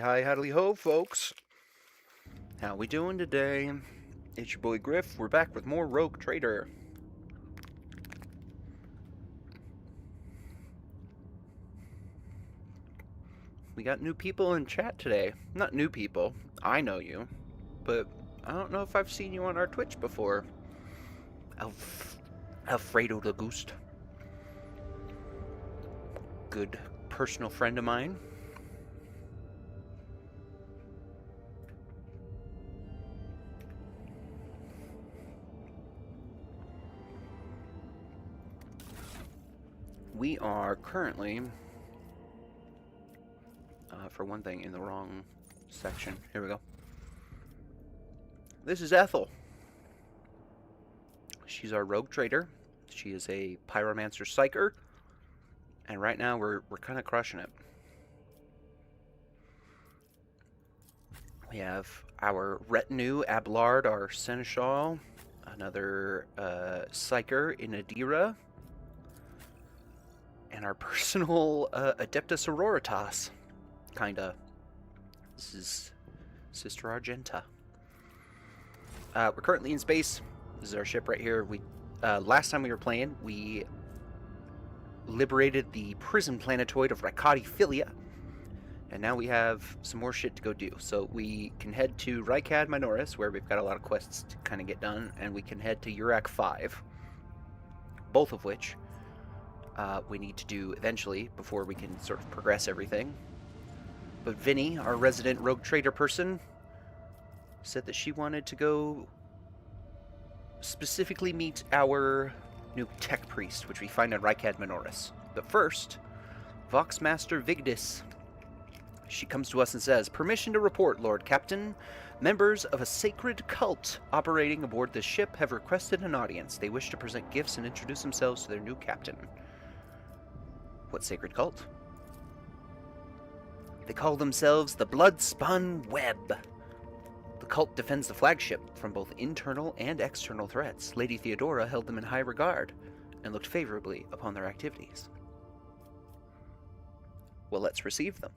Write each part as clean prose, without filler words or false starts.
Hi, howdy ho, folks. How we doing today? It's your boy Griff. We're back with more Rogue Trader. We got new people in chat today. Not new people. I know you. But I don't know if I've seen you on our Twitch before. Alfredo the Ghost. Good personal friend of mine. We are currently, for one thing, in the wrong section. Here we go. This is Ethel. She's our rogue trader. She is a pyromancer psyker. And right now we're kind of crushing it. We have our retinue, Abelard, our seneschal, another psyker in Adira, and our personal Adeptus Auroritas, kinda. This is Sister Argenta. We're currently in space. This is our ship right here. We last time we were playing, we liberated the prison planetoid of Rykad, and now we have some more shit to go do. So we can head to Rykad Minoris, where we've got a lot of quests to kind of get done, and we can head to Urak 5, both of which we need to do eventually before we can sort of progress everything. But Vinny, our resident rogue trader person, said that she wanted to go specifically meet our new tech priest, which we find in Rykad Minoris. But first, Voxmaster Vigdis. She comes to us and says, "Permission to report, Lord Captain. Members of a sacred cult operating aboard this ship have requested an audience. They wish to present gifts and introduce themselves to their new captain." What sacred cult? They call themselves the Blood-Spun Web. The cult defends the flagship from both internal and external threats. Lady Theodora held them in high regard and looked favorably upon their activities. Well, let's receive them.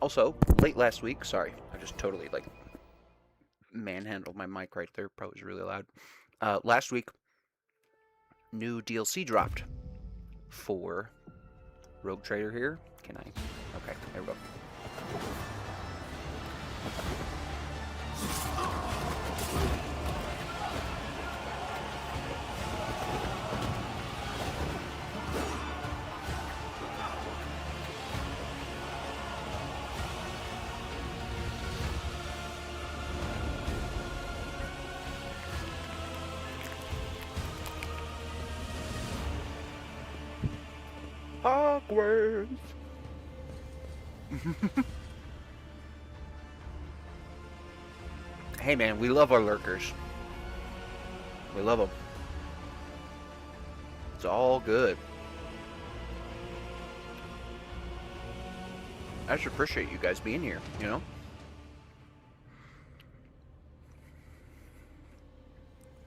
Also, late last week, sorry, I just totally, manhandled my mic right there, probably was really loud. Last week, new DLC dropped for Rogue Trader here. Can I? Okay, there we go. Awkward. Hey man, we love our lurkers. We love them. It's all good. I just appreciate you guys being here, you know?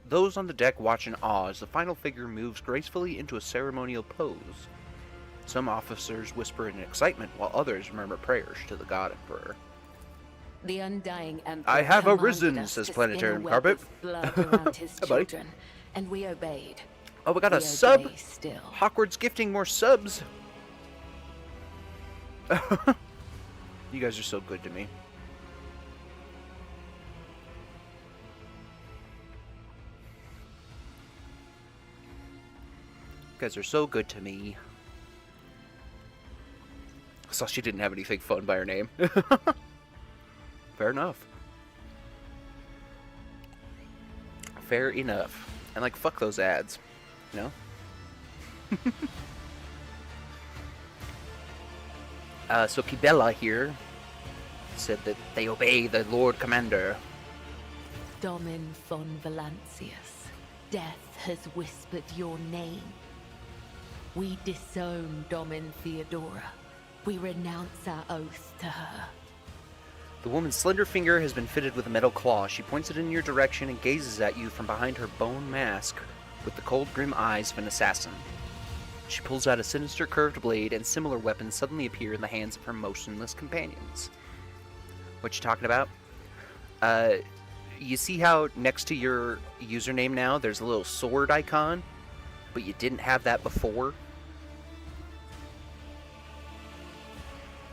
Those on the deck watch in awe as the final figure moves gracefully into a ceremonial pose. Some officers whisper in excitement, while others murmur prayers to the God Emperor. The undying Emperor I have arisen, us says to Planetarium spin a web Carpet. of blood around his Hey, buddy. children, and we obeyed. Oh, we got a We sub! obey still. Hawkward's gifting more subs! You guys are so good to me. You guys are so good to me. I saw she didn't have anything fun by her name. Fair enough. Fair enough. And like, fuck those ads. You know? So Kibella here said that they obey the Lord Commander. Domin von Valancius, death has whispered your name. We disown Domin Theodora. We renounce our oath to her. The woman's slender finger has been fitted with a metal claw. She points it in your direction and gazes at you from behind her bone mask with the cold, grim eyes of an assassin. She pulls out a sinister curved blade, and similar weapons suddenly appear in the hands of her motionless companions. What you talking about? You see how next to your username now there's a little sword icon, but you didn't have that before?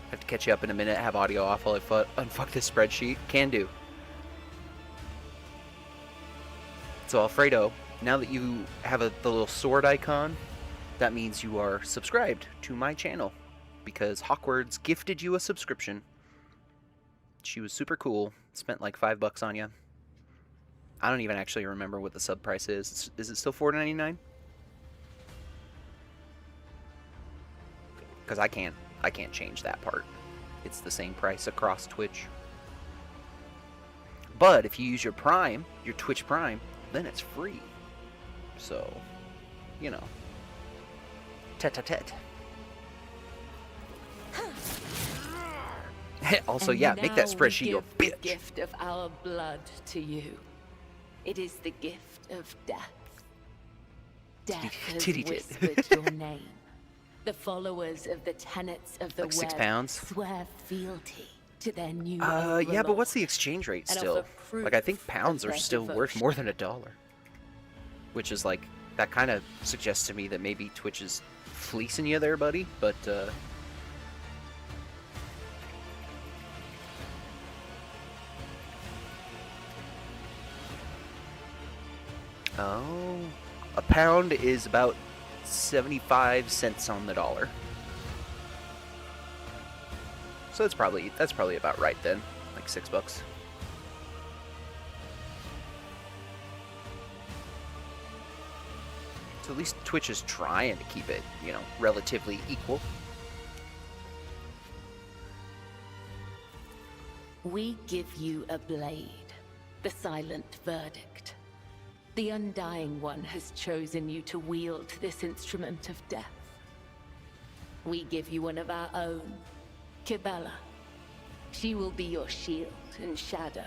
I have to catch you up in a minute, have audio off while I unfuck this spreadsheet. Can do. So Alfredo, now that you have the little sword icon, that means you are subscribed to my channel, because Hawkwords gifted you a subscription. She was super cool. Spent like $5 on you. I don't even actually remember what the sub price is. Is it still $4.99? Because I can't change that part. It's the same price across Twitch. But if you use your Prime, your Twitch Prime, then it's free. So, you know. Tete-a-tete. Also, yeah, make that spreadsheet your bitch. The gift of our blood to you. It is the gift of death. Death has whispered your name. The followers of the tenets of the like web £6. swear fealty to their new yeah, but what's the exchange rate still? Like, I think pounds are still worth more than $1. Which is like, that kind of suggests to me that maybe Twitch is fleecing you there, buddy, but, oh, a pound is about 75 cents on the dollar. So that's probably about right then, like $6. So at least Twitch is trying to keep it, you know, relatively equal. We give you a blade, the silent verdict. The Undying One has chosen you to wield this instrument of death. We give you one of our own, Kibella. She will be your shield and shadow.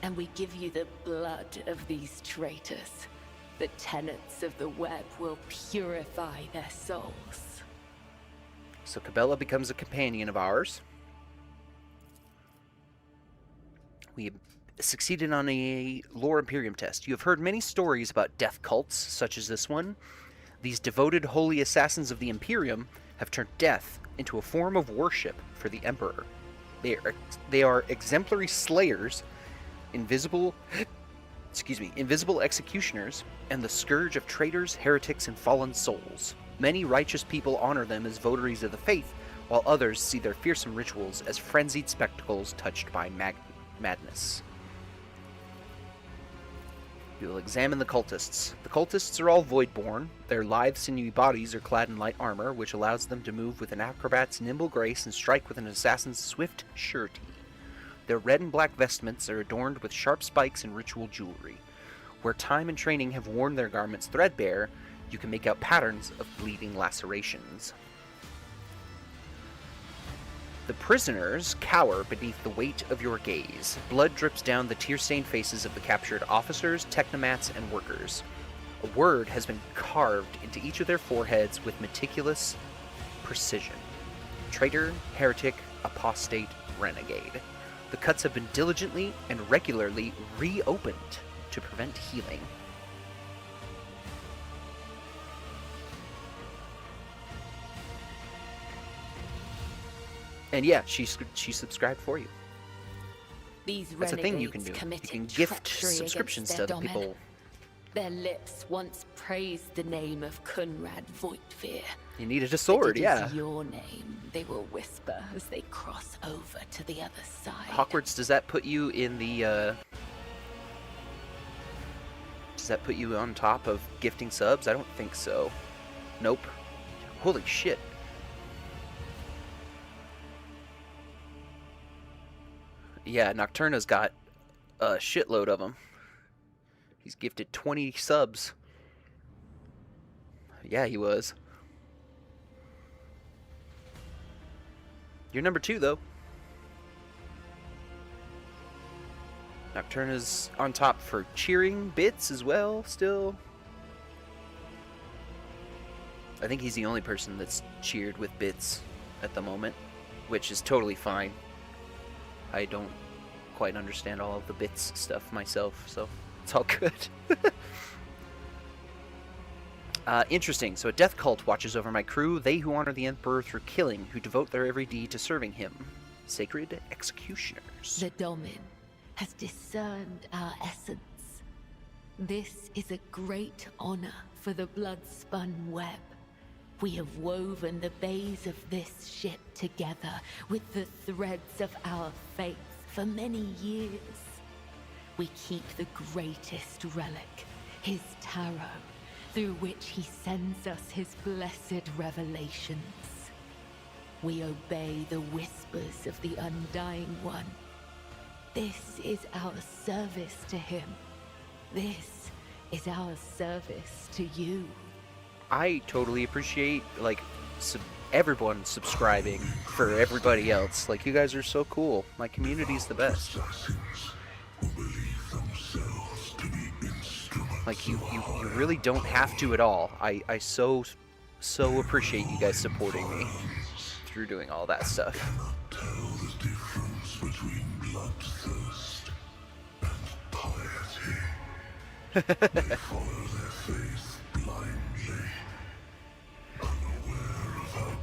And we give you the blood of these traitors. The tenets of the web will purify their souls. So Kibella becomes a companion of ours. We succeeded on a Lore Imperium test. You have heard many stories about death cults, such as this one. These devoted holy assassins of the Imperium have turned death into a form of worship for the Emperor. They are exemplary slayers, invisible executioners, and the scourge of traitors, heretics, and fallen souls. Many righteous people honor them as votaries of the faith, while others see their fearsome rituals as frenzied spectacles touched by madness. We will examine the cultists. The cultists are all voidborn. Their lithe, sinewy bodies are clad in light armor, which allows them to move with an acrobat's nimble grace and strike with an assassin's swift surety. Their red and black vestments are adorned with sharp spikes and ritual jewelry. Where time and training have worn their garments threadbare, you can make out patterns of bleeding lacerations. The prisoners cower beneath the weight of your gaze. Blood drips down the tear-stained faces of the captured officers, technomats, and workers. A word has been carved into each of their foreheads with meticulous precision. Traitor, heretic, apostate, renegade. The cuts have been diligently and regularly reopened to prevent healing. And yeah, she subscribed for you. These That's a thing you can do. You can gift subscriptions to other people. Their lips once praised the name of Kunrad Voigtveer. You needed a sword, yeah. It is your name they will whisper as they cross over to the other side. Hawkwords, does that put you in the, Does that put you on top of gifting subs? I don't think so. Nope. Holy shit. Yeah, Nocturna's got a shitload of them. He's gifted 20 subs. Yeah, he was. You're number 2, though. Nocturna's on top for cheering bits as well, still. I think he's the only person that's cheered with bits at the moment, which is totally fine. I don't quite understand all of the bits stuff myself, so it's all good. Interesting. So a death cult watches over my crew, they who honor the Emperor through killing, who devote their every deed to serving him. Sacred Executioners. The Domin has discerned our essence. This is a great honor for the blood-spun web. We have woven the bays of this ship together with the threads of our faith for many years. We keep the greatest relic, his tarot, through which he sends us his blessed revelations. We obey the whispers of the Undying One. This is our service to him. This is our service to you. I totally appreciate, like, everyone subscribing for everybody else. Like, you guys are so cool. My community's the best. Like, you really don't have to at all. I so appreciate you guys supporting me through doing all that stuff.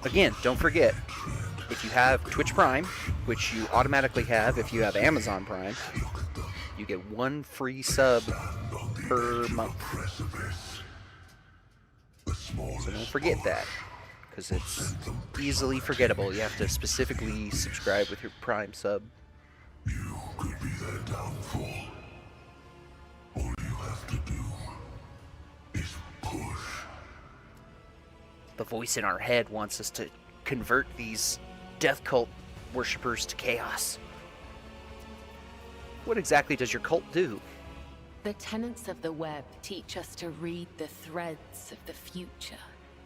Again, don't forget, if you have Twitch Prime, which you automatically have if you have Amazon Prime, you get 1 free sub per month. So don't forget that, because it's easily forgettable. You have to specifically subscribe with your Prime sub. You could be their downfall. All you have to do is push. The voice in our head wants us to convert these death cult worshippers to chaos. What exactly does your cult do? The tenets of the web teach us to read the threads of the future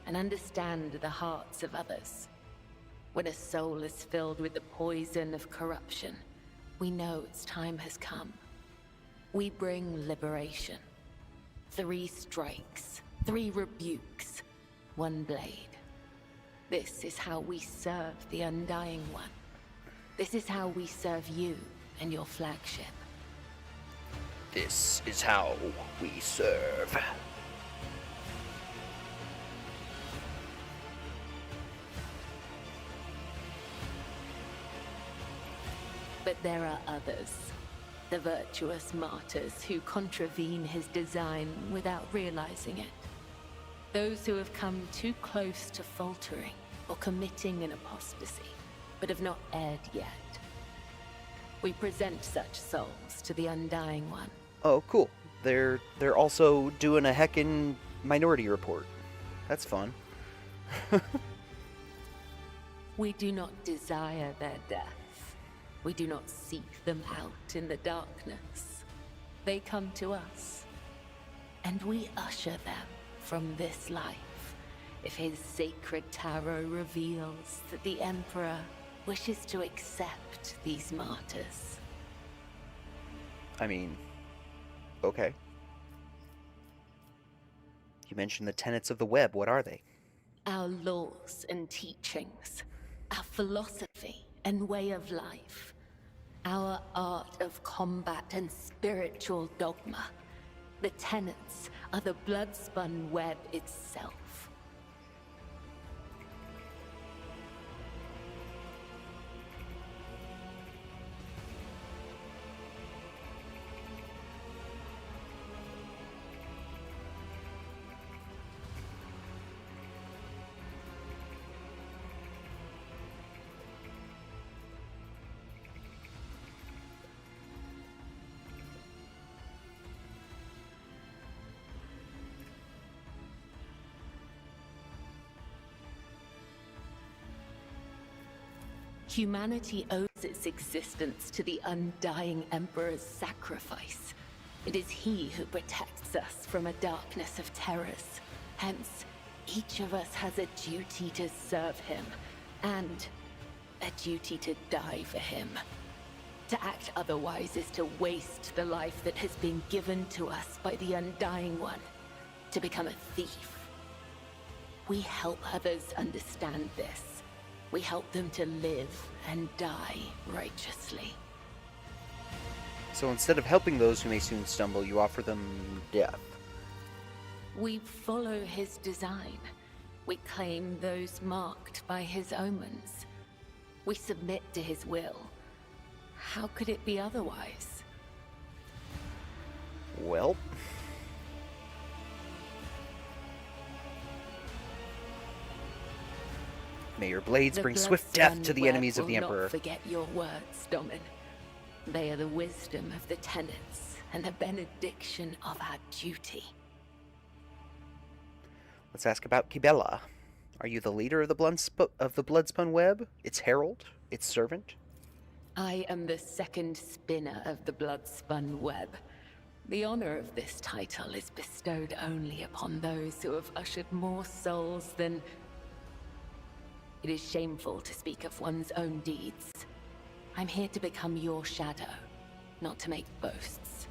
and understand the hearts of others. When a soul is filled with the poison of corruption, we know its time has come. We bring liberation. 3 strikes, 3 rebukes, 1 blade. This is how we serve the Undying One. This is how we serve you and your flagship. This is how we serve. But there are others. The virtuous martyrs who contravene his design without realizing it. Those who have come too close to faltering or committing an apostasy, but have not erred yet. We present such souls to the Undying One. Oh, cool. They're also doing a heckin' Minority Report. That's fun. We do not desire their death. We do not seek them out in the darkness. They come to us, and we usher them from this life, if his sacred tarot reveals that the Emperor wishes to accept these martyrs. I mean, okay. You mentioned the tenets of the web. What are they? Our laws and teachings, our philosophy and way of life, our art of combat and spiritual dogma. The tenets are the blood-spun web itself. Humanity owes its existence to the Undying Emperor's sacrifice. It is he who protects us from a darkness of terrors. Hence, each of us has a duty to serve him, and a duty to die for him. To act otherwise is to waste the life that has been given to us by the Undying One, to become a thief. We help others understand this. We help them to live and die righteously. So instead of helping those who may soon stumble, you offer them death. We follow his design. We claim those marked by his omens. We submit to his will. How could it be otherwise? Well... May your blades bring swift death to the enemies of the Emperor. Not forget your words, Domin. They are the wisdom of the tenets and the benediction of our duty. Let's ask about Kibella. Are you the leader of the Bloodspun Web? Its herald? Its servant? I am the second spinner of the Bloodspun Web. The honor of this title is bestowed only upon those who have ushered more souls than... It is shameful to speak of one's own deeds. I'm here to become your shadow, not to make boasts.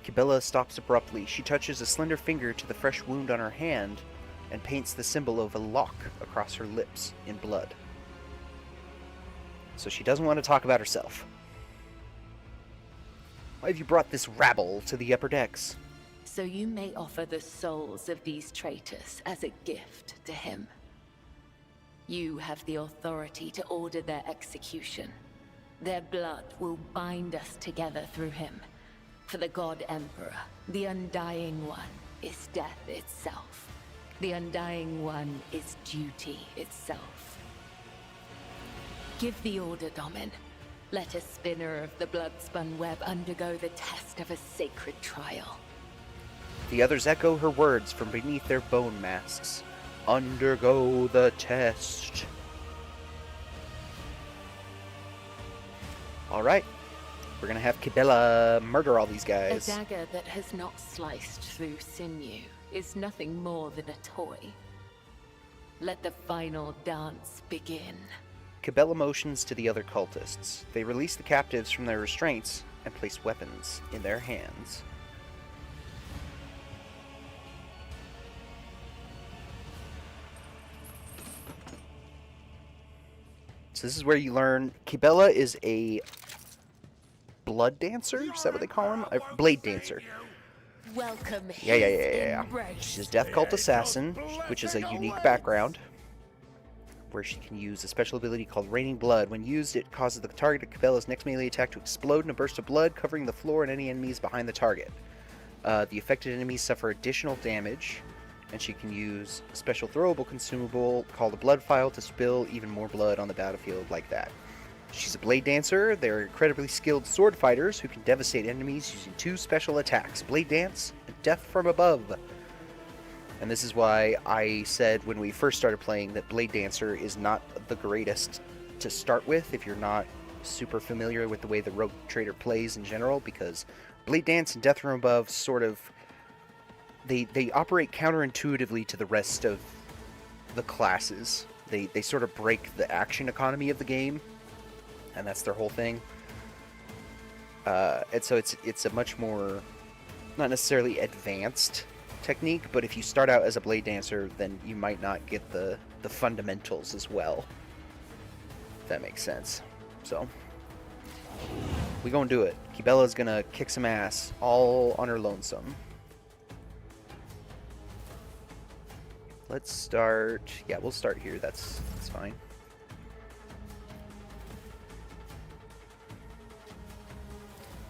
Kibella stops abruptly. She touches a slender finger to the fresh wound on her hand and paints the symbol of a lock across her lips in blood. So she doesn't want to talk about herself. Why have you brought this rabble to the upper decks? So you may offer the souls of these traitors as a gift to him. You have the authority to order their execution. Their blood will bind us together through him. For the God Emperor, the Undying One is death itself. The Undying One is duty itself. Give the order, Domin. Let a spinner of the Bloodspun Web undergo the test of a sacred trial. The others echo her words from beneath their bone masks. Undergo the test. Alright. We're gonna have Kibella murder all these guys. A dagger that has not sliced through sinew is nothing more than a toy. Let the final dance begin. Kibella motions to the other cultists. They release the captives from their restraints and place weapons in their hands. So this is where you learn Kibella is a blood dancer? Is that what they call him? A blade dancer. Welcome. Yeah. She's a death cult assassin, which is a unique background, where she can use a special ability called Raining Blood. When used, it causes the target of Kibella's next melee attack to explode in a burst of blood, covering the floor and any enemies behind the target. The affected enemies suffer additional damage, and she can use a special throwable consumable called a Blood File to spill even more blood on the battlefield like that. She's a blade dancer. They're incredibly skilled sword fighters who can devastate enemies using two special attacks, Blade Dance and Death from Above. And this is why I said when we first started playing that Blade Dancer is not the greatest to start with if you're not super familiar with the way the Rogue Trader plays in general, because Blade Dance and Death from Above sort of they operate counterintuitively to the rest of the classes. They sort of break the action economy of the game, and that's their whole thing. And so it's a much more, not necessarily advanced technique, but if you start out as a blade dancer, then you might not get the fundamentals as well, if that makes sense. So we gonna do it. Kibella's gonna kick some ass all on her lonesome. Let's start, yeah, we'll start here. That's fine.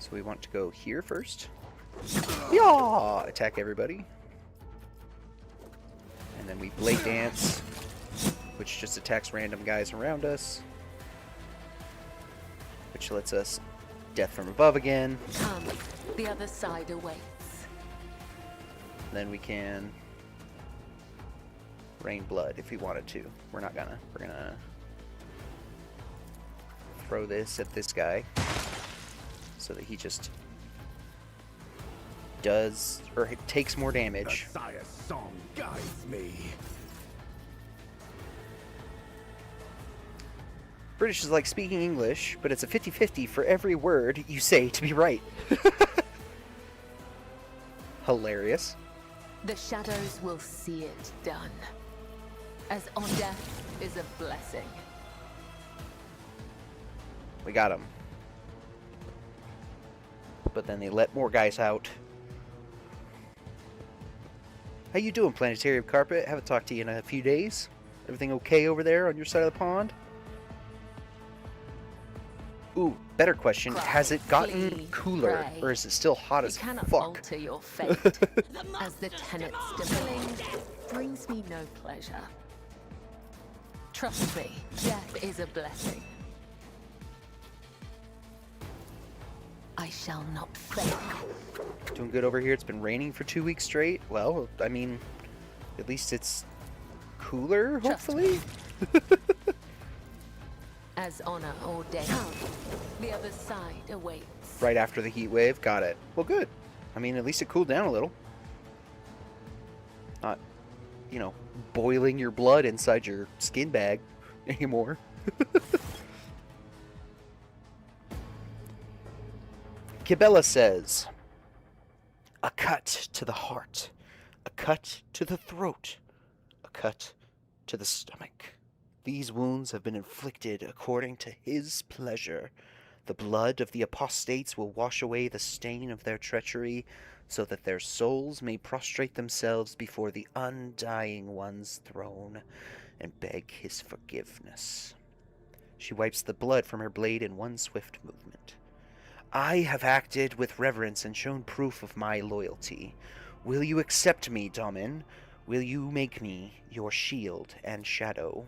So we want to go here first. Yeah! Attack everybody. And then we Blade Dance, which just attacks random guys around us. Which lets us Death from Above again. Come, the other side awaits. Then we can Rain Blood if we wanted to. We're not gonna. We're gonna throw this at this guy so that he just does, or takes more damage. The Sire's song guides me. British is like speaking English, but it's a 50-50 for every word you say to be right. Hilarious. The shadows will see it done. As on death is a blessing. We got him. But then they let more guys out. How you doing, Planetarium Carpet? Haven't talked to you in a few days. Everything okay over there on your side of the pond? Ooh, better question. Cry, Has it gotten flee, cooler, pray. or is it still hot You as cannot fuck? alter your fate. As the tenet's domain brings me no pleasure. Trust me, death is a blessing. I shall not fail. Doing good over here. It's been raining for 2 weeks straight. Well, I mean, at least it's cooler, hopefully. As honor ordained, the other side awaits. Right after the heat wave. Got it. Well, good. I mean, at least it cooled down a little. Not, you know, boiling your blood inside your skin bag anymore. Kibella says, a cut to the heart, a cut to the throat, a cut to the stomach. These wounds have been inflicted according to his pleasure. The blood of the apostates will wash away the stain of their treachery, so that their souls may prostrate themselves before the undying one's throne and beg his forgiveness. She wipes the blood from her blade in one swift movement. I have acted with reverence and shown proof of my loyalty. Will you accept me, Domin? Will you make me your shield and shadow?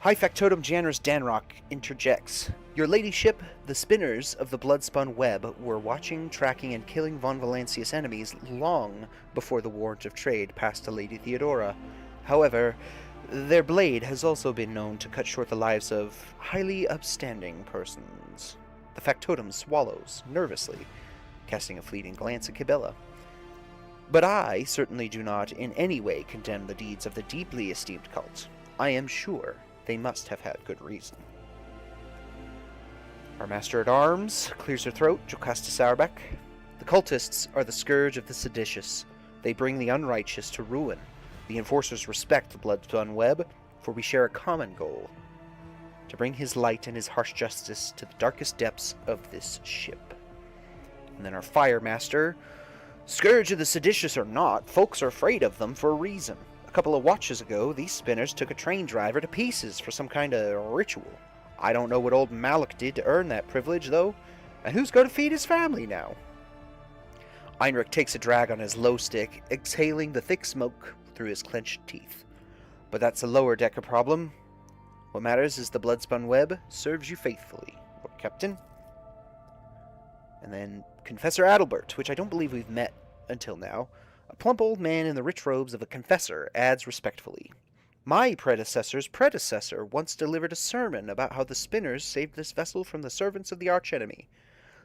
High Factotum Janus Danrock interjects. Your ladyship, the spinners of the blood-spun web were watching, tracking, and killing von Valancius enemies long before the warrant of trade passed to Lady Theodora. However, their blade has also been known to cut short the lives of highly upstanding persons. The factotum swallows, nervously, casting a fleeting glance at Kibella. But I certainly do not in any way condemn the deeds of the deeply esteemed cult. I am sure they must have had good reason. Our Master-at-Arms clears her throat, Jocasta Sauerbeck. The cultists are the scourge of the seditious. They bring the unrighteous to ruin. The enforcers respect the blood-spun web, for we share a common goal: to bring his light and his harsh justice to the darkest depths of this ship. And then our Fire Master, scourge of the seditious or not, folks are afraid of them for a reason. A couple of watches ago, these spinners took a train driver to pieces for some kind of ritual. I don't know what old Malik did to earn that privilege, though, and who's going to feed his family now? Heinrich takes a drag on his low stick, exhaling the thick smoke through his clenched teeth. But that's a lower decker problem. What matters is the blood-spun web serves you faithfully, Lord Captain. And then Confessor Adalbert, which I don't believe we've met until now. A plump old man in the rich robes of a confessor adds respectfully, my predecessor's predecessor once delivered a sermon about how the spinners saved this vessel from the servants of the archenemy.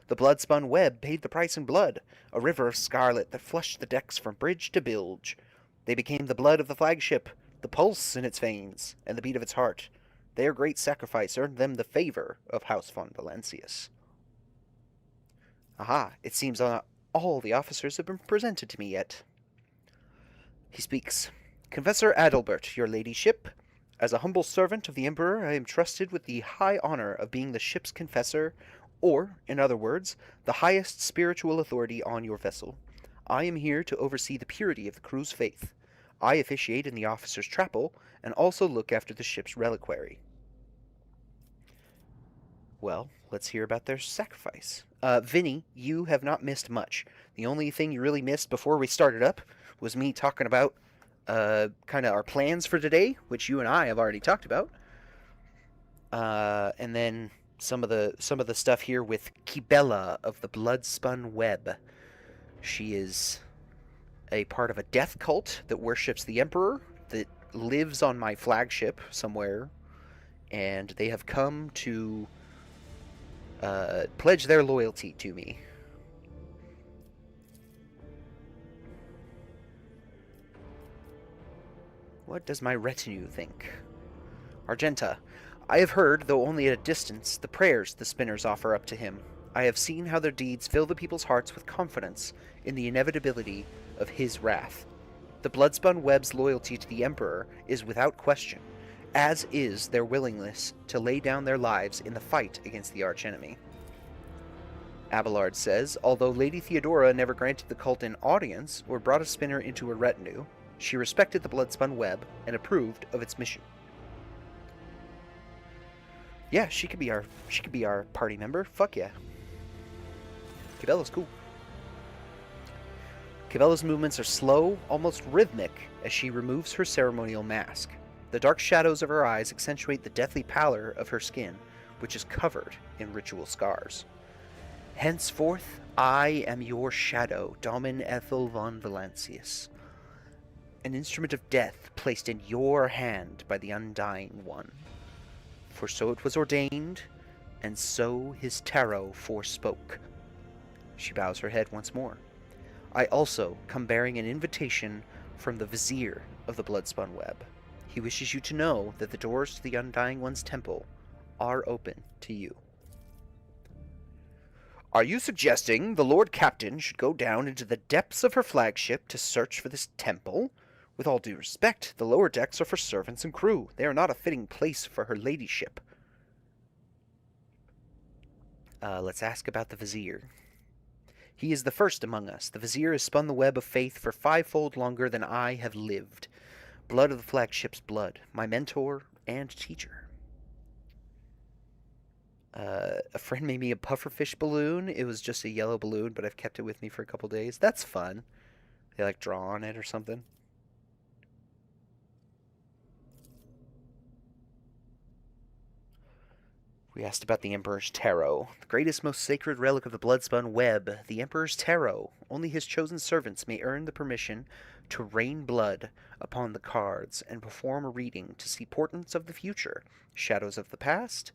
The blood-spun web paid the price in blood, a river of scarlet that flushed the decks from bridge to bilge. They became the blood of the flagship, the pulse in its veins, and the beat of its heart. Their great sacrifice earned them the favor of House von Valancius. Aha, it seems all the officers have been presented to me yet. He speaks. Confessor Adalbert, your ladyship. As a humble servant of the Emperor, I am trusted with the high honor of being the ship's confessor, or, in other words, the highest spiritual authority on your vessel. I am here to oversee the purity of the crew's faith. I officiate in the officer's chapel, and also look after the ship's reliquary. Well, let's hear about their sacrifice. Vinny, you have not missed much. The only thing you really missed before we started up was me talking about kind of our plans for today, which you and I have already talked about. And then some of the stuff here with Kibella of the Bloodspun Web. She is a part of a death cult that worships the Emperor, that lives on my flagship somewhere, and they have come to pledge their loyalty to me. What does my retinue think? Argenta, I have heard, though only at a distance, the prayers the spinners offer up to him. I have seen how their deeds fill the people's hearts with confidence in the inevitability of his wrath. The Bloodspun Web's loyalty to the Emperor is without question, as is their willingness to lay down their lives in the fight against the archenemy. Abelard says, although Lady Theodora never granted the cult an audience or brought a spinner into her retinue, she respected the Bloodspun Web and approved of its mission. Yeah, she could be our party member. Fuck yeah. Cabela's cool. Cabela's movements are slow, almost rhythmic, as she removes her ceremonial mask. The dark shadows of her eyes accentuate the deathly pallor of her skin, which is covered in ritual scars. Henceforth, I am your shadow, Domin Ethel von Valancius, an instrument of death placed in your hand by the Undying One. For so it was ordained, and so his tarot forespoke. She bows her head once more. I also come bearing an invitation from the Vizier of the Bloodspun Web. He wishes you to know that the doors to the Undying One's temple are open to you. Are you suggesting the Lord Captain should go down into the depths of her flagship to search for this temple? With all due respect, the lower decks are for servants and crew. They are not a fitting place for her ladyship. Let's ask about the Vizier. He is the first among us. The Vizier has spun the web of faith for fivefold longer than I have lived. Blood of the flagship's blood. My mentor and teacher. A friend made me a pufferfish balloon. It was just a yellow balloon, but I've kept it with me for a couple days. That's fun. They like draw on it or something. We asked about the Emperor's Tarot. The greatest, most sacred relic of the Bloodspun Web, the Emperor's Tarot. Only his chosen servants may earn the permission to rain blood upon the cards and perform a reading to see portents of the future, shadows of the past,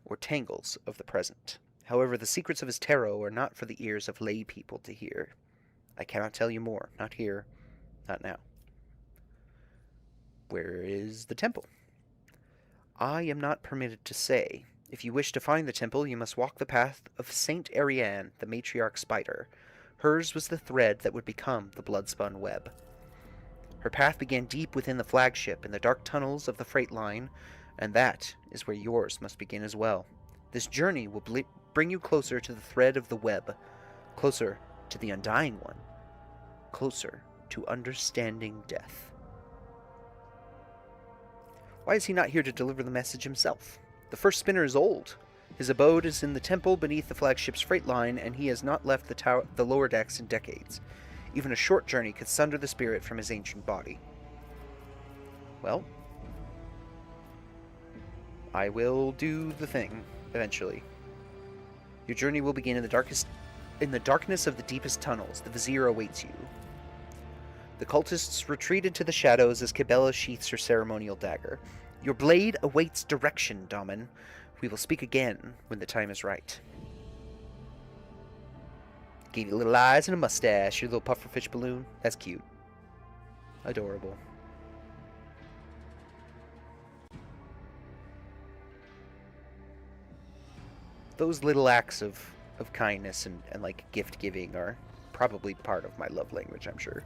or tangles of the present. However, the secrets of his tarot are not for the ears of lay people to hear. I cannot tell you more. Not here. Not now. Where is the temple? I am not permitted to say. If you wish to find the temple, you must walk the path of Saint Ariane, the matriarch spider. Hers was the thread that would become the Bloodspun Web. Her path began deep within the flagship, in the dark tunnels of the freight line, and that is where yours must begin as well. This journey will bring you closer to the thread of the web, closer to the Undying One, closer to understanding death. Why is he not here to deliver the message himself? The first spinner is old. His abode is in the temple beneath the flagship's freight line, and he has not left the lower decks in decades. Even a short journey could sunder the spirit from his ancient body. Well, I will do the thing, eventually. Your journey will begin in the darkness of the deepest tunnels. The Vizier awaits you. The cultists retreat into the shadows as Cabela sheaths her ceremonial dagger. Your blade awaits direction, Domin. We will speak again when the time is right. Gave you little eyes and a mustache, your little pufferfish balloon. That's cute. Adorable. Those little acts of kindness and like gift giving are probably part of my love language, I'm sure.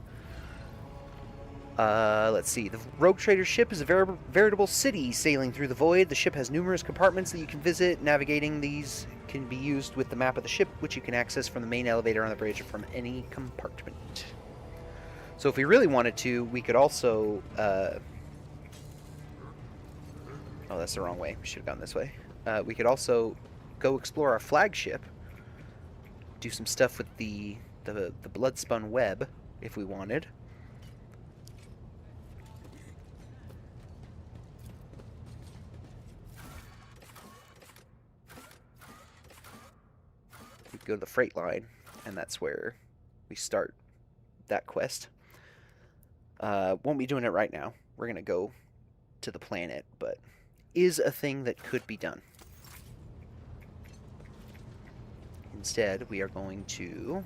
Let's see. The rogue trader's ship is a veritable city sailing through the void. The ship has numerous compartments that you can visit. Navigating these can be used with the map of the ship, which you can access from the main elevator on the bridge or from any compartment. So if we really wanted to, we could also... Oh, that's the wrong way. We should have gone this way. We could also go explore our flagship, do some stuff with the Bloodspun Web, if we wanted. We could go to the freight line, and that's where we start that quest. Won't be doing it right now. We're going to go to the planet, but is a thing that could be done. Instead, we are going to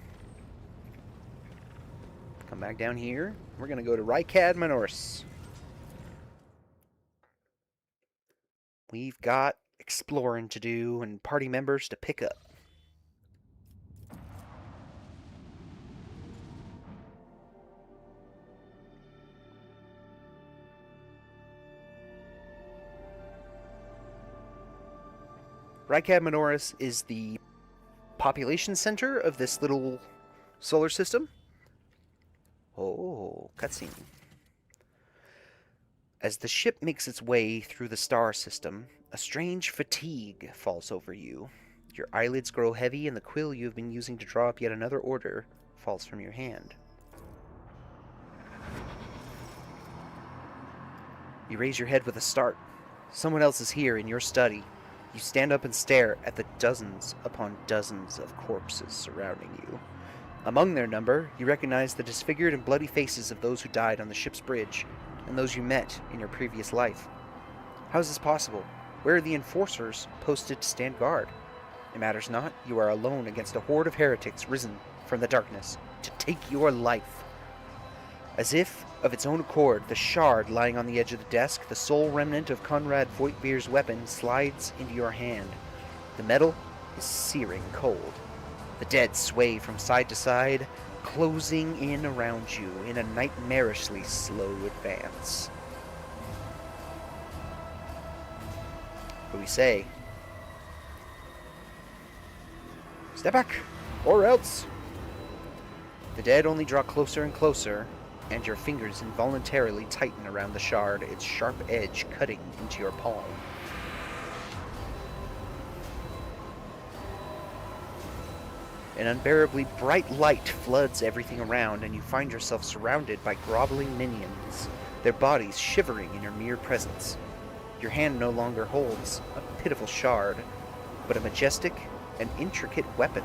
come back down here. We're going to go to Rykad Minoris. We've got exploring to do and party members to pick up. Rykad Minoris is the population center of this little solar system. Oh, cutscene. As the ship makes its way through the star system, a strange fatigue falls over you. Your eyelids grow heavy, and the quill you have been using to draw up yet another order falls from your hand. You raise your head with a start. Someone else is here in your study. You stand up and stare at the dozens upon dozens of corpses surrounding you. Among their number, you recognize the disfigured and bloody faces of those who died on the ship's bridge, and those you met in your previous life. How is this possible? Where are the enforcers posted to stand guard? It matters not. You are alone against a horde of heretics risen from the darkness to take your life. As if of its own accord, the shard lying on the edge of the desk, the sole remnant of Conrad Voigtbeer's weapon, slides into your hand. The metal is searing cold. The dead sway from side to side, closing in around you in a nightmarishly slow advance. What do we say? Step back, or else! The dead only draw closer and closer, and your fingers involuntarily tighten around the shard, its sharp edge cutting into your palm. An unbearably bright light floods everything around, and you find yourself surrounded by groveling minions, their bodies shivering in your mere presence. Your hand no longer holds a pitiful shard, but a majestic and intricate weapon.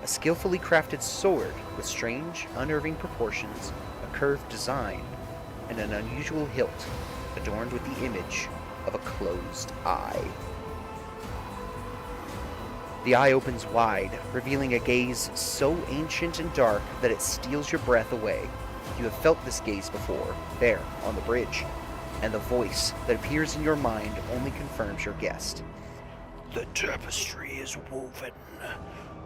A skillfully crafted sword with strange, unnerving proportions, a curved design, and an unusual hilt adorned with the image of a closed eye. The eye opens wide, revealing a gaze so ancient and dark that it steals your breath away. You have felt this gaze before, there, on the bridge, and the voice that appears in your mind only confirms your guess. The tapestry is woven.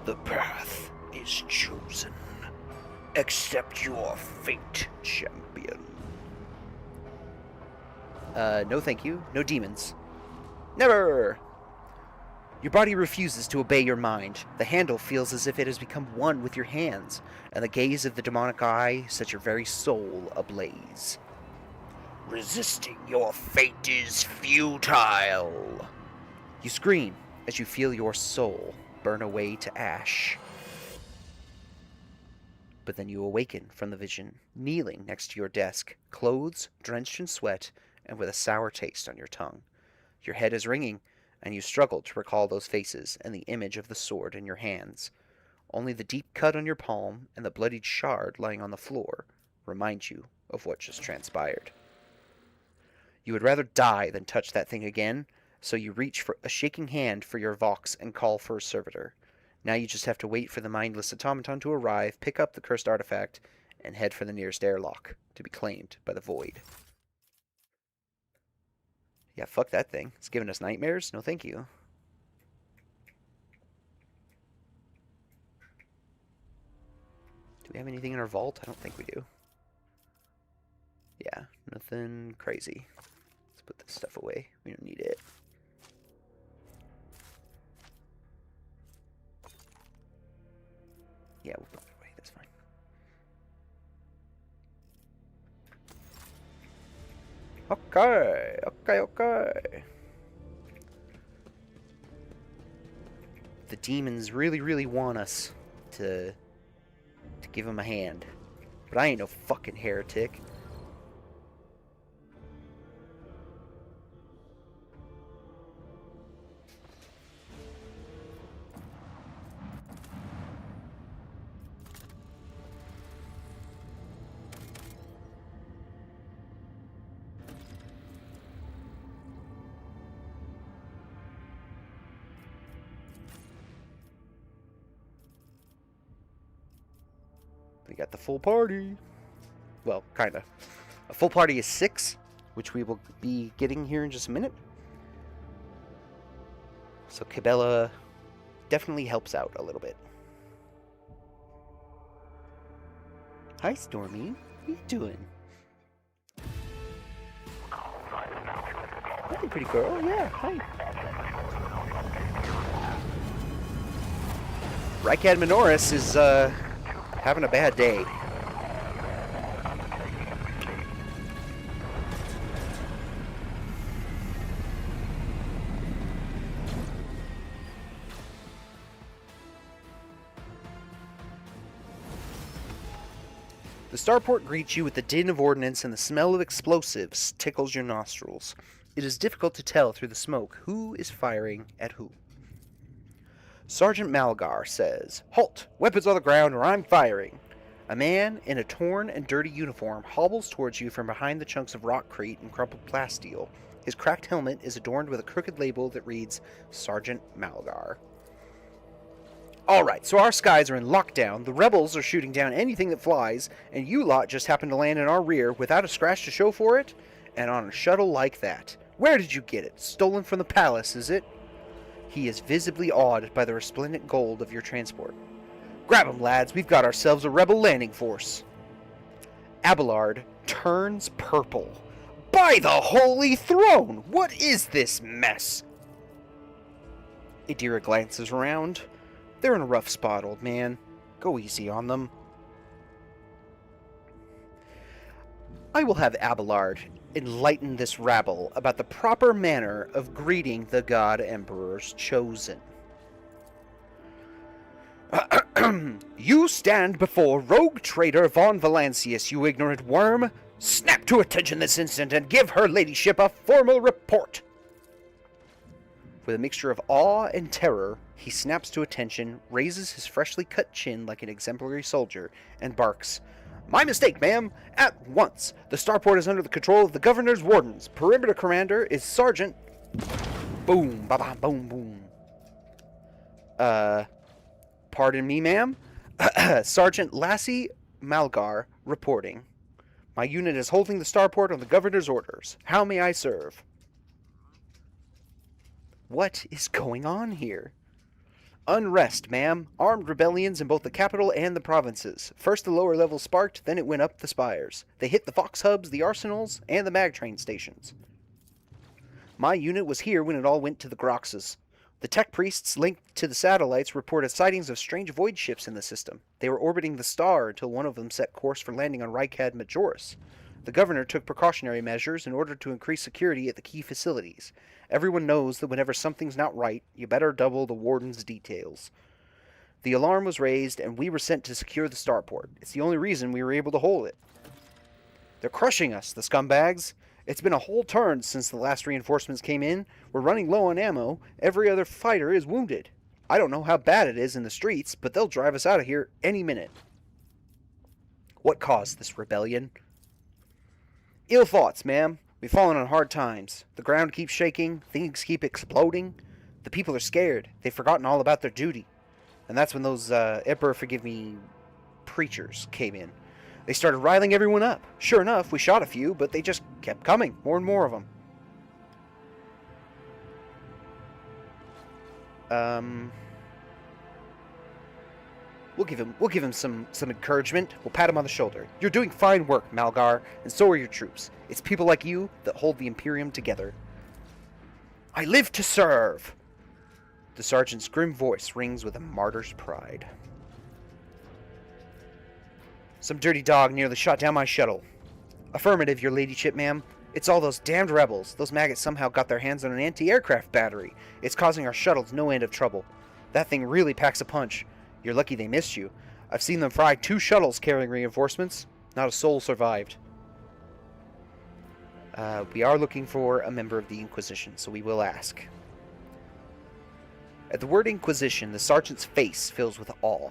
The path is chosen. Accept your fate, champion. No thank you. No demons. Never! Your body refuses to obey your mind. The handle feels as if it has become one with your hands, and the gaze of the demonic eye sets your very soul ablaze. Resisting your fate is futile. You scream as you feel your soul burn away to ash. But then you awaken from the vision, kneeling next to your desk, clothes drenched in sweat and with a sour taste on your tongue. Your head is ringing, and you struggle to recall those faces and the image of the sword in your hands. Only the deep cut on your palm and the bloodied shard lying on the floor remind you of what just transpired. You would rather die than touch that thing again, so you reach for a shaking hand for your Vox and call for a servitor. Now you just have to wait for the mindless automaton to arrive, pick up the cursed artifact, and head for the nearest airlock to be claimed by the Void. Yeah, fuck that thing. It's giving us nightmares? No thank you. Do we have anything in our vault? I don't think we do. Yeah, nothing crazy. Let's put this stuff away. We don't need it. Yeah, we'll put it away. That's fine. Okay. The demons really want us to give them a hand. But I ain't no fucking heretic. We got the full party. Well, kinda. A full party is 6, which we will be getting here in just a minute. So Cabela definitely helps out a little bit. Hi, Stormy. What are you doing? Hi, pretty girl. Yeah, hi. Rykad Minoris is having a bad day. The starport greets you with the din of ordnance, and the smell of explosives tickles your nostrils. It is difficult to tell through the smoke who is firing at who. Sergeant Malgar says, "Halt! Weapons on the ground or I'm firing!" A man in a torn and dirty uniform hobbles towards you from behind the chunks of rockcrete and crumpled plasteel. His cracked helmet is adorned with a crooked label that reads, Sergeant Malgar. Alright, so our skies are in lockdown, the rebels are shooting down anything that flies, and you lot just happen to land in our rear without a scratch to show for it? And on a shuttle like that. Where did you get it? Stolen from the palace, is it? He is visibly awed by the resplendent gold of your transport. Grab 'em, lads, we've got ourselves a rebel landing force. Abelard turns purple. By the holy throne! What is this mess? Adira glances around. They're in a rough spot, old man. Go easy on them. I will have Abelard enlighten this rabble about the proper manner of greeting the God Emperor's chosen. You stand before rogue traitor Von Valancius, you ignorant worm. Snap to attention this instant and give her ladyship a formal report. With a mixture of awe and terror, he snaps to attention, raises his freshly cut chin like an exemplary soldier, and barks, My mistake, ma'am! At once! The starport is under the control of the governor's wardens. Perimeter commander is Sergeant... Boom, ba-ba, boom, boom. Pardon me, ma'am? Sergeant Lassie Malgar reporting. My unit is holding the starport on the governor's orders. How may I serve? What is going on here? Unrest, ma'am. Armed rebellions in both the capital and the provinces. First the lower levels sparked, then it went up the spires. They hit the fox hubs, the arsenals, and the mag train stations. My unit was here when it all went to the Groxes. The tech priests linked to the satellites reported sightings of strange void ships in the system. They were orbiting the star until one of them set course for landing on Rykad Minoris. The governor took precautionary measures in order to increase security at the key facilities. Everyone knows that whenever something's not right, you better double the warden's details. The alarm was raised, and we were sent to secure the starport. It's the only reason we were able to hold it. They're crushing us, the scumbags. It's been a whole turn since the last reinforcements came in. We're running low on ammo. Every other fighter is wounded. I don't know how bad it is in the streets, but they'll drive us out of here any minute. What caused this rebellion? Ill thoughts, ma'am. We've fallen on hard times. The ground keeps shaking. Things keep exploding. The people are scared. They've forgotten all about their duty. And that's when those, Emperor forgive me, preachers came in. They started riling everyone up. Sure enough, we shot a few, but they just kept coming. More and more of them. We'll give him some encouragement. We'll pat him on the shoulder. You're doing fine work, Malgar, and so are your troops. It's people like you that hold the Imperium together. I live to serve! The sergeant's grim voice rings with a martyr's pride. Some dirty dog nearly shot down my shuttle. Affirmative, your ladyship, ma'am. It's all those damned rebels. Those maggots somehow got their hands on an anti-aircraft battery. It's causing our shuttles no end of trouble. That thing really packs a punch. You're lucky they missed you. I've seen them fry 2 shuttles carrying reinforcements. Not a soul survived. We are looking for a member of the Inquisition, so we will ask. At the word Inquisition, the sergeant's face fills with awe.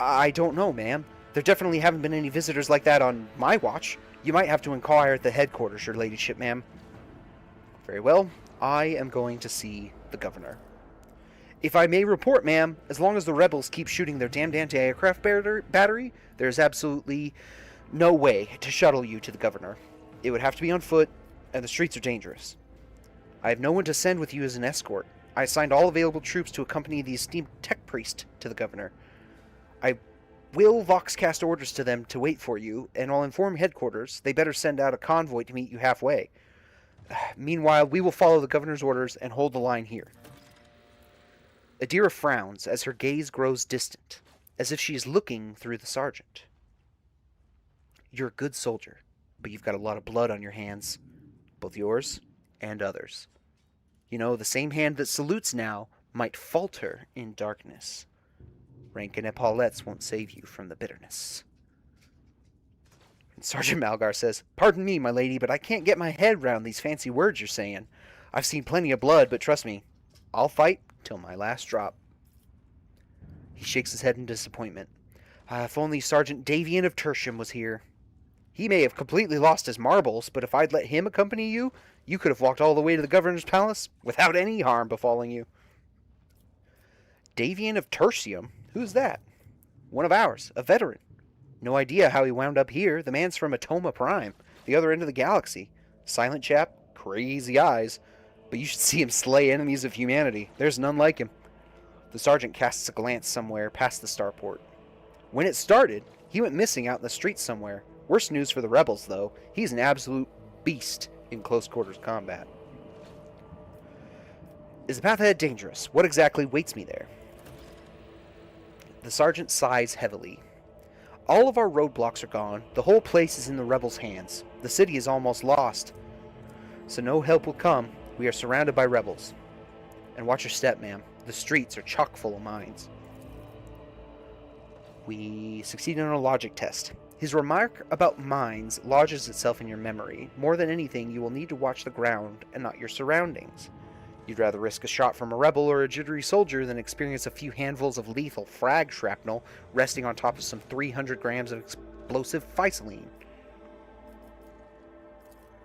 I don't know, ma'am. There definitely haven't been any visitors like that on my watch. You might have to inquire at the headquarters, your ladyship, ma'am. Very well. I am going to see the governor. If I may report, ma'am, as long as the rebels keep shooting their damned anti-aircraft battery, there is absolutely no way to shuttle you to the governor. It would have to be on foot, and the streets are dangerous. I have no one to send with you as an escort. I assigned all available troops to accompany the esteemed tech priest to the governor. I will voxcast orders to them to wait for you, and I'll inform headquarters they better send out a convoy to meet you halfway. Meanwhile, we will follow the governor's orders and hold the line here. Adira frowns as her gaze grows distant, as if she is looking through the sergeant. You're a good soldier, but you've got a lot of blood on your hands, both yours and others. You know, the same hand that salutes now might falter in darkness. Rank and epaulettes won't save you from the bitterness. And Sergeant Malgar says, "Pardon me, my lady, but I can't get my head round these fancy words you're saying. I've seen plenty of blood, but trust me, I'll fight till my last drop." He shakes his head in disappointment. If only Sergeant Davian of Tertium was here. He may have completely lost his marbles, but if I'd let him accompany you, you could have walked all the way to the governor's palace without any harm befalling you. Davian of Tertium? Who's that? One of ours, a veteran. No idea how he wound up here. The man's from Atoma Prime, the other end of the galaxy. Silent chap, crazy eyes, but you should see him slay enemies of humanity. There's none like him. The sergeant casts a glance somewhere past the starport. When it started, he went missing out in the streets somewhere. Worse news for the rebels, though. He's an absolute beast in close quarters combat. Is the path ahead dangerous? What exactly waits me there? The sergeant sighs heavily. All of our roadblocks are gone. The whole place is in the rebels' hands. The city is almost lost. So no help will come. We are surrounded by rebels. And watch your step, ma'am. The streets are chock full of mines. We succeeded on a logic test. His remark about mines lodges itself in your memory. More than anything, you will need to watch the ground and not your surroundings. You'd rather risk a shot from a rebel or a jittery soldier than experience a few handfuls of lethal frag shrapnel resting on top of some 300 grams of explosive physaline.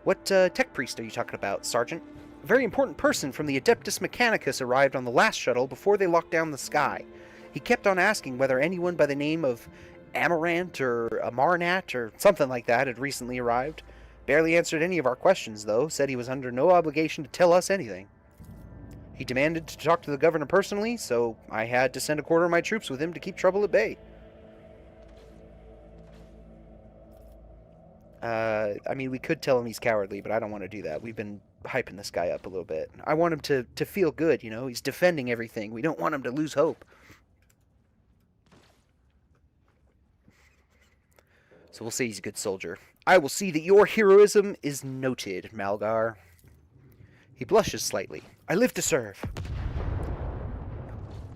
What tech priest are you talking about, Sergeant? A very important person from the Adeptus Mechanicus arrived on the last shuttle before they locked down the sky. He kept on asking whether anyone by the name of Amarant or Amarnat or something like that had recently arrived. Barely answered any of our questions, though. Said he was under no obligation to tell us anything. He demanded to talk to the governor personally, so I had to send a quarter of my troops with him to keep trouble at bay. I mean, we could tell him he's cowardly, but I don't want to do that. We've been hyping this guy up a little bit. I want him to feel good, you know? He's defending everything. We don't want him to lose hope. So we'll say he's a good soldier. I will see that your heroism is noted, Malgar. He blushes slightly. I live to serve.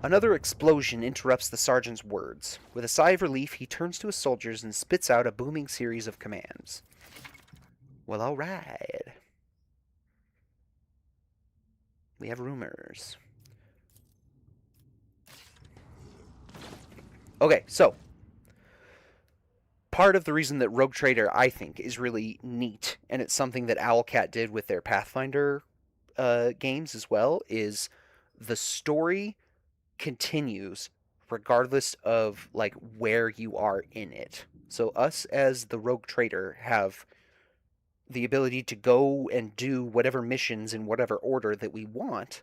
Another explosion interrupts the sergeant's words. With a sigh of relief, he turns to his soldiers and spits out a booming series of commands. Well, all right. We have rumors. Okay, so part of the reason that Rogue Trader, I think, is really neat, and it's something that Owlcat did with their Pathfinder games as well, is the story continues regardless of like where you are in it. So us as the Rogue Trader have the ability to go and do whatever missions in whatever order that we want,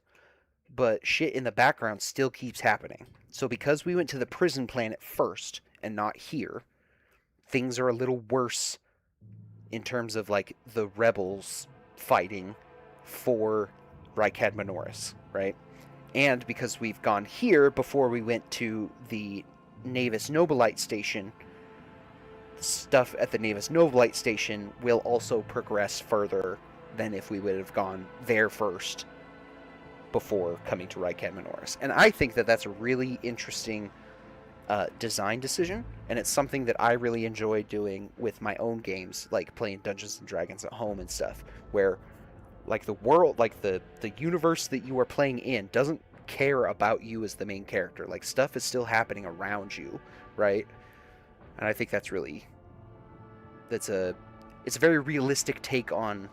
but shit in the background still keeps happening. So because we went to the prison planet first and not here, things are a little worse in terms of like the rebels fighting for Rykad Minoris, right? And because we've gone here before we went to the Navis Nobilite station, stuff at the Navis Nobilite station will also progress further than if we would have gone there first before coming to Rykad Minoris. And I think that that's a really interesting design decision, and it's something that I really enjoy doing with my own games, like playing Dungeons and Dragons at home and stuff, where like the world, like the universe that you are playing in doesn't care about you as the main character. Like stuff is still happening around you, right? And I think that's really, it's a very realistic take on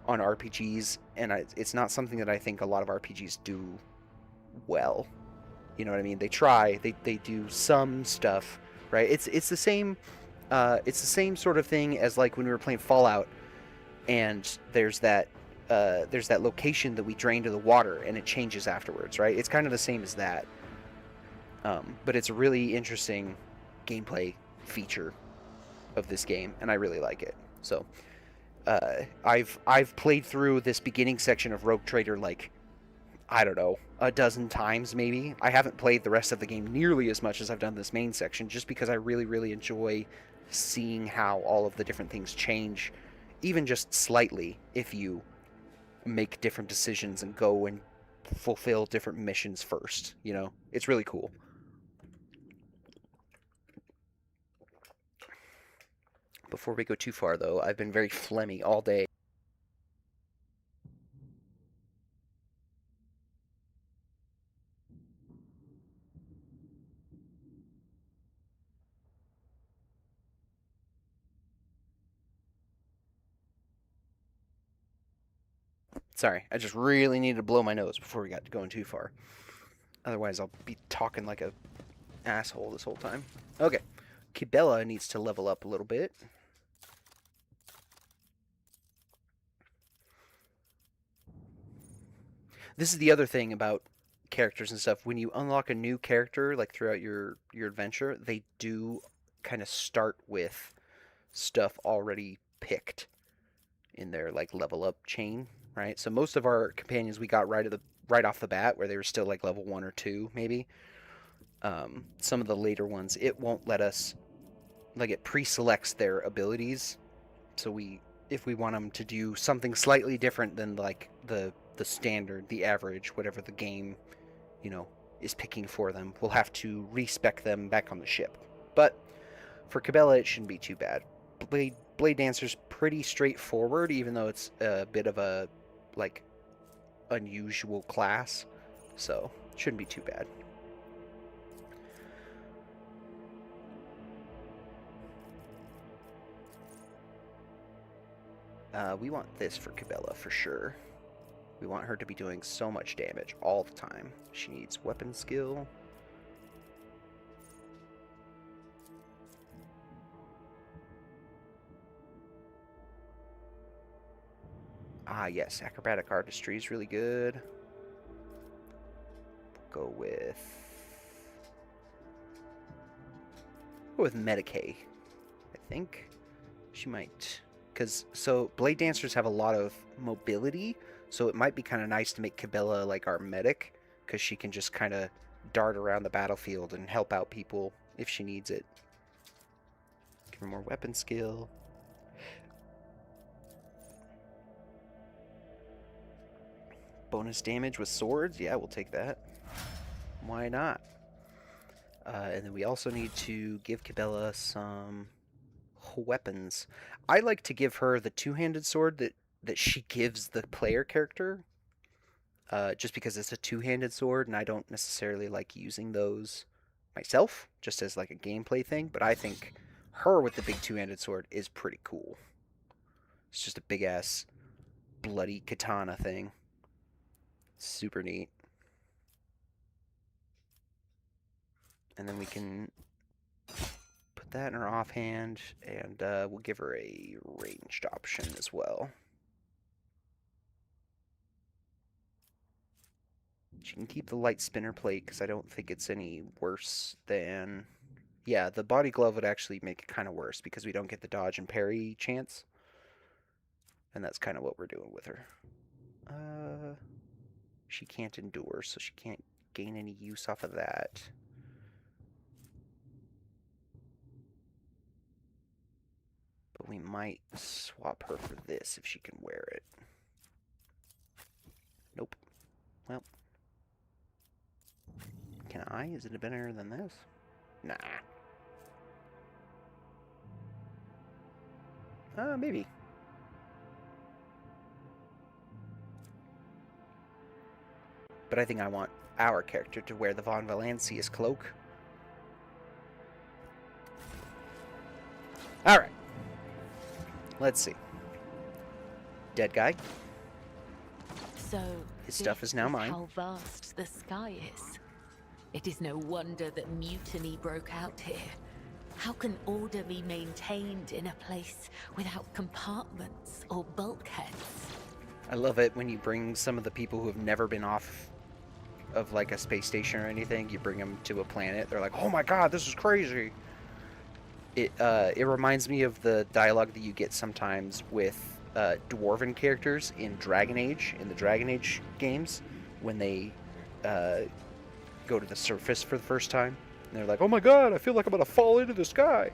RPGs, and it's not something that I think a lot of RPGs do well. You know what I mean? They try, they do some stuff, right? It's the same sort of thing as like when we were playing Fallout, and there's that there's that location that we drain to the water, and it changes afterwards, right? It's kind of the same as that, but it's a really interesting gameplay feature of this game, and I really like it. So I've played through this beginning section of Rogue Trader like, I don't know, a dozen times maybe. I haven't played the rest of the game nearly as much as I've done this main section, just because I really enjoy seeing how all of the different things change, even just slightly, if you make different decisions and go and fulfill different missions first. You know, it's really cool. Before we go too far, though, I've been very phlegmy all day. Sorry, I just really needed to blow my nose before we got going too far. Otherwise, I'll be talking like a asshole this whole time. Okay, Kibella needs to level up a little bit. This is the other thing about characters and stuff. When you unlock a new character, like throughout your adventure, they do kind of start with stuff already picked in their like level up chain, right? So most of our companions we got right off the bat, where they were still like level 1 or 2 maybe. Some of the later ones, it won't let us, like, it pre-selects their abilities, so if we want them to do something slightly different than like the standard, the average, whatever the game, you know, is picking for them, we'll have to respec them back on the ship. But for Cabela, it shouldn't be too bad. Blade Dancer's pretty straightforward, even though it's a bit of a, like, unusual class, so it shouldn't be too bad. We want this for Cabela for sure. We want her to be doing so much damage all the time. She needs weapon skill. Ah, yes, acrobatic artistry is really good. We'll go with Medicaid, I think. She might, so Blade Dancers have a lot of mobility, so it might be kind of nice to make Cabela like our medic, because she can just kind of dart around the battlefield and help out people if she needs it. Give her more weapon skill. Bonus damage with swords? Yeah, we'll take that. Why not? And then we also need to give Cabela some weapons. I like to give her the two-handed sword that she gives the player character, just because it's a two-handed sword, and I don't necessarily like using those myself, just as like a gameplay thing, but I think her with the big two-handed sword is pretty cool. It's just a big-ass bloody katana thing. Super neat. And then we can put that in her offhand, and we'll give her a ranged option as well. She can keep the light spinner plate, because I don't think it's any worse than... Yeah, the body glove would actually make it kind of worse, because we don't get the dodge and parry chance. And that's kind of what we're doing with her. She can't endure, so she can't gain any use off of that. But we might swap her for this if she can wear it. Nope. Well. Can I? Is it better than this? Nah. Maybe. But I think I want our character to wear the Von Valancius cloak. Alright. Let's see. Dead guy. So his stuff is now mine. How vast the sky is. It is no wonder that mutiny broke out here. How can order be maintained in a place without compartments or bulkheads? I love it when you bring some of the people who have never been off of like a space station or anything. You bring them to a planet. They're like, "Oh my god, this is crazy." It reminds me of the dialogue that you get sometimes with dwarven characters in Dragon Age, in the Dragon Age games, when they go to the surface for the first time. And they're like, "Oh my god, I feel like I'm gonna fall into the sky."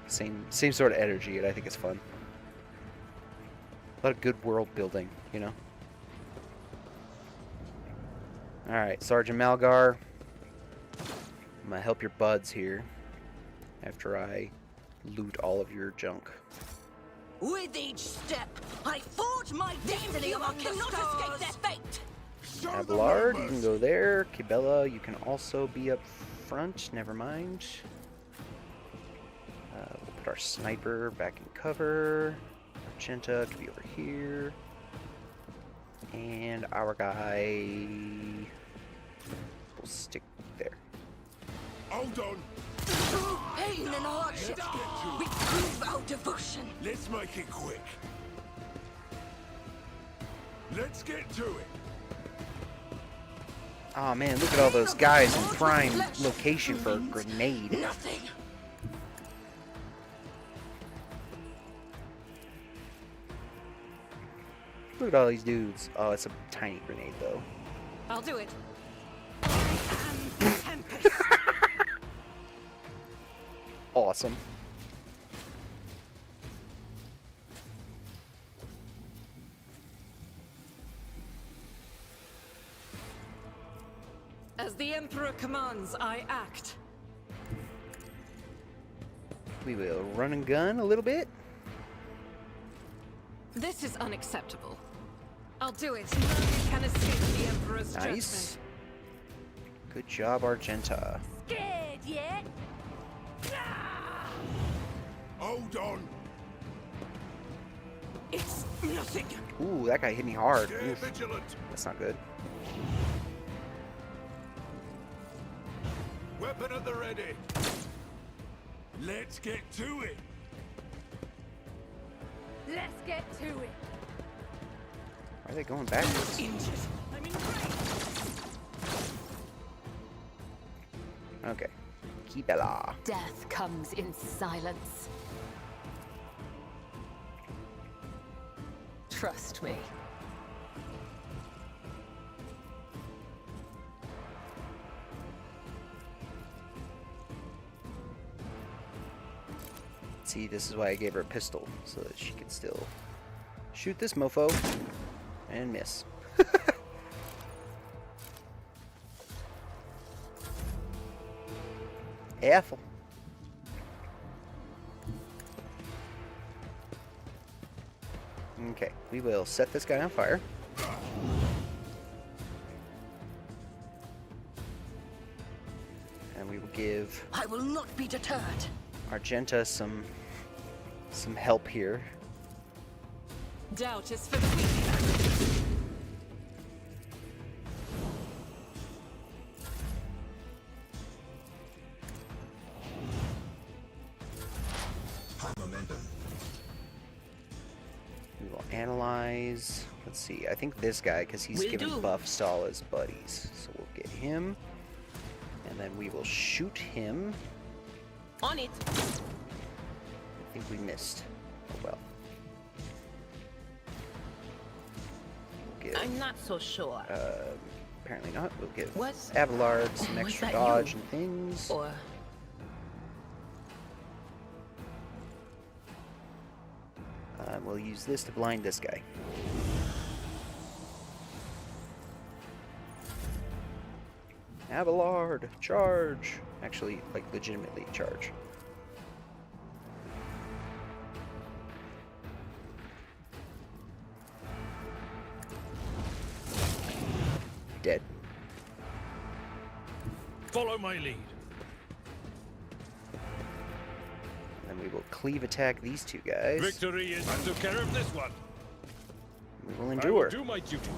Same sort of energy, and I think it's fun. A lot of good world building, you know. All right, Sergeant Malgar. I'm gonna help your buds here after I loot all of your junk. With each step, I forge my destiny among the stars. Cannot escape their fate. Abelard, you can go there. Kibella, you can also be up front. Never mind. We'll put our sniper back in cover. Argenta could be over here. And our guy will stick there. Hold on. Through pain and hardship, we prove our devotion. Let's make it quick. Let's get to it. Oh man, look at all those guys in prime location for a grenade. Nothing. Look at all these dudes. Oh, it's a tiny grenade though. I'll do it. Awesome. As the Emperor commands, I act. We will run and gun a little bit. This is unacceptable. I'll do it. None can escape the Emperor's Nice. judgment. Good job, Argenta. Scared yet? Hold on. It's nothing. Ooh, that guy hit me hard. Stay Oof, vigilant. that's not good. Weapon at the ready. Let's get to it. Let's get to it. Why are they going backwards? Injured. I'm in range. Okay. Kibella. Death comes in silence. Trust me. See, this is why I gave her a pistol, so that she could still shoot this mofo and miss. Ethel. Okay, we will set this guy on fire. And we will give I will not be deterred. Argenta some help here. Doubt is for the weak. Momentum. We will analyze. Let's see. I think this guy, because he's Will given do. buffs to all his buddies. So we'll get him. And then we will shoot him. On it. I think we missed. Oh well. We'll give, I'm not so sure. apparently not. We'll give What? Abelard some Was extra that dodge you? and things. Or We'll use this to blind this guy. Abelard, charge! Actually, like, legitimately charge. Dead. Follow my lead. And we will cleave attack these two guys. Victory is. I took care of this one. We will I will endure. do my duty.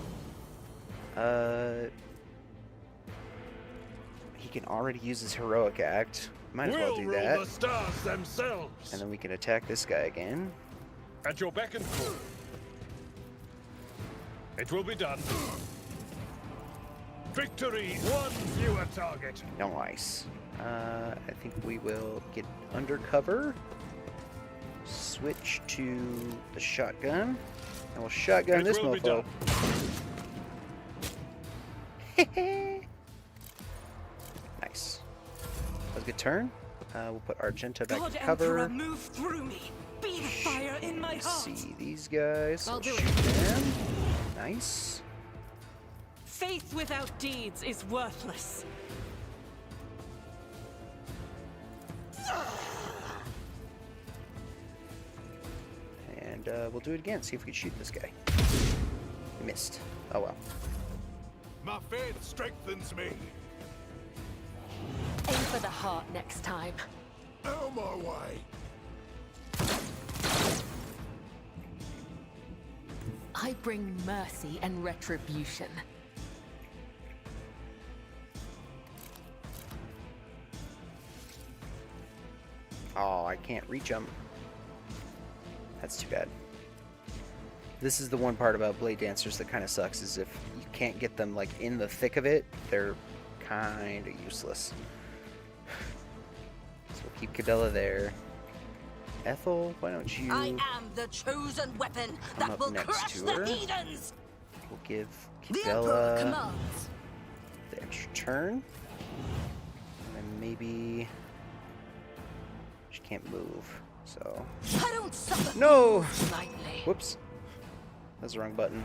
He can already use his heroic act. Might as well We'll do rule that. the stars themselves. And then we can attack this guy again. At your beck and call. It will be done. Victory, one fewer target. Nice. I think we will get undercover. Switch to the shotgun. And we'll shotgun this mofo. Nice. That was a good turn. We'll put Argenta back in cover. Emperor, move through me. Be the fire in my heart. See these guys. I'll We'll do shoot them. Nice. Faith without deeds is worthless. And we'll do it again. See if we can shoot this guy. Missed. Oh well. My faith strengthens me. Aim for the heart next time. Out of my way. I bring mercy and retribution. Oh, I can't reach them. That's too bad. This is the one part about Blade Dancers that kind of sucks, is if you can't get them like in the thick of it, they're kind of useless. So we'll keep Cadella there. Ethel, why don't you... I am the chosen weapon Come that up will next crush to the her. heathens. We'll give The Emperor Cadella commands. the extra turn. And then maybe... She can't move, so... I don't suffer No! lightly. Whoops. That's the wrong button.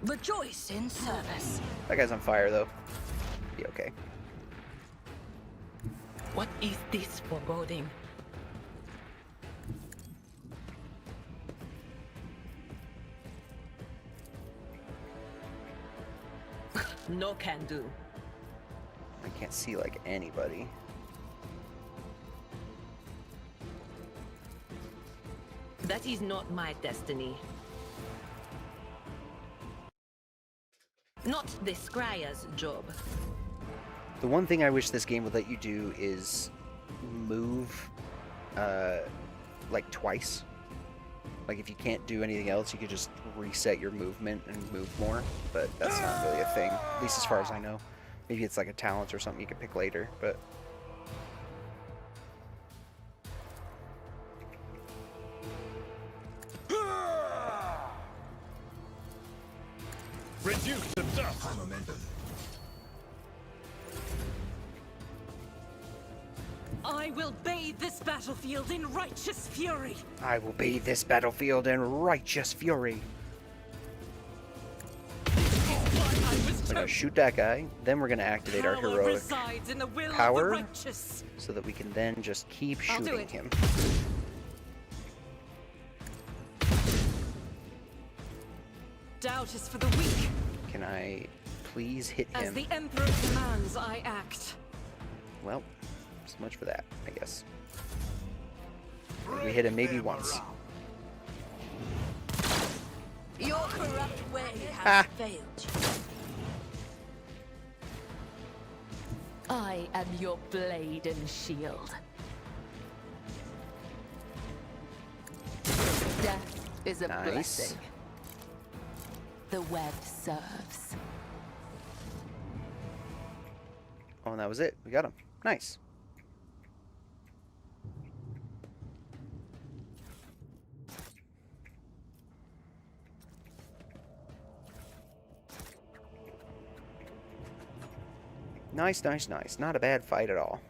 Rejoice in service. That guy's on fire, though. Be okay. What is this foreboding? No can do. I can't see, like, anybody. That is not my destiny. Not the Scryer's job. The one thing I wish this game would let you do is move, like, twice. Like, if you can't do anything else, you could just reset your movement and move more. But that's not really a thing, at least as far as I know. Maybe it's like a talent or something you can pick later, but... Reduce the dust. I will bathe this battlefield in righteous fury. I will bathe this battlefield in righteous fury. We're gonna shoot that guy, then we're gonna activate our heroic resides in the will power, of the righteous. so that we can then just keep I'll do shooting it. him. Doubt is for the weak. Can I please hit As him? the Emperor commands, I act. Well, so much for that, I guess. We hit him maybe once. Your corrupt way Ah. has failed you. I am your blade and shield. Death is a Nice. blessing. The web serves. Oh, and that was it. We got him. Nice. Nice, nice, nice. Not a bad fight at all.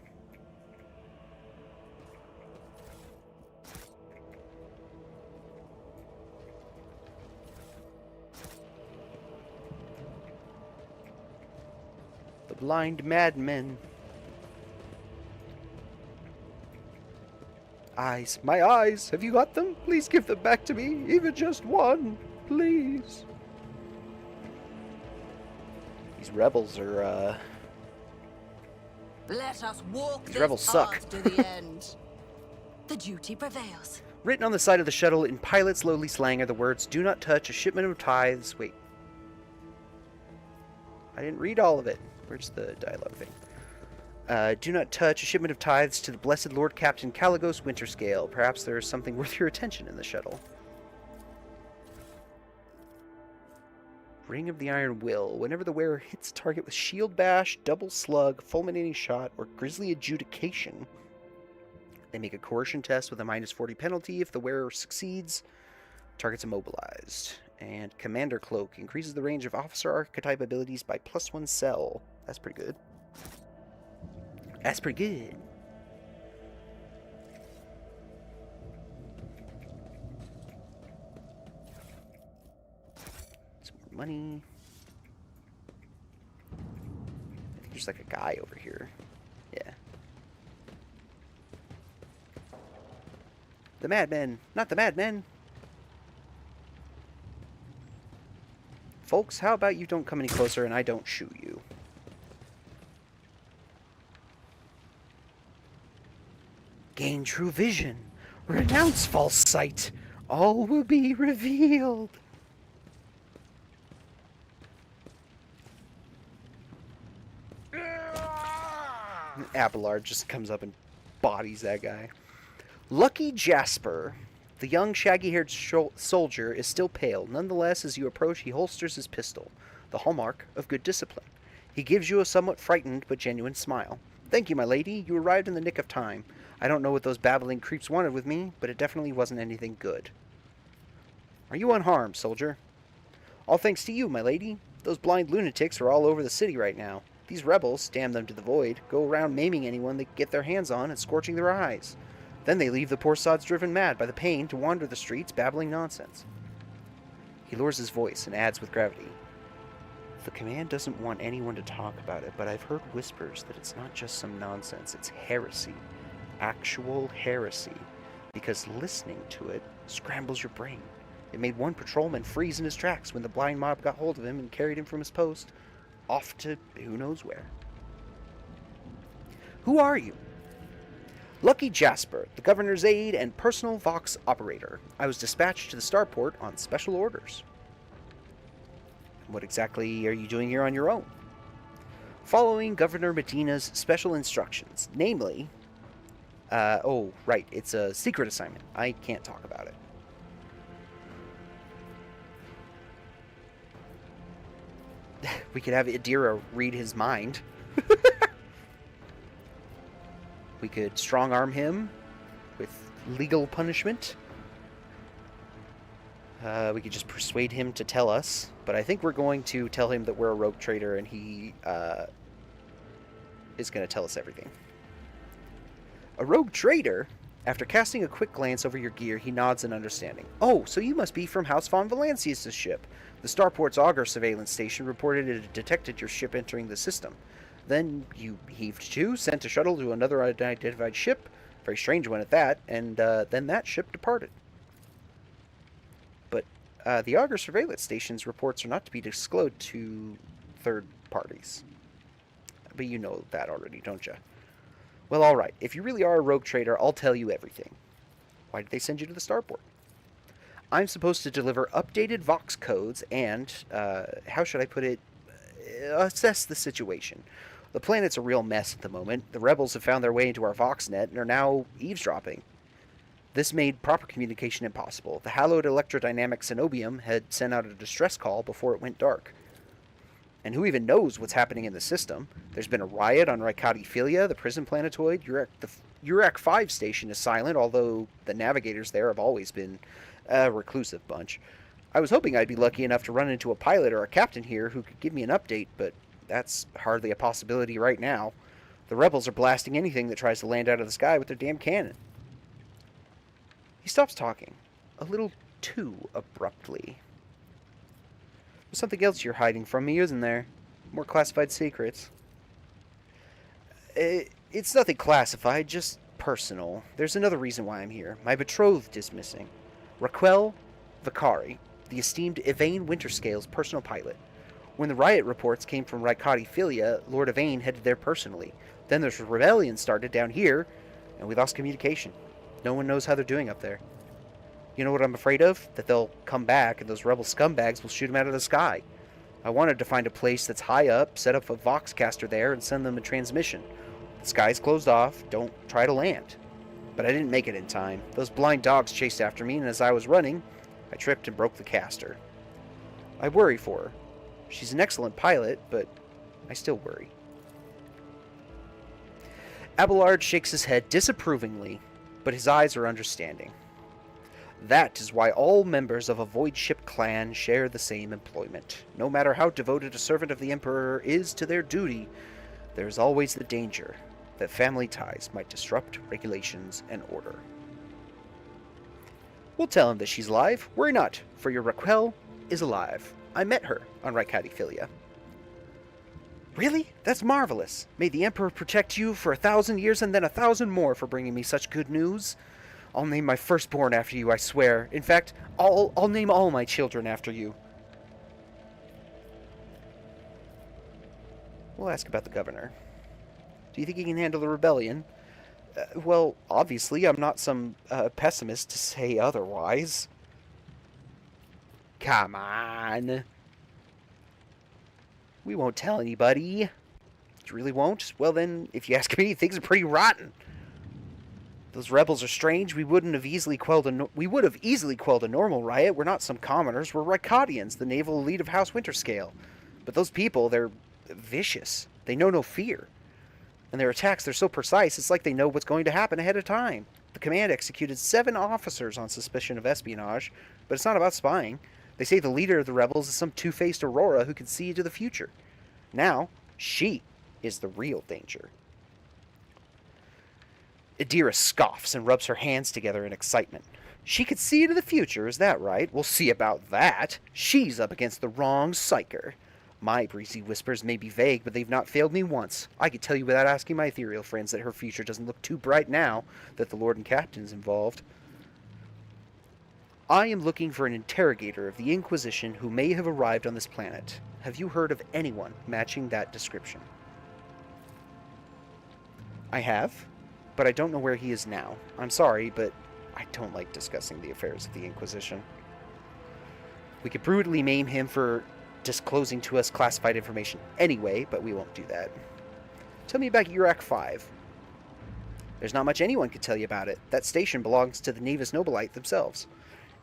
The blind madmen. Eyes. My eyes. Have you got them? Please give them back to me. Even just one. Please. These rebels are, Let us walk These this rebels suck. path to the end. The duty prevails. Written on the side of the shuttle in pilot's lowly slang are the words, "Do not touch a shipment of tithes." Wait. I didn't read all of it. Where's the dialogue thing? Do not touch a shipment of tithes to the blessed Lord Captain Caligos Winterscale. Perhaps there is something worth your attention in the shuttle. Ring of the Iron Will. Whenever the wearer hits a target with Shield Bash, Double Slug, Fulminating Shot, or Grisly Adjudication, they make a coercion test with a -40 penalty. If the wearer succeeds, target's immobilized. And Commander Cloak increases the range of officer archetype abilities by +1 cell. That's pretty good. That's pretty good. Some more money. I think there's like a guy over here. Yeah. The madmen, not the madmen. Folks, how about you don't come any closer and I don't shoot you? Gain true vision. Renounce false sight. All will be revealed. Abelard just comes up and bodies that guy. Lucky Jasper. The young, shaggy-haired soldier is still pale. Nonetheless, as you approach, he holsters his pistol, the hallmark of good discipline. He gives you a somewhat frightened but genuine smile. Thank you, my lady. You arrived in the nick of time. I don't know what those babbling creeps wanted with me, but it definitely wasn't anything good. Are you unharmed, soldier? All thanks to you, my lady. Those blind lunatics are all over the city right now. These rebels, damn them to the void, go around maiming anyone they get their hands on and scorching their eyes. Then they leave the poor sods driven mad by the pain to wander the streets babbling nonsense. He lowers his voice and adds with gravity, the command doesn't want anyone to talk about it, but I've heard whispers that it's not just some nonsense, it's heresy. Actual heresy. Because listening to it scrambles your brain. It made one patrolman freeze in his tracks when the blind mob got hold of him and carried him from his post off to who knows where. Who are you? Lucky Jasper, the governor's aide and personal Vox operator. I was dispatched to the starport on special orders. What exactly are you doing here on your own? Following Governor Medina's special instructions, namely... oh, right, it's a secret assignment. I can't talk about it. We could have Adira read his mind. We could strong-arm him with legal punishment. We could just persuade him to tell us. But I think we're going to tell him that we're a rogue trader and he is going to tell us everything. A rogue trader? After casting a quick glance over your gear, he nods in understanding. Oh, so you must be from House von Valancius' ship. The starport's auger surveillance station reported it had detected your ship entering the system. Then you heaved to, sent a shuttle to another unidentified ship, very strange one at that, and then that ship departed. But the auger surveillance station's reports are not to be disclosed to third parties. But you know that already, don't you? Well, alright. If you really are a rogue trader, I'll tell you everything. Why did they send you to the starport? I'm supposed to deliver updated Vox codes and, how should I put it, assess the situation. The planet's a real mess at the moment. The rebels have found their way into our VoxNet and are now eavesdropping. This made proper communication impossible. The hallowed electrodynamic Cenobium had sent out a distress call before it went dark. And who even knows what's happening in the system? There's been a riot on Rykad Philia, the prison planetoid. The Urak 5 station is silent, although the navigators there have always been a reclusive bunch. I was hoping I'd be lucky enough to run into a pilot or a captain here who could give me an update, but that's hardly a possibility right now. The rebels are blasting anything that tries to land out of the sky with their damn cannon. He stops talking, a little too abruptly. There's something else you're hiding from me, isn't there? More classified secrets. It's nothing classified, just personal. There's another reason why I'm here. My betrothed is missing. Raquel Vicari, the esteemed Yvain Winterscale's personal pilot. When the riot reports came from Rykad Philia, Lord Yvain headed there personally. Then there's a rebellion started down here, and we lost communication. No one knows how they're doing up there. You know what I'm afraid of? That they'll come back, and those rebel scumbags will shoot them out of the sky. I wanted to find a place that's high up, set up a Voxcaster there, and send them a transmission. The sky's closed off. Don't try to land. But I didn't make it in time. Those blind dogs chased after me, and as I was running, I tripped and broke the caster. I worry for her. She's an excellent pilot, but I still worry. Abelard shakes his head disapprovingly, but his eyes are understanding. That is why all members of a Void Ship clan share the same employment. No matter how devoted a servant of the Emperor is to their duty, there is always the danger that family ties might disrupt regulations and order. We'll tell him that she's alive. Worry not, for your Raquel is alive. I met her on Rykad. Really? That's marvelous. May the Emperor protect you for 1,000 years and then 1,000 more for bringing me such good news. I'll name my firstborn after you, I swear. In fact, I'll name all my children after you. We'll ask about the governor. Do you think he can handle the rebellion? Well, obviously, I'm not some pessimist to say otherwise. Come on. We won't tell anybody. You really won't? Well then, if you ask me, things are pretty rotten. Those rebels are strange. We would have easily quelled a normal riot. We're not some commoners. We're Rykadians, the naval elite of House Winterscale. But those people, they're vicious. They know no fear. And their attacks, they're so precise, it's like they know what's going to happen ahead of time. The command executed 7 officers on suspicion of espionage, but it's not about spying. They say the leader of the rebels is some two-faced Aurora who can see into the future. Now, she is the real danger. Adira scoffs and rubs her hands together in excitement. She could see into the future, is that right? We'll see about that. She's up against the wrong psyker. My breezy whispers may be vague, but they've not failed me once. I could tell you without asking my ethereal friends that her future doesn't look too bright now that the Lord and Captain's involved. I am looking for an interrogator of the Inquisition who may have arrived on this planet. Have you heard of anyone matching that description? I have, but I don't know where he is now. I'm sorry, but I don't like discussing the affairs of the Inquisition. We could brutally maim him for disclosing to us classified information anyway, but we won't do that. Tell me about Urak 5. There's not much anyone could tell you about it. That station belongs to the Navis Nobilite themselves.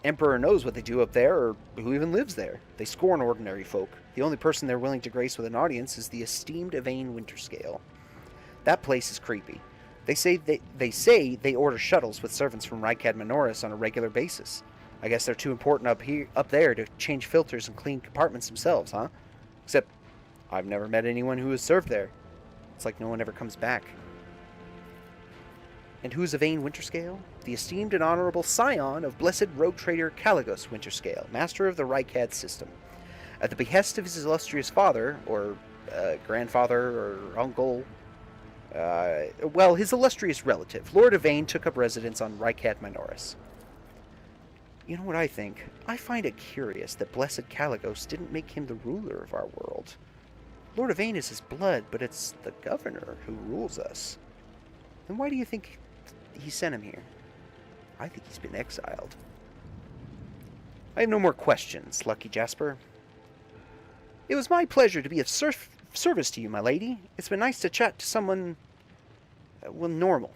Emperor knows what they do up there, or who even lives there. They scorn ordinary folk. The only person they're willing to grace with an audience is the esteemed Yvain Winterscale. That place is creepy. They say they order shuttles with servants from Rykad Minoris on a regular basis. I guess they're too important up there to change filters and clean compartments themselves, huh? Except, I've never met anyone who has served there. It's like no one ever comes back. And who's Yvain Winterscale? The esteemed and honorable scion of blessed rogue trader Caligos Winterscale, master of the Rykad system. At the behest of his illustrious father, or grandfather, or uncle, well, his illustrious relative, Lord Yvain took up residence on Rykad Minoris. You know what I think? I find it curious that blessed Caligos didn't make him the ruler of our world. Lord Yvain is his blood, but it's the governor who rules us. Then why do you think he sent him here? I think he's been exiled. I have no more questions, Lucky Jasper. It was my pleasure to be of service to you, my lady. It's been nice to chat to someone, well, normal.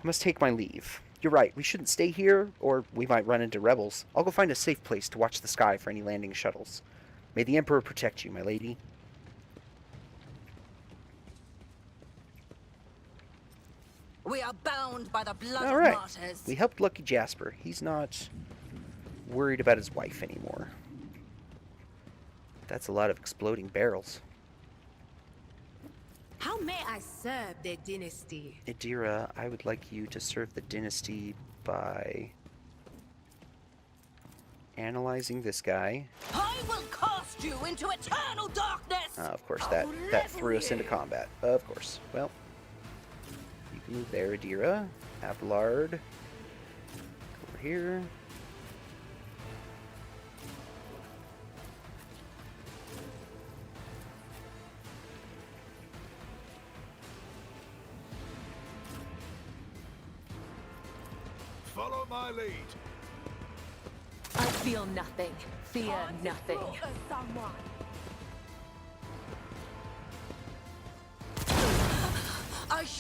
I must take my leave. You're right, we shouldn't stay here, or we might run into rebels. I'll go find a safe place to watch the sky for any landing shuttles. May the Emperor protect you, my lady. We are bound by the blood All right. of martyrs. We helped Lucky Jasper. He's not worried about his wife anymore. That's a lot of exploding barrels. How may I serve the dynasty? Adira, I would like you to serve the dynasty by analyzing this guy. I will cast you into eternal darkness. Of course, that threw us into combat. Of course. Well, you can move there, Adira. Abelard. Over here. Follow my lead. I feel nothing. Fear nothing.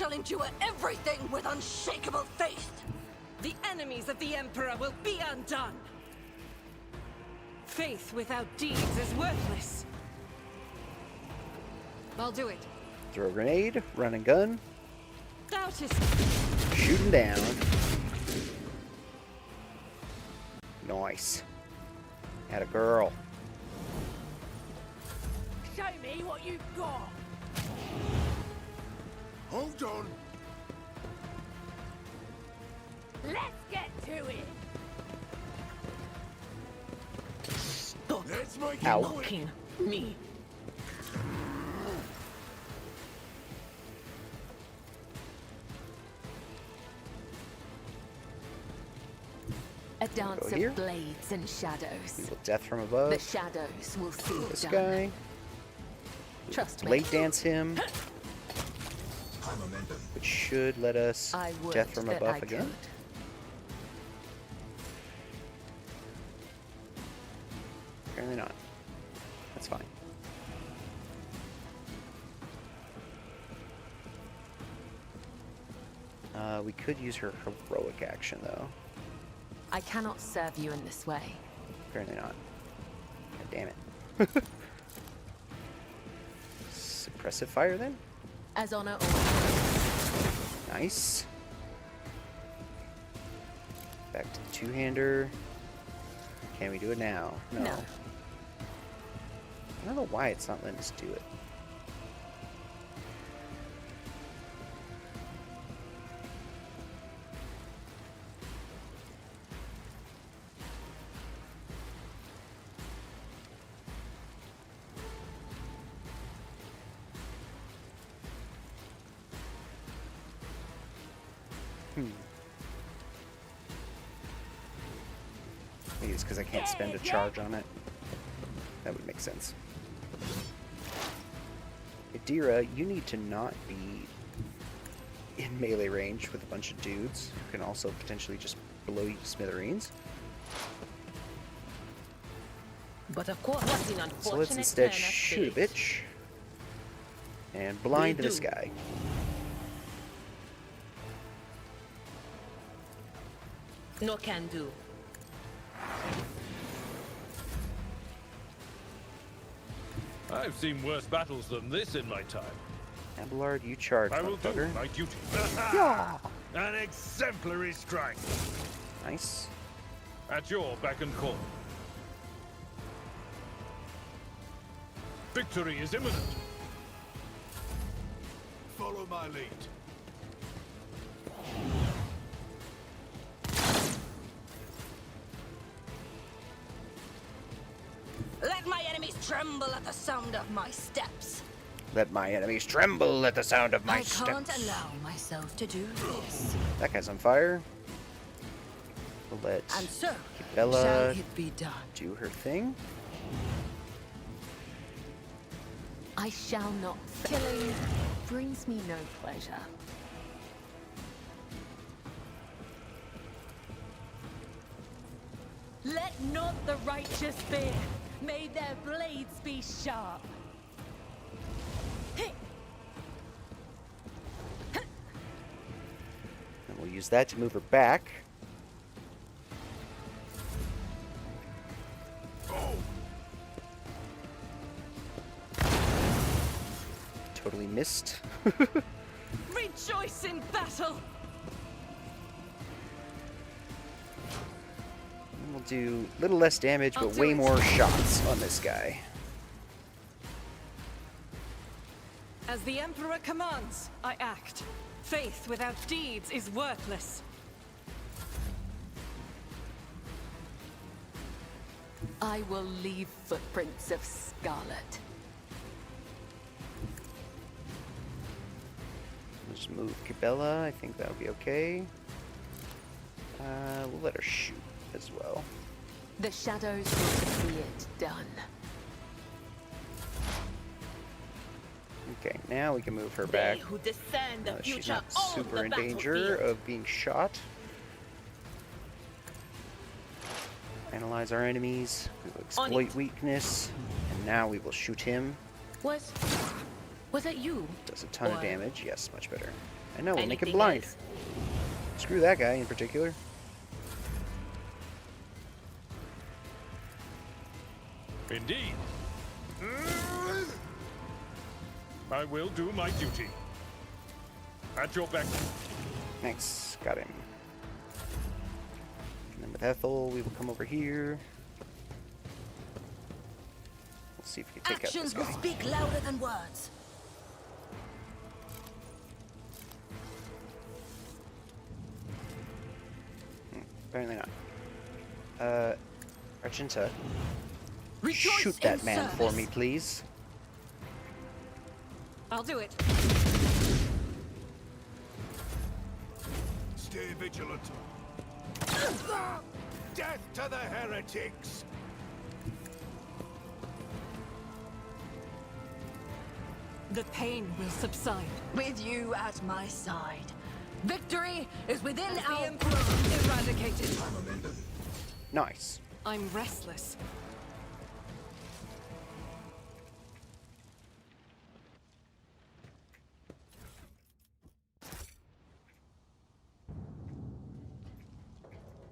shall endure everything with unshakable faith. The enemies of the Emperor will be undone. Faith without deeds is worthless. I'll do it. Throw a grenade, run and gun, Doubt is shoot him down. Nice. Had a girl. show me what you've got. Hold on. Let's get to it. Stop Let's make it Ow. quick. mocking me. A dance Go here. of blades and shadows. Evil death from above. The shadows will see it This done. guy. Trust me. Blade dance him, which should let us I would death from that above I again. could. Apparently not. That's fine. We could use her heroic action though. I cannot serve you in this way. Apparently not. God damn it. Suppressive fire then? As honor or Nice. Back to the two-hander. Can we do it now? No. No. I don't know why it's not letting us do it. Maybe it's because I can't spend a charge on it. That would make sense. Adira, you need to not be in melee range with a bunch of dudes who can also potentially just blow you to smithereens. But of course, what's an unfortunate So let's instead turn of shoot a fate? bitch and blind We this do. guy. No can do. I've seen worse battles than this in my time. Abelard, you charge, I will do motherfucker. my duty. Yeah. An exemplary strike. Nice. At your beck and call. Victory is imminent. Follow my lead. Let my enemies tremble at the sound of my steps. Let my enemies tremble at the sound of my I can't steps. allow myself to do this. That guy's on fire. We'll let And so, shall Bella it be done? do her thing. I shall not. Killing brings me no pleasure. Let not the righteous fear. May their blades be sharp. And we'll use that to move her back. Totally missed. Rejoice in battle. And we'll do a little less damage, I'll but do way it. more shots on this guy. As the Emperor commands, I act. Faith without deeds is worthless. I will leave footprints of scarlet. We'll just move Cabela. I think that'll be okay. We'll let her shoot as well. The shadows will see it done. Okay, now we can move her They back. who discern the Now that she's future not own super the in danger battlefield. of being shot. Analyze our enemies. We will On exploit it. weakness. And now we will shoot him. Was Was it you? Does a ton of Or damage. Yes, much better. I know, we'll make it anything blind. else? Screw that guy in particular. Indeed. I will do my duty. At your beck. Thanks, got him. And then with Ethel, we will come over here. We'll see if we can take out Actions this will guy. speak louder than words. Apparently not. Argenta, Rejoice shoot in that man for service. me, please. I'll do it. Stay vigilant. Death to the heretics! The pain will subside. With you at my side. Victory is within The our... Emperor eradicated. Nice. I'm restless.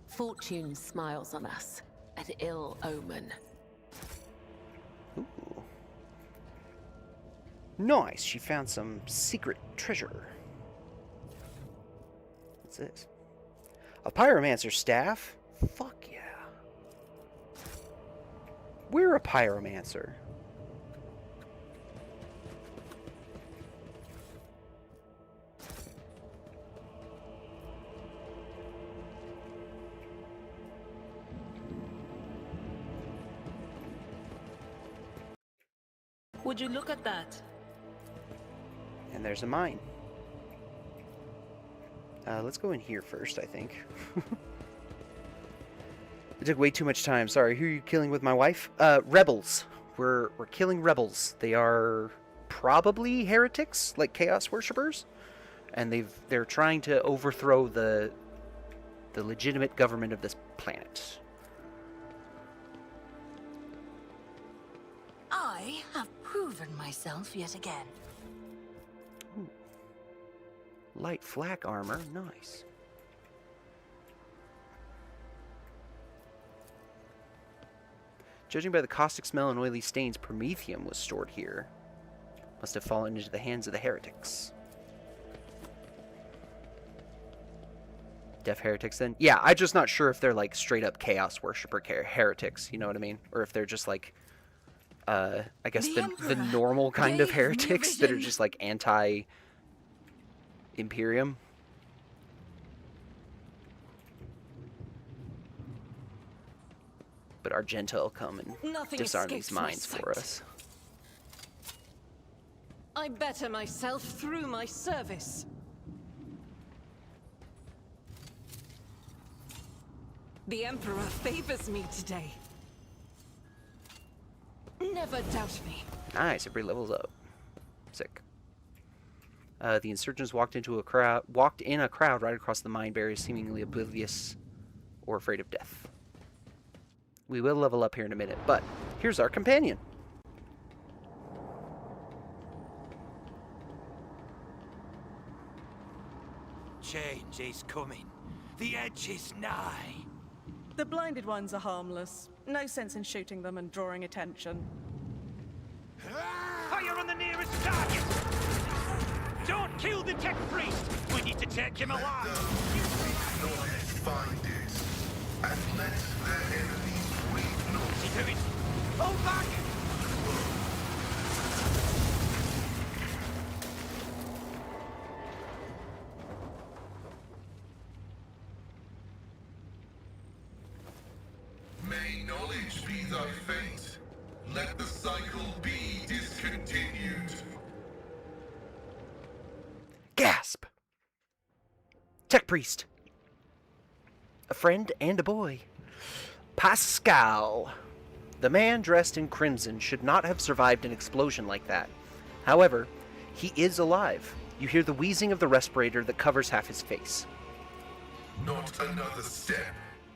Fortune smiles on us. An ill omen. Ooh. Nice, she found some secret treasure. What's this? A pyromancer staff? Fuck yeah. We're a pyromancer. Would you look at that? And there's a mine. Let's go in here first, I think. It took way too much time. Sorry, who are you killing with my wife? Rebels. We're killing rebels. They are probably heretics, like chaos worshippers, and they're trying to overthrow the legitimate government of this planet. I have proven myself yet again. Light flak armor, nice. Judging by the caustic smell and oily stains, promethium was stored here. Must have fallen into the hands of the heretics. Deaf heretics then? Yeah, I'm just not sure if they're like straight up chaos worshipper heretics, you know what I mean? Or if they're just like, I guess the normal kind of gave me heretics that are vision. just like anti-Imperium. But Argenta will come and Nothing disarm these escapes my mines for sight. us. I better myself through my service. The Emperor favors me today. Never doubt me. Nice, everybody levels up. Sick. The insurgents walked in a crowd right across the mine barriers, seemingly oblivious or afraid of death. We will level up here in a minute, but here's our companion. Change is coming. The edge is nigh. The blinded ones are harmless. No sense in shooting them and drawing attention. Fire on the nearest target! Don't kill the tech priest! We need to take him alive! Knowledge find it, and let their enemies read What's he doing? Hold back! May knowledge be thy fate. Let the cycle be discontinued. Gasp! Tech priest. A friend and a boy. Pascal. The man dressed in crimson should not have survived an explosion like that. However, he is alive. You hear the wheezing of the respirator that covers half his face. Not another step.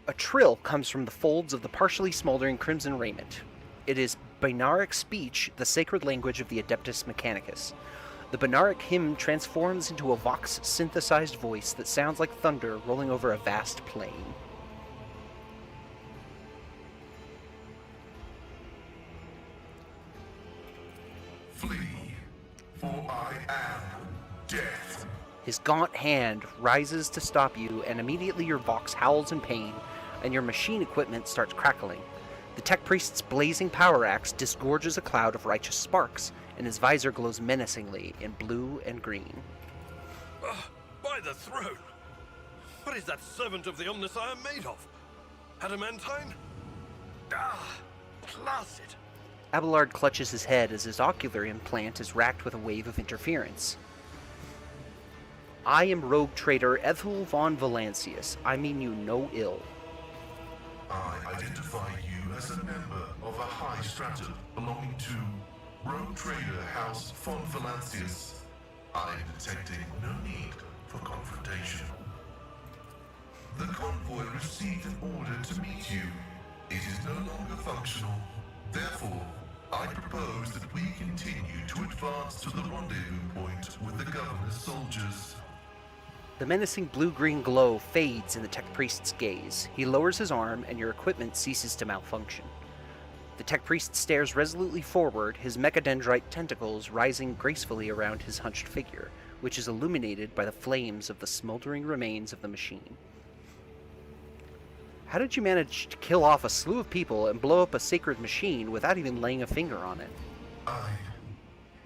A trill comes from the folds of the partially smoldering crimson raiment. It is Binaric speech, the sacred language of the Adeptus Mechanicus. The Binaric hymn transforms into a Vox-synthesized voice that sounds like thunder rolling over a vast plain. Flee, for I am death. His gaunt hand rises to stop you, and immediately your Vox howls in pain, and your machine equipment starts crackling. The Tech Priest's blazing power axe disgorges a cloud of righteous sparks, and his visor glows menacingly in blue and green. By the throne! What is that servant of the Omnissiah made of? Adamantine? Placid. Abelard clutches his head as his ocular implant is racked with a wave of interference. I am rogue trader Ethel von Valancius. I mean you no ill. I identify you as a member of a high stratum belonging to Rogue Trader House von Valancius. I am detecting no need for confrontation. The convoy received an order to meet you. It is no longer functional. Therefore, I propose that we continue to advance to the rendezvous point with the governor's soldiers. The menacing blue-green glow fades in the Tech Priest's gaze. He lowers his arm, and your equipment ceases to malfunction. The Tech Priest stares resolutely forward, his mechadendrite tentacles rising gracefully around his hunched figure, which is illuminated by the flames of the smoldering remains of the machine. How did you manage to kill off a slew of people and blow up a sacred machine without even laying a finger on it?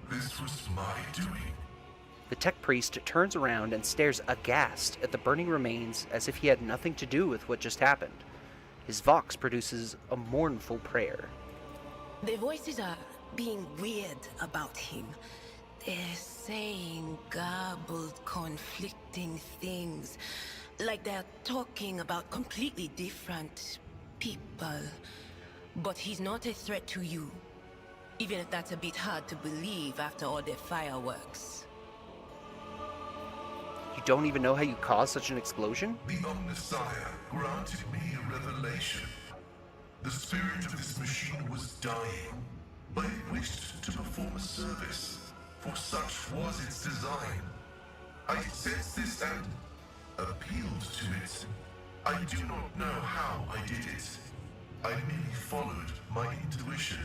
This was my doing. The Tech Priest turns around and stares aghast at the burning remains as if he had nothing to do with what just happened. His Vox produces a mournful prayer. The voices are being weird about him. They're saying garbled, conflicting things. Like they're talking about completely different people. But he's not a threat to you. Even if that's a bit hard to believe after all the fireworks. You don't even know how you caused such an explosion? The Omnissiah granted me a revelation. The spirit of this machine was dying, but it wished to perform a service, for such was its design. I sensed this and appealed to it. I do not know how I did it. I merely followed my intuition.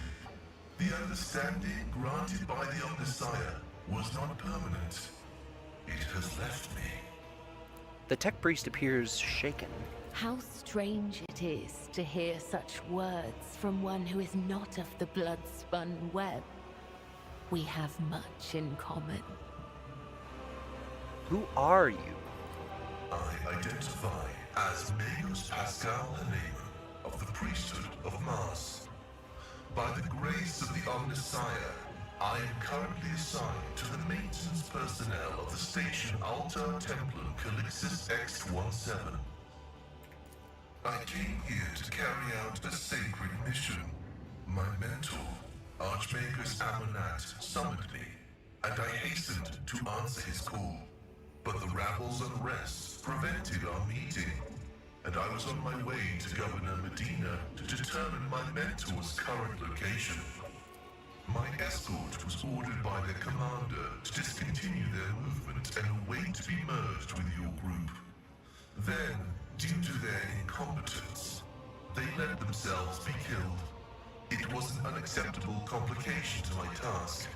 The understanding granted by the Omnissiah was not permanent. It has left me. The Tech Priest appears shaken. How strange it is to hear such words from one who is not of the blood-spun web. We have much in common. Who are you? I identify as Magus Pascal Haneman of the priesthood of Mars. By the grace of the Omnissiah, I am currently assigned to the maintenance personnel of the station Altar Templum Calixis X-17. I came here to carry out a sacred mission. My mentor, Archmagus Amonat, summoned me, and I hastened to answer his call. But the rabble's unrest prevented our meeting, and I was on my way to Governor Medina to determine my mentor's current location. My escort was ordered by their commander to discontinue their movement and await to be merged with your group. Then, due to their incompetence, they let themselves be killed. It was an unacceptable complication to my task.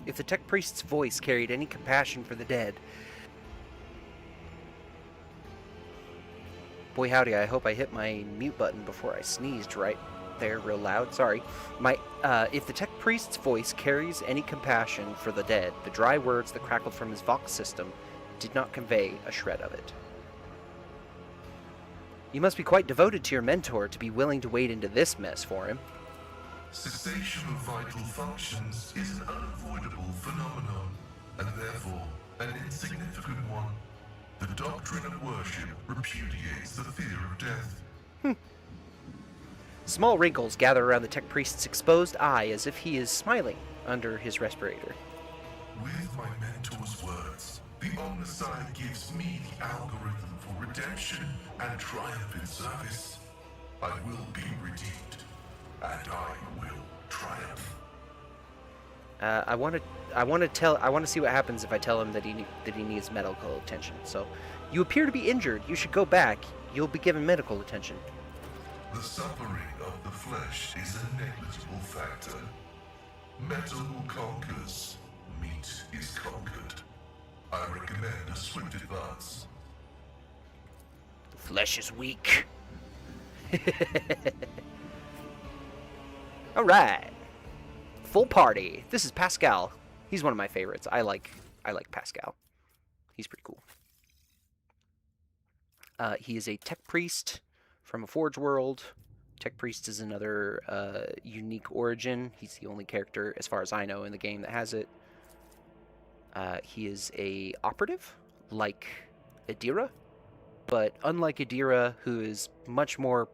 If the Tech Priest's voice carried any compassion for the dead... Boy howdy, I hope I hit my mute button before I sneezed right there real loud. Sorry. If the Tech Priest's voice carries any compassion for the dead, the dry words that crackled from his Vox system did not convey a shred of it. You must be quite devoted to your mentor to be willing to wade into this mess for him. Cessation of vital functions is an unavoidable phenomenon, and therefore an insignificant one. The doctrine of worship repudiates the fear of death. Small wrinkles gather around the Tech Priest's exposed eye as if he is smiling under his respirator. With my mentor's words, the Omnissiah gives me the algorithm for redemption and triumph in service. I will be redeemed, and I will triumph. I want to see what happens if I tell him that he needs medical attention. So, you appear to be injured. You should go back. You'll be given medical attention. The suffering of the flesh is a negligible factor. Metal conquers. Meat is conquered. I recommend a swift advance. The flesh is weak. All right. Full party. This is Pascal. He's one of my favorites. I like Pascal. He's pretty cool. He is a tech priest from a Forge world. Tech priest is another unique origin. He's the only character, as far as I know, in the game that has it. He is a operative, like Adira, but unlike Adira, who is much more...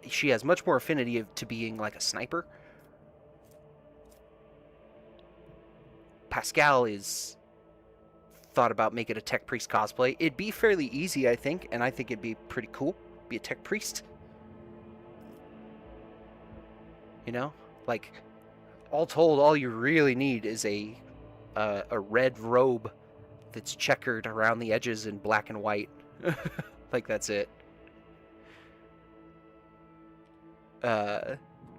she has much more affinity to being like a sniper. Pascal is thought about making a tech priest cosplay. It'd be fairly easy, I think, and I think it'd be pretty cool. Be a tech priest. You know? Like, all told, all you really need is a red robe that's checkered around the edges in black and white. Like, that's it.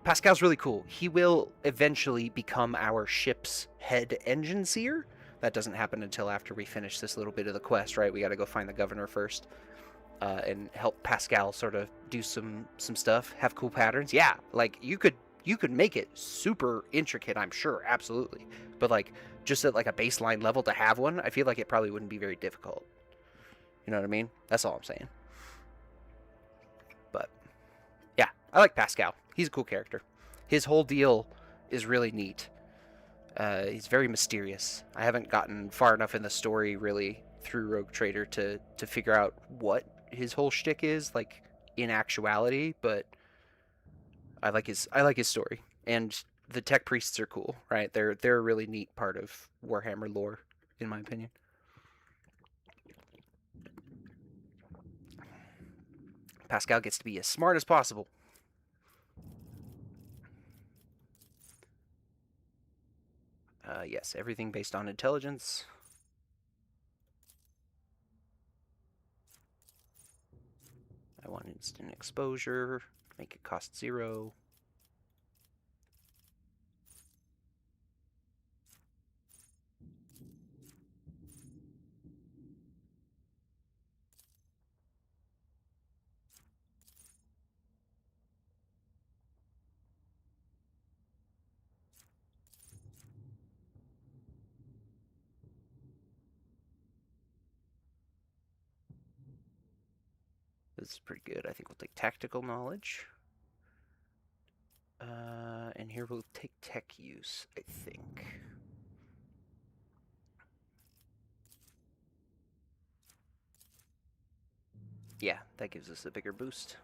Pascal's really cool. He will eventually become our ship's head engine seer. That doesn't happen until after we finish this little bit of the quest, right? We got to go find the governor first, and help Pascal sort of do some stuff, have cool patterns. Yeah, like you could make it super intricate, I'm sure, absolutely. But like just at like a baseline level to have one, I feel like it probably wouldn't be very difficult. You know what I mean? That's all I'm saying. But yeah, I like Pascal. He's a cool character. His whole deal is really neat. He's very mysterious. I haven't gotten far enough in the story really through Rogue Trader to figure out what his whole shtick is like in actuality, but I like his story. And the tech priests are cool, right? They're a really neat part of Warhammer lore, in my opinion. Pascal gets to be as smart as possible. Yes, everything based on intelligence. I want instant exposure, make it cost 0. This is pretty good. I think we'll take tactical knowledge. And here we'll take tech use, I think. Yeah, that gives us a bigger boost.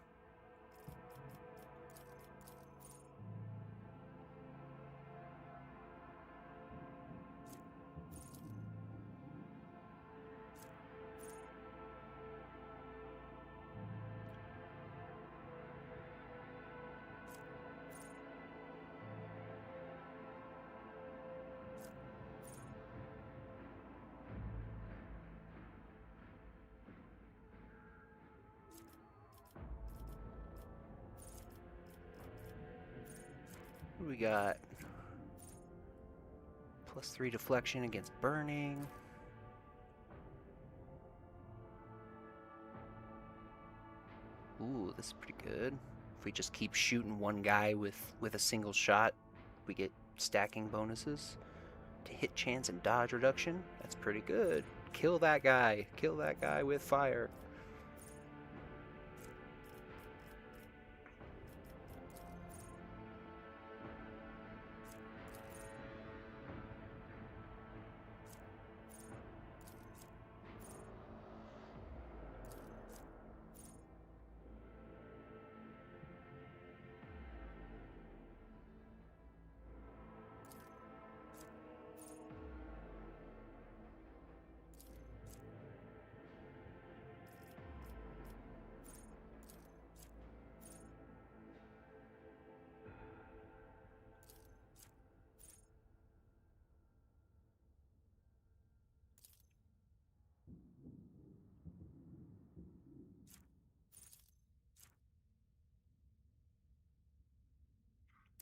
We got +3 deflection against burning. Ooh, this is pretty good. If we just keep shooting one guy with a single shot, we get stacking bonuses to hit chance and dodge reduction. That's pretty good. Kill that guy. Kill that guy with fire.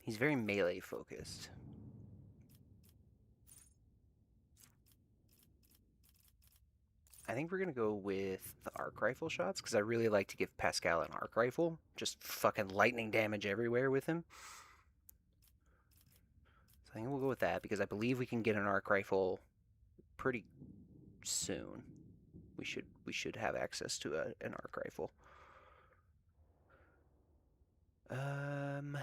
He's very melee focused. I think we're going to go with the arc rifle shots, because I really like to give Pascal an arc rifle. Just fucking lightning damage everywhere with him. So I think we'll go with that, because I believe we can get an arc rifle pretty soon. We should have access to an arc rifle. And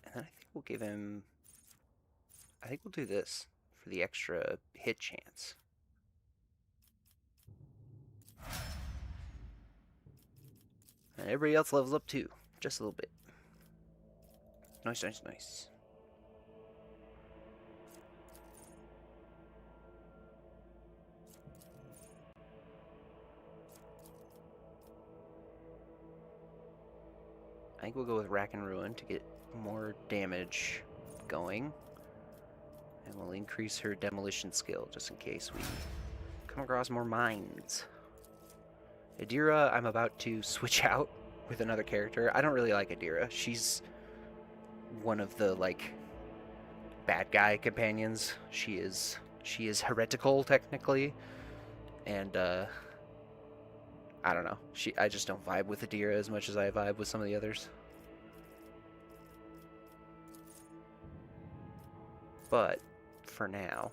then I think we'll give him... I think we'll do this for the extra hit chance. And everybody else levels up too, just a little bit. Nice, nice, nice. I think we'll go with Rack and Ruin to get more damage going. And we'll increase her demolition skill just in case we come across more mines. Adira, I'm about to switch out with another character. I don't really like Adira. She's one of the, like, bad guy companions. She is heretical, technically. And, I don't know. I just don't vibe with Adira as much as I vibe with some of the others. But, for now,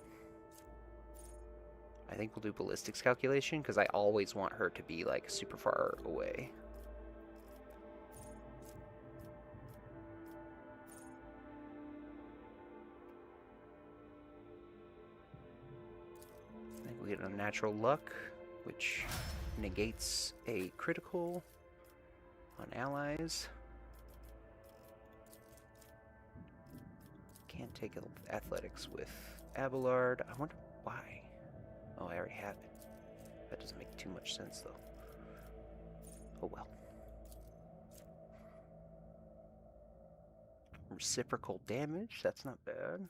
I think we'll do ballistics calculation, because I always want her to be, like, super far away. I think we get a natural luck, which negates a critical on allies. Can't take athletics with Abelard. I wonder why. Oh, I already have it. That doesn't make too much sense, though. Oh well. Reciprocal damage, that's not bad.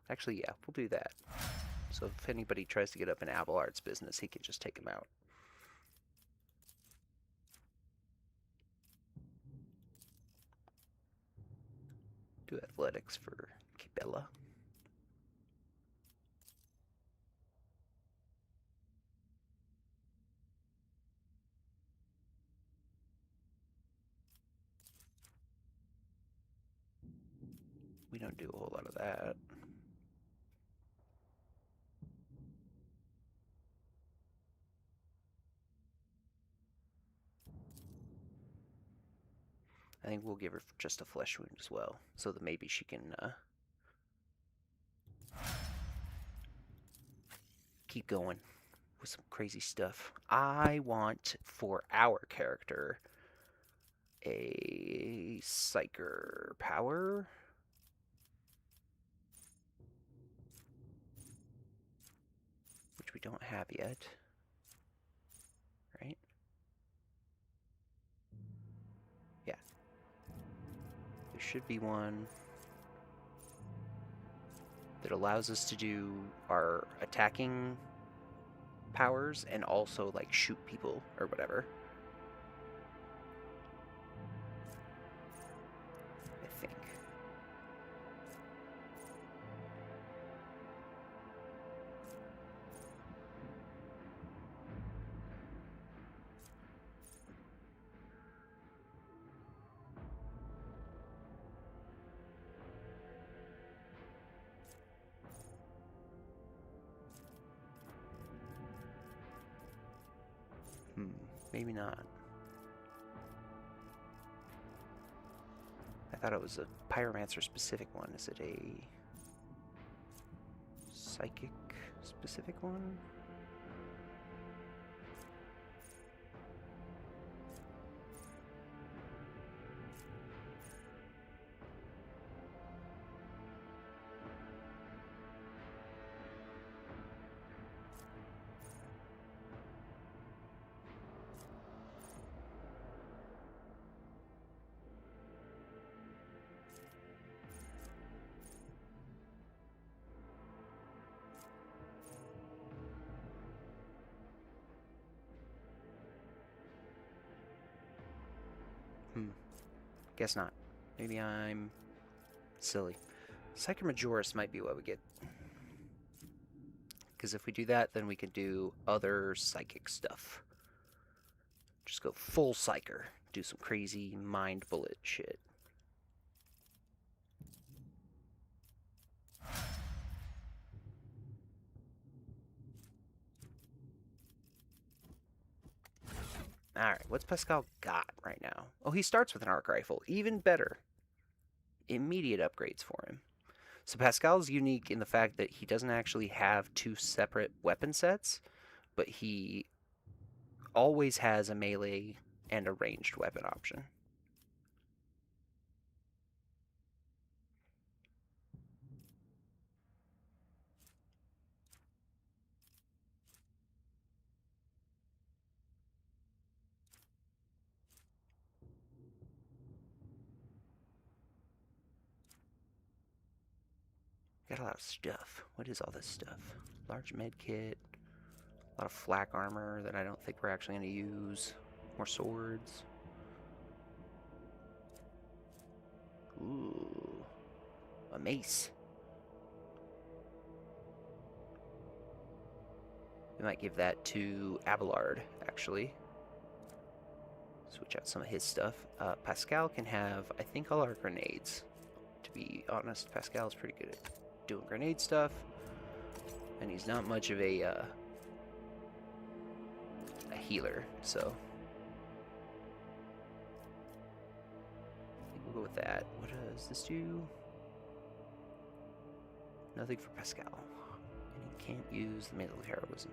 Actually, yeah, we'll do that. So if anybody tries to get up in Abelard's business, he can just take him out. Do athletics for Kibella. We don't do a whole lot of that. I think we'll give her just a flesh wound as well, so that maybe she can keep going with some crazy stuff. I want, for our character, a Psyker power. Which we don't have yet. Right? Yeah. There should be one that allows us to do our attacking powers and also, like, shoot people or whatever. I think. Maybe not. I thought it was a Pyromancer specific one. Is it a Psychic specific one? Guess not. Maybe I'm silly. Psychic Majoris might be what we get. Because if we do that, then we can do other psychic stuff. Just go full psyker. Do some crazy mind bullet shit. Alright, what's Pascal got right now? Oh, he starts with an arc rifle. Even better. Immediate upgrades for him. So Pascal's unique in the fact that he doesn't actually have two separate weapon sets, but he always has a melee and a ranged weapon option. Got a lot of stuff. What is all this stuff? Large med kit. A lot of flak armor that I don't think we're actually going to use. More swords. Ooh. A mace. We might give that to Abelard, actually. Switch out some of his stuff. Pascal can have, I think, all our grenades. To be honest, Pascal's pretty good at doing grenade stuff, and he's not much of a healer, so I think we'll go with that. What does this do? Nothing for Pascal, and he can't use the Mantle of Heroism.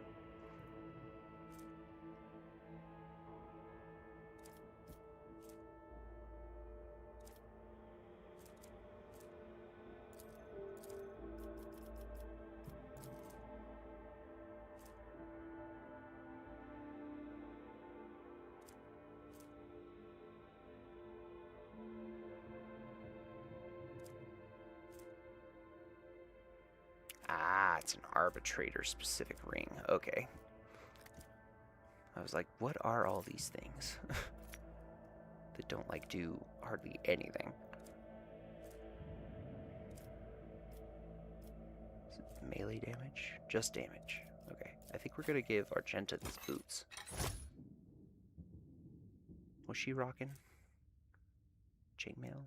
Ah, it's an arbitrator specific ring. Okay. I was like, what are all these things that don't like do hardly anything? Is it melee damage? Just damage. Okay. I think we're gonna give Argenta these boots. Was she rocking? Chainmail?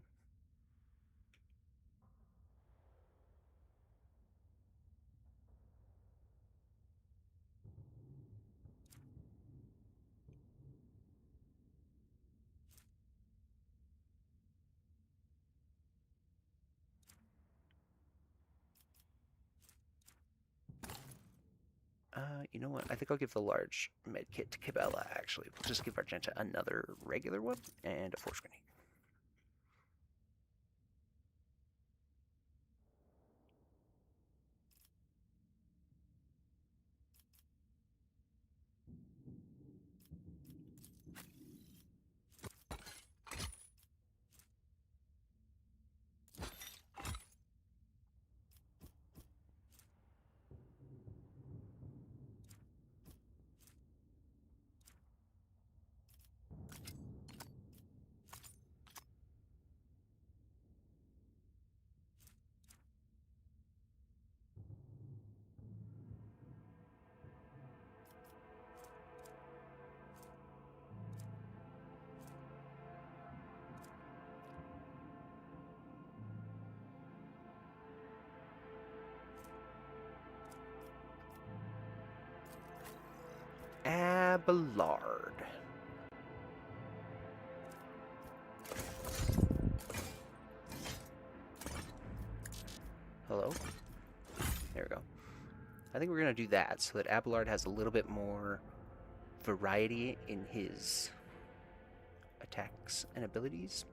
You know what? I think I'll give the large med kit to Cabela, actually. We'll just give Argenta another regular one and a force grenade. Abelard. Hello? There we go. I think we're going to do that so that Abelard has a little bit more variety in his attacks and abilities.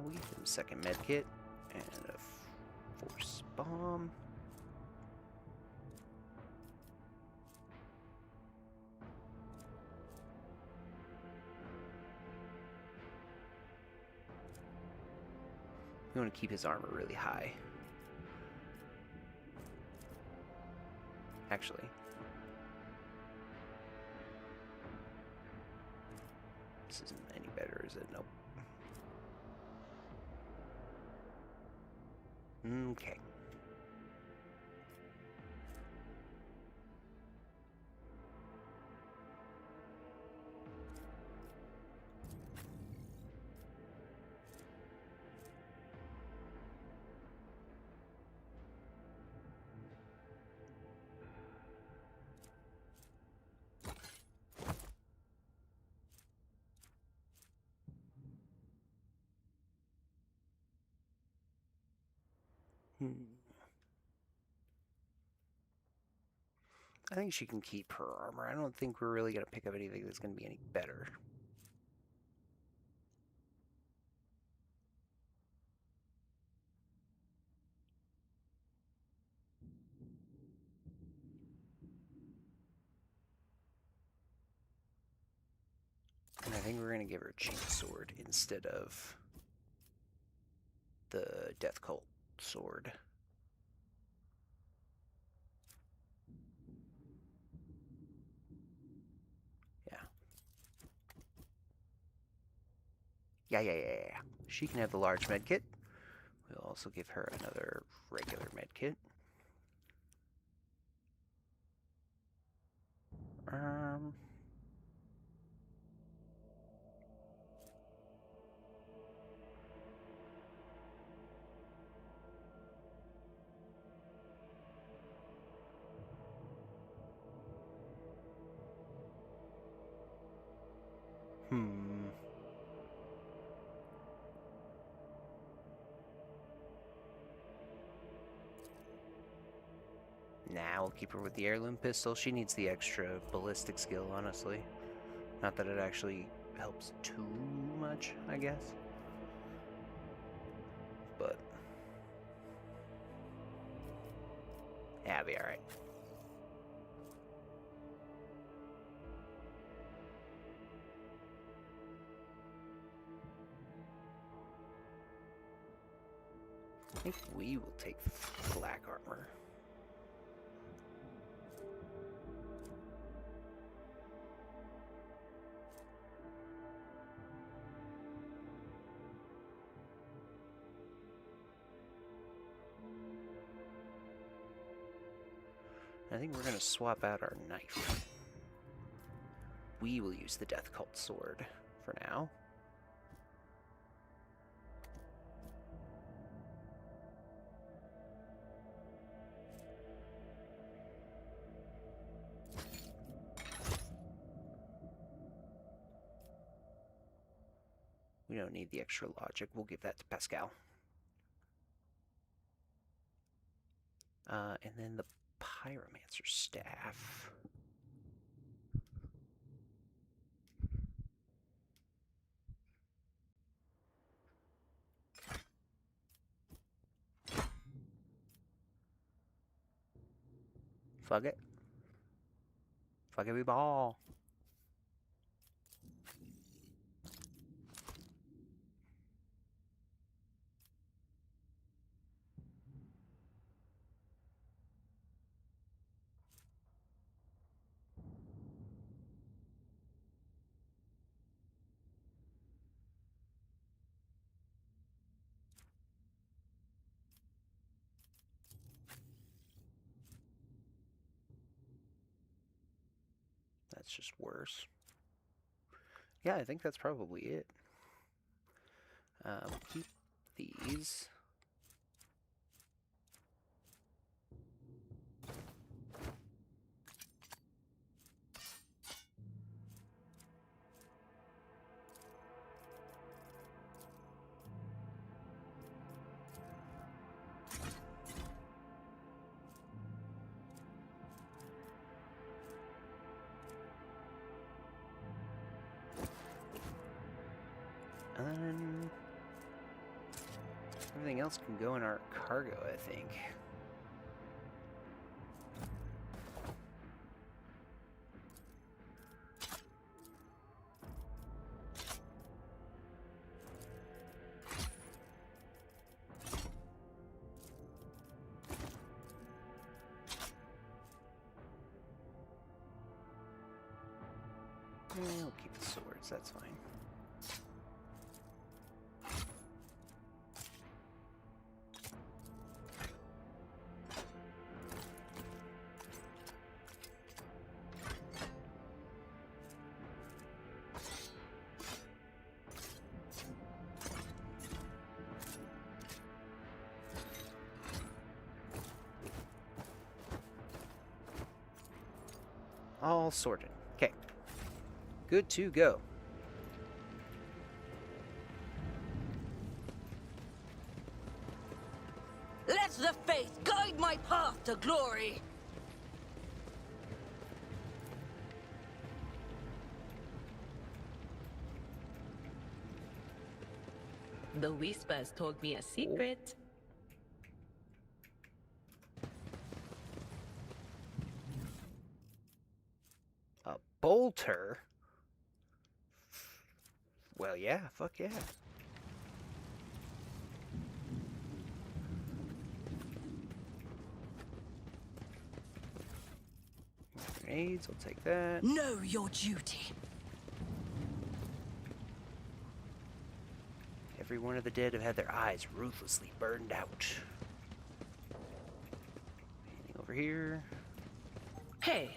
We'll give him a second med kit and a force bomb. We want to keep his armor really high. Actually, This isn't any better, is it? Nope. Okay. I think she can keep her armor. I don't think we're really going to pick up anything that's going to be any better. And I think we're going to give her a chain sword instead of the Death Cult sword. Yeah. She can have the large medkit. We'll also give her another regular medkit. Nah, we'll keep her with the heirloom pistol. She needs the extra ballistic skill, honestly. Not that it actually helps too much, I guess. But yeah, it'll be alright. I think we will take black armor. I think we're going to swap out our knife. We will use the Death Cult sword for now. We don't need the extra logic. We'll give that to Pascal. And then the Pyromancer staff. Fuck it. Fuck it, we ball. That's just worse. Yeah, I think that's probably it. We'll keep these. And then everything else can go in our cargo, I think. Yeah, we'll keep the swords, that's fine. All sorted. Okay. Good to go. Let the faith guide my path to glory! The whispers told me a secret. A bolter? Well, yeah, fuck yeah. Grenades, I'll take that. Know your duty. Every one of the dead have had their eyes ruthlessly burned out. Anything over here? Hey,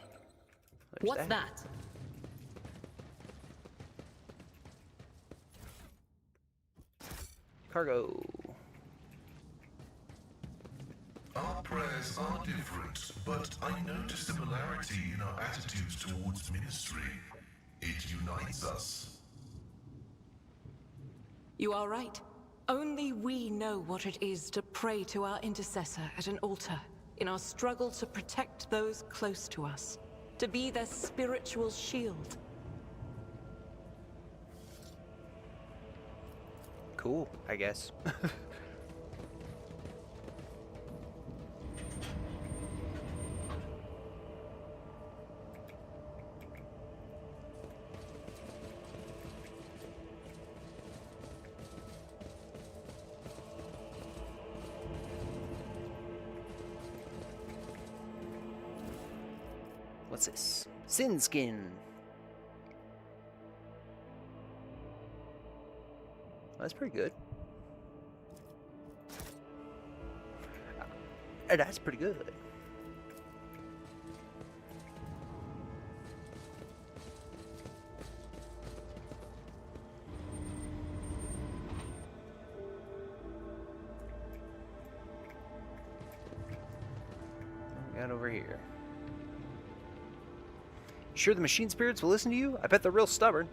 There's what's that? Cargo. Our prayers are different, but I notice similarity in our attitudes towards ministry. It unites us. You are right. Only we know what it is to pray to our intercessor at an altar in our struggle to protect those close to us, to be their spiritual shield. Cool, I guess. What's this? Sin skin. That's pretty good. That's pretty good. What we got over here? Sure the machine spirits will listen to you? I bet they're real stubborn.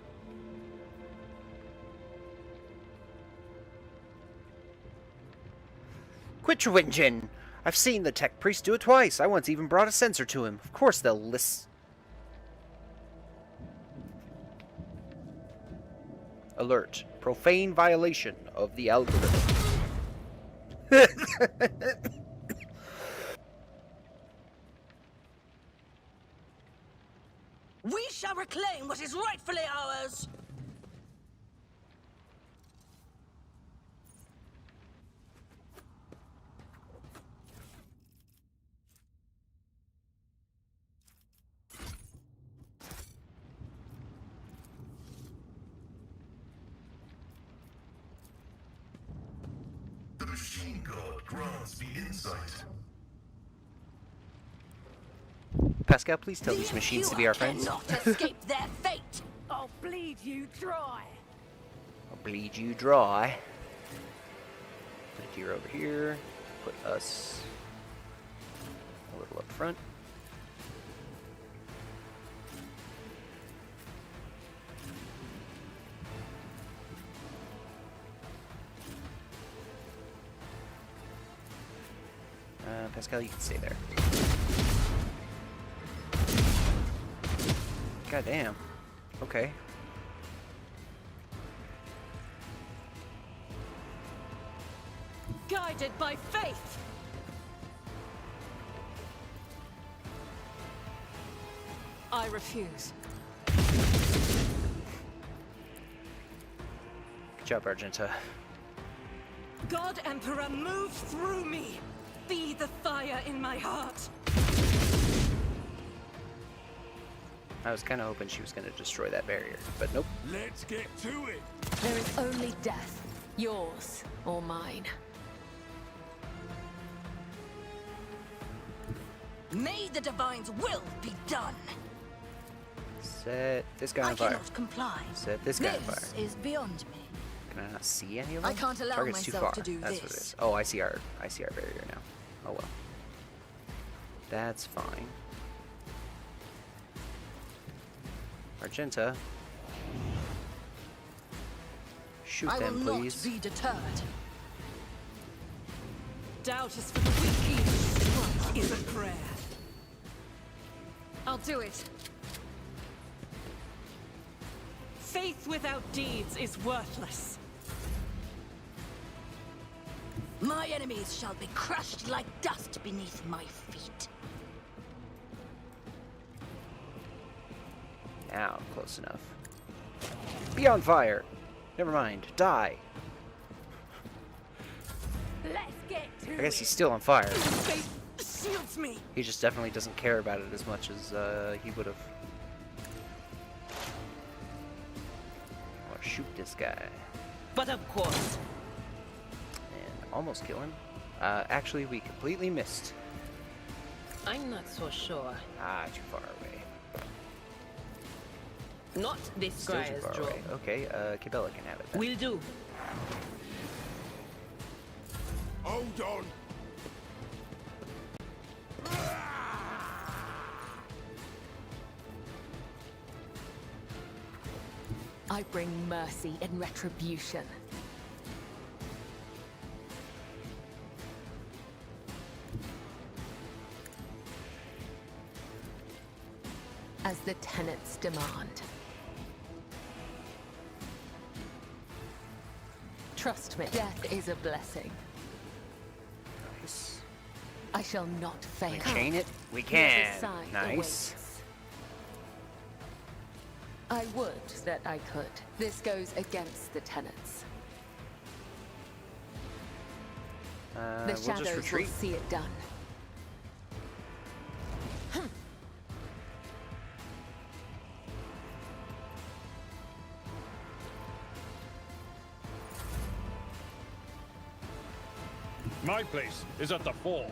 Quit your whinging. I've seen the tech priest do it twice. I once even brought a sensor to him. Of course they'll listen. Alert. Profane violation of the algorithm. We shall reclaim what is rightfully ours! The machine god grants me insight. Pascal, please tell these machines to be our friends. Cannot escape their fate! I'll bleed you dry! I'll bleed you dry. Put a deer over here. Put us a little up front. Pascal, you can stay there. God damn. Okay. Guided by faith! I refuse. Good job, Argenta. God Emperor, move through me! Be the fire in my heart! I was kind of hoping she was going to destroy that barrier, but nope. Let's get to it! There is only death, yours or mine. May the Divine's will be done! Set this guy on fire. I cannot comply. Set this guy on fire. This is beyond me. Can I not see any of them? I can't allow Target's too myself far. to do That's this. what it is. Oh, I see our barrier now. Oh well. That's fine. Argenta. Shoot I them, will please. not be deterred. Doubt is for the weak. What is a prayer? I'll do it. Faith without deeds is worthless. My enemies shall be crushed like dust beneath my feet. Now, close enough. Be on fire! Never mind. Die! Let's get to I guess he's still on fire. Faith shields me. He just definitely doesn't care about it as much as he would have. Or shoot this guy. But of course. And almost kill him. Actually, we completely missed. I'm not so sure. Ah, too far away. Not this Still too far away. Okay, Cabela can have it then. Will do. Hold on. I bring mercy and retribution. As the tenets demand. Trust me, death is a blessing. Nice. I shall not fail. Can we chain it? We Here's can. a sign Nice. awaits. I would that I could. This goes against the tenets. The We'll just shadows will retreat. see it done. My place is at the fore.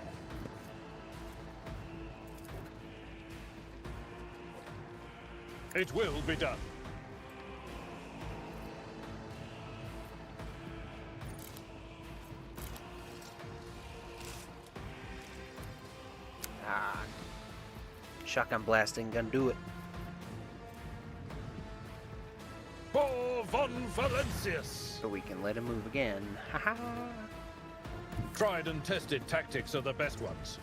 It will be done. Ah. Shotgun blasting, gonna do it. For von Valencius! So we can let him move again. Haha. Tried and tested tactics are the best ones.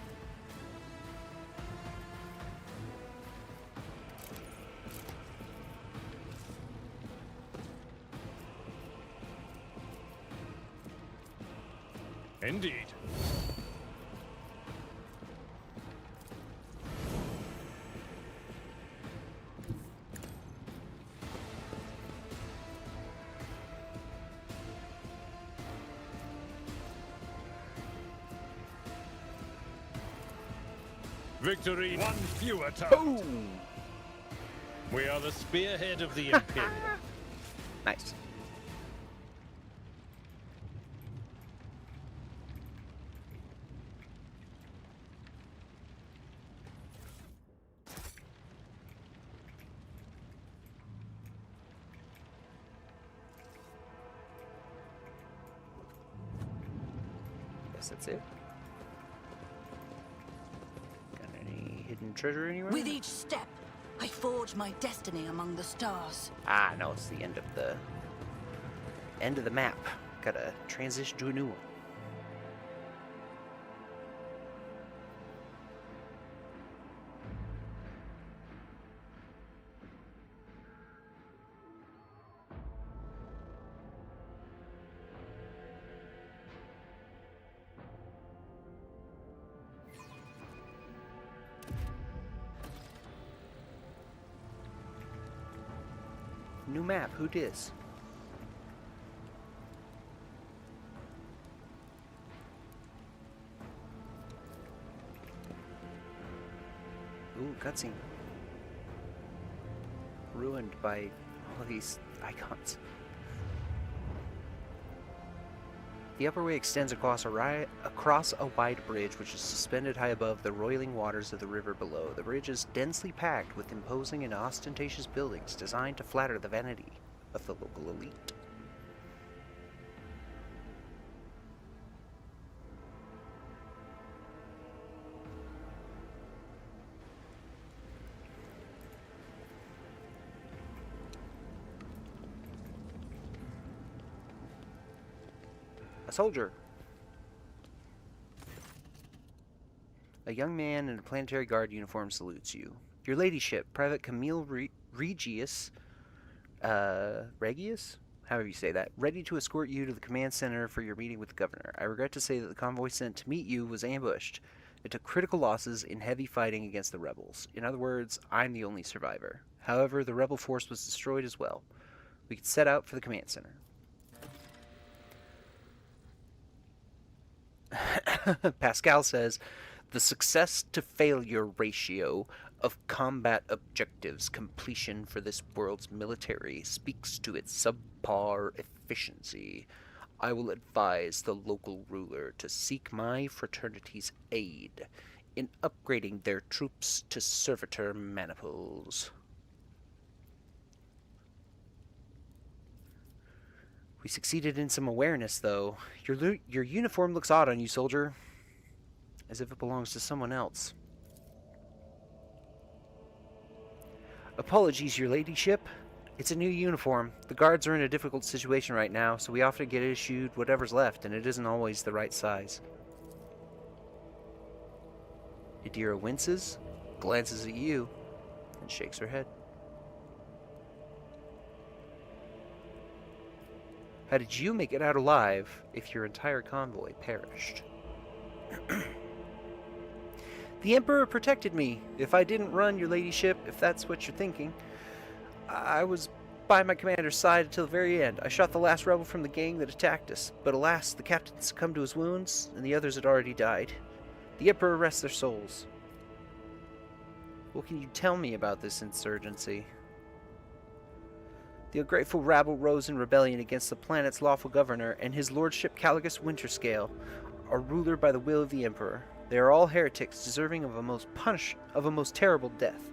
Indeed. Victory, one fewer target. Boom! We are the spearhead of the Imperium. Nice. Guess that's it. Got any hidden treasure anywhere? With each step, I forge my destiny among the stars. Ah, no, it's the end of the map. Gotta transition to a new one. New map, who dis? Ooh, cutscene. Ruined by all these icons. The upper way extends across a wide bridge which is suspended high above the roiling waters of the river below. The bridge is densely packed with imposing and ostentatious buildings designed to flatter the vanity of the local elite. A soldier. A young man in a planetary guard uniform salutes you. Your ladyship, Private Camille Regius, Regius? However you say that, ready to escort you to the command center for your meeting with the governor. I regret to say that the convoy sent to meet you was ambushed. It took critical losses in heavy fighting against the rebels. In other words, I'm the only survivor. However, the rebel force was destroyed as well. We can set out for the command center. Pascal says, the success to failure ratio of combat objectives completion for this world's military speaks to its subpar efficiency. I will advise the local ruler to seek my fraternity's aid in upgrading their troops to servitor maniples. We succeeded in some awareness, though. Your uniform looks odd on you, soldier. As if it belongs to someone else. Apologies, your ladyship. It's a new uniform. The guards are in a difficult situation right now, so we often get issued whatever's left, and it isn't always the right size. Idira winces, glances at you, and shakes her head. How did you make it out alive if your entire convoy perished? The Emperor protected me. If I didn't run, your ladyship, if that's what you're thinking. I was by my commander's side until the very end. I shot the last rebel from the gang that attacked us, but alas, the captain succumbed to his wounds, and the others had already died. The Emperor rests their souls. What can you tell me about this insurgency? The ungrateful rabble rose in rebellion against the planet's lawful governor and his lordship Caligus Winterscale, a ruler by the will of the Emperor. They are all heretics, deserving of a most terrible death.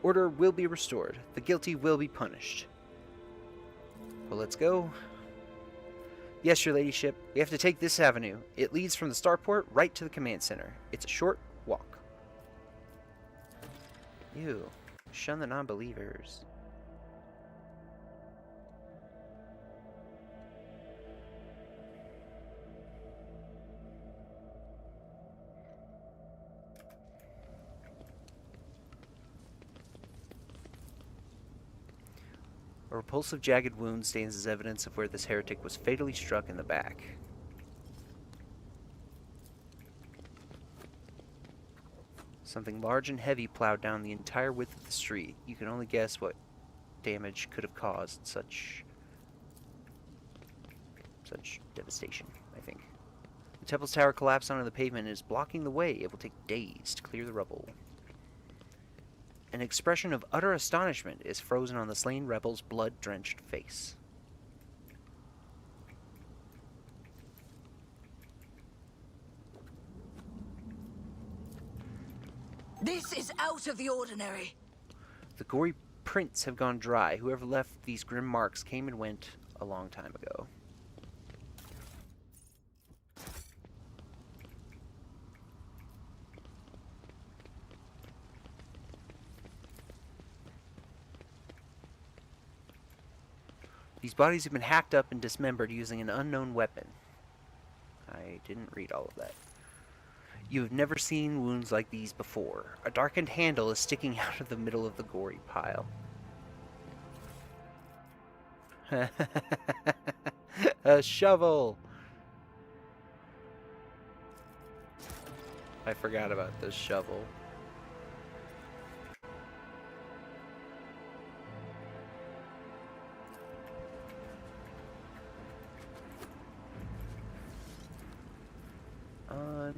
Order will be restored. The guilty will be punished. Well, let's go. Yes, your ladyship. We have to take this avenue. It leads from the starport right to the command center. It's a short walk. Ew. Shun the non-believers. A repulsive jagged wound stands as evidence of where this heretic was fatally struck in the back. Something large and heavy plowed down the entire width of the street. You can only guess what damage could have caused such devastation, I think. The temple's tower collapsed onto the pavement and is blocking the way. It will take days to clear the rubble. An expression of utter astonishment is frozen on the slain rebel's blood-drenched face. This is out of the ordinary. The gory prints have gone dry. Whoever left these grim marks came and went a long time ago. These bodies have been hacked up and dismembered using an unknown weapon. I didn't read all of that. You have never seen wounds like these before. A darkened handle is sticking out of the middle of the gory pile. A shovel! I forgot about this shovel.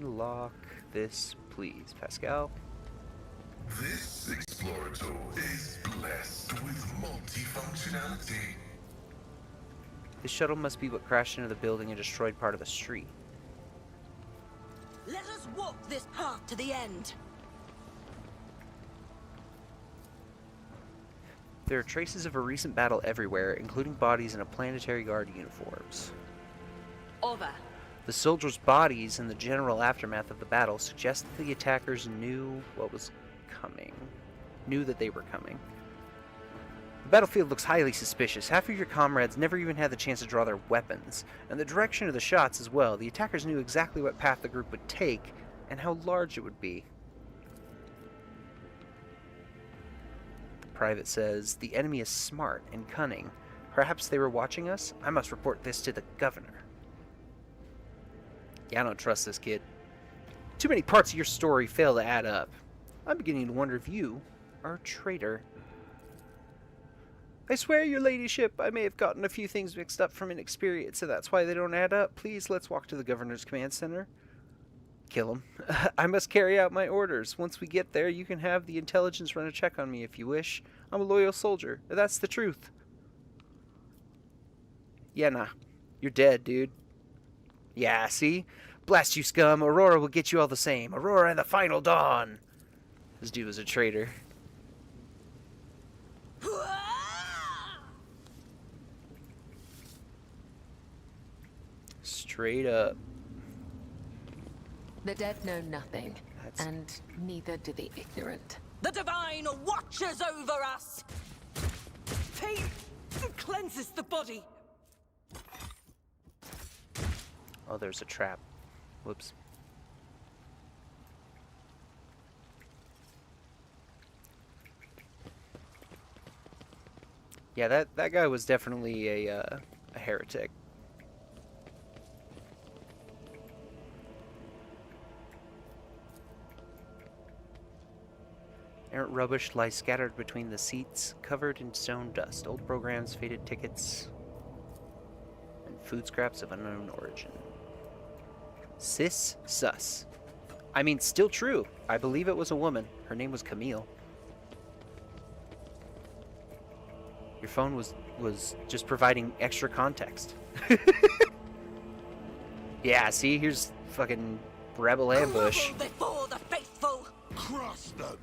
Unlock this, please, Pascal. This Explorator is blessed with multifunctionality. This shuttle must be what crashed into the building and destroyed part of the street. Let us walk this path to the end. There are traces of a recent battle everywhere, including bodies in a planetary guard uniforms. Over. The soldiers' bodies and the general aftermath of the battle suggest that the attackers knew what was coming. Knew that they were coming. The battlefield looks highly suspicious. Half of your comrades never even had the chance to draw their weapons, and the direction of the shots as well. The attackers knew exactly what path the group would take and how large it would be. The private says, the enemy is smart and cunning. Perhaps they were watching us? I must report this to the governor. Yeah, I don't trust this kid. Too many parts of your story fail to add up. I'm beginning to wonder if you are a traitor. I swear, your ladyship, I may have gotten a few things mixed up from inexperience, and that's why they don't add up. Please, let's walk to the governor's command center. Kill him. I must carry out my orders. Once we get there, you can have the intelligence run a check on me if you wish. I'm a loyal soldier. That's the truth. Yeah, nah. You're dead, dude. Yeah, see? Blast you, scum. Aurora will get you all the same. Aurora and the final dawn. This dude was a traitor. Straight up. The dead know nothing, and neither do the ignorant. The divine watches over us! Faith cleanses the body. Oh, there's a trap. Whoops. Yeah, that guy was definitely a heretic. Errant rubbish lies scattered between the seats, covered in stone dust. Old programs, faded tickets, and food scraps of unknown origin. Sis sus. I mean, still true. I believe it was a woman. Her name was Camille. Your phone was just providing extra context. Yeah, see, here's fucking rebel ambush. Before the faithful. Crush them.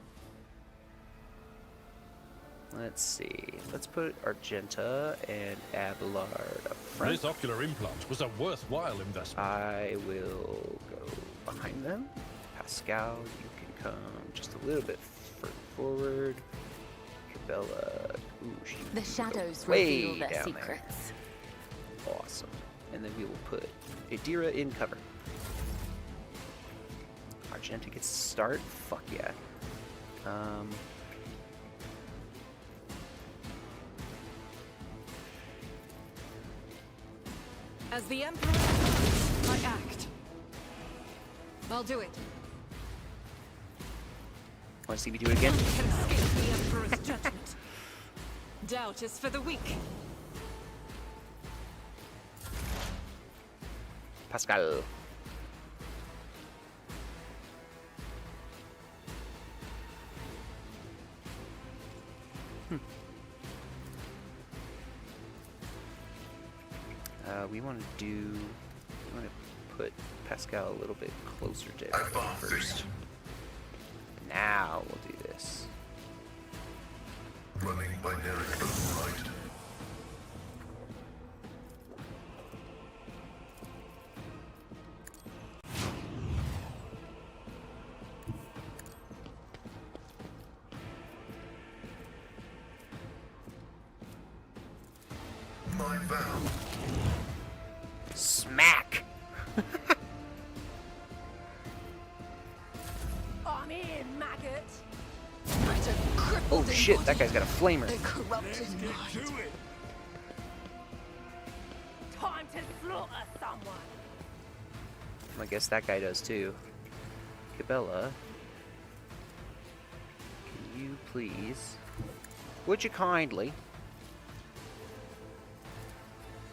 Let's see. Let's put Argenta and Abelard up front. This ocular implant was a worthwhile investment. I will go behind them. Pascal, you can come just a little bit forward. Cabela, ooh, she The shadows way reveal their down secrets. there. Awesome. And then we will put Adira in cover. Argenta gets to start. Fuck yeah. As the Emperor commands, I act. I'll do it. Want to see me do it again? Can escape the Emperor's judgment. Doubt is for the weak. Pascal. We want to put Pascal a little bit closer to everyone first. Now we'll do this. Running binary override. My vow. Smack! I'm in, maggot. Oh shit, that guy's got a flamer. Corrupted mind. Time to slaughter someone. I guess that guy does too. Cabela, can you please, would you kindly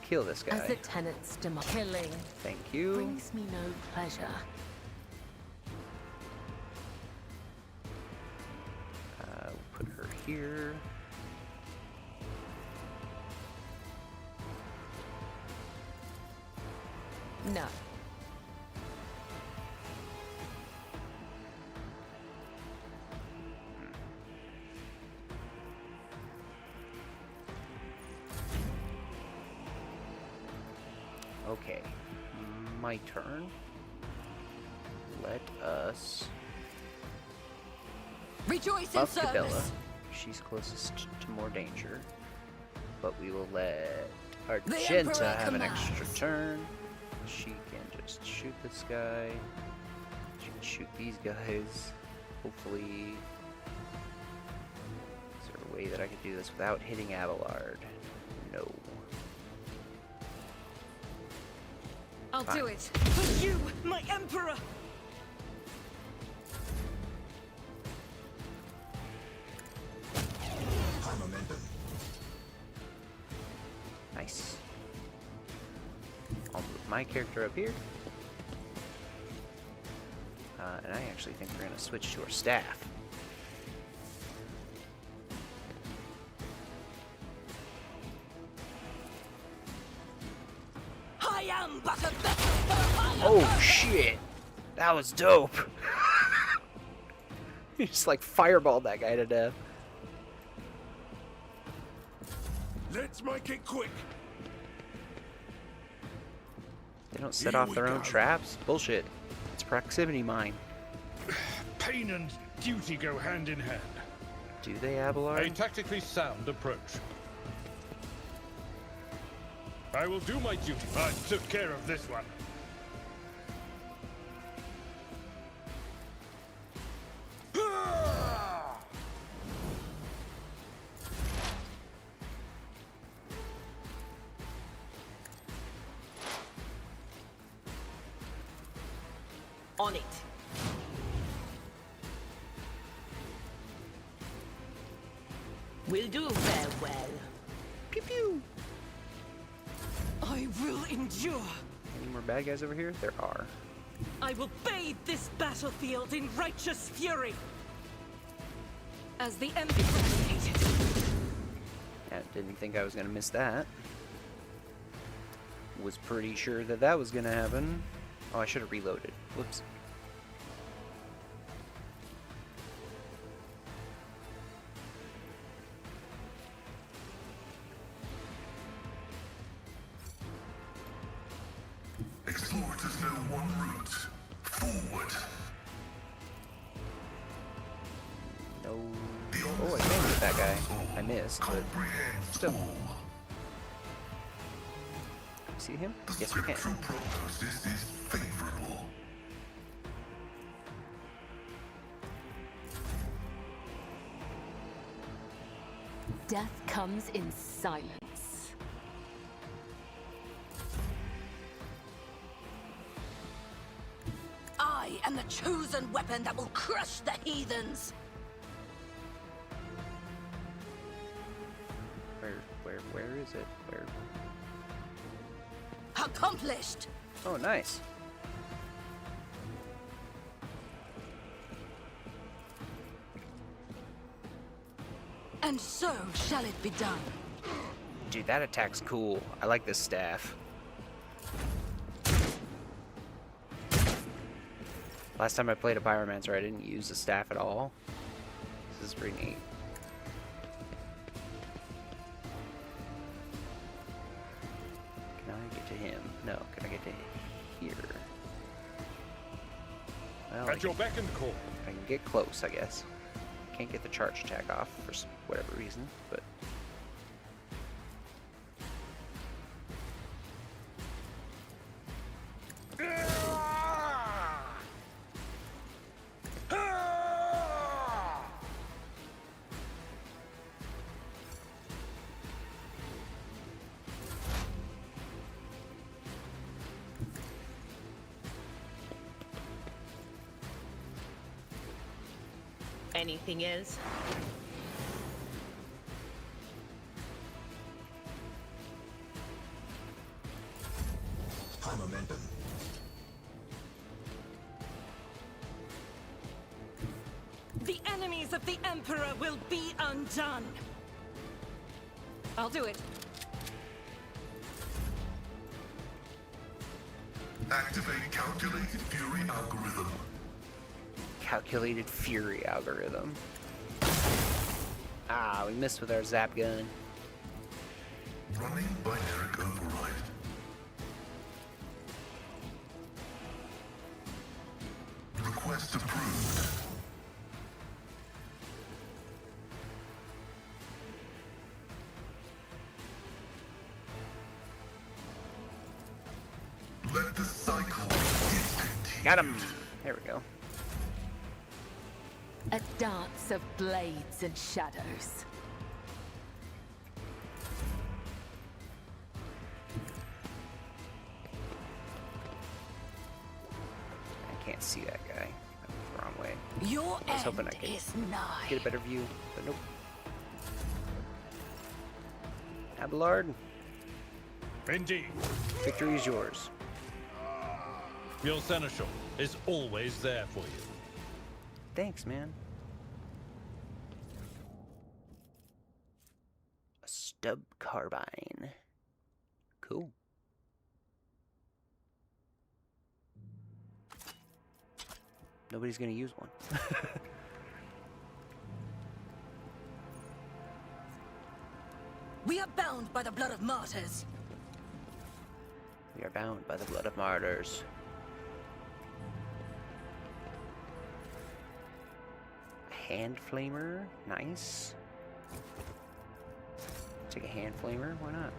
kill this guy? As the tenants demand killing, Thank you. brings me no pleasure. We'll put her here. No. Okay, my turn. Let us Rejoice in buff Cabela. service. She's closest to more danger. but we will let Emperor Argenta have an commands. extra turn. She can just shoot this guy. She can shoot these guys. Hopefully, is there a way that I could do this without hitting Abelard? No. I'll Fine. do it. For you, my Emperor! High momentum. Nice. I'll move my character up here. And I actually think we're going to switch to our staff. I am but a vessel for higher Oh shit! That was dope! He just like fireballed that guy to death. Let's make it quick. They don't set Here off we their own go. traps? Bullshit. It's proximity mine. Pain and duty go hand in hand. Do they, A Abelard? tactically sound approach. I will do my duty. I took care of this one. on it. Will do very well. Pew pew! I will endure. Any more bad guys over here? There are. I will bathe this battlefield in righteous fury. As the Emperor stated. Yeah, didn't think I was gonna miss that. Was pretty sure that that was gonna happen. Oh, I should have reloaded. Whoops. Explorers know one route. Forward. No. Oh, I can get that guy. I missed, but Comprehend still. all. See him? The Yes, we can. scriptural prognosis is favorable. Death comes in silence. I am the chosen weapon that will crush the heathens. Where is it? Where? Accomplished. Oh, nice. And so shall it be done. Dude, that attack's cool. I like this staff. Last time I played a Pyromancer, I didn't use the staff at all. This is pretty neat. Can I get to him? No. Can I get to here? Well, At your beck and call. I can get close, I guess. Can't get the charge attack off for whatever reason, but... Anything else? High momentum. The enemies of the Emperor will be undone. I'll do it. Activate calculated fury algorithm. Calculated fury algorithm. Ah, we missed with our zap gun. Running binaric override. Request approved. Got him. There we go. A dance of blades and shadows. I can't see that guy. I went the wrong way. Your I was hoping I end could is nigh. get a better view, but nope. Abelard, Indeed. victory is yours. Your seneschal is always there for you. Thanks, man. A stub carbine. Cool. Nobody's gonna use one. We are bound by the blood of martyrs. We are bound by the blood of martyrs. A hand flamer, nice. Take a hand flamer, why not?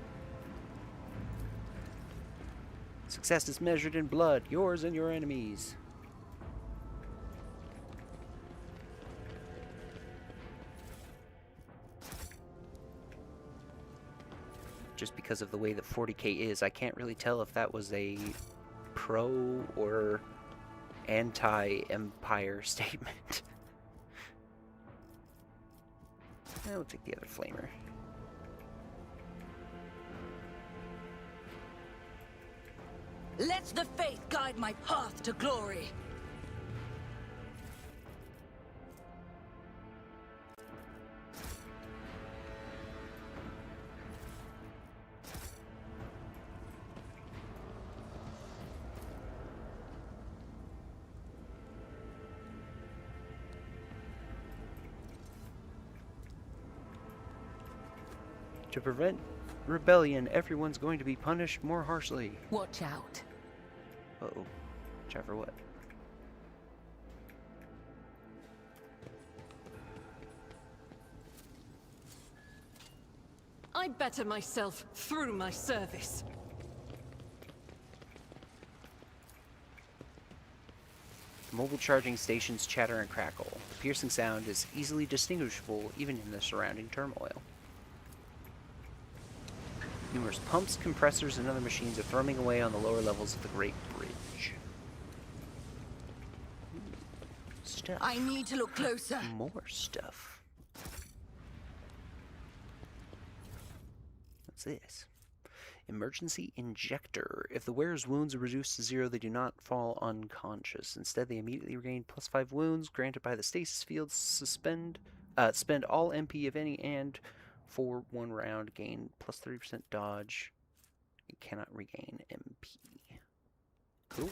Success is measured in blood, yours and your enemies. Just because of the way that 40k is, I can't really tell if that was a pro or anti-empire statement. We'll take the other flamer. Let the faith guide my path to glory. To prevent rebellion, everyone's going to be punished more harshly. Watch out. Uh-oh. Watch out for what? I better myself through my service. Mobile charging stations chatter and crackle. The piercing sound is easily distinguishable even in the surrounding turmoil. Numerous pumps, compressors, and other machines are thrumming away on the lower levels of the Great Bridge. Stuff. I need to look closer. More stuff. What's this? Emergency injector. If the wearer's wounds are reduced to 0, they do not fall unconscious. Instead, they immediately regain +5 wounds granted by the stasis field. Spend all MP of any and for 1 round, gain +30% dodge. You cannot regain MP. Cool.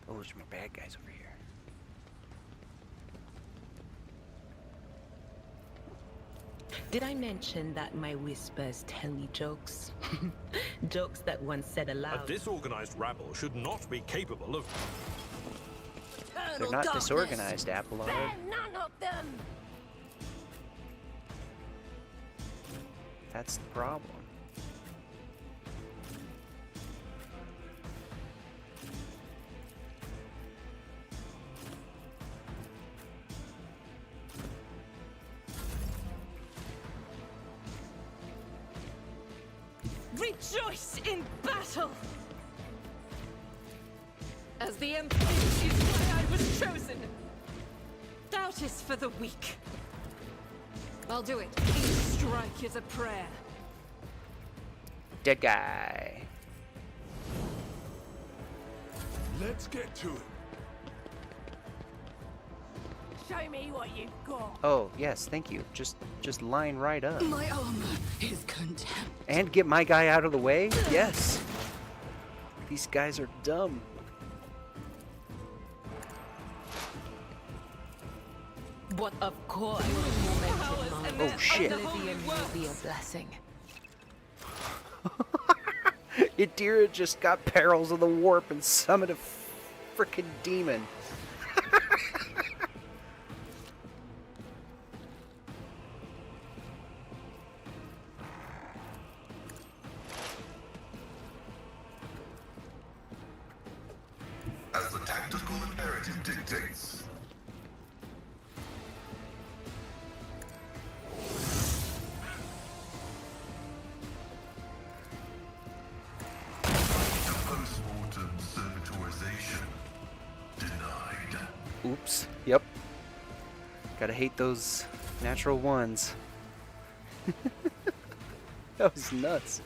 Oh, there's more bad guys over here. Did I mention that my whispers tell me jokes? Jokes that once said aloud. A disorganized rabble should not be capable of... They're not disorganized, Abelard. None of them. That's the problem. Rejoice in battle! As the Empire is why I was chosen. Doubt is for the weak. I'll do it. Each strike is a prayer. Dead guy. Let's get to it. Show me what you've got. Oh, yes, thank you. Just line right up. My armor is contempt. And get my guy out of the way? Yes. These guys are dumb. What of course. Oh shit. Oblivion will be a blessing. Idira just got perils of the warp and summoned a Frickin' demon. As the tactical imperative dictates. Post-mortem servitorization denied. Oops. Yep. Gotta hate those natural ones. That was nuts.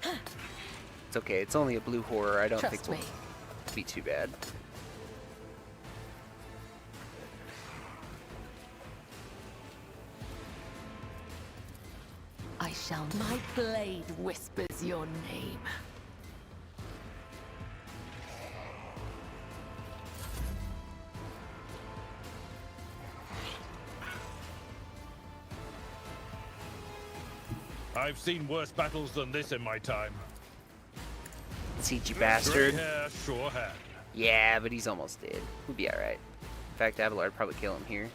It's okay. It's only a blue horror. I don't think Trust me. it'll be too bad. I shall. My blade whispers your name. I've seen worse battles than this in my time. Siege bastard. Gray hair sure had. Yeah, but he's almost dead. We'll be alright. In fact, Abelard would probably kill him here.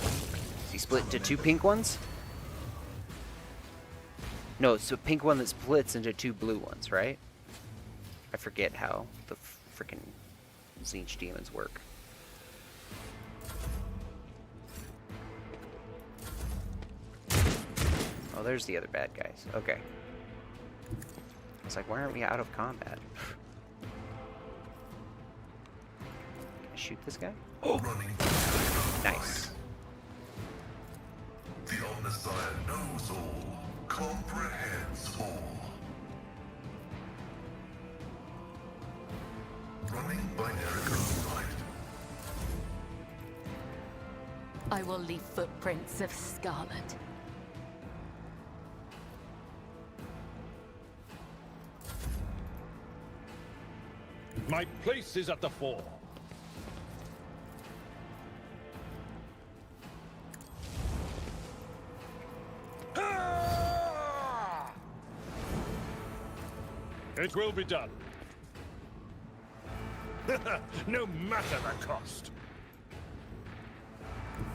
Is he split into 2 pink ones? No, it's a pink one that splits into 2 blue ones, right? I forget how the freaking Zinch demons work. Oh, there's the other bad guys. Okay. It's like, why aren't we out of combat? Can I shoot this guy? Oh! Running. Nice. The Omnissiah knows all, comprehends all. Running by Rykad Minoris. I will leave footprints of scarlet. My place is at the fore. It will be done. No matter the cost.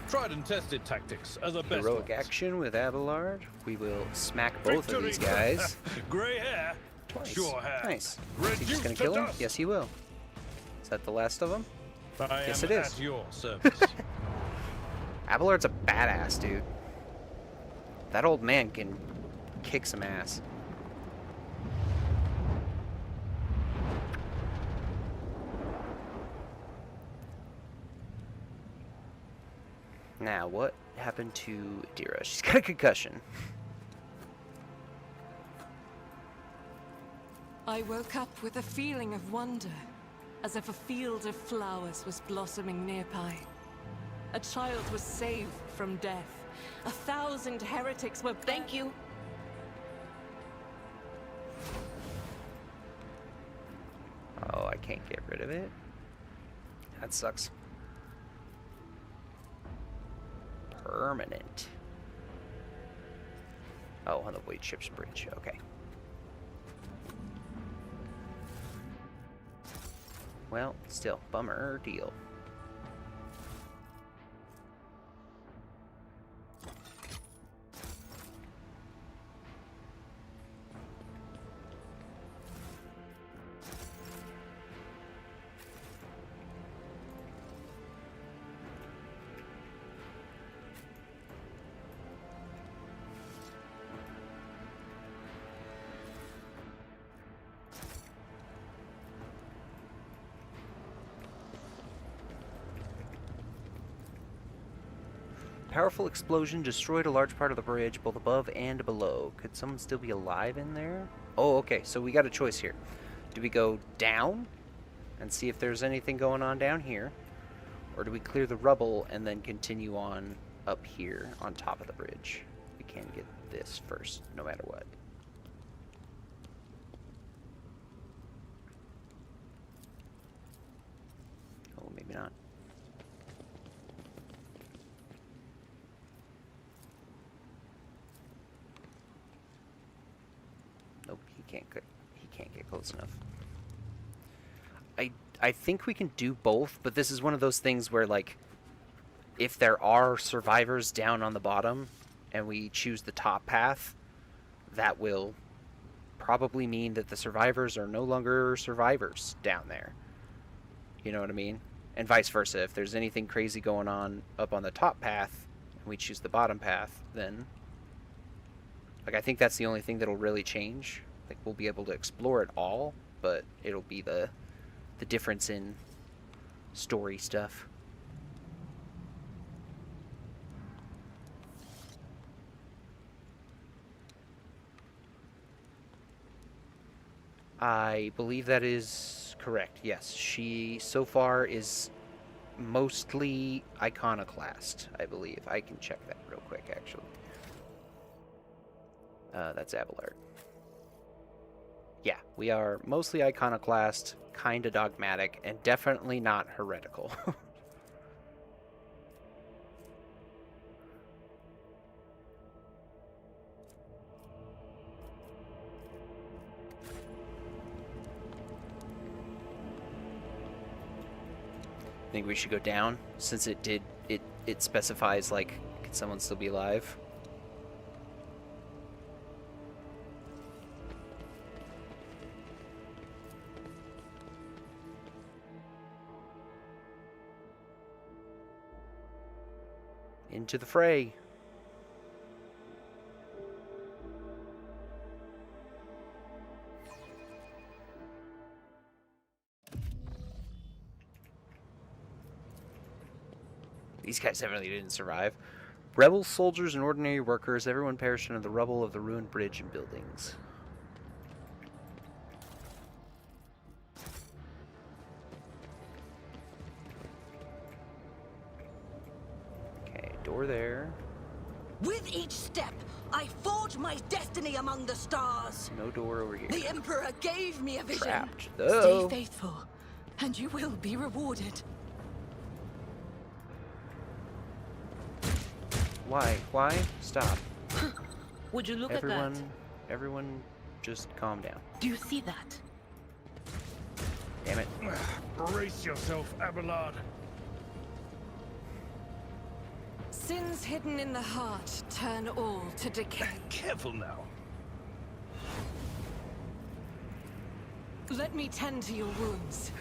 Tried and tested tactics are the best Heroic ones. action with Abelard. We will smack both of these guys. Gray hair. Twice. Sure have. Nice. Is he just gonna kill him? Yes, he will. Is that the last of them? Yes, it is. At your service. Abelard's a badass, dude. That old man can kick some ass. Now, what happened to Adira? She's got a concussion. I woke up with a feeling of wonder, as if a field of flowers was blossoming nearby. A child was saved from death. 1,000 heretics were— Thank you. Oh, I can't get rid of it? That sucks. Permanent. Oh, on the Void Ship's Bridge. Okay. Well, still, bummer deal. Powerful explosion destroyed a large part of the bridge, both above and below. Could someone still be alive in there? Oh, okay, so we got a choice here. Do we go down and see if there's anything going on down here? Or do we clear the rubble and then continue on up here on top of the bridge? We can get this first, no matter what. Oh, maybe not. Nope, he can't get close enough. I think we can do both, but this is one of those things where, like, if there are survivors down on the bottom and we choose the top path, that will probably mean that the survivors are no longer survivors down there. You know what I mean? And vice versa. If there's anything crazy going on up on the top path and we choose the bottom path, then, like, I think that's the only thing that'll really change. Like, we'll be able to explore it all, but it'll be the difference in story stuff. I believe that is correct. Yes, she so far is mostly iconoclast, I believe. I can check that real quick, actually. That's Abelard. Yeah, we are mostly iconoclast, kinda dogmatic, and definitely not heretical. I think we should go down, since it specifies, like, can someone still be alive? Into the fray. These guys definitely didn't survive. Rebels, soldiers, and ordinary workers, everyone perished under the rubble of the ruined bridge and buildings. Okay, door there. With each step, I forge my destiny among the stars. No door over here. The Emperor gave me a vision. Trapped, Stay though. faithful, and you will be rewarded. Why? Why? Stop. Would you look at that? Everyone, just calm down. Do you see that? Damn it. Brace yourself, Abelard. Sins hidden in the heart turn all to decay. Careful now. Let me tend to your wounds.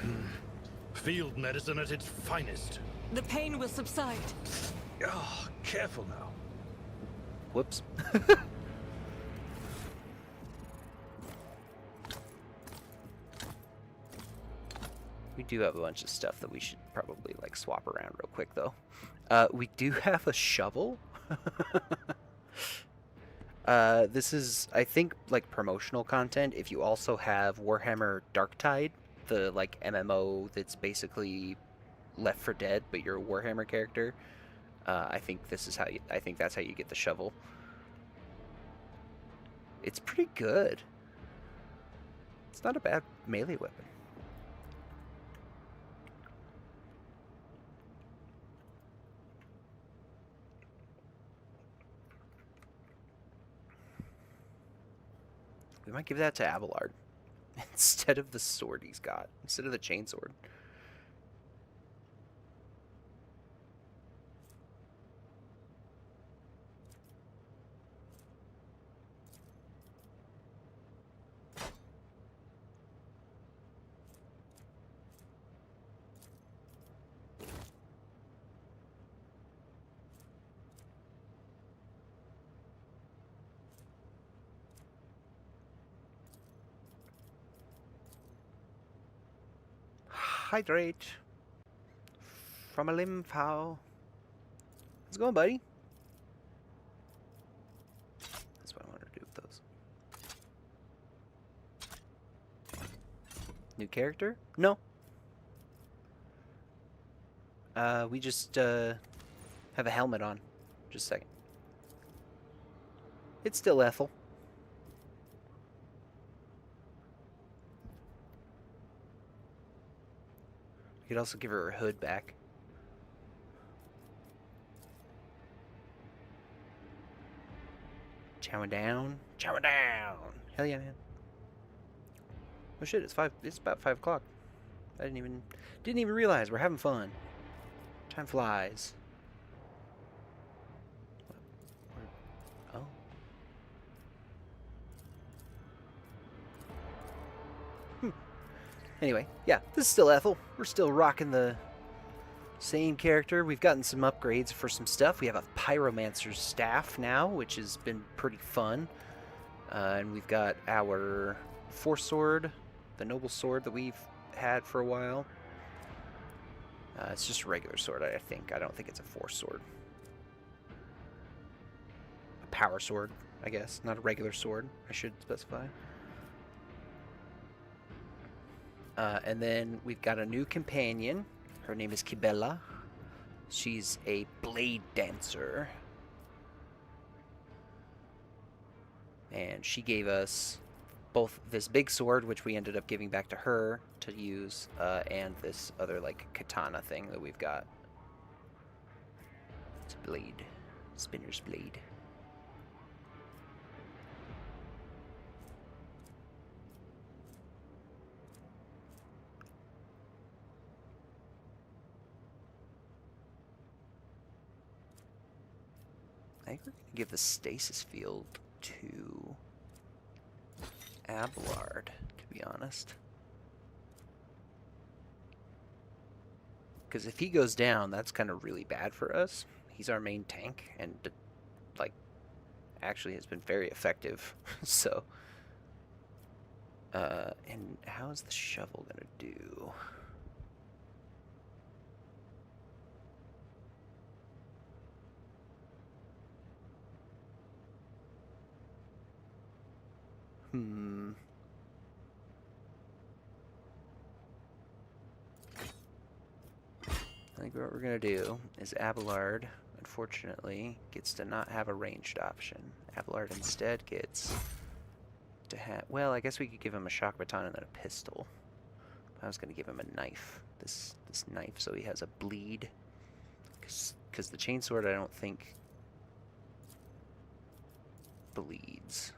Field medicine at its finest. The pain will subside. Ah, careful now. Whoops. We do have a bunch of stuff that we should probably, like, swap around real quick, though. We do have a shovel. This is, I think, like, promotional content. If you also have Warhammer Darktide, the, like, MMO that's basically Left 4 Dead, but you're a Warhammer character, I think this is how you, I think that's how you get the shovel. It's pretty good. It's not a bad melee weapon. We might give that to Abelard instead of the sword he's got, instead of the chainsword. Hydrate from a limb fowl. How's it going, buddy? That's what I wanted to do with those. New character? No. We just have a helmet on. Just a second. It's still Ethel. We could also give her hood back. Chowing down. Chowing down. Hell yeah, man. Oh shit, it's 5. It's about 5 o'clock. I didn't even realize we're having fun. Time flies. Oh. Anyway, yeah, this is still Ethel. We're still rocking the same character. We've gotten some upgrades for some stuff. We have a pyromancer's staff now, which has been pretty fun. And we've got our force sword, the noble sword that we've had for a while. It's just a regular sword, I think. I don't think it's a force sword. A power sword, I guess. Not a regular sword, I should specify. And then we've got a new companion. Her name is Kibella. She's a blade dancer. And she gave us both this big sword, which we ended up giving back to her to use, and this other, like, katana thing that we've got. It's a blade. Spinner's blade. I think we're going to give the stasis field to Abelard, to be honest. Because if he goes down, that's kind of really bad for us. He's our main tank, and, like, actually has been very effective. So, and how is the shovel going to do? I think what we're going to do is Abelard, unfortunately, gets to not have a ranged option. Abelard instead gets to have... Well, I guess we could give him a shock baton and then a pistol. I was going to give him a knife. This knife, so he has a bleed. Because the chainsword, I don't think bleeds.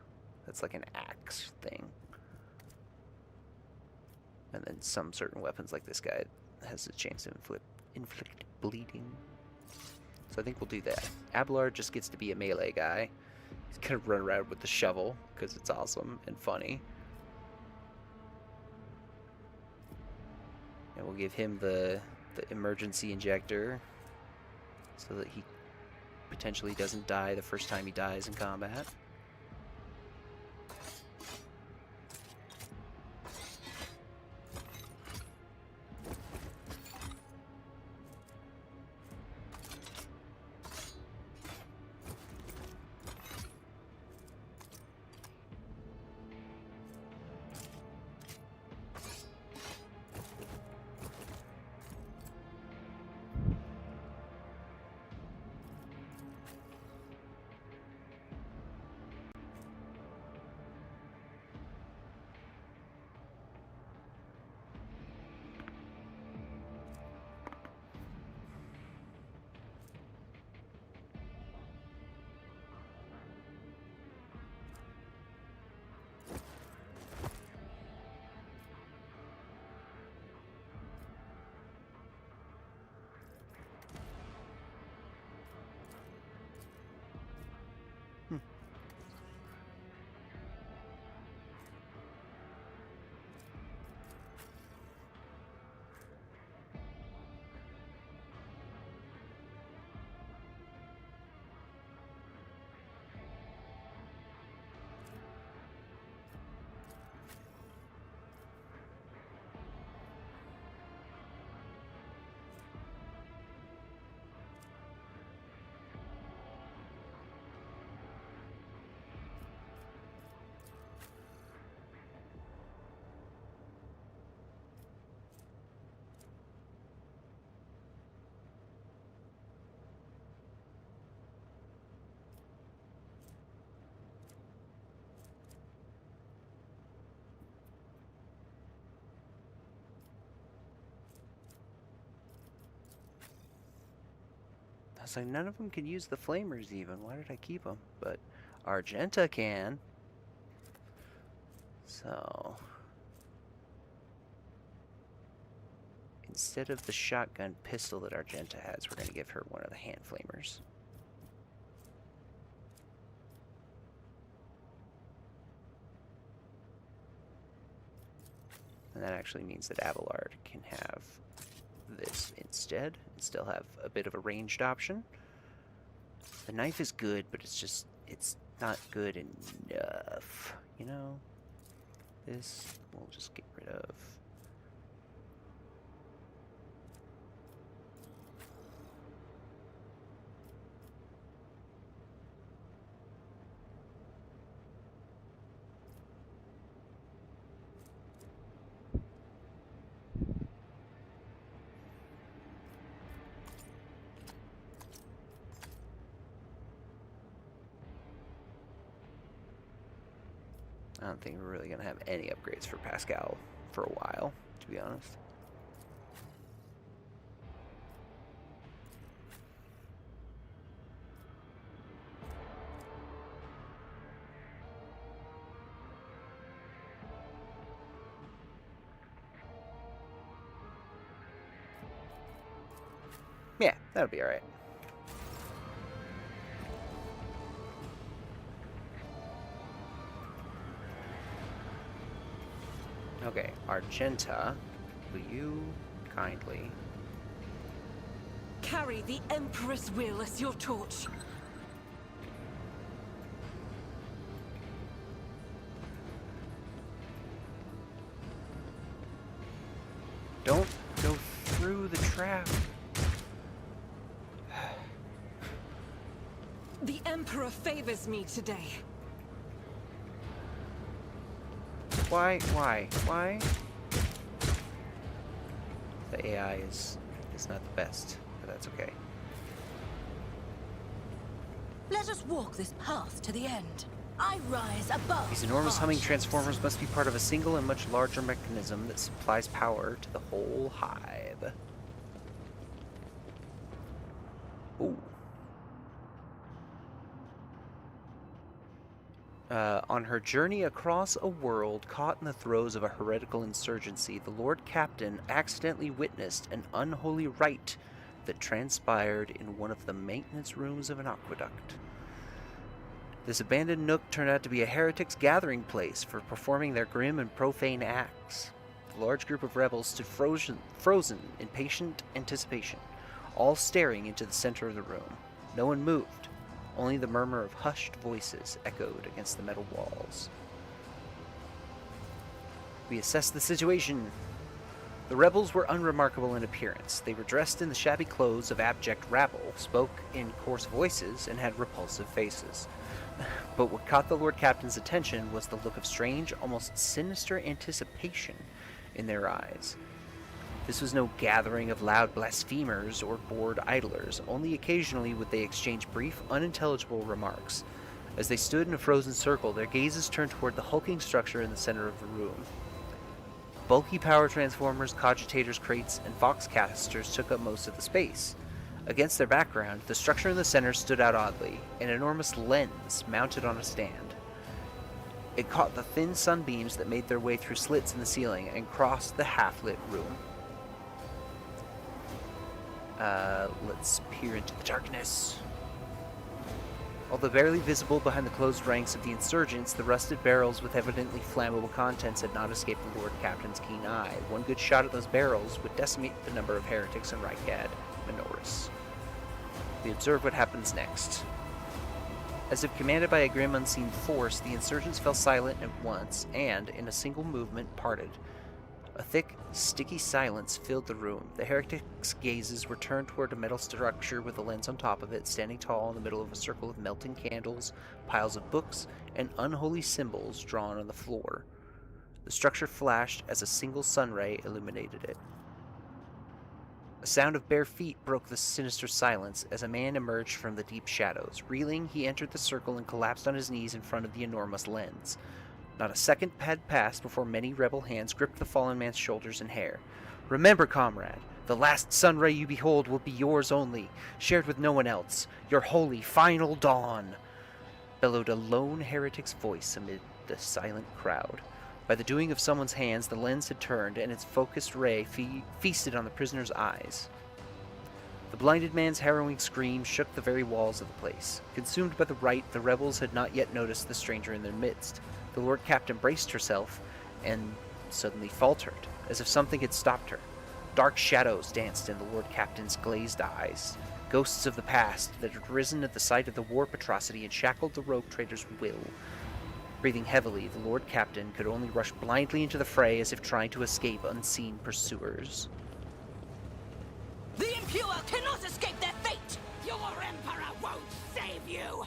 That's like an axe thing. And then some certain weapons like this guy has a chance to inflict bleeding. So I think we'll do that. Abelard just gets to be a melee guy. He's gonna run around with the shovel because it's awesome and funny. And we'll give him the emergency injector so that he potentially doesn't die the first time he dies in combat. I was like, none of them can use the flamers even. Why did I keep them? But Argenta can. So Instead of the shotgun pistol that Argenta has, we're going to give her one of the hand flamers. And that actually means that Abelard can have this instead and still have a bit of a ranged option. The knife is good, but it's not good enough, you know? This we'll just get rid of. I don't think we're really going to have any upgrades for Pascal for a while, to be honest. Yeah, that'll be alright. Okay, Argenta, will you kindly carry the Emperor's will as your torch? don't go through the trap? The Emperor favors me today. Why? The AI is not the best, but that's okay. Let us walk this path to the end. I rise above. These enormous humming transformers must be part of a single and much larger mechanism that supplies power to the whole hive. Ooh. On her journey across a world caught in the throes of a heretical insurgency, the Lord Captain accidentally witnessed an unholy rite that transpired in one of the maintenance rooms of an aqueduct. This abandoned nook turned out to be a heretics' gathering place for performing their grim and profane acts. The large group of rebels stood frozen in patient anticipation, all staring into the center of the room. No one moved. Only the murmur of hushed voices echoed against the metal walls. We assessed the situation. The rebels were unremarkable in appearance. They were dressed in the shabby clothes of abject rabble, spoke in coarse voices, and had repulsive faces. But what caught the Lord Captain's attention was the look of strange, almost sinister anticipation in their eyes. This was no gathering of loud blasphemers or bored idlers. Only occasionally would they exchange brief, unintelligible remarks. As they stood in a frozen circle, their gazes turned toward the hulking structure in the center of the room. Bulky power transformers, cogitators, crates, and foxcasters took up most of the space. Against their background, the structure in the center stood out oddly, an enormous lens mounted on a stand. It caught the thin sunbeams that made their way through slits in the ceiling and crossed the half-lit room. Let's peer into the darkness. Although barely visible behind the closed ranks of the insurgents, the rusted barrels with evidently flammable contents had not escaped the Lord Captain's keen eye. One good shot at those barrels would decimate the number of heretics in Rykad Minoris. We observe what happens next. As if commanded by a grim unseen force, the insurgents fell silent at once and, in a single movement, parted. A thick, sticky silence filled the room. The heretics' gazes were turned toward a metal structure with a lens on top of it, standing tall in the middle of a circle of melting candles, piles of books, and unholy symbols drawn on the floor. The structure flashed as a single sunray illuminated it. A sound of bare feet broke the sinister silence as a man emerged from the deep shadows. Reeling, he entered the circle and collapsed on his knees in front of the enormous lens. Not a second had passed before many rebel hands gripped the fallen man's shoulders and hair. Remember, comrade, the last sunray you behold will be yours only, shared with no one else. Your holy final dawn, bellowed a lone heretic's voice amid the silent crowd. By the doing of someone's hands, the lens had turned, and its focused ray feasted on the prisoner's eyes. The blinded man's harrowing scream shook the very walls of the place. Consumed by the rite, the rebels had not yet noticed the stranger in their midst. The Lord Captain braced herself and suddenly faltered, as if something had stopped her. Dark shadows danced in the Lord Captain's glazed eyes, ghosts of the past that had risen at the sight of the warp atrocity and shackled the rogue trader's will. Breathing heavily, the Lord Captain could only rush blindly into the fray as if trying to escape unseen pursuers. The impure cannot escape their fate! Your Emperor won't save you!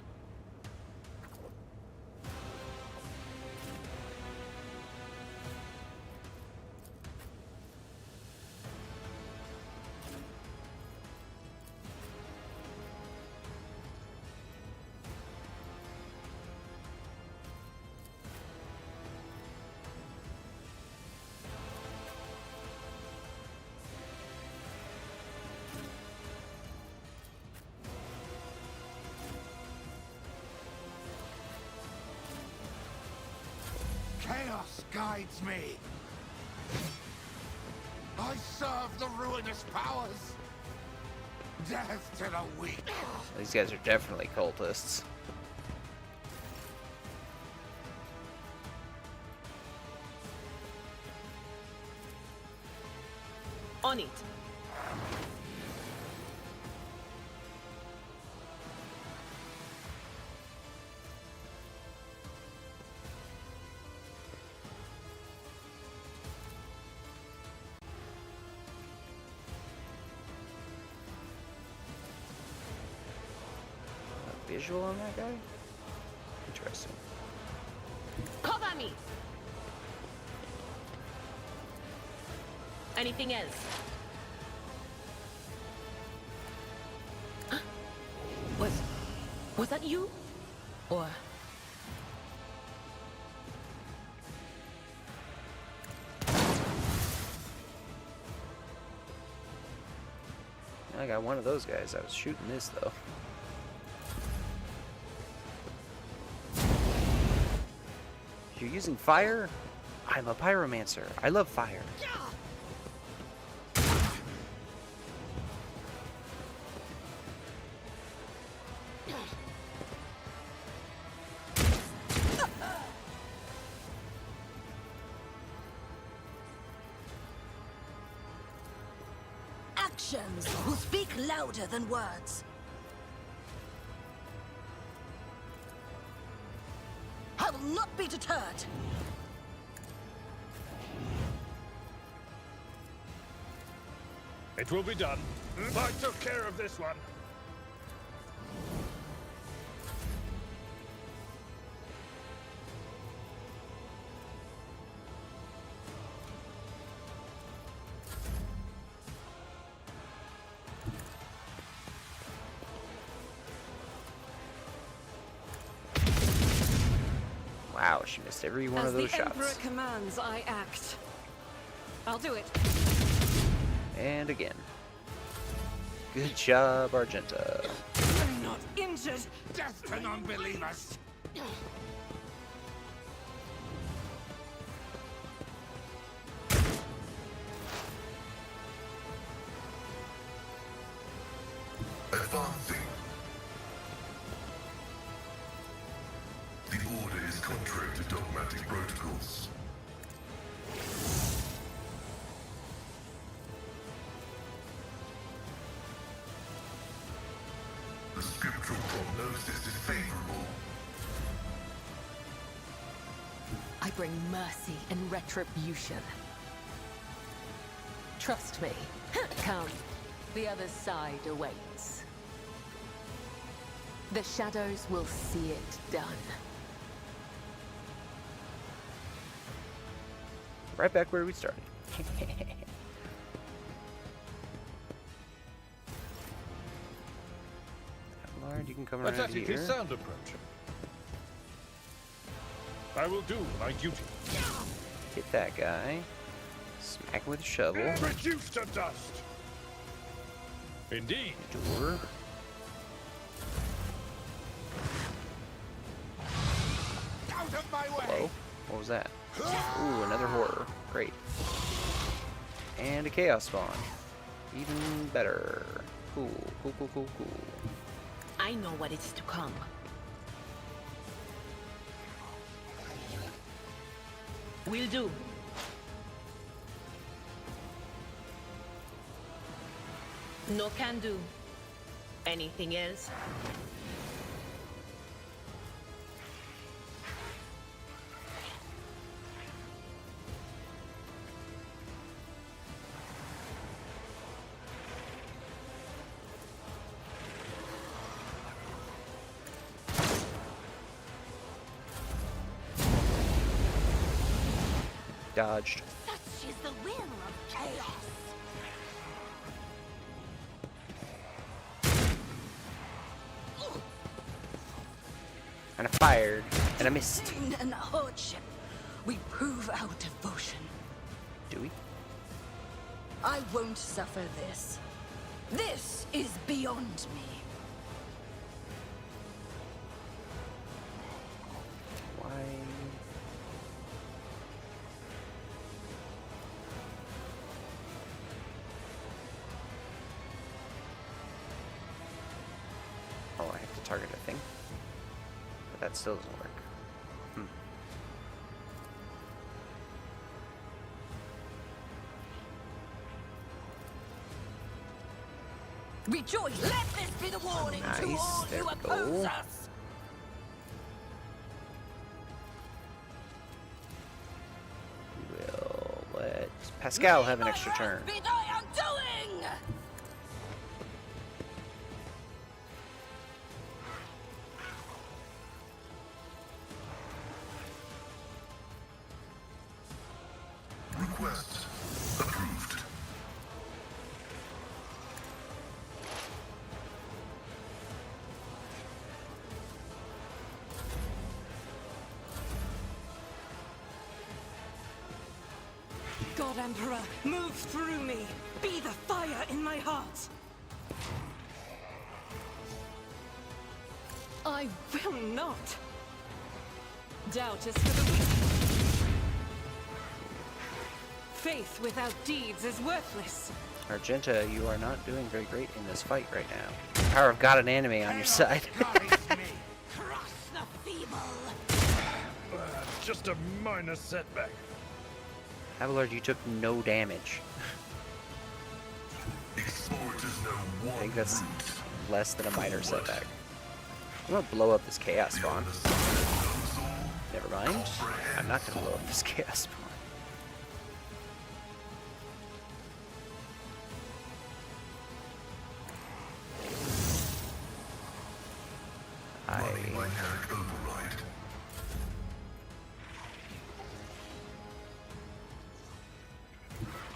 Chaos guides me. I serve the ruinous powers. Death to the weak. These guys are definitely cultists. On it. Visual on that guy? Interesting. Cover me! Anything else? Was that you? Or... I got one of those guys. I was shooting this though. You're using fire? I'm a pyromancer. I love fire. Actions will speak louder than words. I will not be deterred. It will be done. I took care of this one. Wow, she missed every one of those shots. As the Emperor commands, I act. I'll do it. And again. Good job, Argenta. I'm not injured. Death to non-believers. Advancing. The order is contrary to dogmatic protocols. The scriptural prognosis is favorable. I bring mercy and retribution. Trust me. Come. The other side awaits. The shadows will see it done. Right back where we started. Lord, you can come around That's here. sound approach. I will do my duty. Hit that guy. Smack him with a shovel. Reduce to dust. Indeed. Door. Out of my way. Whoa. What was that? Ooh, another horror. Great. And a chaos spawn. Even better. Cool, cool, cool, cool, cool. I know what is to come. Will do. No can do. Anything else? Dodged. Such is the will of chaos. And I fired, and I missed. In an hardship, we prove our devotion. Do we? I won't suffer this. This is beyond me. Why? Oh, I have to target a thing? But that still doesn't work. Rejoice! Let this be the warning to Nice, all there who we oppose go. us! We'll let Pascal have an extra turn. Be thy undoing! Request approved. God Emperor, move through me. Be the fire in my heart. I will not. Doubt is for the weak. Faith without deeds is worthless. Argenta, you are not doing very great in this fight right now. Power of God and anime on your side. Crush the feeble. Just a minor setback. Avalord, you took no damage. Explorers know I one think that's route. less than a minor setback. I'm gonna blow up this chaos spawn. Never mind. I'm not gonna blow up this chaos spawn. Running binaric override.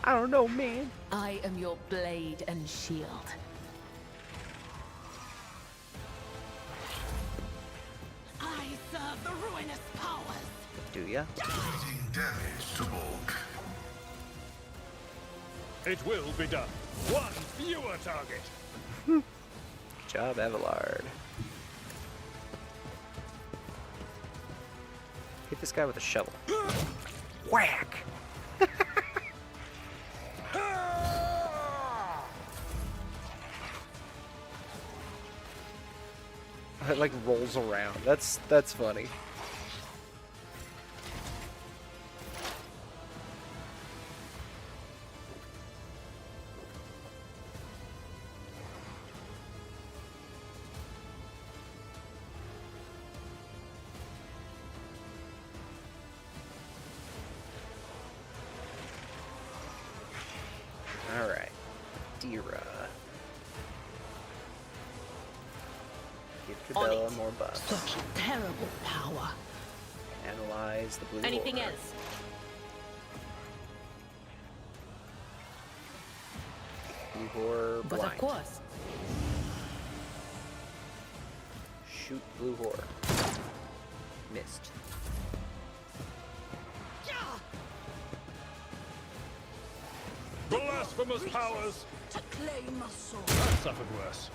I don't know, man. I am your blade and shield. I serve the ruinous powers. Do ya? Dealing damage to bulk. It will be done. One fewer target. Good job, Avalard. Hit this guy with a shovel. Whack! It like rolls around. That's funny. Alright. Dira. Give Cabela more buffs. Such terrible power. Analyze the blue Anything ore. else? Blue ore But blind. of course. Shoot blue ore. Missed. Blasphemous powers. To claim my soul. That suffered worse.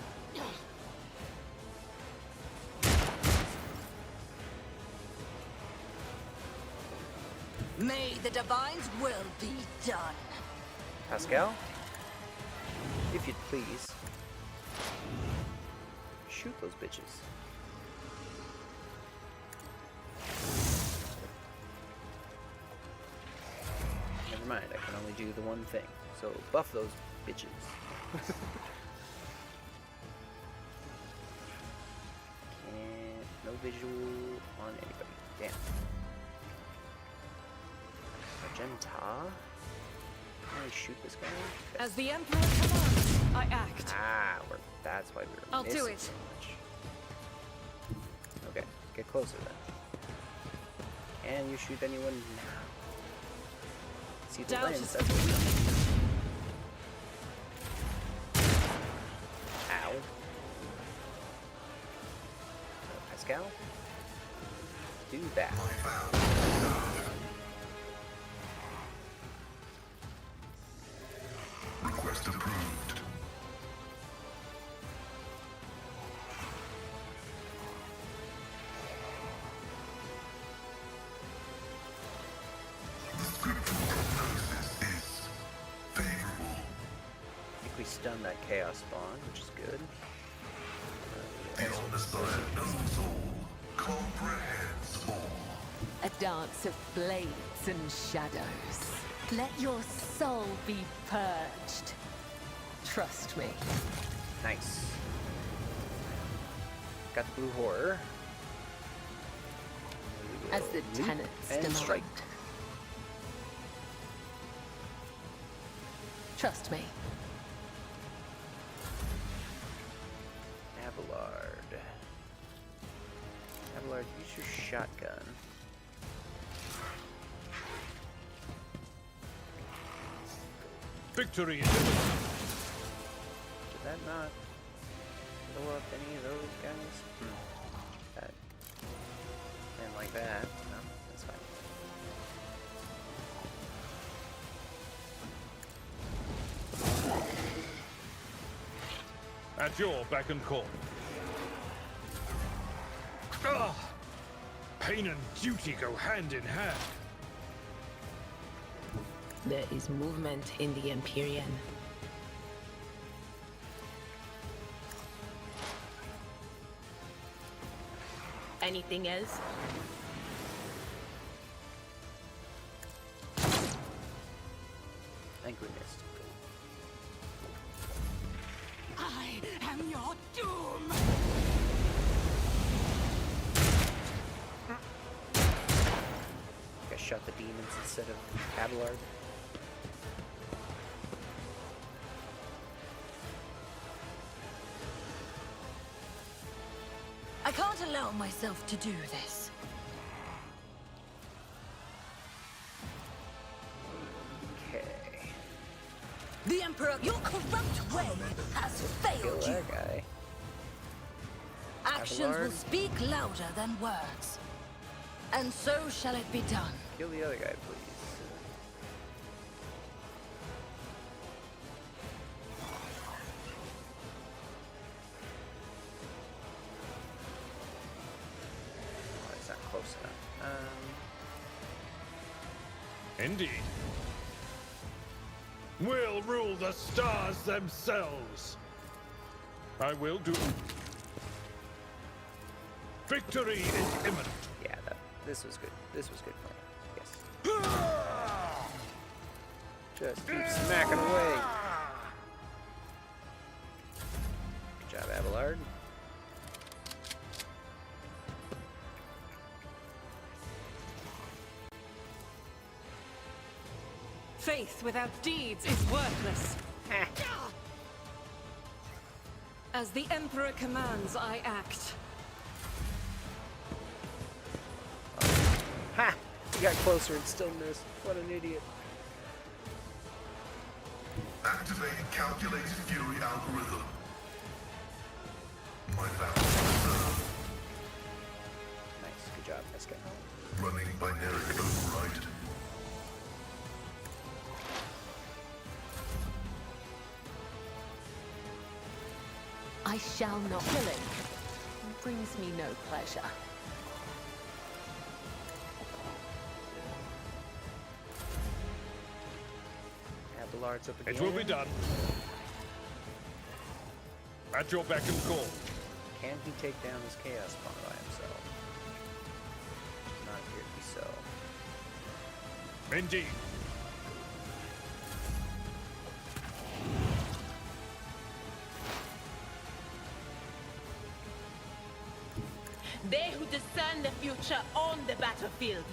May the Divine's will be done. Pascal, if you'd please, shoot those bitches. Never mind, I can only do the one thing. So buff those bitches. No visual on anybody. Damn. Argenta. Can I shoot this guy? As the Emperor commands, I act. Ah, that's why we were I'll missing do it. so much. Okay, get closer then. Can you shoot anyone now? See the Doubt lens, is- that's what we need. Ow. Pascal? Do that. Request approved. The scriptural prognosis is favorable. I think we stunned that chaos spawn, which is good. The Omnissiah knows all, comprehends all. A dance of blades and shadows. Let your soul be purged. Trust me. Nice. Got the blue horror. As the Leap tenants and demand. strike. Trust me. Abelard. Abelard, use your shotgun. Victory is imminent. Did that not blow up any of those guys? That. And like that. No, that's fine. At your beck and call. Ah! Pain and duty go hand in hand. There is movement in the Empyrean. Anything else? I think we missed. I am your doom. I shot the demons instead of Abelard. I can't allow myself to do this. Okay. The Emperor, your corrupt way has Kill failed you. that guy. Actions will Abelard. speak louder than words. And so shall it be done. Kill the other guy, please. Oh, it's not close enough. Indeed. We'll rule the stars themselves. I will do. Victory is imminent. Yeah, this was good. This was good playing. Yes. Just keep smacking away. Good job, Abelard. Faith without deeds is worthless. As the Emperor commands, I act. Ha! He got closer and still missed. What an idiot. Activate calculated fury algorithm. My vow is served. Nice. Good job, Pascal. Running binary override. I shall not. Killing brings me no pleasure. Abelard's up again. It will be done. At your beck and call. Can he take down this Chaos Spawn by himself? Does not appear to be so. Indeed. They who discern the future on the battlefield.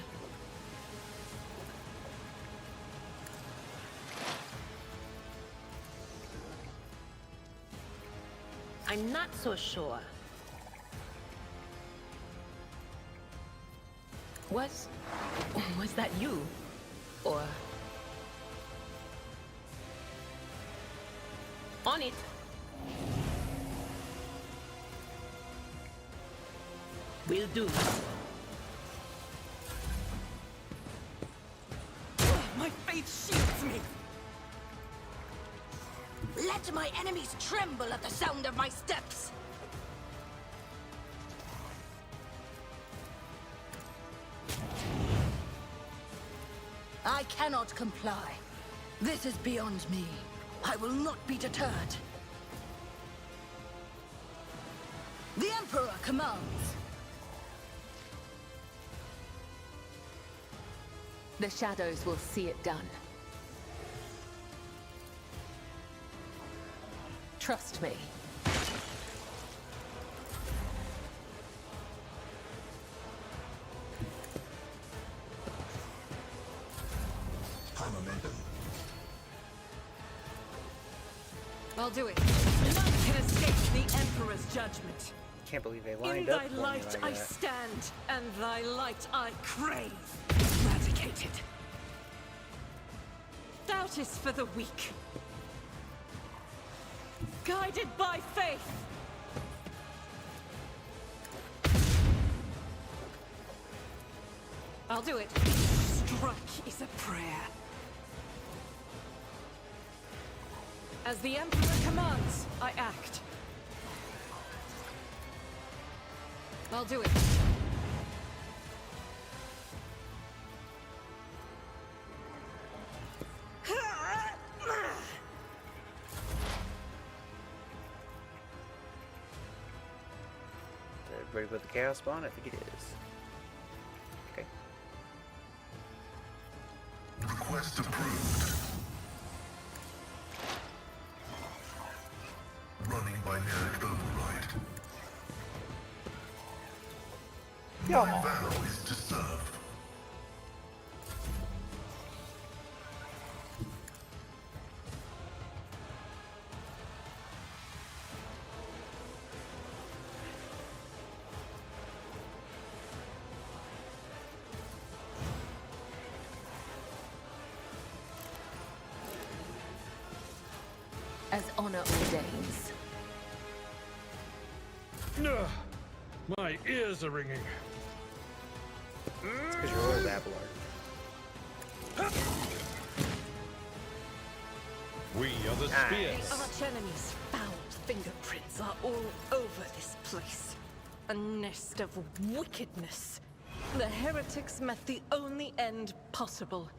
I'm not so sure. Was that you? Or... On it. Will do. My faith shields me! Let my enemies tremble at the sound of my steps! I cannot comply. This is beyond me. I will not be deterred. The Emperor commands. The shadows will see it done. Trust me. High momentum. I'll do it. None can escape the Emperor's judgment. Can't believe they In lined thy up for me light like I that. stand, and thy light I crave. Eradicated. Doubt is for the weak. Guided by faith. I'll do it. Strike is a prayer. As the Emperor commands, I act. I'll do it. Everybody with the Chaos Spawn? I think it is. Okay. Request approved. Running by Nerrick override. My vow is to serve. As honor ordains. Ugh, my ears are ringing. It's because you're old, Abelard. We are the spears. Arch enemies' foul fingerprints are all over this place. A nest of wickedness. The heretics met the only end possible.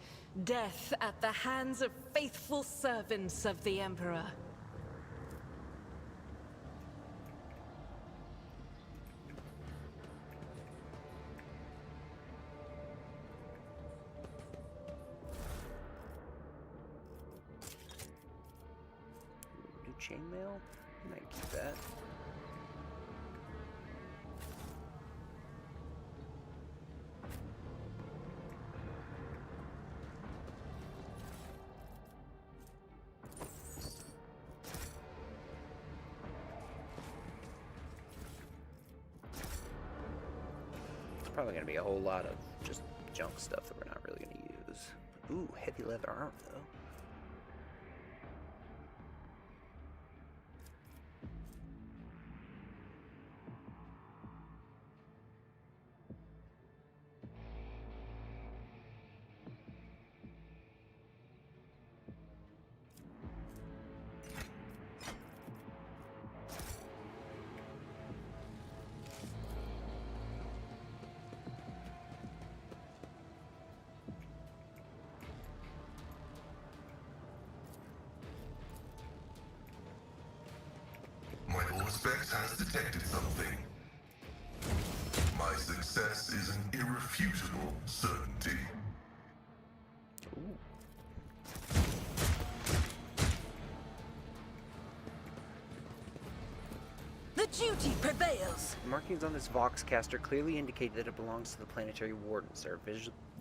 Death at the hands of faithful servants of the Emperor. New chainmail? Might keep that. Probably gonna be a whole lot of just junk stuff that we're not really gonna use. Ooh, heavy leather armor though. suspect has detected something. My success is an irrefutable certainty. The duty prevails. The markings on this Voxcaster clearly indicate that it belongs to the planetary wardens. There are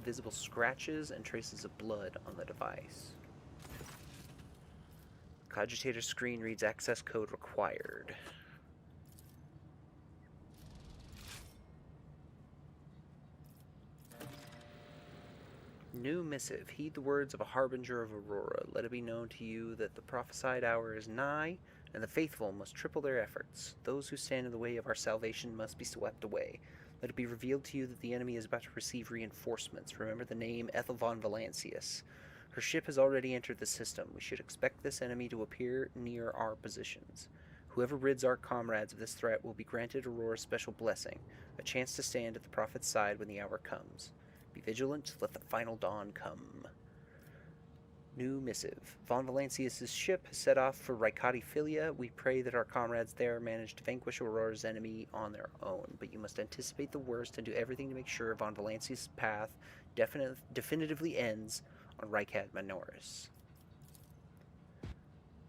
visible scratches and traces of blood on the device. Cogitator screen reads access code required. New missive. Heed the words of a harbinger of Aurora. Let it be known to you that the prophesied hour is nigh, and the faithful must triple their efforts. Those who stand in the way of our salvation must be swept away. Let it be revealed to you that the enemy is about to receive reinforcements. Remember the name Ethel von Valancius. Her ship has already entered the system. We should expect this enemy to appear near our positions. Whoever rids our comrades of this threat will be granted Aurora's special blessing, a chance to stand at the prophet's side when the hour comes. Be vigilant, let the final dawn come. New missive. Von Valancius' ship has set off for Rykad. We pray that our comrades there manage to vanquish Aurora's enemy on their own, but you must anticipate the worst and do everything to make sure Von Valancius' path definitively ends on Rykad Minoris.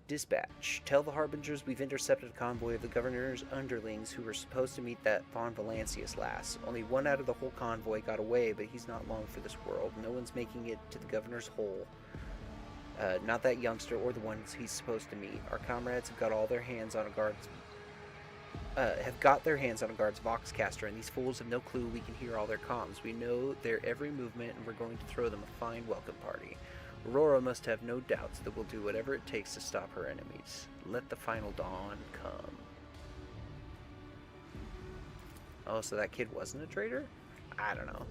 Dispatch. Tell the Harbingers we've intercepted a convoy of the Governor's underlings who were supposed to meet that Von Valancius lass. Only one out of the whole convoy got away, but he's not long for this world. No one's making it to the Governor's hole. Not that youngster or the ones he's supposed to meet. Our comrades have got their hands on a guard's Voxcaster, and these fools have no clue we can hear all their comms. We know their every movement, and we're going to throw them a fine welcome party. Aurora must have no doubts that we'll do whatever it takes to stop her enemies. Let the final dawn come. Oh, so that kid wasn't a traitor? I don't know.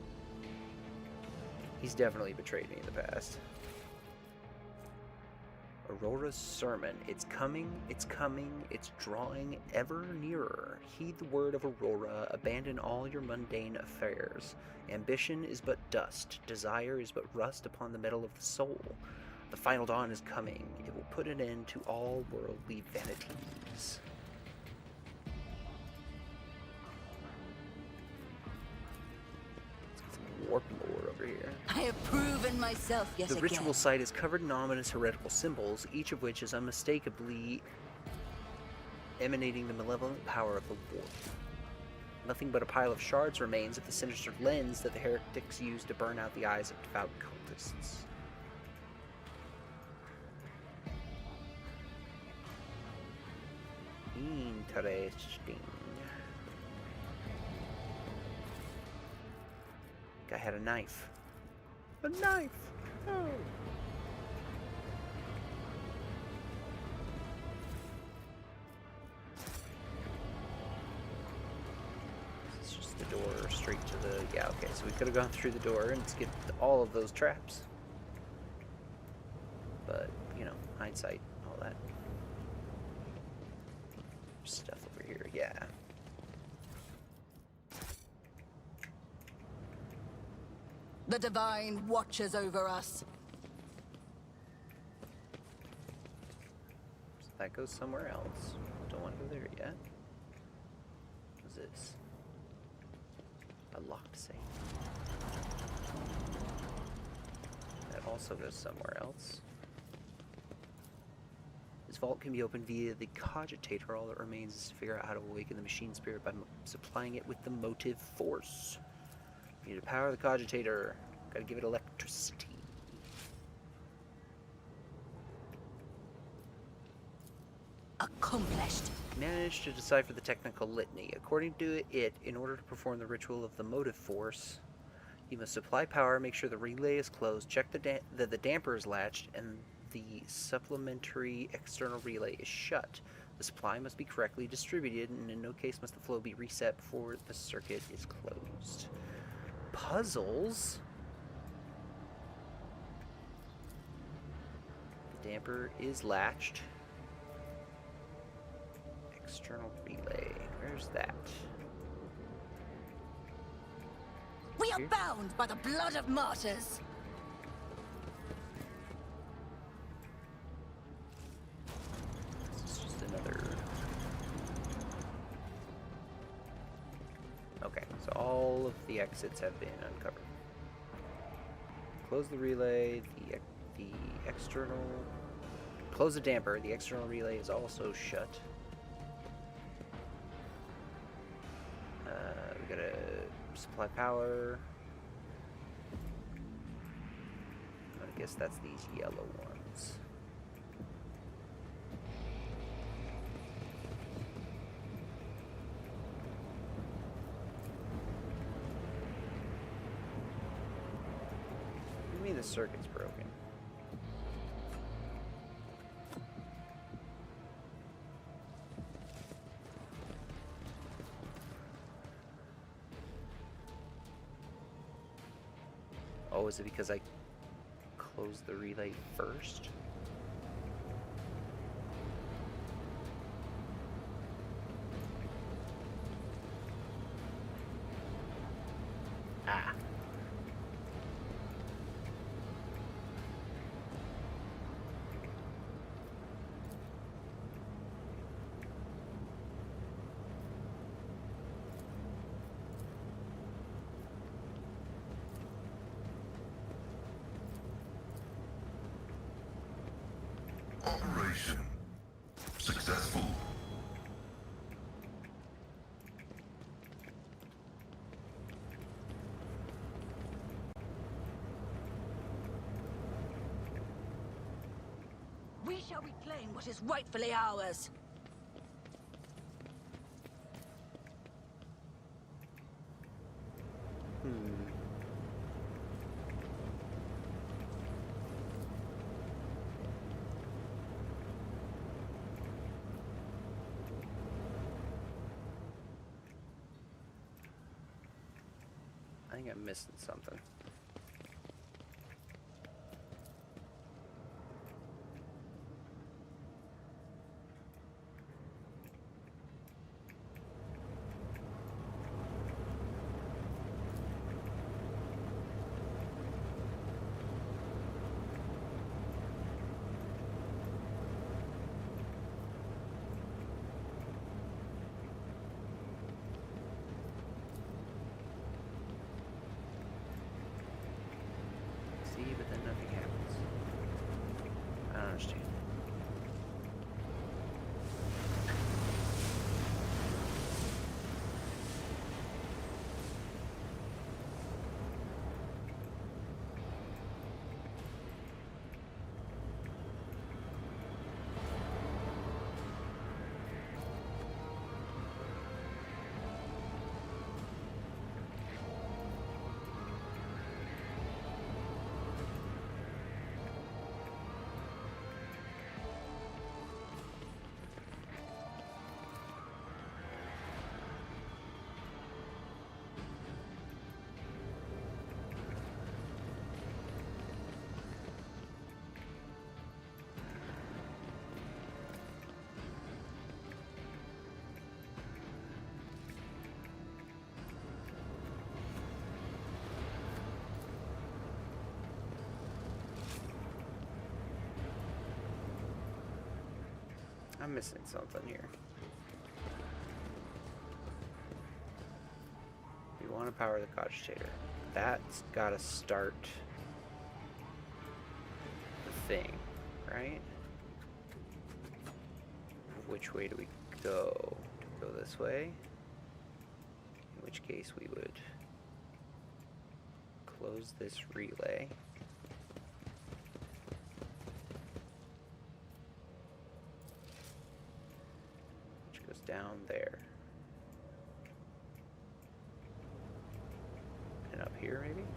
He's definitely betrayed me in the past. Aurora's sermon. It's coming, it's drawing ever nearer. Heed the word of Aurora, abandon all your mundane affairs. Ambition is but dust, desire is but rust upon the metal of the soul. The final dawn is coming. It will put an end to all worldly vanities. Warp lore over here. I have proven myself yet again. The ritual site is covered in ominous heretical symbols, each of which is unmistakably emanating the malevolent power of the warp. Nothing but a pile of shards remains of the sinister lens that the heretics use to burn out the eyes of devout cultists. Interesting. Guy had a knife. A knife! Oh. This is just the door straight to the... Yeah, okay, so we could have gone through the door and skipped all of those traps. But, you know, hindsight, all that. Stuff over here, yeah. The Divine watches over us. So that goes somewhere else. Don't want to go there yet. What's this? A locked safe. That also goes somewhere else. This vault can be opened via the cogitator. All that remains is to figure out how to awaken the machine spirit by supplying it with the motive force. You need to power the cogitator. Gotta give it electricity. Accomplished. Managed to decipher the technical litany. According to it, in order to perform the ritual of the motive force, you must supply power, make sure the relay is closed, check that the damper is latched, and the supplementary external relay is shut. The supply must be correctly distributed, and in no case must the flow be reset before the circuit is closed. Puzzles? The damper is latched. External relay. Where's that? We are bound by the blood of martyrs. This is just another So all of the exits have been uncovered. Close the relay, the external... Close the damper, the external relay is also shut. We gotta supply power. I guess that's these yellow ones. What do you mean the circuit's broken? Oh, is it because I closed the relay first? Ah. Operation successful. We shall reclaim what is rightfully ours. I think I'm missing something. But then nothing happens. I don't understand. I'm missing something here. We want to power the cogitator. That's got to start the thing, right? Which way do we go? Do we go this way? In which case we would close this relay. Down there. And up here, maybe?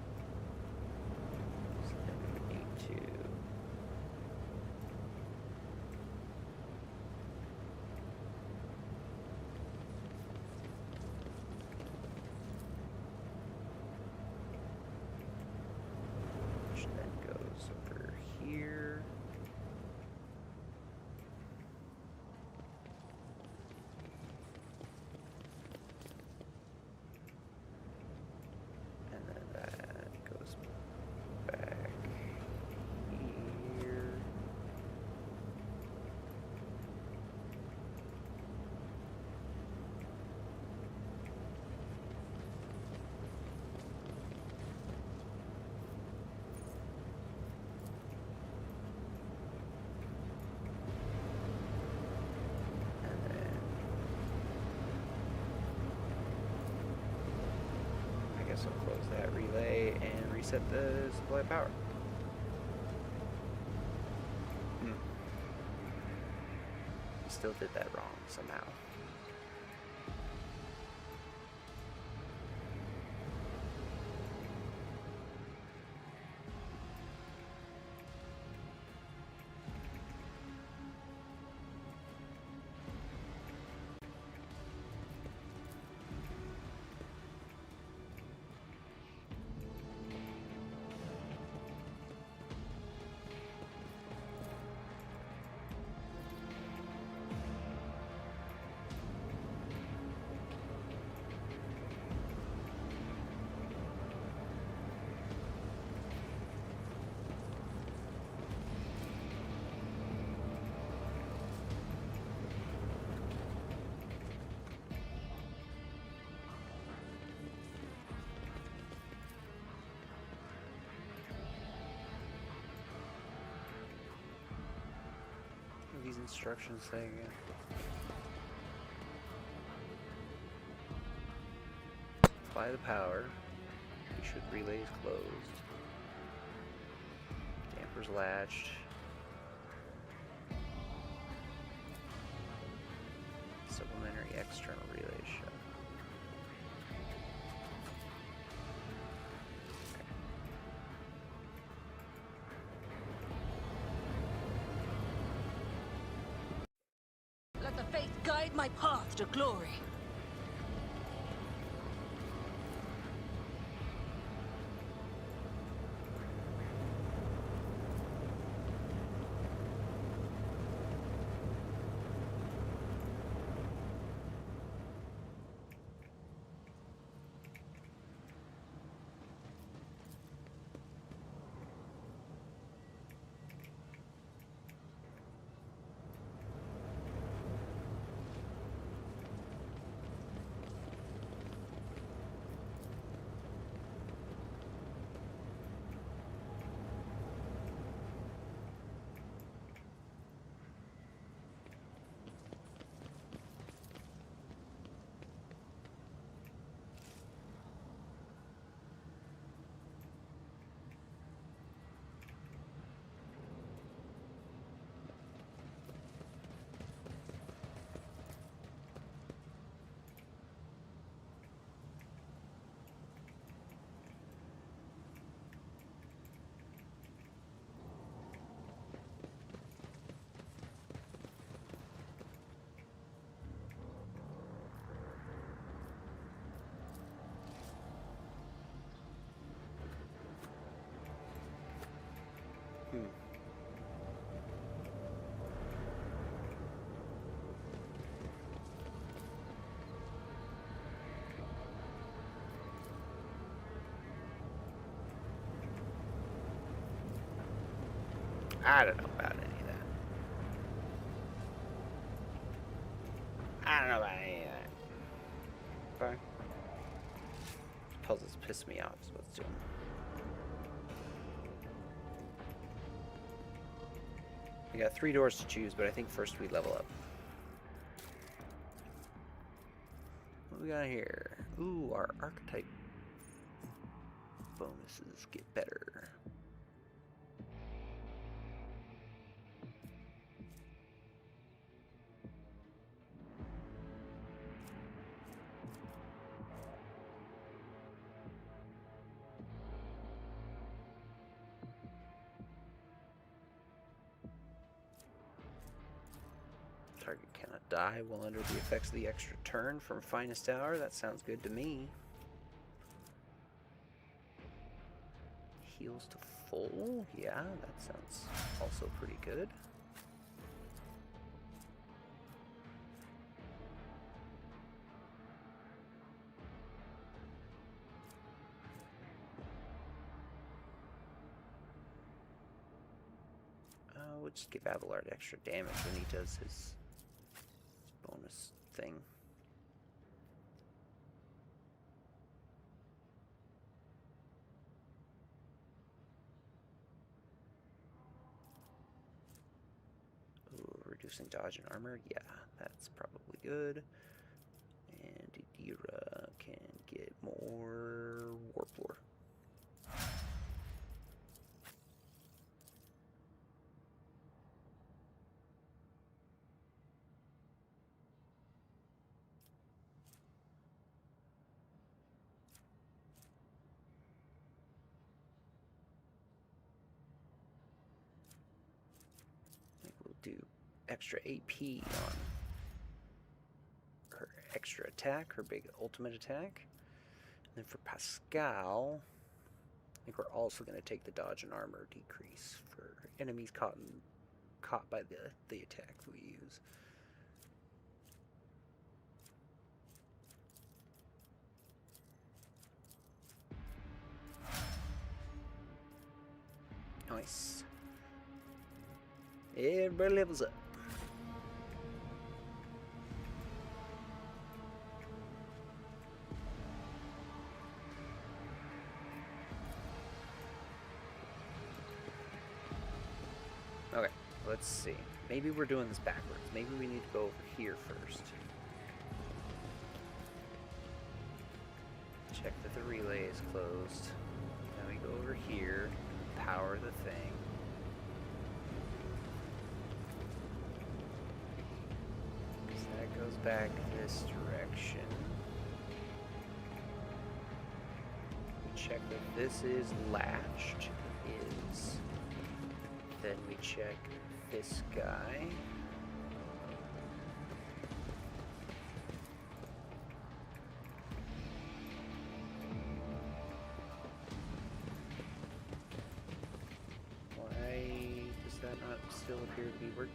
So then we would need to... which then goes over here. And then that guess I'll close that relay and reset the supply of power. Still did that wrong somehow. These instructions say again. Apply the power. Be sure the relay is closed. Damper's latched. Supplementary external relay shut. Let the faith guide my path to glory. I don't know about any of that. I don't know about any of that. Okay. Puzzles piss me off, is what's doing. We got 3 doors to choose, but I think first we level up. What we got here? Ooh, our archetype bonuses get better. Target cannot die while under the effects of the extra turn from finest hour. That sounds good to me. Heals to full. Yeah, that sounds also pretty good. We'll just give Abelard extra damage when he does his bonus thing. Ooh, reducing dodge and armor. Yeah, that's probably good. And he Dira can get more warp lore. Do extra AP on her extra attack, her big ultimate attack. And then for Pascal, I think we're also going to take the dodge and armor decrease for enemies caught by the attack we use. Nice. Everybody levels up. Okay, let's see. Maybe we're doing this backwards. Maybe we need to go over here first. Check that the relay is closed. Then we go over here, power the thing. Goes back this direction. We check that this is latched. It is. Then we check this guy. Why does that not still appear to be working?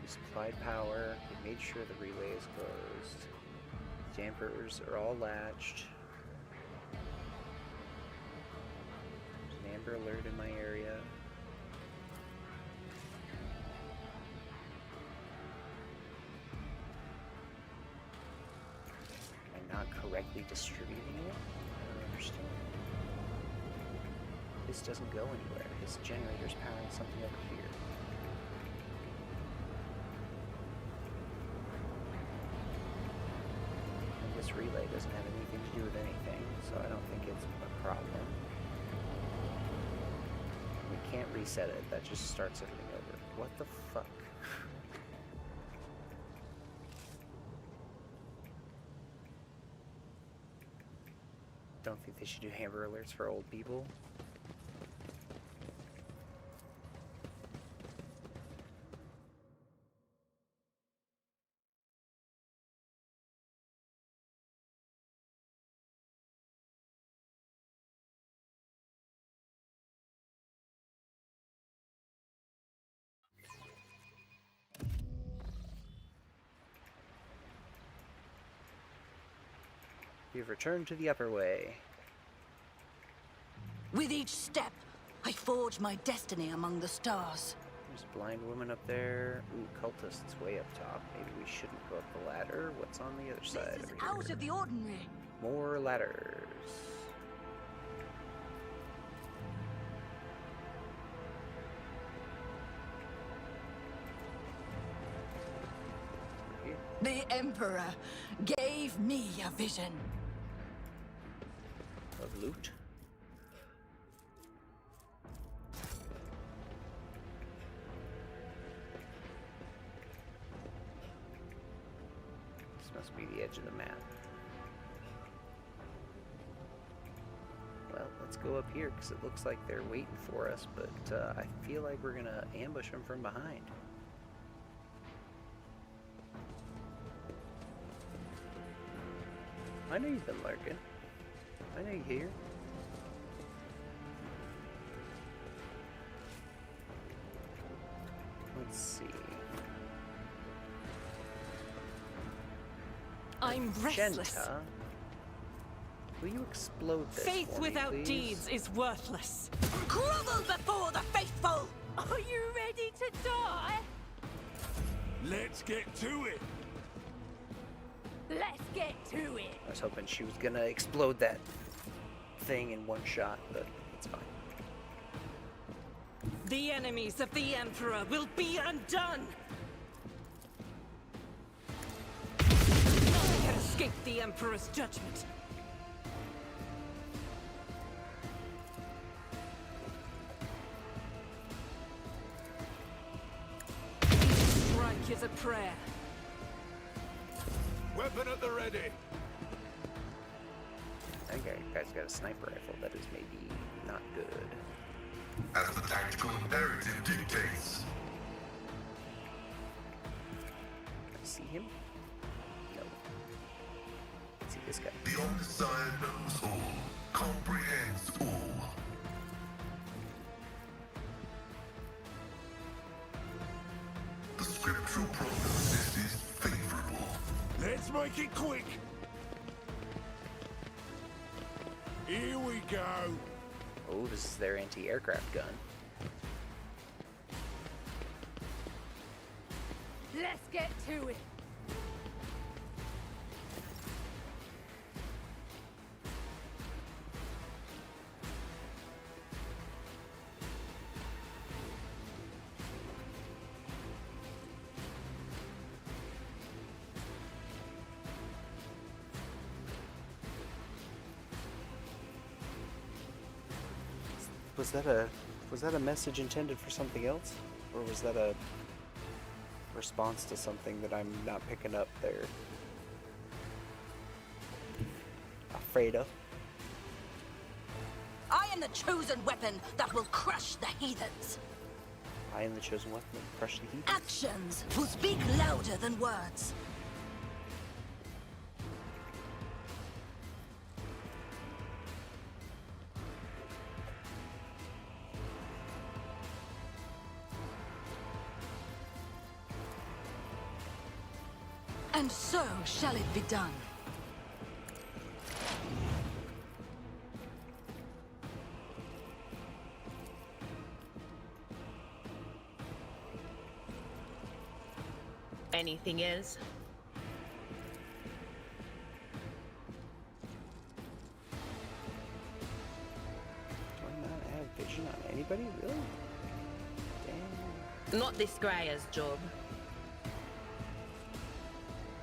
Supplied power. We made sure the relay is closed. Dampers are all latched. There's an amber alert in my area. Am I not correctly distributing it? I don't understand. This doesn't go anywhere. This generator's powering something over here. This relay doesn't have anything to do with anything, so I don't think it's a problem. We can't reset it, that just starts everything over. What the fuck? Don't think they should do Amber Alerts for old people. You've returned to the upper way. With each step, I forge my destiny among the stars. There's a blind woman up there. Ooh, cultists way up top. Maybe we shouldn't go up the ladder. What's on the other side This is over here? out of the ordinary. More ladders. The Emperor gave me a vision. Of loot. This must be the edge of the map. Well, let's go up here because it looks like they're waiting for us, but I feel like we're gonna ambush them from behind. I know you've been lurking. I know you're here. Let's see. I'm restless. Genta, will you explode this Faith for me, without please? deeds is worthless. Grovel before the faithful! Are you ready to die? Let's get to it! Let's get to it. I was hoping she was gonna explode that thing in one shot, but it's fine. The enemies of the Emperor will be undone! escape the Emperor's judgment. Each strike is a prayer. Weapon at the ready. I think that guy's got a sniper rifle. That is maybe not good. As the tactical imperative dictates. Can I see him? No. Let's see this guy. The Omniscient knows all, comprehends all. The scriptural prognosis is favorable. Let's make it quick. Here we go. Oh, this is their anti-aircraft gun. Let's get to it. Was that a message intended for something else? Or was that a response to something that I'm not picking up there? Afraid of. I am the chosen weapon that will crush the heathens. I am the chosen weapon that will crush the heathens. Actions will speak louder than words. And so shall it be done. Anything else? Do I not have vision on anybody, really? Damn. Not this Scryer's job.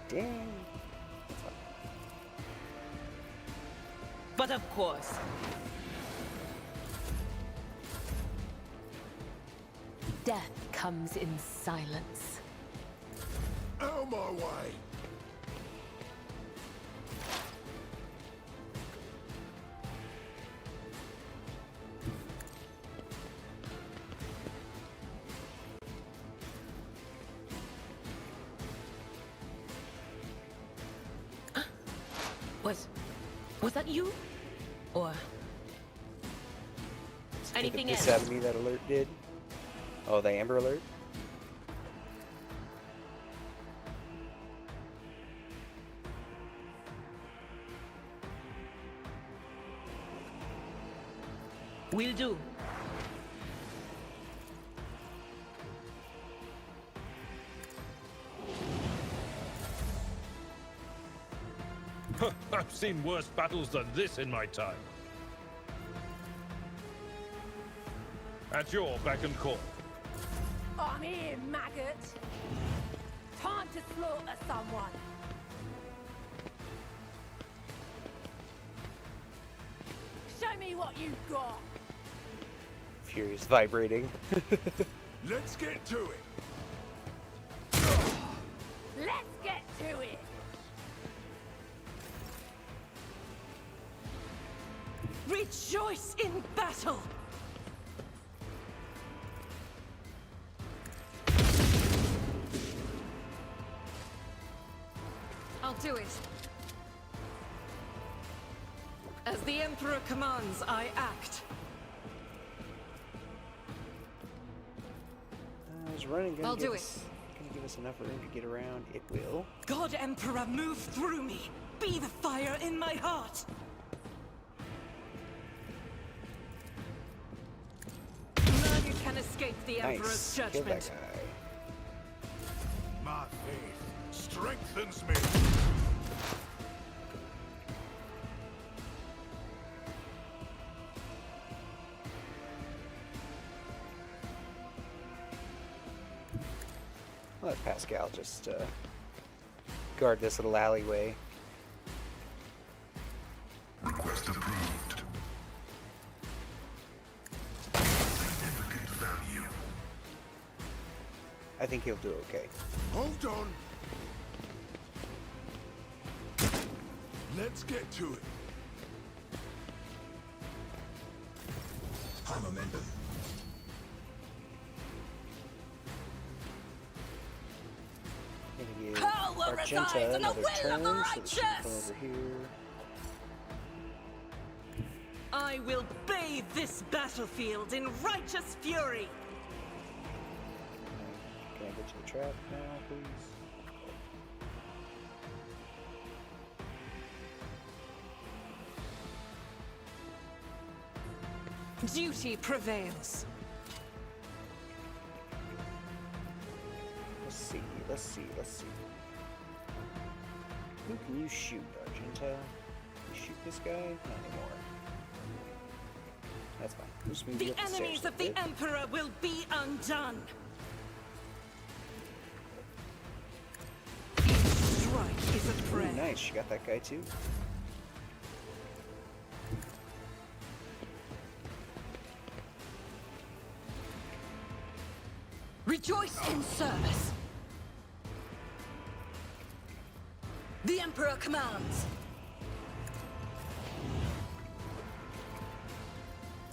Damn. But of course. Death comes in silence. Out of my way. Was that you? Or anything else? This out of me, that alert did. Oh, the Amber Alert? Will do. I've seen worse battles than this in my time. At your beck and call. I'm here, maggot. Time to slaughter someone. Show me what you've got. Furious vibrating. Let's get to it. Let's get to it. Rejoice in battle! I'll do it. As the Emperor commands, I act. I was running. I'll do it. Gonna give us enough room to get around. It will. God Emperor, move through me. Be the fire in my heart. None can escape the Emperor's Nice. Kill that judgment. guy. My faith strengthens me. I'll let Pascal just guard this little alleyway. I think he'll do okay. Hold on. Let's get to it. High momentum. Gonna give Power resides Argenta in the another will of turn, the so that she can come righteous! over here. I will bathe this battlefield in righteous fury. Can I get to the trap now, please? Duty prevails. Let's see, let's see, let's see. Who can you shoot, Argenta? Can you shoot this guy? Not anymore. That's fine. Just move you The up the enemies stairs of a the bit. Emperor will be undone. Each strike is a Ooh, prayer. nice, she got that guy too. Rejoice in service. The Emperor commands.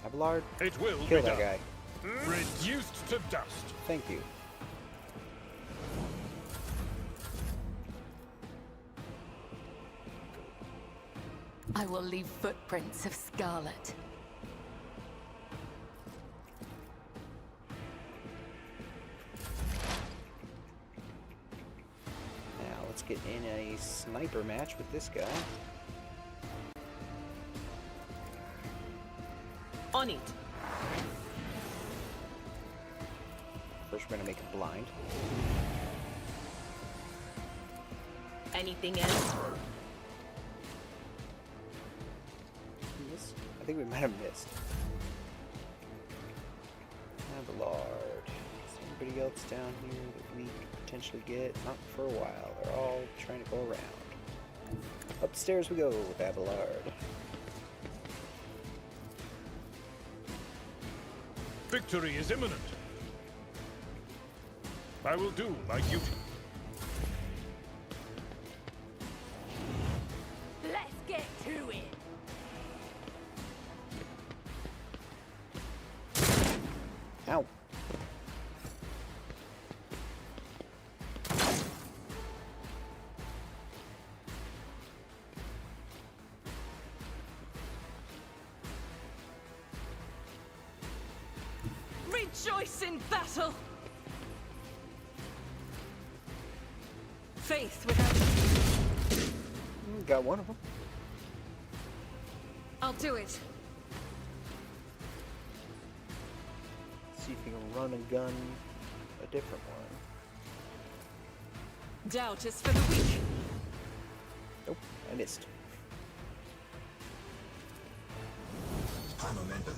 Abelard, It will kill be that done. guy. Reduced to dust. Thank you. I will leave footprints of scarlet. Now let's get in a sniper match with this guy. On it. First we're gonna make it blind. Anything else? Missed? I think we might have missed. Abelard. Is there anybody else down here that we could potentially get? Not for a while. They're all trying to go around. Upstairs we go with Abelard. Victory is imminent. I will do my duty. Let's get to it. Ow. Rejoice in battle. Faith without... Got one of them. I'll do it. See if you can run and gun a different one. Doubt is for the weak. Nope, I missed. High momentum.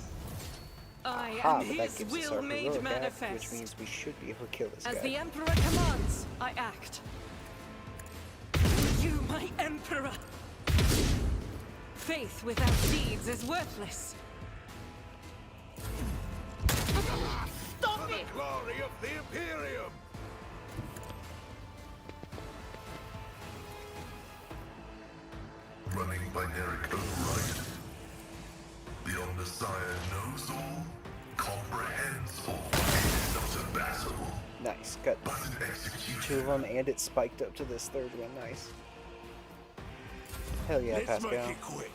I Ah, am but that his gives us will our made heroic act, manifest. which means we should be able to kill this As guy. the Emperor commands, I act. You, my Emperor! Faith without deeds is worthless. Stop for it! The glory of the Imperium! Running binaric override. The Omnissiah knows all, comprehends all, is up to battle. Nice, got Button execution. two of them, and it spiked up to this third one. Nice. Hell yeah, Let's Pascal. make it quick.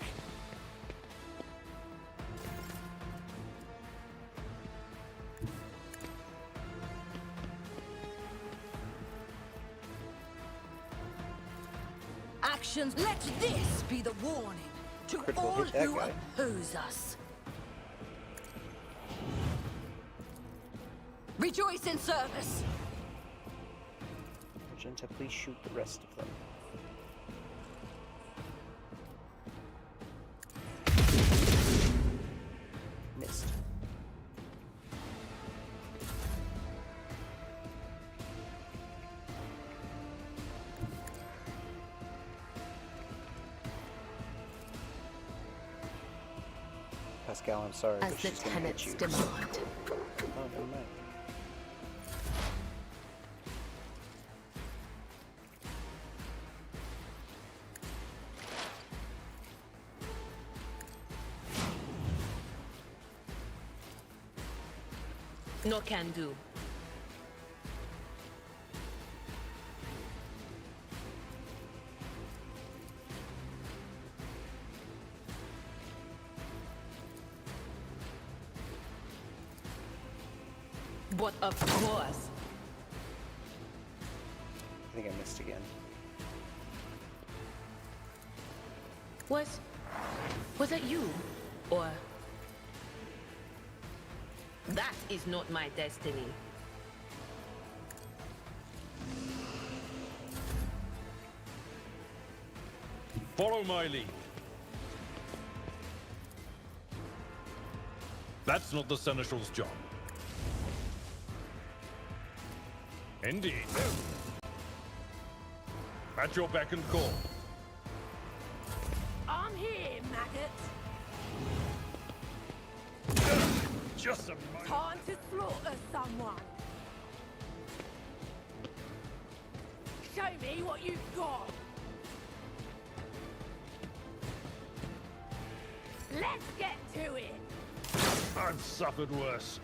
Actions. Let this be the warning to Critical all hit that who guy. oppose us. Rejoice in service. Magenta, please shoot the rest of them. Missed. Pascal, I'm sorry, As but the she's gonna hit tenets you. demand. Oh, never mind. No can do. But of course. I think I missed again. Was that you? Or... That is not my destiny. Follow my lead. That's not the Seneschal's job. Indeed. At your beck and call. I'm here, maggot. Just a moment. Time to slaughter someone. Show me what you've got. Let's get to it. I've suffered worse.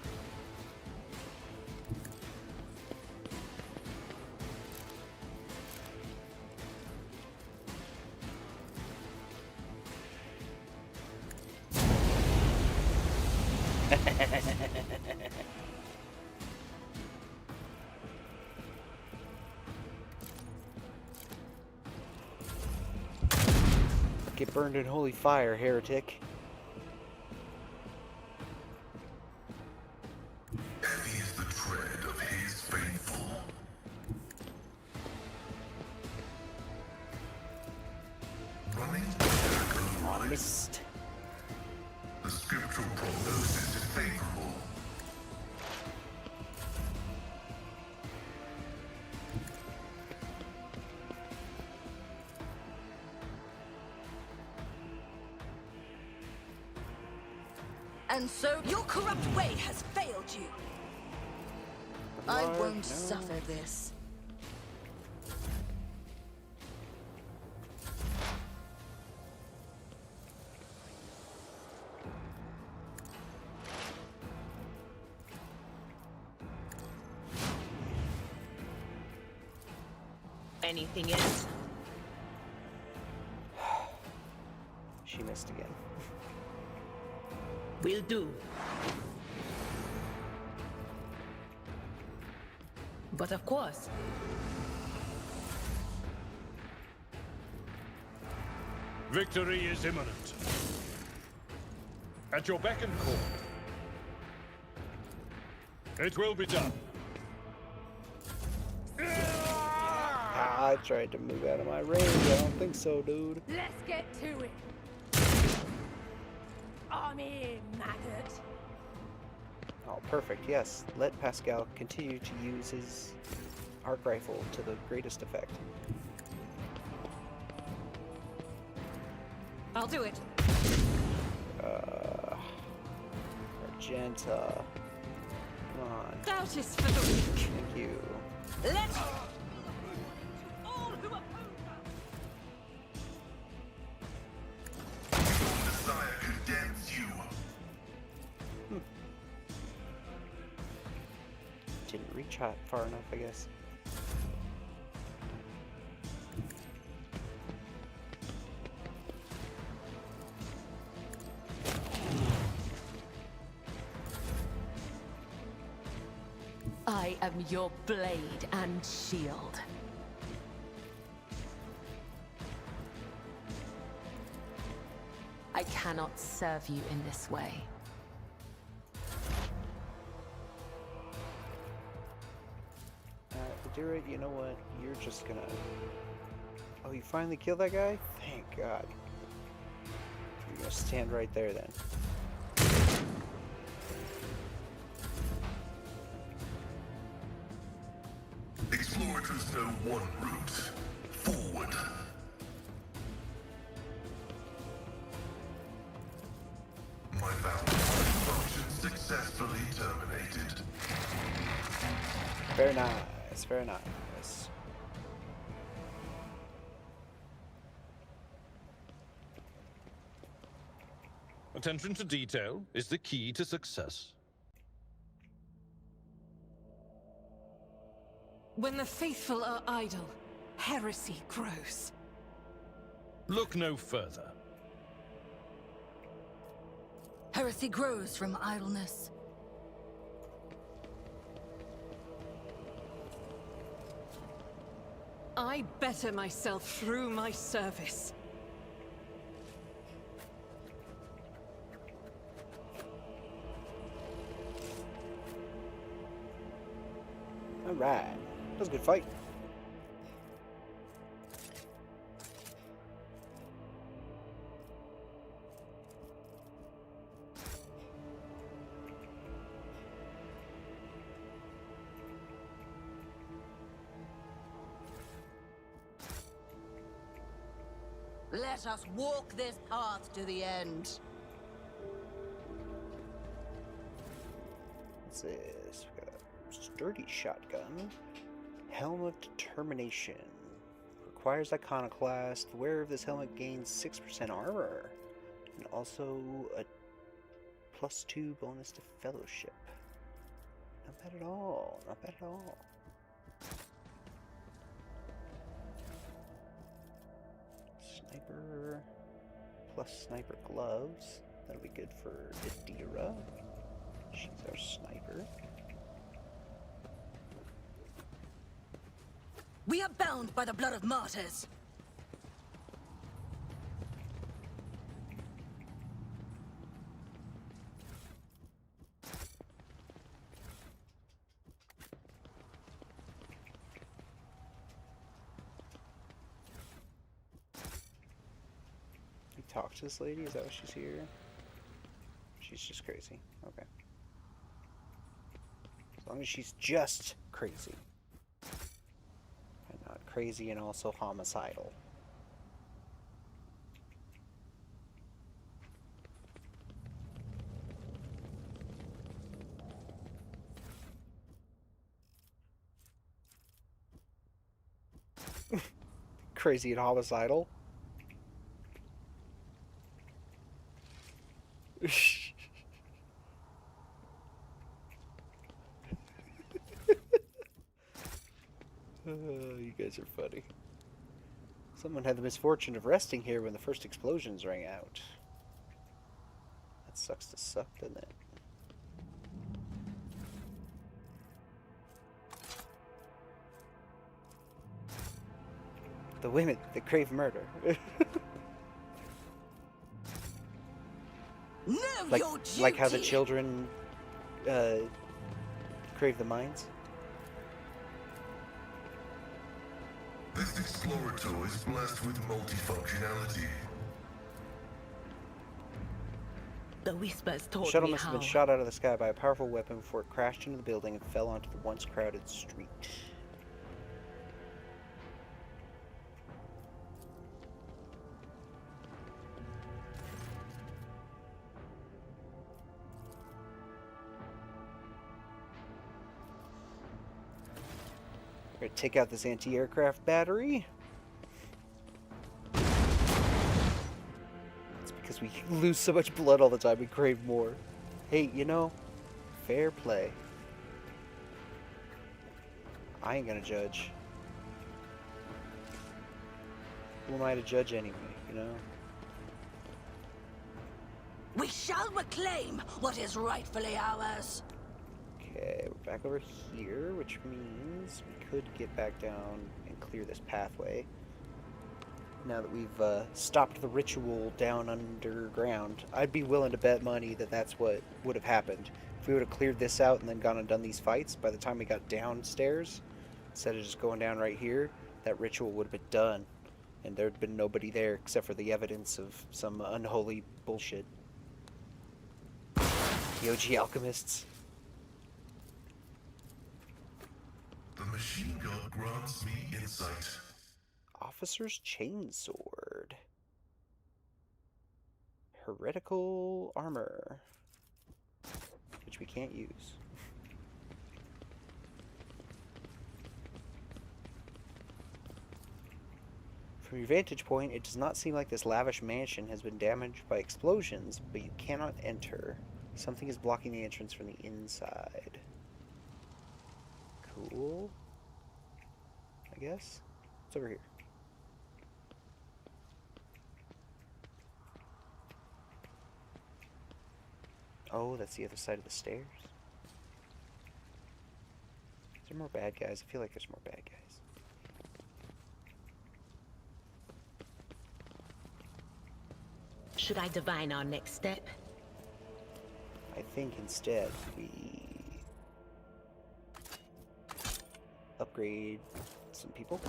Get burned in holy fire, heretic. Heavy is the tread of his faithful. Running Jericho Missed. The scriptural prognosis is favorable. And so your corrupt way has failed you. I Lord, won't no. suffer this. Anything else? She missed again. Will do. But of course. Victory is imminent. At your beck and call. It will be done. I tried to move out of my range. I don't think so, dude. Let's get to it. I'm here, maggot. Oh, perfect. Yes. Let Pascal continue to use his arc rifle to the greatest effect. I'll do it. Argenta. Come on. Doubt is for the weak. Thank you. Let's... Messiah condemns you. Didn't reach out far enough, I guess. I am your blade and shield. I cannot serve you in this way. Adira, you know what? You're just gonna... Oh, you finally killed that guy? Thank God. You're gonna stand right there then. Explorers know one route. Forward. My valve function successfully terminated. Very nice, very nice. Attention to detail is the key to success. When the faithful are idle, heresy grows. Look no further. Heresy grows from idleness. I better myself through my service. Alright. That was a good fight. Let us walk this path to the end. What's this? We got a sturdy shotgun. Helm of Determination. Requires Iconoclast. The wearer of this helmet gains 6% armor. And also a +2 bonus to fellowship. Not bad at all. Not bad at all. Sniper plus sniper gloves. That'll be good for Idira. She's our sniper. We are bound by the blood of martyrs. Talk to this lady? Is that why she's here? She's just crazy. Okay. As long as she's just crazy. And not crazy and also homicidal. Crazy and homicidal? You guys are funny. Someone had the misfortune of resting here when the first explosions rang out. That sucks to suck, doesn't it? The women that crave murder. Like how the children crave the mines. This explorator is blessed with multifunctionality. The whispers told The shuttle me must have how. been shot out of the sky by a powerful weapon before it crashed into the building and fell onto the once crowded street. We're gonna take out this anti-aircraft battery. It's because we lose so much blood all the time, we crave more. Hey, you know, fair play. I ain't gonna judge. Who am I to judge anyway, you know? We shall reclaim what is rightfully ours. Okay, we're back over here, which means we could get back down and clear this pathway. Now that we've stopped the ritual down underground, I'd be willing to bet money that that's what would have happened. If we would have cleared this out and then gone and done these fights, by the time we got downstairs, instead of just going down right here, that ritual would have been done. And there'd been nobody there except for the evidence of some unholy bullshit. The OG alchemists. The machine god grants me insight. Officer's Chainsword. Heretical armor. Which we can't use. From your vantage point, it does not seem like this lavish mansion has been damaged by explosions, but you cannot enter. Something is blocking the entrance from the inside. Cool. guess. It's over here. Oh, that's the other side of the stairs. Is there more bad guys? I feel like there's more bad guys. Should I divine our next step? I think instead we upgrade some people.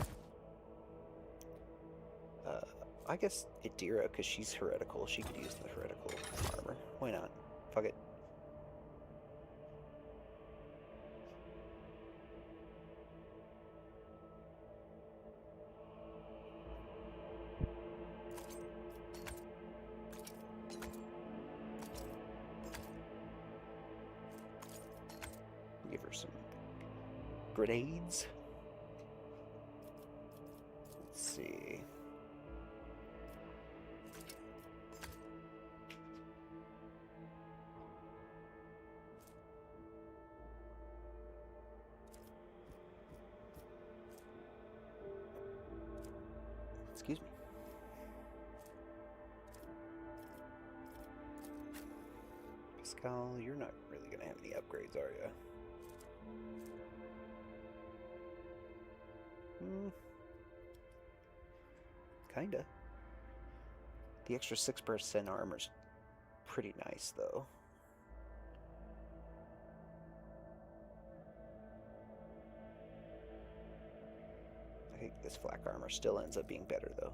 I guess Idira, because she's heretical, she could use the heretical armor. Why not? Fuck it. Give her some grenades. Let's see. Excuse me. Pascal, you're not really gonna have any upgrades, are you? Kinda. The extra 6% armor's pretty nice, though. I think this flak armor still ends up being better, though.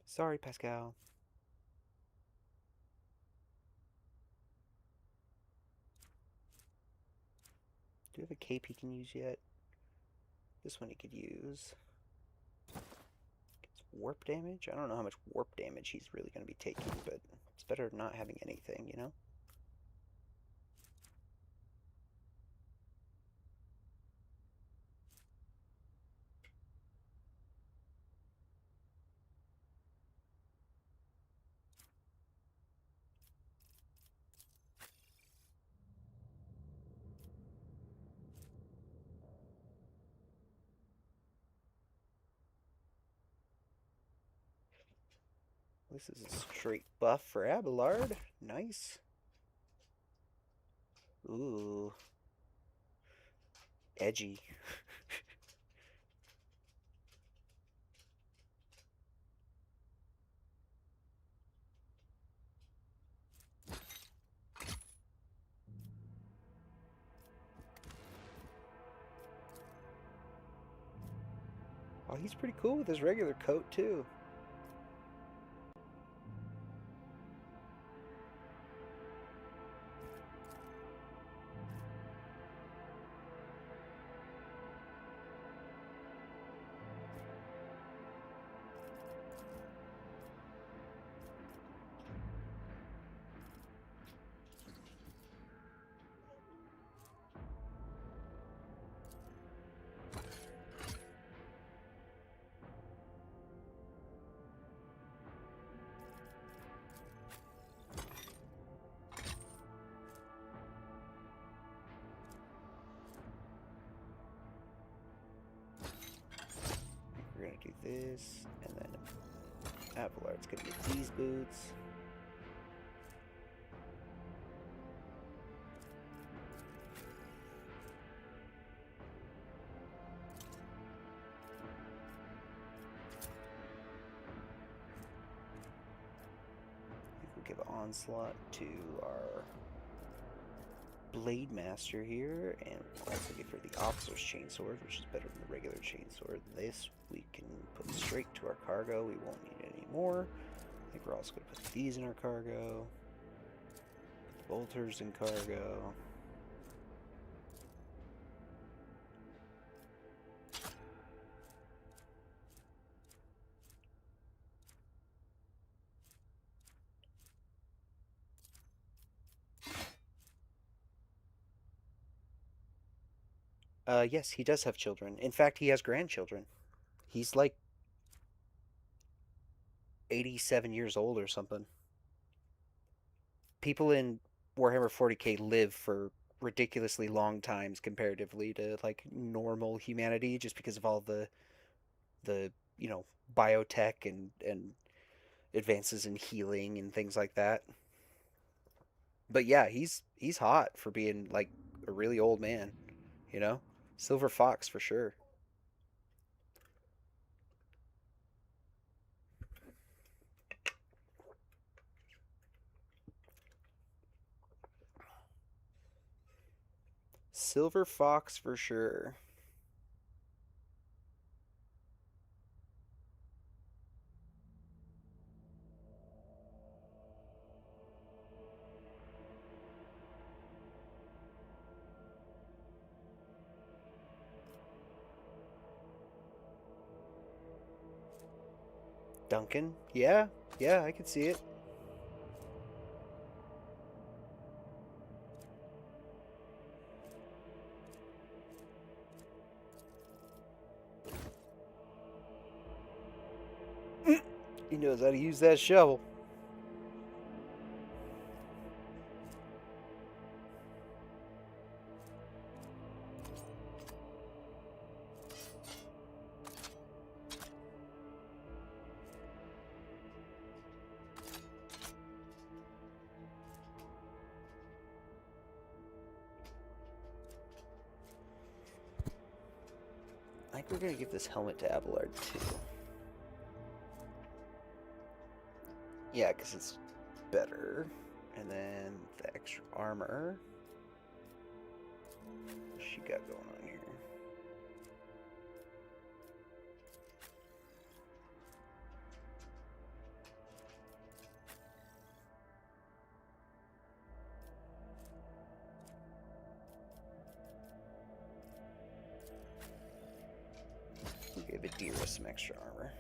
Sorry, Pascal. Do you have a cape he can use yet? This one he could use. Gets warp damage? I don't know how much warp damage he's really going to be taking, but it's better than not having anything, you know? This is a straight buff for Abelard. Nice. Ooh. Edgy. Oh, he's pretty cool with his regular coat, too. We're gonna do this, and then Abelard's gonna get these boots. I think we'll give Onslaught to our Blade Master here, and we'll also give her the Officer's Chainsword, which is better than the regular Chainsword. This we can put straight to our cargo. We won't need it anymore. I think we're also going to put these in our cargo. Put the bolters in cargo. Yes, he does have children. In fact, he has grandchildren. He's like 87 years old or something. people in Warhammer 40k live for ridiculously long times comparatively to like normal humanity, just because of all the biotech and advances in healing and things like that. But yeah, he's hot for being like a really old man, you know? Silver Fox for sure. Silver Fox for sure. Duncan? Yeah, I can see it. He knows how to use that shovel. I think we're going to give this helmet to Abelard too. Yeah, because it's better. And then the extra armor. What's she got going on here? We'll give Adira some extra armor.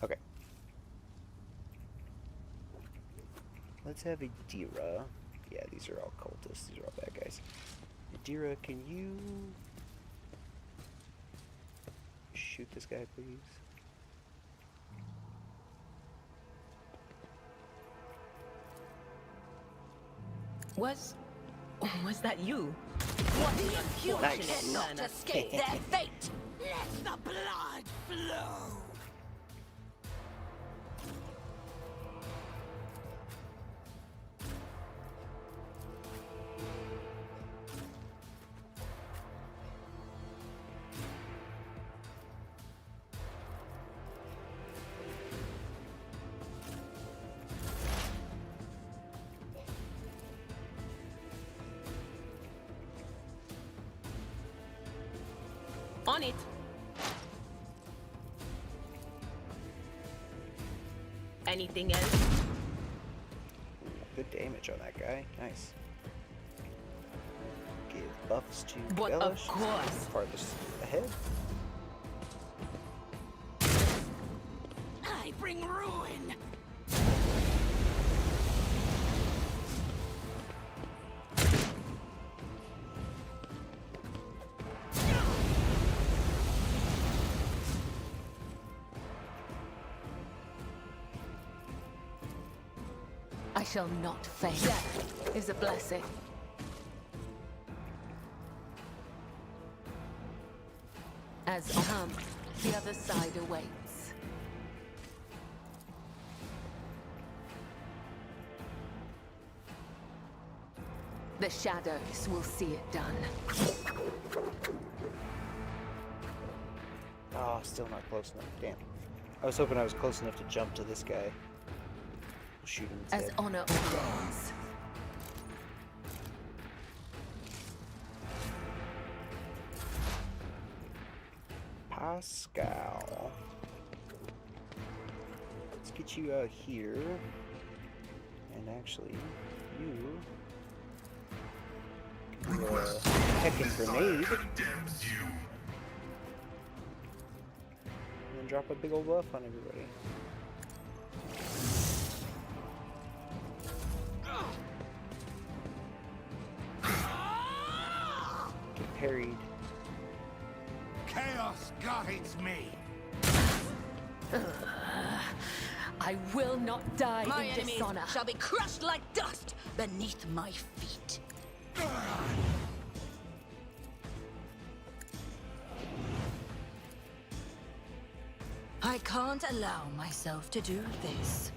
Okay. Let's have Adira. Yeah, these are all cultists. These are all bad guys. Adira, can you shoot this guy, please? Was that you? What the unfortunate Nice. not escape their fate! Let the blood flow! On it. Anything else? Good damage on that guy. Nice. Give buffs to But Bellish. of course. Farthest ahead. I bring ruin! I shall not fail. Death is a blessing. As come, the other side awaits. The shadows will see it done. Oh, still not close enough. Damn. I was hoping I was close enough to jump to this guy. We'll shoot him instead. As honor ordains. Pascal. Let's get you out here. And actually, you can do a heckin' grenade. And then drop a big old buff on everybody. Get parried. Chaos guides me. I will not die My in enemies dishonor. shall be crushed like dust beneath my feet. I can't allow myself to do this.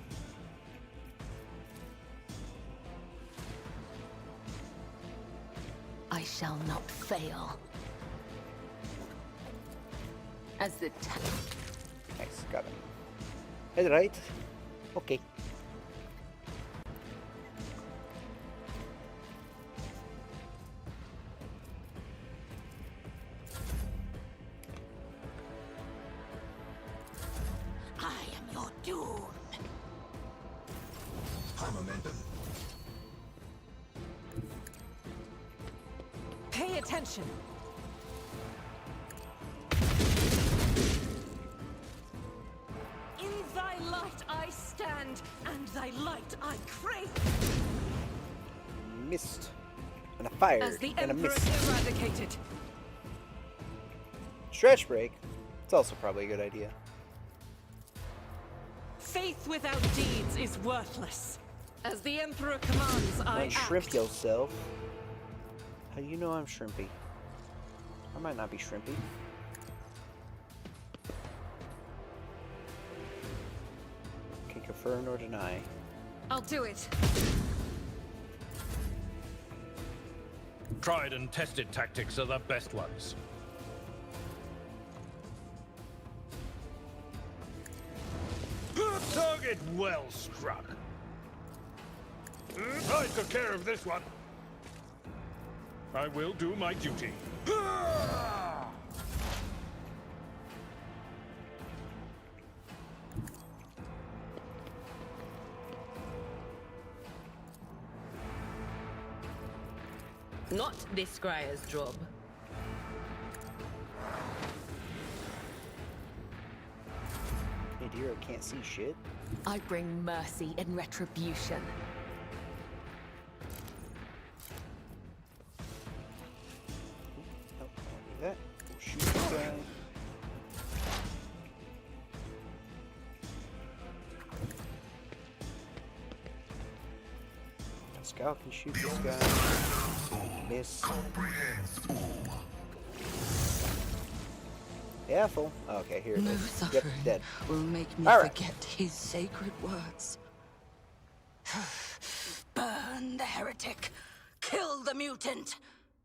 I shall not fail. As the Nice, got him. Head right. Okay. I am your doom. High momentum. Pay attention. In thy light I stand, and thy light I crave. Missed. And a fire. As the and a Emperor miss. eradicated. Stretch break. It's also probably a good idea. Faith without deeds is worthless. As the Emperor commands, I Don't shrimp act. yourself. How do you know I'm shrimpy? I might not be shrimpy. Can confirm nor deny. I'll do it. Tried and tested tactics are the best ones. Target well struck. I took care of this one. I will do my duty. Not this scryer's job. Hey dear, I can't see shit. I bring mercy and retribution. Oh, I'll do that. We'll shoot this guy. Pascal can shoot this guy. Miss. Careful. Okay, here it No is. Yep, suffering dead. will make me All right. forget his sacred words. Burn the heretic. Kill the mutant.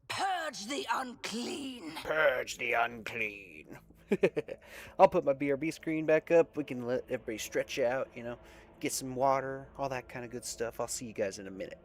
Purge the unclean. Purge the unclean. I'll put my BRB screen back up. We can let everybody stretch out, you know, get some water, all that kind of good stuff. I'll see you guys in a minute.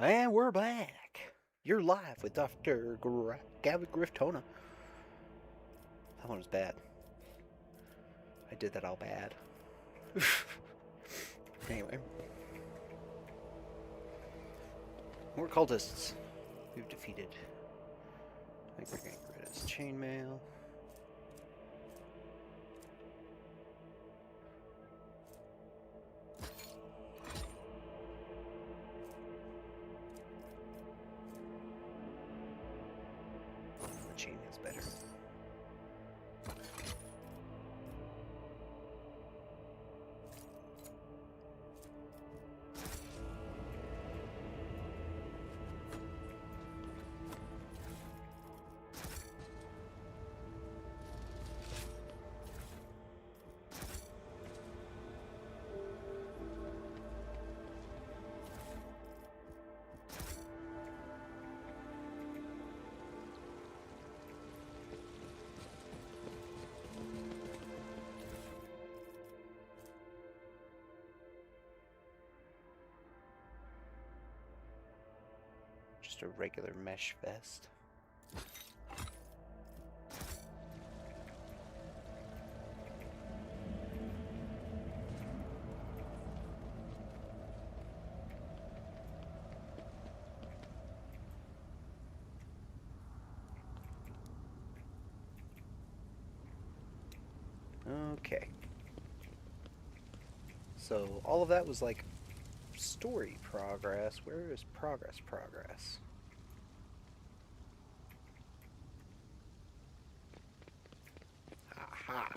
And we're back. You're live with Dr. Griff Tona. That one was bad. I did that all bad. Anyway. More cultists we've defeated. I think we're getting rid of this chainmail. The chainmail's better. Just a regular mesh vest. Okay. So all of that was like story progress. Where is progress? Aha.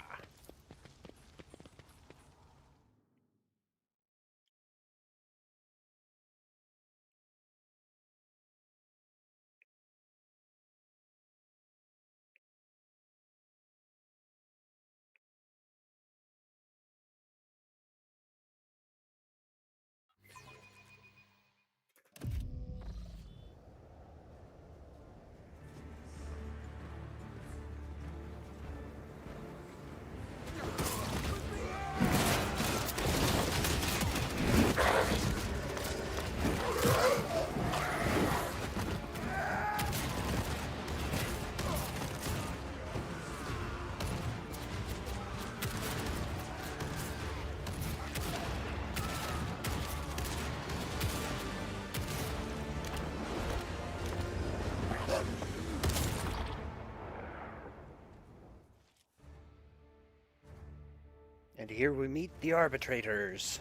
And here we meet the arbitrators.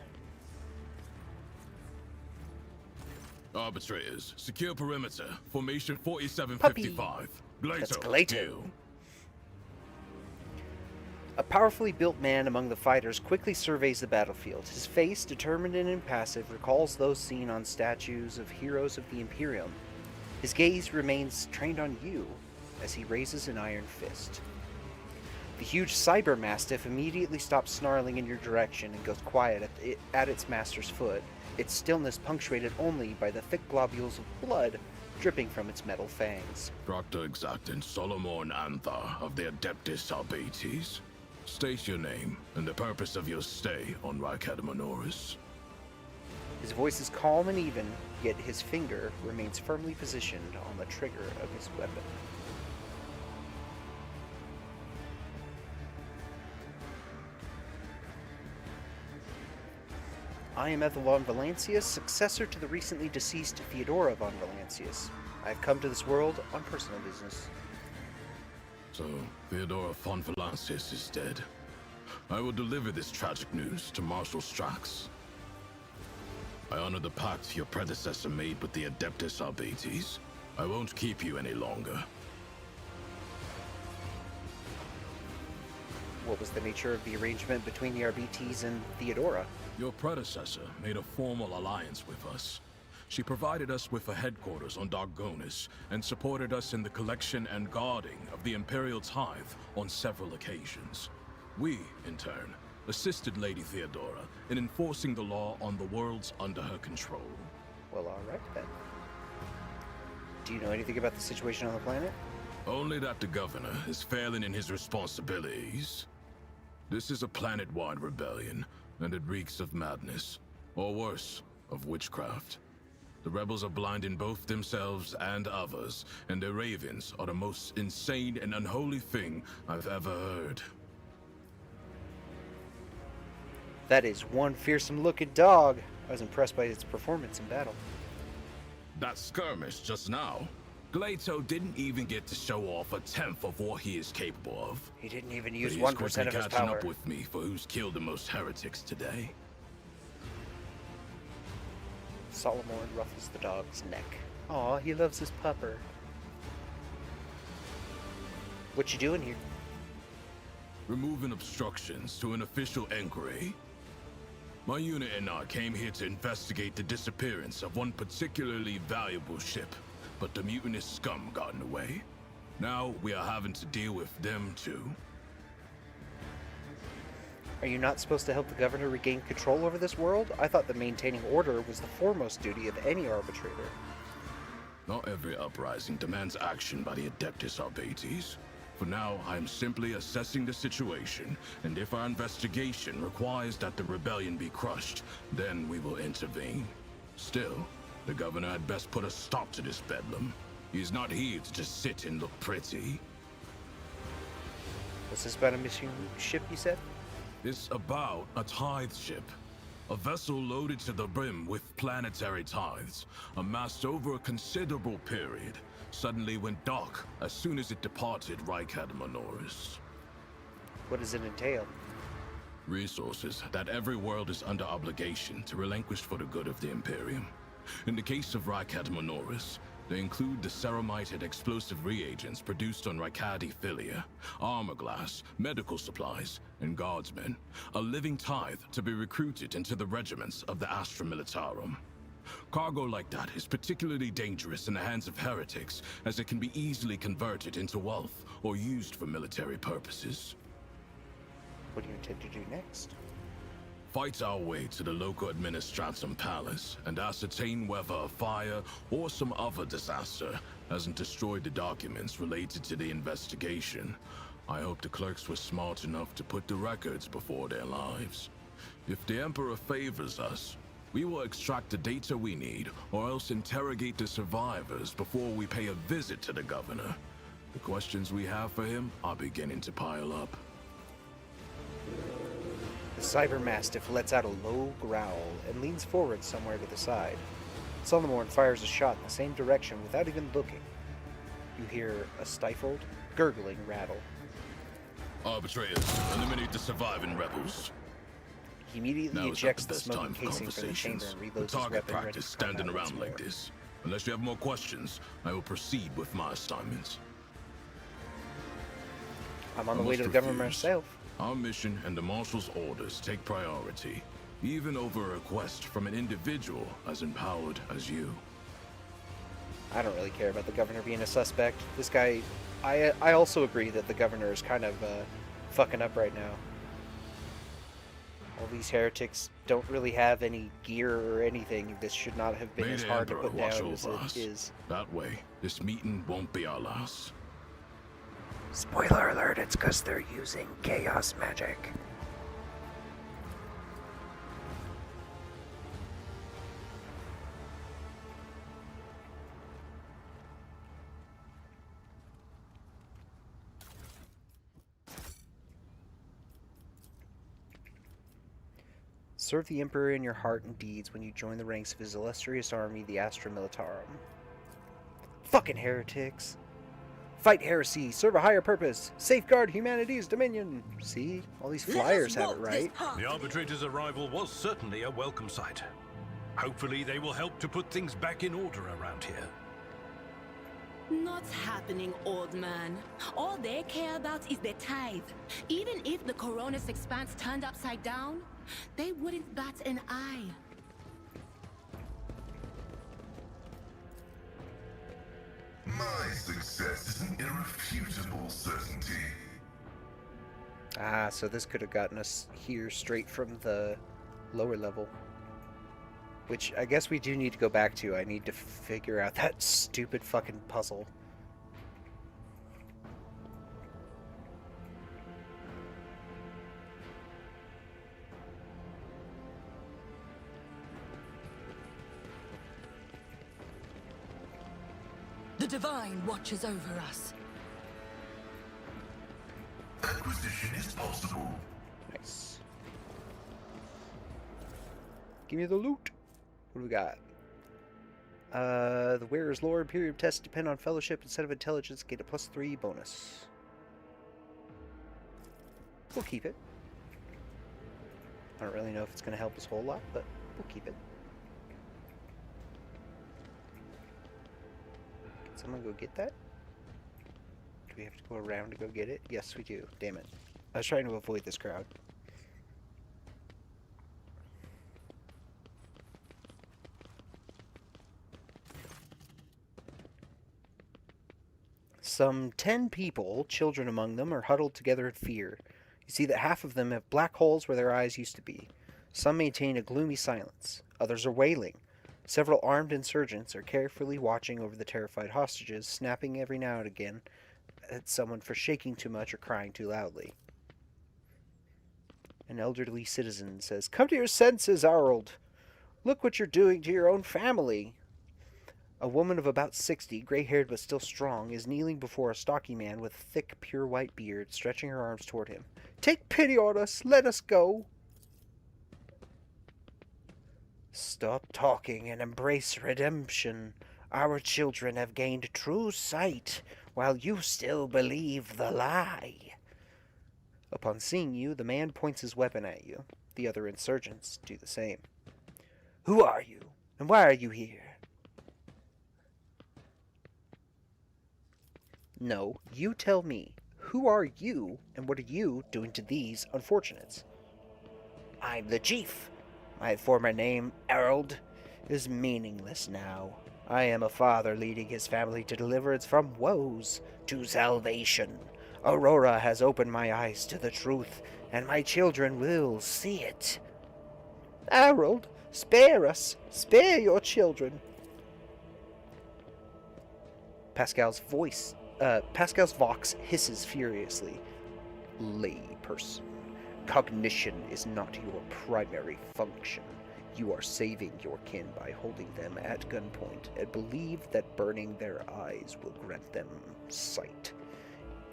Arbitrators, secure perimeter. Formation 4755. That's Glato. Glato. A powerfully built man among the fighters quickly surveys the battlefield. His face, determined and impassive, recalls those seen on statues of heroes of the Imperium. His gaze remains trained on you as he raises an iron fist. The huge cyber mastiff immediately stops snarling in your direction and goes quiet at its master's foot, its stillness punctuated only by the thick globules of blood dripping from its metal fangs. Proctor Exact Solomon Antha of the Adeptus Arbates. State your name and the purpose of your stay on Rykad Minoris. His voice is calm and even, yet his finger remains firmly positioned on the trigger of his weapon. I am Ethel von Valancius, successor to the recently deceased Theodora von Valancius. I have come to this world on personal business. So, Theodora von Valancius is dead. I will deliver this tragic news to Marshal Strax. I honor the pact your predecessor made with the Adeptus Arbates. I won't keep you any longer. What was the nature of the arrangement between the Arbates and Theodora? Your predecessor made a formal alliance with us. She provided us with a headquarters on Dargonis and supported us in the collection and guarding of the Imperial Tithe on several occasions. We, in turn, assisted Lady Theodora in enforcing the law on the worlds under her control. Well, alright then. Do you know anything about the situation on the planet? Only that the governor is failing in his responsibilities. This is a planet-wide rebellion, and it reeks of madness, or worse, of witchcraft. The rebels are blinding both themselves and others, and their ravens are the most insane and unholy thing I've ever heard. That is one fearsome-looking dog. I was impressed by its performance in battle. That skirmish just now, Glato didn't even get to show off a tenth of what he is capable of. He didn't even use But 1% he's of his catching power. up with me for who's killed the most heretics today. Solomon ruffles the dog's neck. Aw, he loves his pupper. What you doing here? Removing obstructions to an official inquiry. My unit and I came here to investigate the disappearance of one particularly valuable ship, but the mutinous scum got in the way. Now we are having to deal with them too. Are you not supposed to help the governor regain control over this world? I thought that maintaining order was the foremost duty of any arbitrator. Not every uprising demands action by the Adeptus Arbates. For now, I am simply assessing the situation, and if our investigation requires that the rebellion be crushed, then we will intervene. Still, the governor had best put a stop to this bedlam. He is not here to just sit and look pretty. Was this about a mission ship, you said? It's about a tithe ship. A vessel loaded to the brim with planetary tithes, amassed over a considerable period, suddenly went dark as soon as it departed Rykad Minoris. What does it entail? Resources that every world is under obligation to relinquish for the good of the Imperium. In the case of Rykad Minoris, they include the ceramite and explosive reagents produced on Rykadi Philia, armor glass, medical supplies, and guardsmen, a living tithe to be recruited into the regiments of the Astra Militarum. Cargo like that is particularly dangerous in the hands of heretics, as it can be easily converted into wealth or used for military purposes. What do you intend to do next? Fight our way to the local administratum palace and ascertain whether a fire or some other disaster hasn't destroyed the documents related to the investigation. I hope the clerks were smart enough to put the records before their lives. If the Emperor favors us, we will extract the data we need, or else interrogate the survivors before we pay a visit to the governor. The questions we have for him are beginning to pile up. The Cyber Mastiff lets out a low growl and leans forward somewhere to the side. Solomon fires a shot in the same direction without even looking. You hear a stifled, gurgling rattle. Arbitrators, eliminate the surviving rebels. He immediately Now is not ejects the the best smoking time for casing from the chamber conversations. and The reloads his target weapon ready practice to come standing out once around like more. this. Unless you have more questions, I will proceed with my assignments. I'm on the I way to must the governor refuse. myself. Our mission and the Marshal's orders take priority, even over a request from an individual as empowered as you. I don't really care about the governor being a suspect. This guy, I also agree that the governor is kind of fucking up right now. All these heretics don't really have any gear or anything. This should not have been May as the hard to Emperor put watch down as over it us. is. That way, this meeting won't be our last. Spoiler alert, it's because they're using chaos magic. Serve the Emperor in your heart and deeds when you join the ranks of his illustrious army, the Astra Militarum. Fucking heretics! Fight heresy, serve a higher purpose, safeguard humanity's dominion. See? All these flyers have it right. The Arbitrator's arrival was certainly a welcome sight. Hopefully they will help to put things back in order around here. Not happening, old man. All they care about is their tithe. Even if the Coronis expanse turned upside down, they wouldn't bat an eye. My success is an irrefutable certainty. Ah, so this could have gotten us here straight from the lower level. Which I guess we do need to go back to. I need to figure out that stupid fucking puzzle. The Divine watches over us. Acquisition is possible. Nice. Give me the loot. What do we got? The wearer's lore and period of tests depend on fellowship instead of intelligence. Get a +3 bonus. We'll keep it. I don't really know if it's going to help us a whole lot, but we'll keep it. Can someone go get that? Do we have to go around to go get it? Yes, we do. Damn it. I was trying to avoid this crowd. Some 10 people, children among them, are huddled together in fear. You see that half of them have black holes where their eyes used to be. Some maintain a gloomy silence. Others are wailing. Several armed insurgents are carefully watching over the terrified hostages, snapping every now and again at someone for shaking too much or crying too loudly. An elderly citizen says, "Come to your senses, Harold. Look what you're doing to your own family." A woman of about 60, gray-haired but still strong, is kneeling before a stocky man with a thick, pure white beard, stretching her arms toward him. "Take pity on us! Let us go!" "Stop talking and embrace redemption. Our children have gained true sight, while you still believe the lie." Upon seeing you, the man points his weapon at you. The other insurgents do the same. "Who are you, and why are you here?" "No, you tell me. Who are you, and what are you doing to these unfortunates?" "I'm the chief. My former name, Harold, is meaningless now. I am a father leading his family to deliverance from woes to salvation. Aurora has opened my eyes to the truth, and my children will see it." "Harold, spare us. Spare your children." Pascal's vox hisses furiously. "Layperson, cognition is not your primary function. You are saving your kin by holding them at gunpoint and believe that burning their eyes will grant them sight.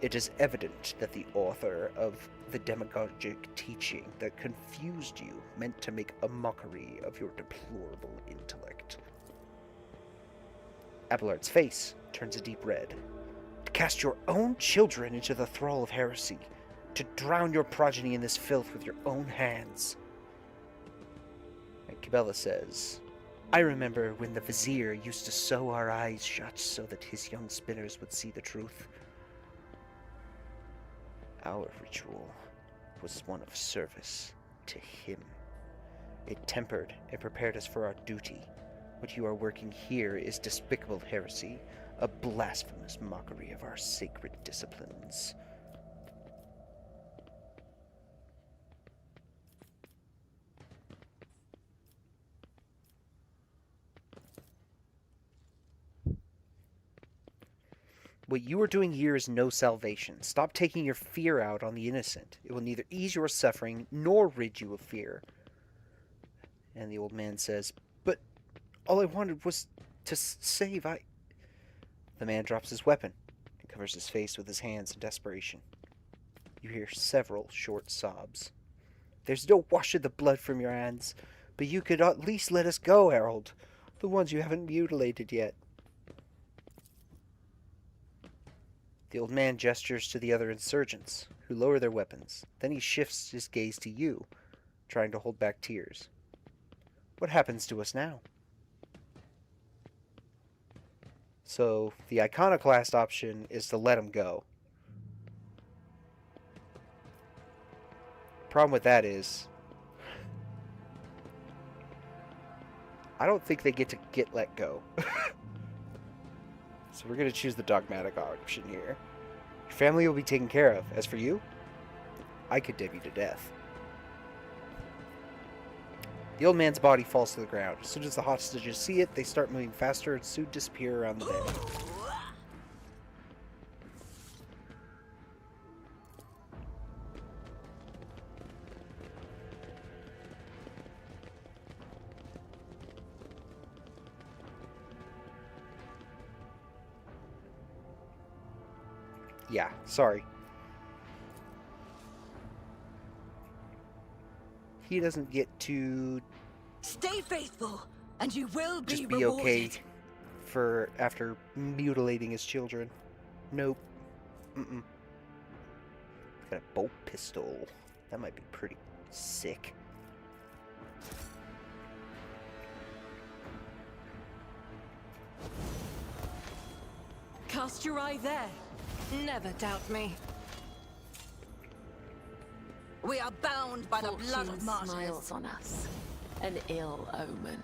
It is evident that the author of the demagogic teaching that confused you meant to make a mockery of your deplorable intellect." Abelard's face turns a deep red. "To cast your own children into the thrall of heresy, to drown your progeny in this filth with your own hands." And Cabela says, "I remember when the Vizier used to sew our eyes shut so that his young spinners would see the truth. Our ritual was one of service to him. It tempered and prepared us for our duty. What you are working here is despicable heresy, a blasphemous mockery of our sacred disciplines." "What you are doing here is no salvation. Stop taking your fear out on the innocent. It will neither ease your suffering nor rid you of fear." And the old man says, "But all I wanted was to save. The man drops his weapon and covers his face with his hands in desperation. You hear several short sobs. "There's no washing the blood from your hands, but you could at least let us go, Harold. The ones you haven't mutilated yet." The old man gestures to the other insurgents, who lower their weapons. Then he shifts his gaze to you, trying to hold back tears. "What happens to us now?" So, the iconoclast option is to let him go. Problem with that is, I don't think they get to let go. So we're going to choose the dogmatic option here. Your family will be taken care of. As for you, I could dip you to death. The old man's body falls to the ground. As soon as the hostages see it, they start moving faster and soon disappear around the bend. Yeah, sorry. He doesn't get to Stay faithful, and you will be just be rewarded. okay for after mutilating his children. Nope. Mm-mm. Got a bolt pistol. That might be pretty sick. Cast your eye there. Never doubt me. We are bound by the blood of Fortune martyrs. smiles on us. An ill omen.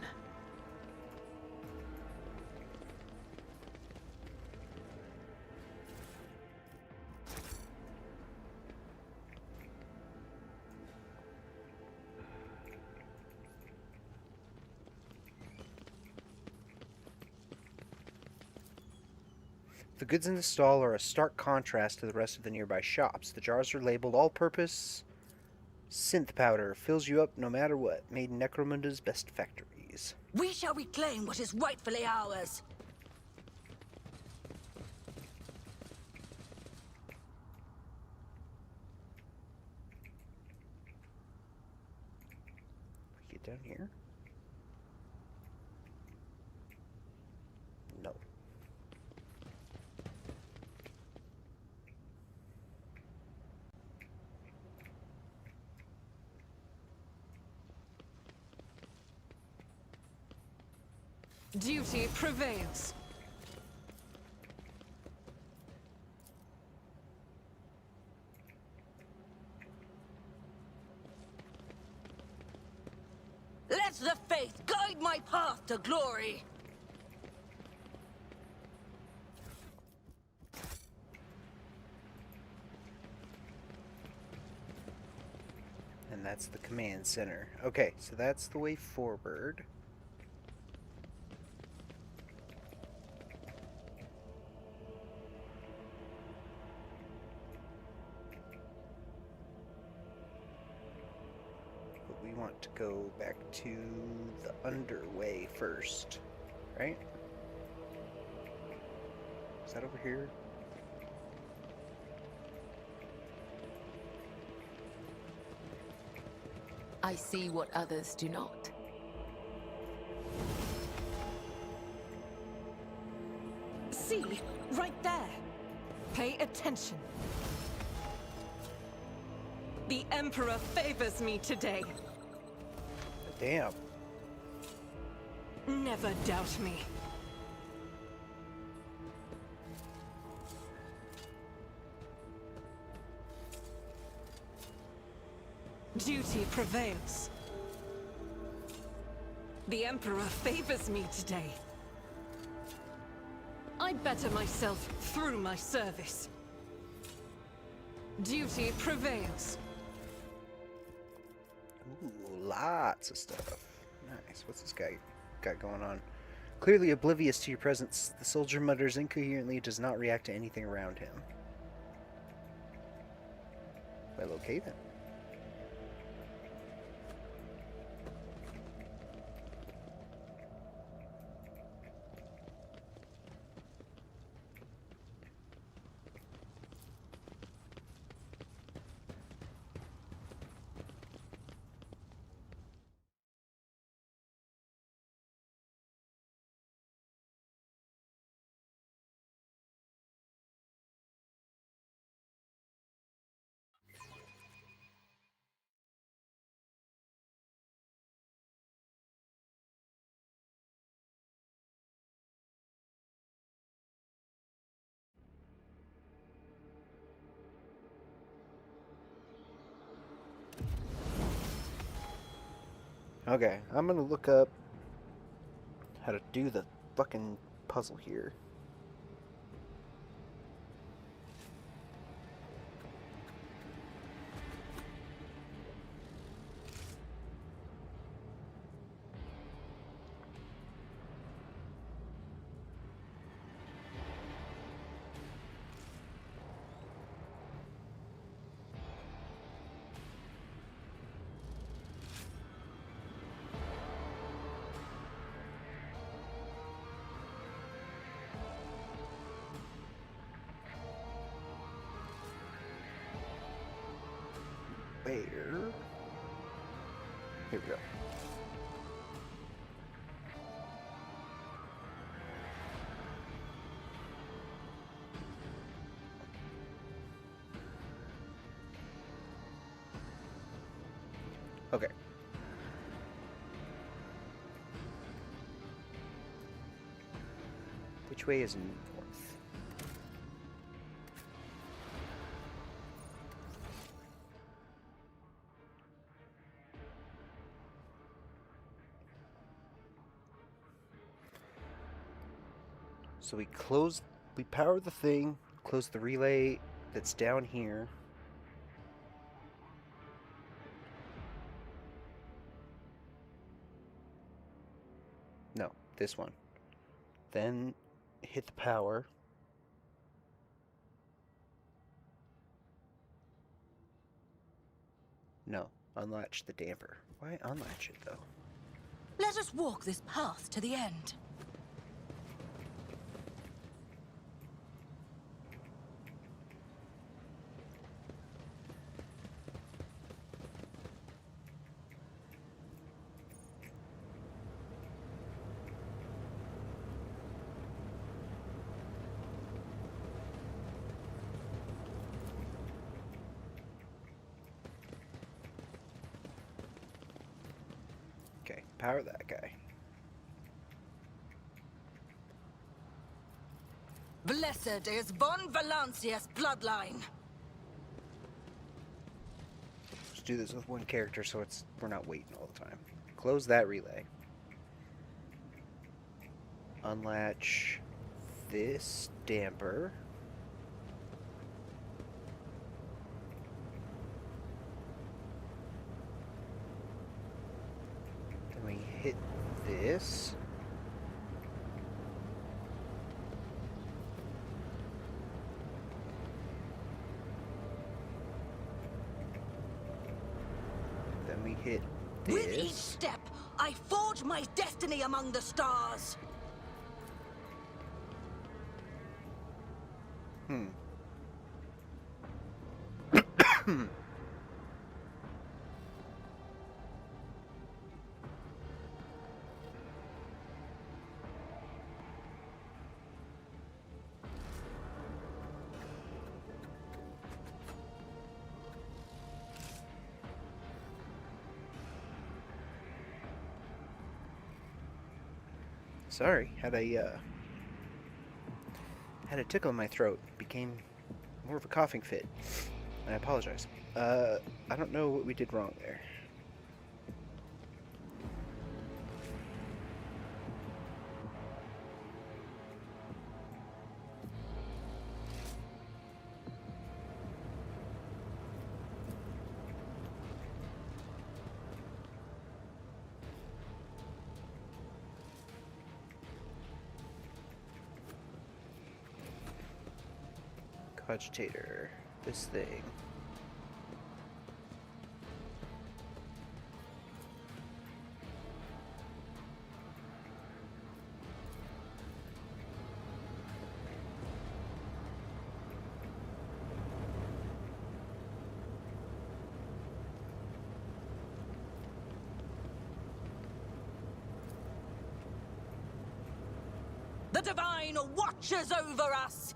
The goods in the stall are a stark contrast to the rest of the nearby shops. The jars are labeled all-purpose synth powder. Fills you up no matter what. Made in Necromunda's best factories. We shall reclaim what is rightfully ours. Get down here? No. Duty prevails. Let the faith guide my path to glory. And that's the command center. Okay, so that's the way forward. But we want to go back to the underway first, right? Is that over here? I see what others do not. See, right there. Pay attention. The Emperor favors me today. Damn. Never doubt me. Duty prevails. The Emperor favors me today. I better myself through my service. Duty prevails. Ooh, lots of stuff. Nice. What's this guy got going on? Clearly oblivious to your presence, the soldier mutters incoherently, does not react to anything around him. Well, okay then. Okay, I'm gonna look up how to do the fucking puzzle here. Where? Here we go. Okay. Which way is north? So we power the thing, close the relay that's down here. No, this one. Then hit the power. No, unlatch the damper. Why unlatch it though? Let us walk this path to the end. Okay, power that guy. Blessed is Von Valancia's bloodline. Let's do this with one character so we're not waiting all the time. Close that relay. Unlatch this damper. Then we hit this. Then we hit this. With each step, I forge my destiny among the stars. Sorry, had a tickle in my throat. Became more of a coughing fit. I apologize. I don't know what we did wrong there. Cogitator. This thing. The Divine watches over us!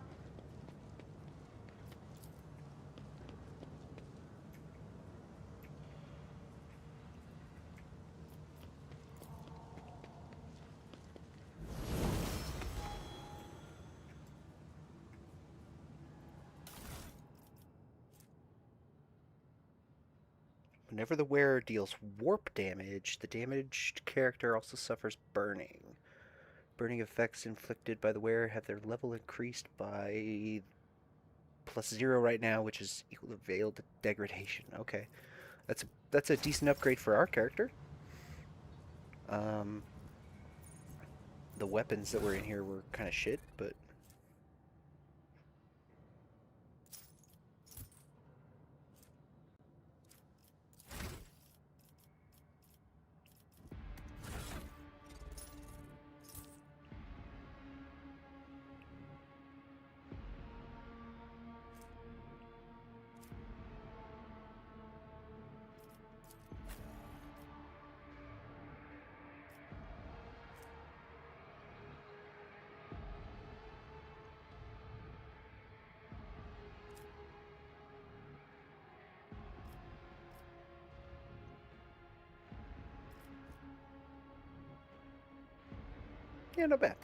Whenever the wearer deals warp damage, the damaged character also suffers burning. Burning effects inflicted by the wearer have their level increased by +0 right now, which is equal to veiled degradation. Okay, that's a decent upgrade for our character. The weapons that were in here were kind of shit, but Yeah, not bad.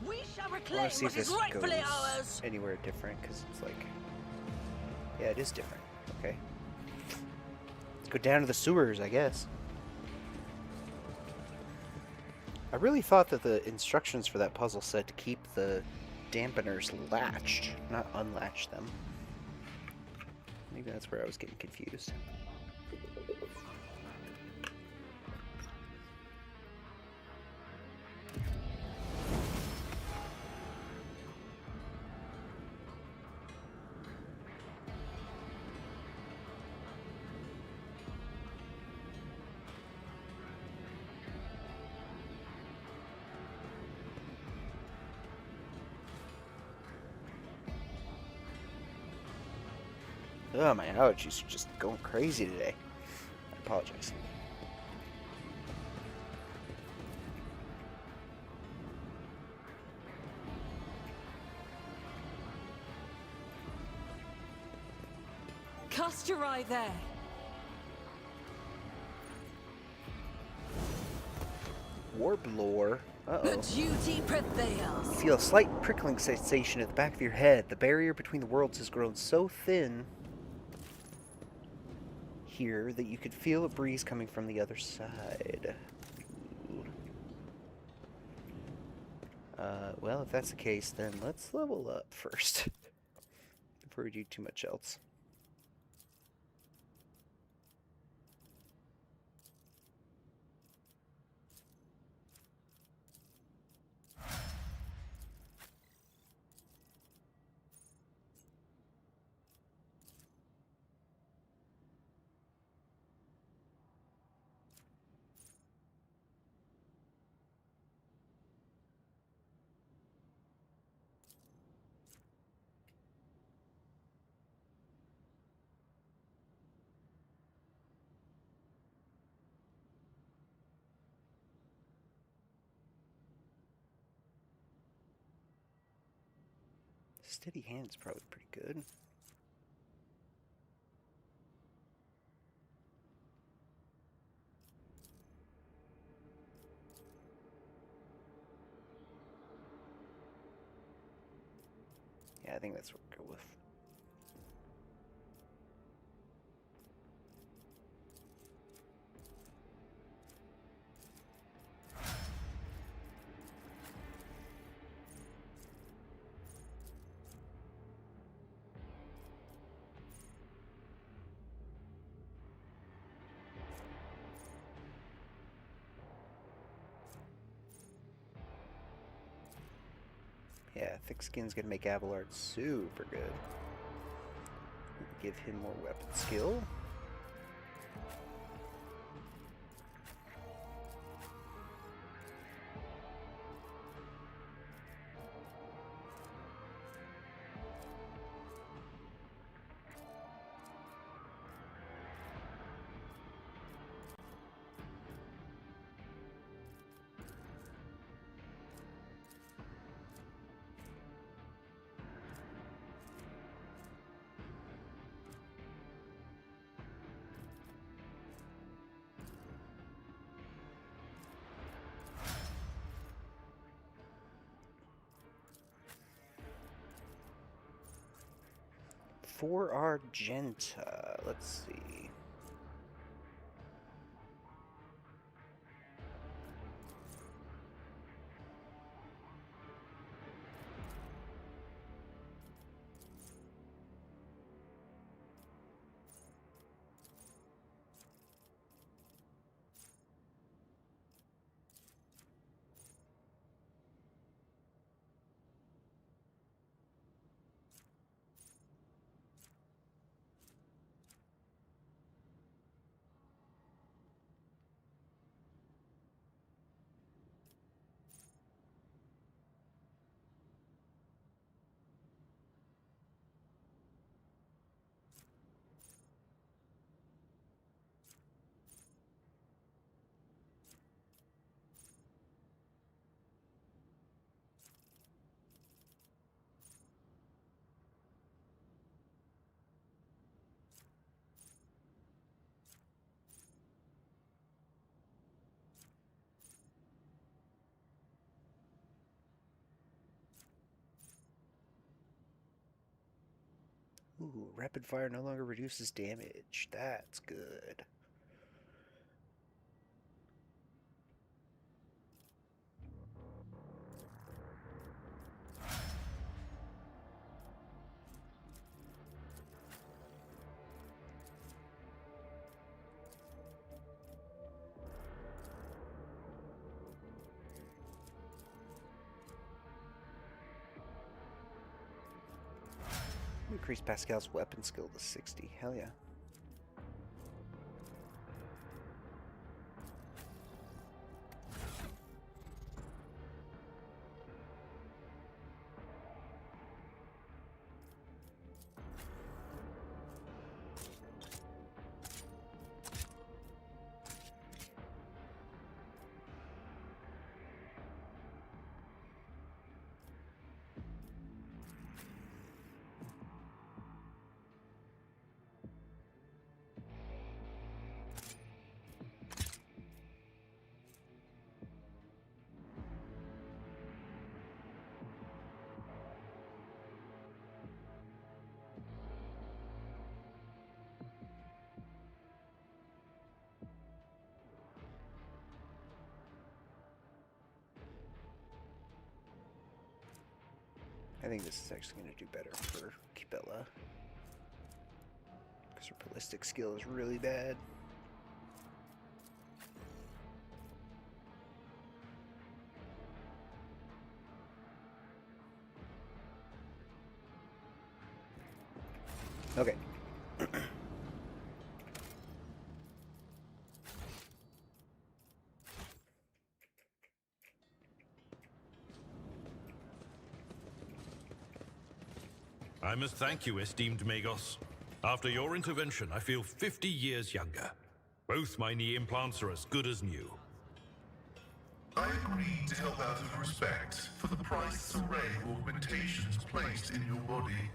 We shall I want reclaim to see if what is this rightfully goes ours. anywhere different, because it's like... Yeah, it is different. Okay. Let's go down to the sewers, I guess. I really thought that the instructions for that puzzle said to keep the dampeners latched, not unlatch them. Maybe that's where I was getting confused. Oh, my allergies are just going crazy today. I apologize. Cast your eye there. Warp lore. Uh-oh. The duty prevails. You feel a slight prickling sensation at the back of your head. The barrier between the worlds has grown so thin here that you could feel a breeze coming from the other side. Ooh. Well, if that's the case, then let's level up first before we do too much else. Steady hand's probably pretty good. Yeah, I think that's what we'll go with. Yeah, thick skin's gonna make Abelard super good. Give him more weapon skill. For Argenta, let's see. Ooh, rapid fire no longer reduces damage. That's good. Increase Pascal's weapon skill to 60. Hell yeah. I think this is actually going to do better for Kibella. Because her ballistic skill is really bad. Okay. I must thank you, esteemed Magos. After your intervention, I feel 50 years younger. Both my knee implants are as good as new. I agreed to help out of respect for the priceless array of augmentations placed in your body.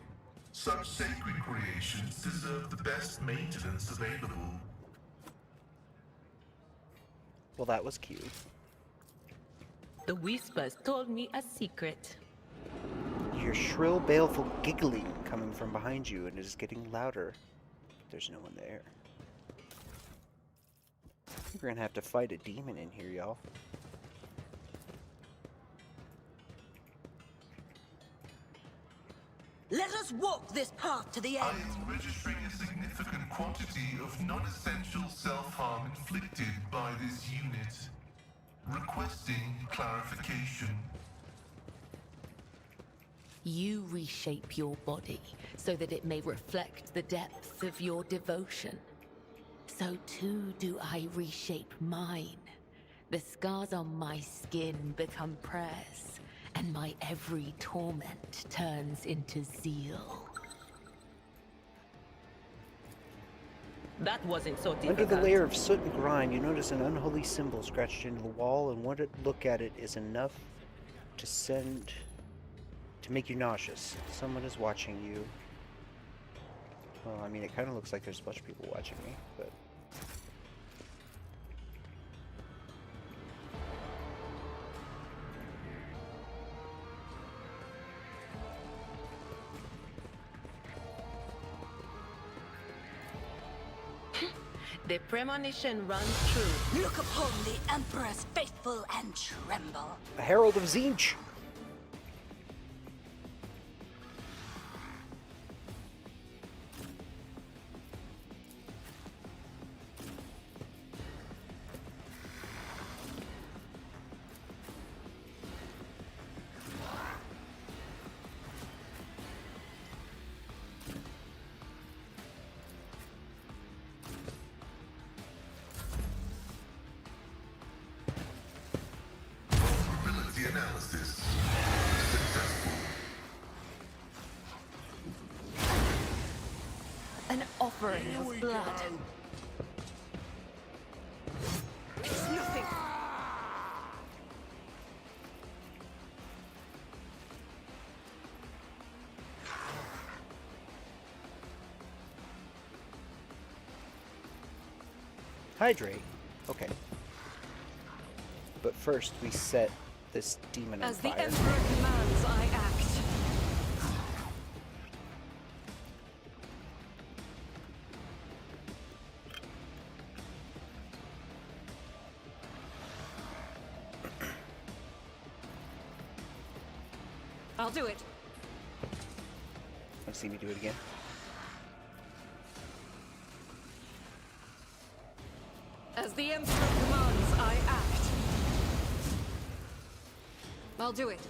Such sacred creations deserve the best maintenance available. Well, that was cute. The whispers told me a secret. Your shrill, baleful giggling coming from behind you, and it is getting louder. There's no one there. We're gonna have to fight a demon in here, y'all. Let us walk this path to the I end. am registering a significant quantity of non-essential self-harm inflicted by this unit. Requesting clarification. You reshape your body so that it may reflect the depths of your devotion. So too do I reshape mine. The scars on my skin become prayers, and my every torment turns into zeal. That wasn't so difficult. Under the layer of soot and grime, you notice an unholy symbol scratched into the wall, and one look at it is enough to make you nauseous. Someone is watching you. Well, I mean, it kind of looks like there's a bunch of people watching me, but... The premonition runs true. Look upon the Emperor's faithful and tremble. A Herald of Zinch! Analysis successful. An offering of blood. It's nothing. Hydrate. Okay. But first we set this demon on As the fire. Emperor commands, I act. I'll do it. Want to see me do it again? As the Emperor commands, I act. I'll do it.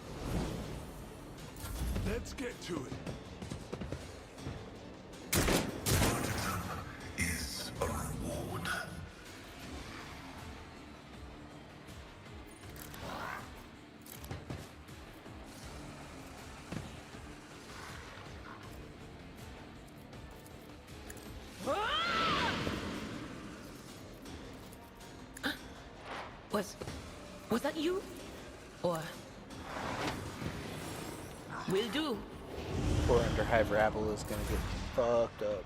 Let's get to it. Martyrdom is a reward. Was that you? Or... Will do. Poor Underhive Rabble is gonna get fucked up.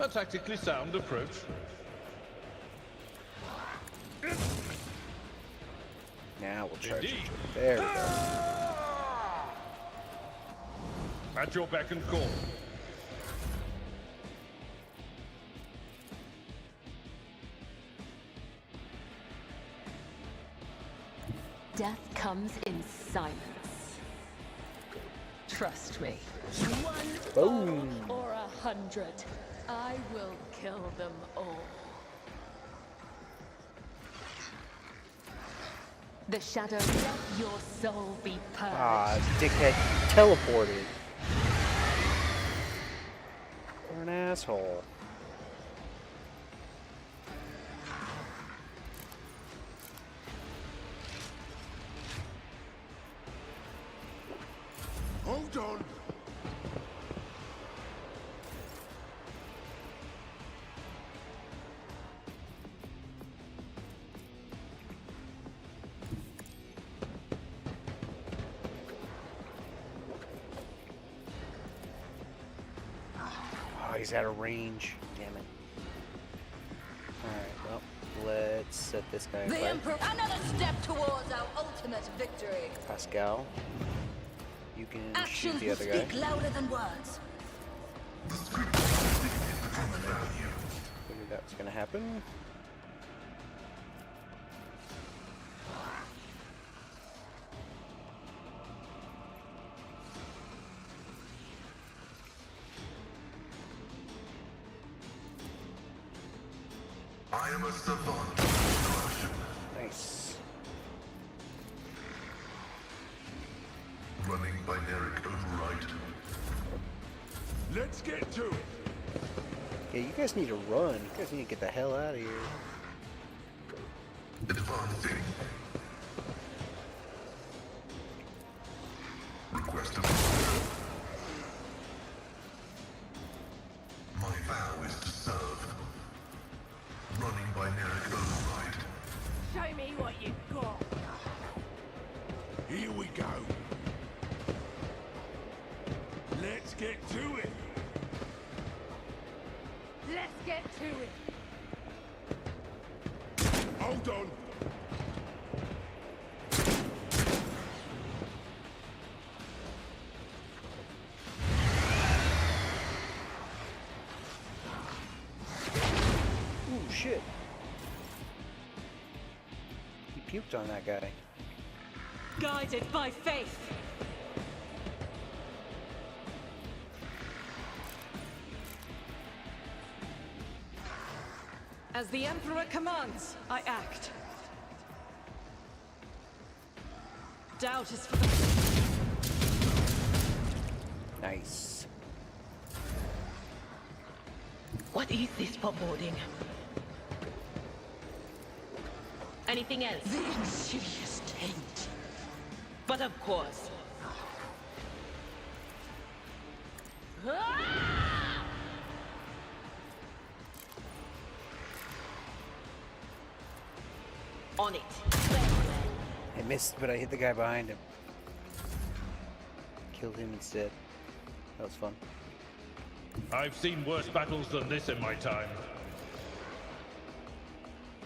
A tactically sound approach. Now we'll charge Indeed. into it. There we go. At your beck and call. Death comes in silence. Trust me. Boom. Or 100. I will kill them all. The shadow, let your soul be purged. Ah, dickhead teleported. You're an asshole. Hold on. Oh, he's out of range. Damn it. Alright, well, let's set this guy The aside. Emperor. Another step towards our ultimate victory. Pascal. You can Actions shoot the will other guy. speak louder than words. Figured that was gonna happen. I am a savant of destruction. Nice. Running binaric override. Let's get to it. Yeah, you guys need to run. You guys need to get the hell out of here. Advancing. Request of my vow is to serve. Running binaric override. Show me what you've got. Here we go. Let's get to it. Let's get to it. Hold on. Ooh, shit. He puked on that guy. Guided by faith. As the Emperor commands, I act. Doubt is for the... Nice. What is this foreboding? Anything else? The insidious taint. But of course. On it. I missed, but I hit the guy behind him. Killed him instead. That was fun. I've seen worse battles than this in my time.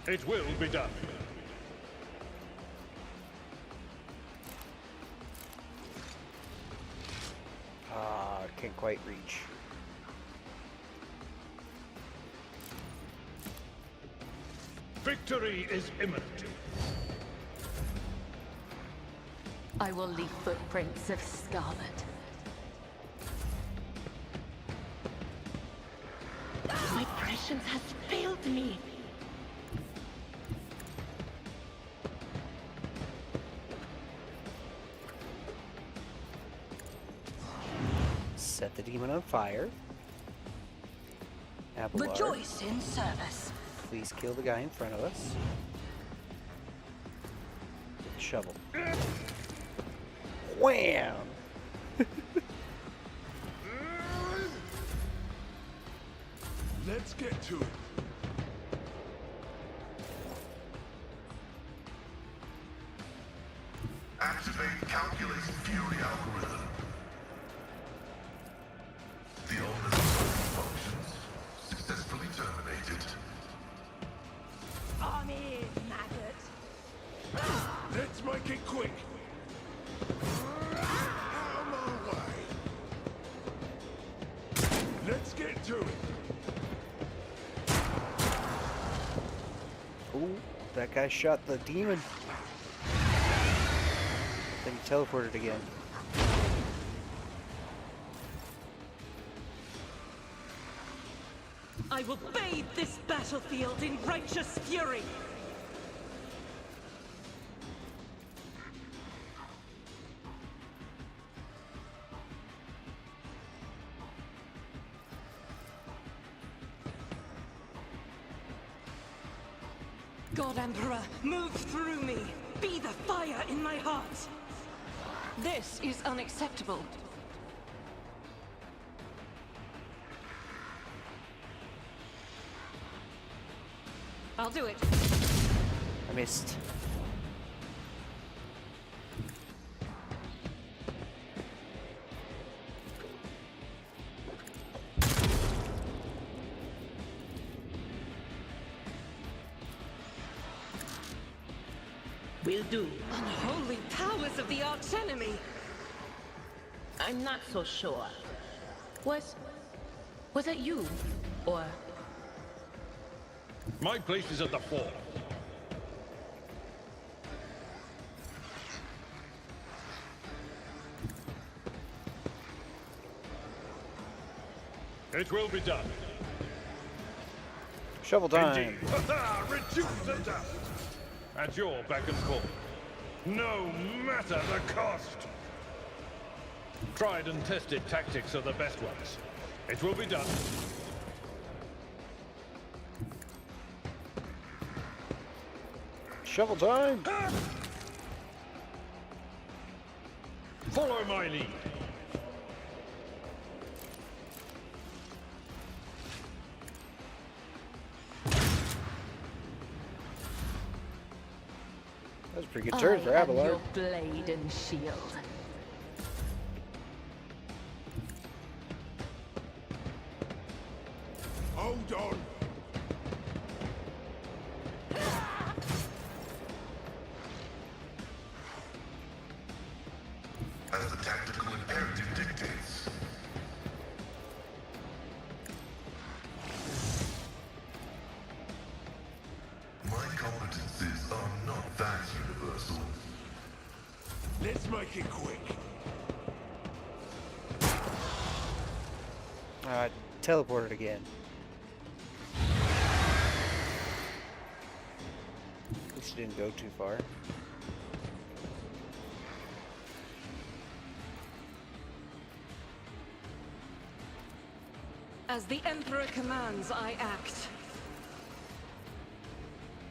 It will be done. Can't quite reach. Victory is imminent. I will leave footprints of scarlet. My prescience has failed me. Set the demon on fire. Abelard, Rejoice in service. please kill the guy in front of us. With the shovel. Wham! Let's get to it. Activate calculated fury algorithm. The oldest functions successfully terminated. On in, maggot. Let's make it quick. Out my way. Let's get to it. Ooh, that guy shot the demon. Then he teleported again. I will bathe this battlefield in righteous fury. God Emperor, move through me. Be the fire in my heart. This is unacceptable. I'll do it. I missed. Will do. Unholy powers of the archenemy! I'm not so sure. Was that you? Or... My place is at the fore. It will be done. Shovel time. Indeed. Reduce the dust. At your beck and call. No matter the cost. Tried and tested tactics are the best ones. It will be done. Shovel time. Follow my lead. That was a pretty good turn for I am Abelard. your blade and shield. Hold on. As the tactical imperative dictates. My competencies are not that universal. Let's make it quick. Teleported again. At least it didn't go too far. As the Emperor commands, I act.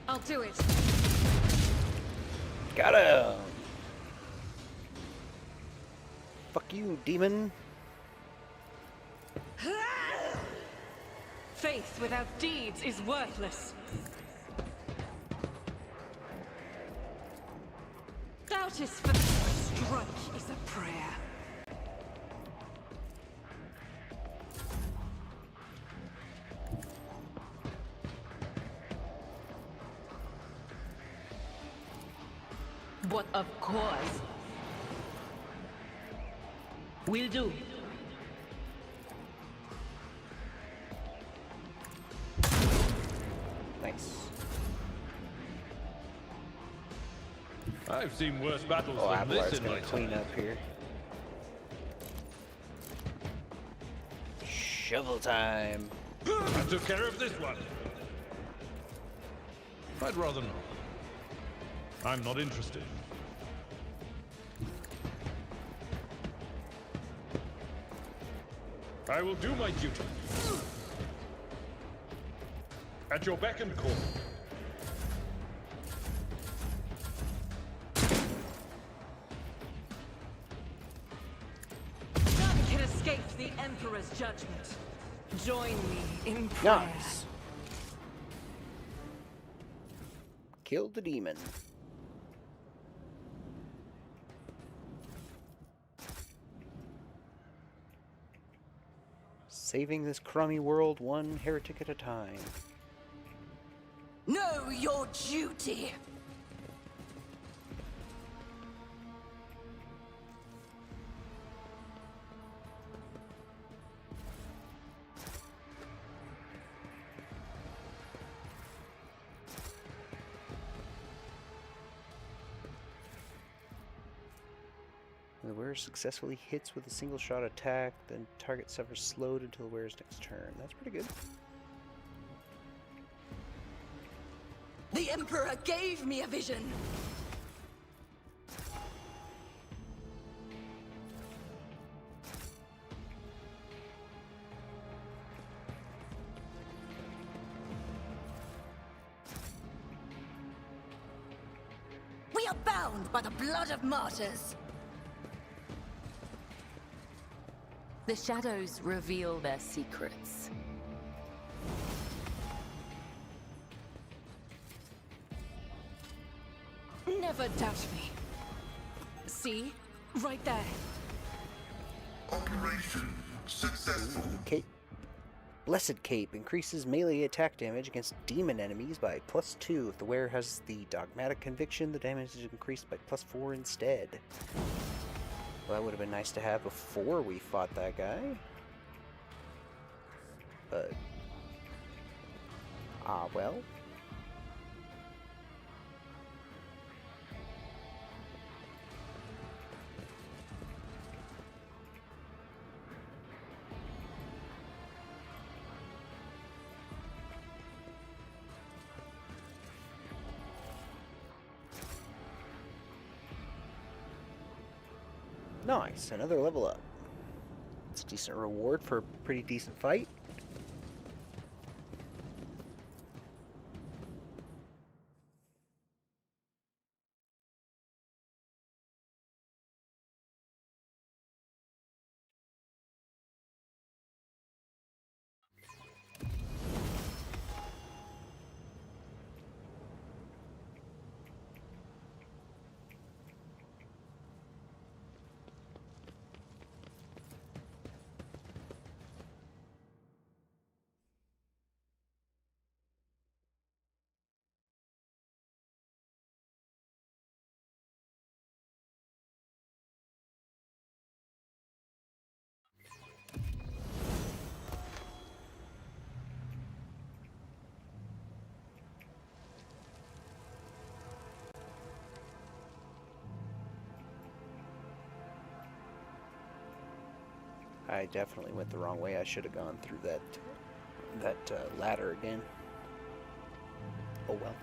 I'll do it. Got him! Fuck you, demon. Faith without deeds is worthless. Doubt is for... Strike is a prayer. But of course. Will do. Nice. I've seen worse battles Oh, than this Avalar's in my gonna clean time. up here. Shovel time. I took care of this one. I'd rather not. I'm not interested. I will do my duty. At your beck and call. None can escape the Emperor's judgment. Join me in prayer. Nice. Killed the demon. Saving this crummy world one heretic at a time. Know your duty. The wearer successfully hits with a single shot attack, then target suffers slowed until the wearer's next turn. That's pretty good. The Emperor gave me a vision. We are bound by the blood of martyrs. The shadows reveal their secrets. Never doubt me. See? Right there. Operation successful. Cape. Blessed Cape increases melee attack damage against demon enemies by +2. If the wearer has the dogmatic conviction, the damage is increased by +4 instead. Well, that would have been nice to have before we fought that guy. But... ah, well. Nice, another level up. It's a decent reward for a pretty decent fight. I definitely went the wrong way. I should have gone through that ladder again. Oh well.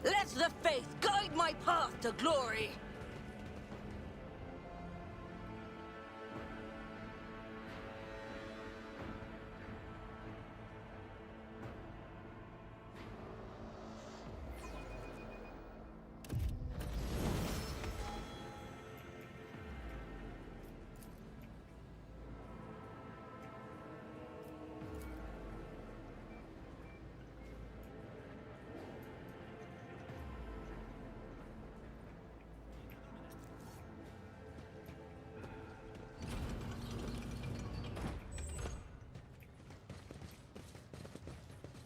Let the faith guide my path to glory.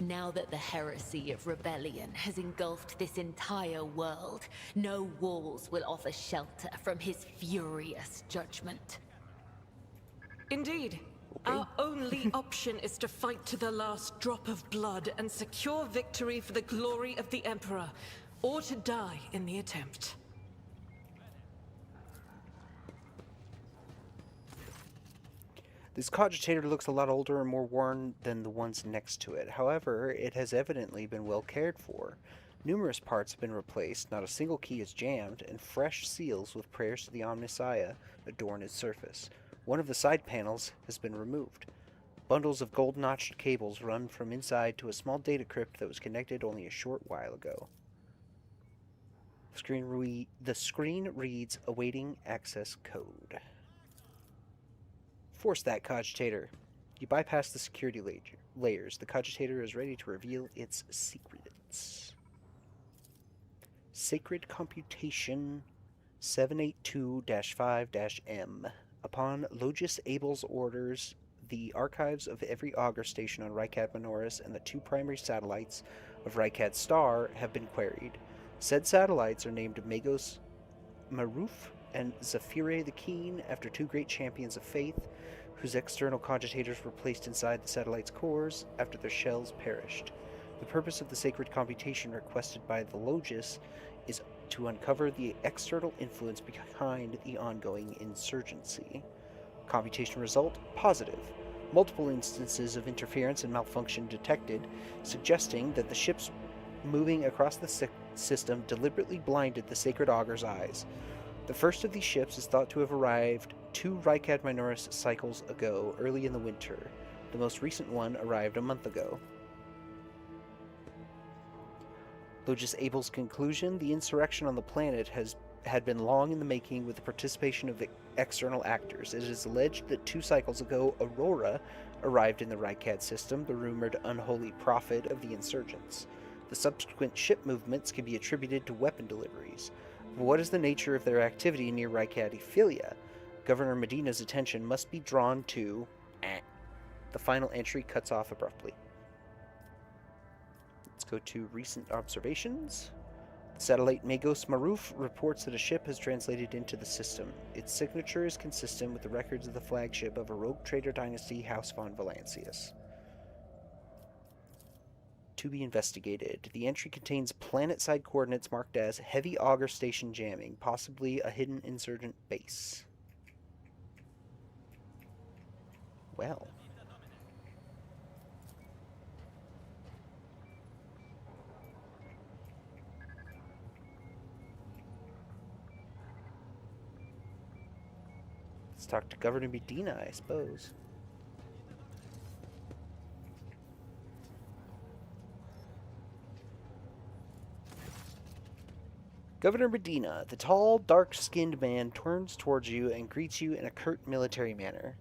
Now that the heresy of rebellion has engulfed this entire world, no walls will offer shelter from his furious judgment. Indeed. Our only option is to fight to the last drop of blood and secure victory for the glory of the Emperor, or to die in the attempt. This cogitator looks a lot older and more worn than the ones next to it. However, it has evidently been well cared for. Numerous parts have been replaced, not a single key is jammed, and fresh seals with prayers to the Omnissiah adorn its surface. One of the side panels has been removed. Bundles of gold-notched cables run from inside to a small data crypt that was connected only a short while ago. The screen reads, awaiting access code. Force that, cogitator. You bypass the security layers. The cogitator is ready to reveal its secrets. Sacred Computation 782-5-M. Upon Logis Abel's orders, the archives of every augur station on Rykad Minoris and the 2 primary satellites of Rykad Star have been queried. Said satellites are named Magos Maruf and Zafire the Keen after 2 great champions of faith, whose external cogitators were placed inside the satellite's cores after their shells perished. The purpose of the sacred computation requested by the Logis is to uncover the external influence behind the ongoing insurgency. Computation result, positive. Multiple instances of interference and malfunction detected, suggesting that the ships moving across the system deliberately blinded the sacred augur's eyes. The first of these ships is thought to have arrived 2 Rykad Minoris cycles ago, early in the winter. The most recent one arrived a month ago. Logis Abel's conclusion, the insurrection on the planet had been long in the making with the participation of external actors. It is alleged that 2 cycles ago, Aurora arrived in the Rykad system, the rumored unholy prophet of the insurgents. The subsequent ship movements can be attributed to weapon deliveries. What is the nature of their activity near Rykad Ephilia? Governor Medina's attention must be drawn to... The final entry cuts off abruptly. Let's go to recent observations. Satellite Magos Maruf reports that a ship has translated into the system. Its signature is consistent with the records of the flagship of a rogue trader dynasty, House von Valancius. To be investigated. The entry contains planet-side coordinates marked as Heavy Augur Station jamming, possibly a hidden insurgent base. Well. Let's talk to Governor Medina, I suppose. Governor Medina, the tall, dark-skinned man turns towards you and greets you in a curt military manner.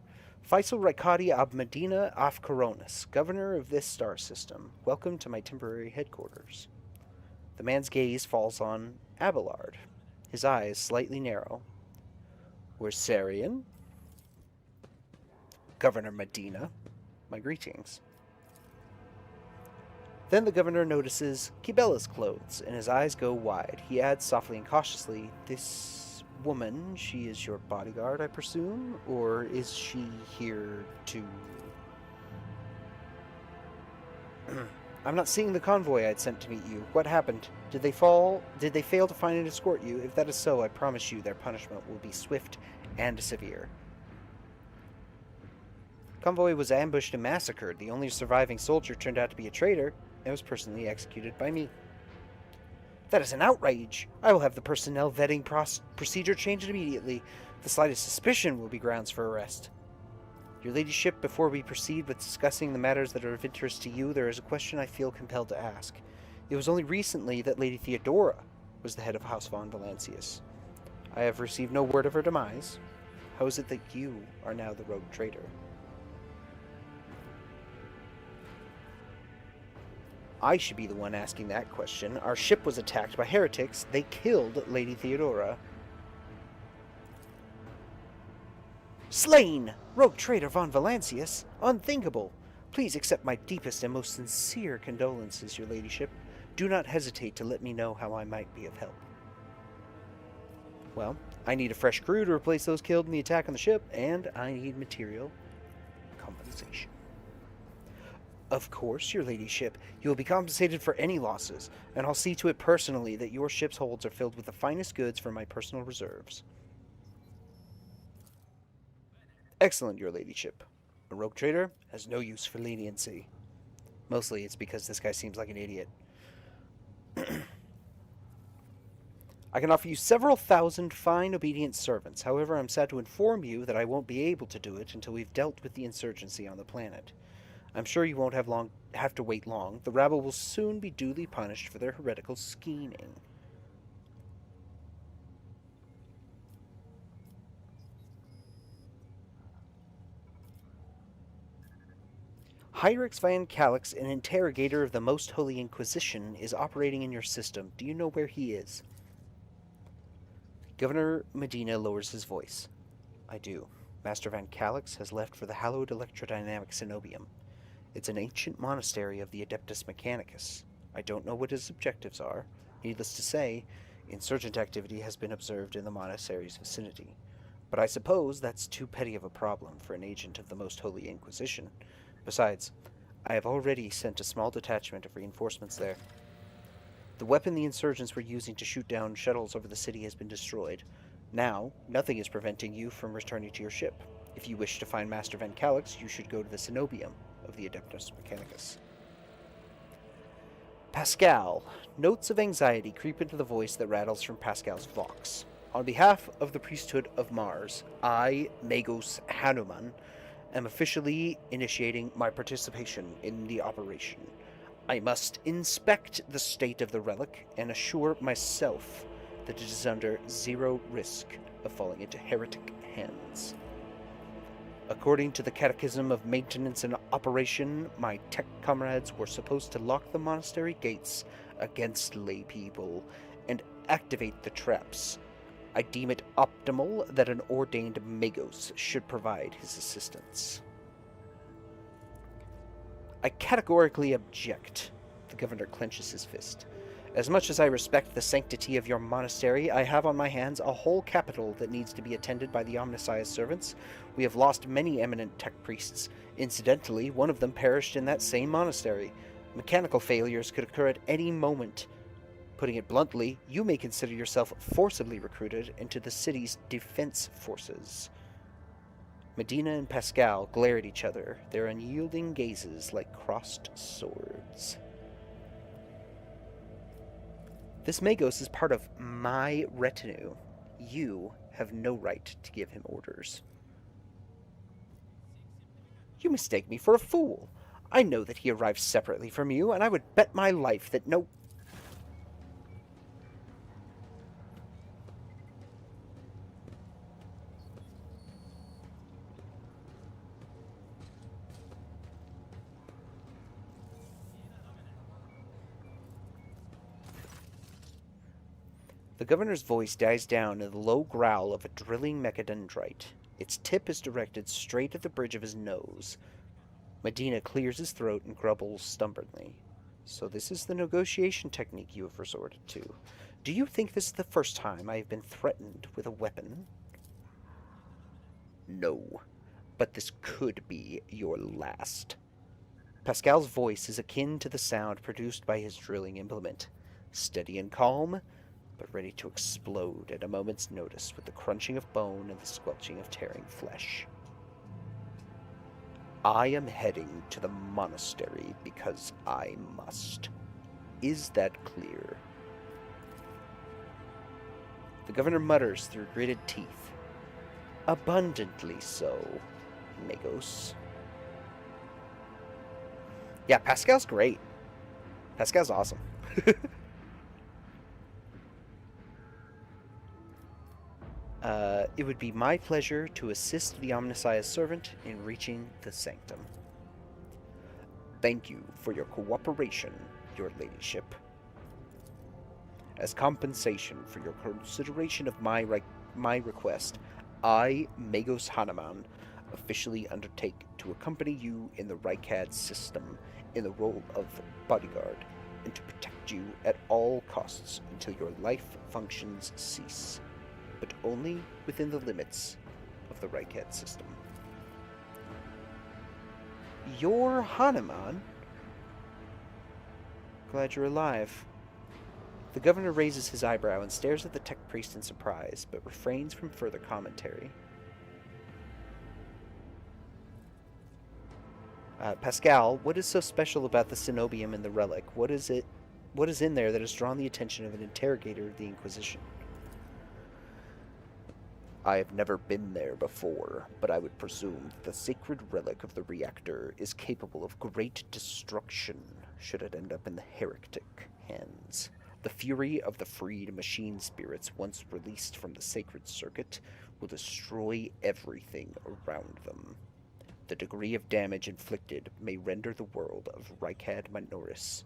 Faisal Rykadi ab Medina af Coronis, governor of this star system. Welcome to my temporary headquarters. The man's gaze falls on Abelard, his eyes slightly narrow. Wersarian? Governor Medina, my greetings. Then the governor notices Kibella's clothes, and his eyes go wide. He adds softly and cautiously, "This woman, she is your bodyguard, I presume? Or is she here to..." "I'm not seeing the convoy I'd sent to meet you. What happened? Did they fail to find and escort you? If that is so, I promise you their punishment will be swift and severe." "Convoy was ambushed and massacred. The only surviving soldier turned out to be a traitor and was personally executed by me." "That is an outrage! I will have the personnel vetting procedure changed immediately. The slightest suspicion will be grounds for arrest." "Your ladyship, before we proceed with discussing the matters that are of interest to you, there is a question I feel compelled to ask. It was only recently that Lady Theodora was the head of House von Valancius. I have received no word of her demise. How is it that you are now the rogue traitor?" "I should be the one asking that question. Our ship was attacked by heretics. They killed Lady Theodora." "Slain! Rogue traitor von Valancius? Unthinkable! Please accept my deepest and most sincere condolences, your ladyship. Do not hesitate to let me know how I might be of help. Well, I need a fresh crew to replace those killed in the attack on the ship, and I need material compensation. Of course, your ladyship. You will be compensated for any losses, and I'll see to it personally that your ship's holds are filled with the finest goods from my personal reserves. Excellent, your ladyship. A rogue trader has no use for leniency. Mostly it's because this guy seems like an idiot. I can offer you several thousand fine, obedient servants. However, I'm sad to inform you that I won't be able to do it until we've dealt with the insurgency on the planet. I'm sure you won't have to wait long. The rabble will soon be duly punished for their heretical scheming. Hyrix Van Calix, an interrogator of the Most Holy Inquisition, is operating in your system. Do you know where he is? Governor Medina lowers his voice. I do. Master Van Calix has left for the hallowed electrodynamic cenobium. It's an ancient monastery of the Adeptus Mechanicus. I don't know what his objectives are. Needless to say, insurgent activity has been observed in the monastery's vicinity. But I suppose that's too petty of a problem for an agent of the Most Holy Inquisition. Besides, I have already sent a small detachment of reinforcements there. The weapon the insurgents were using to shoot down shuttles over the city has been destroyed. Now, nothing is preventing you from returning to your ship. If you wish to find Master Van Calix, you should go to the cenobium of the Adeptus Mechanicus. Pascal. Notes of anxiety creep into the voice that rattles from Pascal's vox. On behalf of the priesthood of Mars, I, Magos Hanuman, am officially initiating my participation in the operation. I must inspect the state of the relic and assure myself that it is under zero risk of falling into heretic hands. According to the Catechism of Maintenance and Operation, my tech comrades were supposed to lock the monastery gates against lay people and activate the traps. I deem it optimal that an ordained Magos should provide his assistance. I categorically object. The governor clenches his fist. As much as I respect the sanctity of your monastery, I have on my hands a whole capital that needs to be attended by the Omnissiah's servants. We have lost many eminent tech priests. Incidentally, one of them perished in that same monastery. Mechanical failures could occur at any moment. Putting it bluntly, you may consider yourself forcibly recruited into the city's defense forces. Medina and Pascal glare at each other, their unyielding gazes like crossed swords. This Magos is part of my retinue. You have no right to give him orders. You mistake me for a fool. I know that he arrived separately from you, and I would bet my life that no... The governor's voice dies down in the low growl of a drilling mechadendrite. Its tip is directed straight at the bridge of his nose. Medina clears his throat and grumbles stubbornly. So this is the negotiation technique you have resorted to. Do you think this is the first time I have been threatened with a weapon? No, but this could be your last. Pascal's voice is akin to the sound produced by his drilling implement. Steady and calm, but ready to explode at a moment's notice with the crunching of bone and the squelching of tearing flesh. I am heading to the monastery because I must. Is that clear? The governor mutters through gritted teeth. Abundantly so, Magos. Yeah, Pascal's great. Pascal's awesome. It would be my pleasure to assist the Omnissiah's servant in reaching the sanctum. Thank you for your cooperation, your ladyship. As compensation for your consideration of my request, I, Magos Hanuman, officially undertake to to accompany you in the Rykad system in the role of bodyguard, and to protect you at all costs until your life functions cease, but only within the limits of the Rykad system. You're Hanuman? Glad you're alive. The governor raises his eyebrow and stares at the tech priest in surprise, but refrains from further commentary. Pascal, what is so special about the cenobium and the relic? What is in there that has drawn the attention of an interrogator of the Inquisition? I have never been there before, but I would presume that the sacred relic of the reactor is capable of great destruction should it end up in the heretic hands. The fury of the freed machine spirits once released from the sacred circuit will destroy everything around them. The degree of damage inflicted may render the world of Rykad Minoris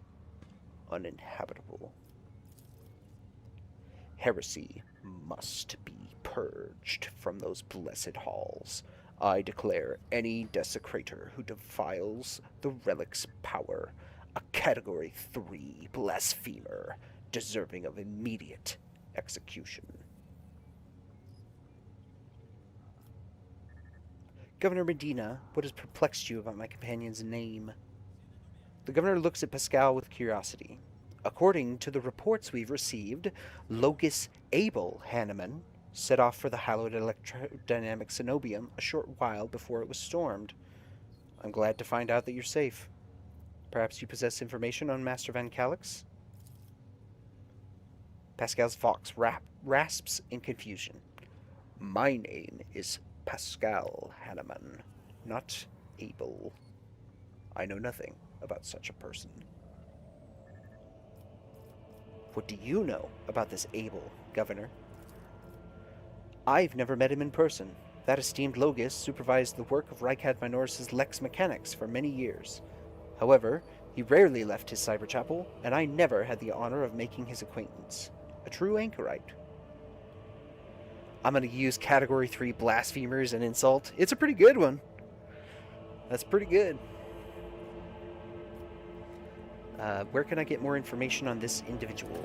uninhabitable. Heresy must be purged from those blessed halls. I declare any desecrator who defiles the relic's power a Category 3 blasphemer, deserving of immediate execution. Governor Medina, what has perplexed you about my companion's name? The governor looks at Pascal with curiosity. According to the reports we've received, Locus Abel Hanuman set off for the hallowed electrodynamic cenobium a short while before it was stormed. I'm glad to find out that you're safe. Perhaps you possess information on Master Van Calix? Pascal's vox rasps in confusion. My name is Pascal Hanuman, not Abel. I know nothing about such a person. What do you know about this Abel, Governor? I've never met him in person. That esteemed Logis supervised the work of Rykad Minoris' Lex Mechanics for many years. However, he rarely left his cyber chapel, and I never had the honor of making his acquaintance. A true anchorite. I'm going to use Category 3 blasphemers and insult. It's a pretty good one. That's pretty good. Where can I get more information on this individual?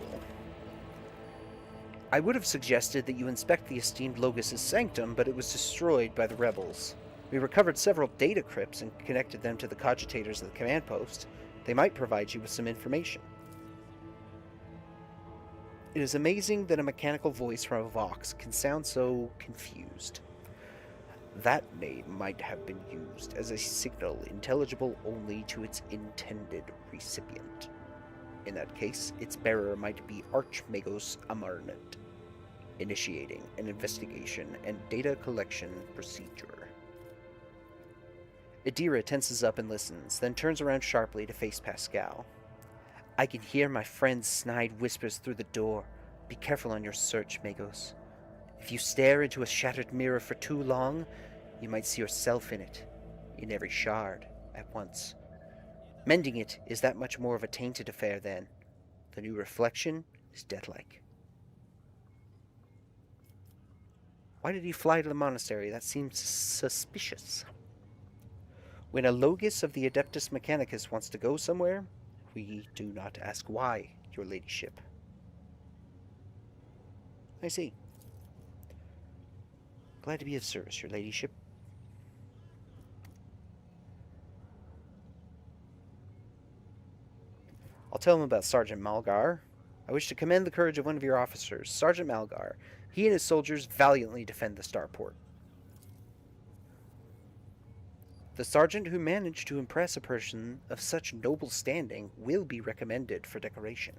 I would have suggested that you inspect the esteemed Logos' sanctum, but it was destroyed by the rebels. We recovered several data crypts and connected them to the cogitators of the command post. They might provide you with some information. It is amazing that a mechanical voice from a Vox can sound so confused. That name might have been used as a signal intelligible only to its intended recipient. In that case, its bearer might be Archmagos Amarnant, initiating an investigation and data collection procedure. Adira tenses up and listens, then turns around sharply to face Pascal. I can hear my friend's snide whispers through the door. Be careful on your search, Magos. If you stare into a shattered mirror for too long, you might see yourself in it, in every shard, at once. Mending it is that much more of a tainted affair then. The new reflection is deathlike. Why did he fly to the monastery? That seems suspicious. When a Logis of the Adeptus Mechanicus wants to go somewhere, we do not ask why, your ladyship. I see. Glad to be of service, your ladyship. I'll tell him about Sergeant Malgar. I wish to commend the courage of one of your officers, Sergeant Malgar. He and his soldiers valiantly defend the starport. The sergeant who managed to impress a person of such noble standing will be recommended for decoration.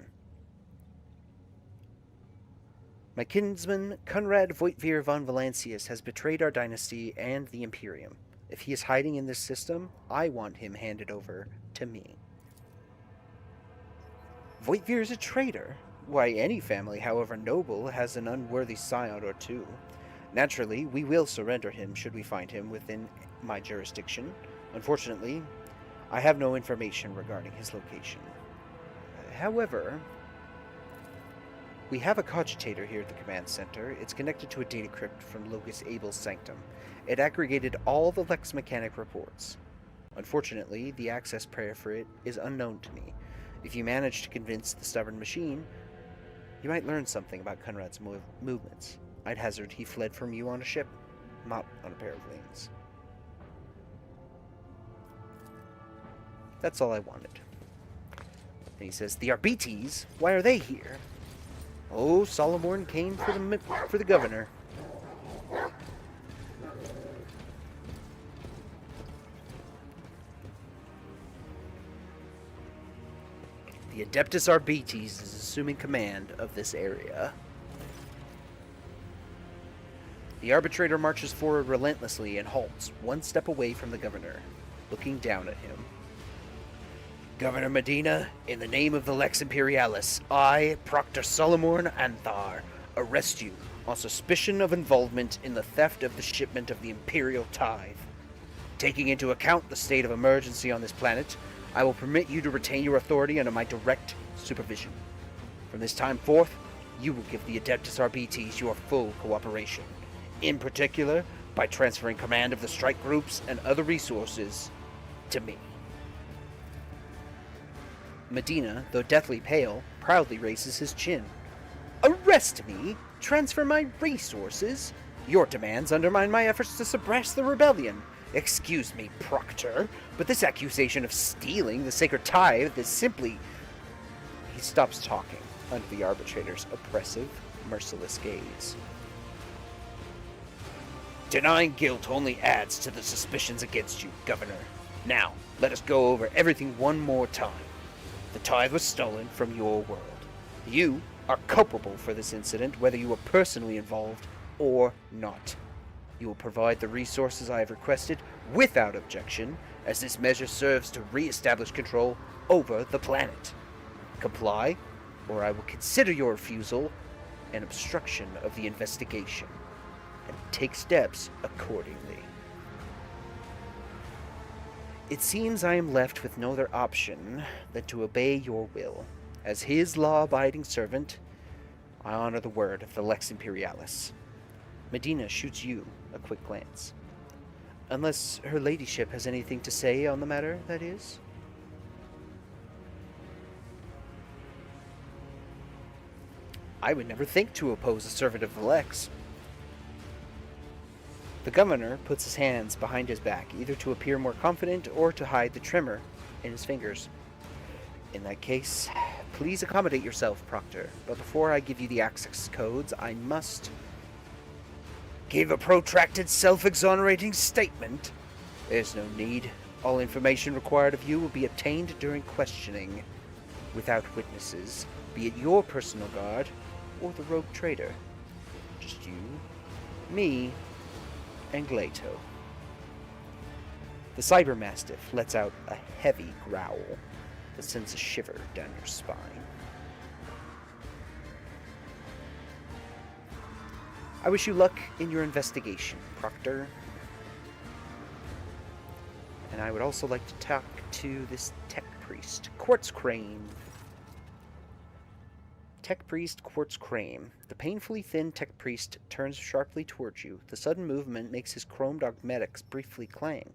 My kinsman, Conrad Voitvir von Valancius, has betrayed our dynasty and the Imperium. If he is hiding in this system, I want him handed over to me. Voitvir is a traitor? Why, any family, however noble, has an unworthy scion or two. Naturally, we will surrender him should we find him within my jurisdiction. Unfortunately, I have no information regarding his location. However, we have a cogitator here at the command center. It's connected to a data crypt from Locus Abel's sanctum. It aggregated all the Lex Mechanic reports. Unfortunately, the access prayer for it is unknown to me. If you manage to convince the stubborn machine, you might learn something about Conrad's movements. I'd hazard he fled from you on a ship, not on a pair of wings. That's all I wanted. And he says, the Arbites? Why are they here? Oh, Solomorn came for the governor. The Adeptus Arbites is assuming command of this area. The arbitrator marches forward relentlessly and halts, one step away from the governor, looking down at him. Governor Medina, in the name of the Lex Imperialis, I, Proctor Solomorn Anthar, arrest you on suspicion of involvement in the theft of the shipment of the Imperial tithe. Taking into account the state of emergency on this planet, I will permit you to retain your authority under my direct supervision. From this time forth, you will give the Adeptus Arbites your full cooperation, in particular by transferring command of the strike groups and other resources to me. Medina, though deathly pale, proudly raises his chin. Arrest me? Transfer my resources? Your demands undermine my efforts to suppress the rebellion. Excuse me, Proctor, but this accusation of stealing the sacred tithe is simply... He stops talking under the arbitrator's oppressive, merciless gaze. Denying guilt only adds to the suspicions against you, Governor. Now, let us go over everything one more time. The tithe was stolen from your world. You are culpable for this incident, whether you were personally involved or not. You will provide the resources I have requested without objection, as this measure serves to re-establish control over the planet. Comply, or I will consider your refusal an obstruction of the investigation, and take steps accordingly. It seems I am left with no other option than to obey your will. As his law-abiding servant, I honor the word of the Lex Imperialis. Medina shoots you a quick glance. Unless her ladyship has anything to say on the matter, that is. I would never think to oppose a servant of the Lex. The governor puts his hands behind his back, either to appear more confident or to hide the tremor in his fingers. In that case, please accommodate yourself, Proctor, but before I give you the access codes, I must give a protracted self-exonerating statement. There's no need. All information required of you will be obtained during questioning, without witnesses, be it your personal guard or the rogue trader. Just you, me, and Glato. The Cyber Mastiff lets out a heavy growl that sends a shiver down your spine. I wish you luck in your investigation, Proctor. And I would also like to talk to this tech priest, Quartz Crane. Tech Priest Quartz Crane. The painfully thin Tech Priest turns sharply towards you. The sudden movement makes his chromed augmetics briefly clang.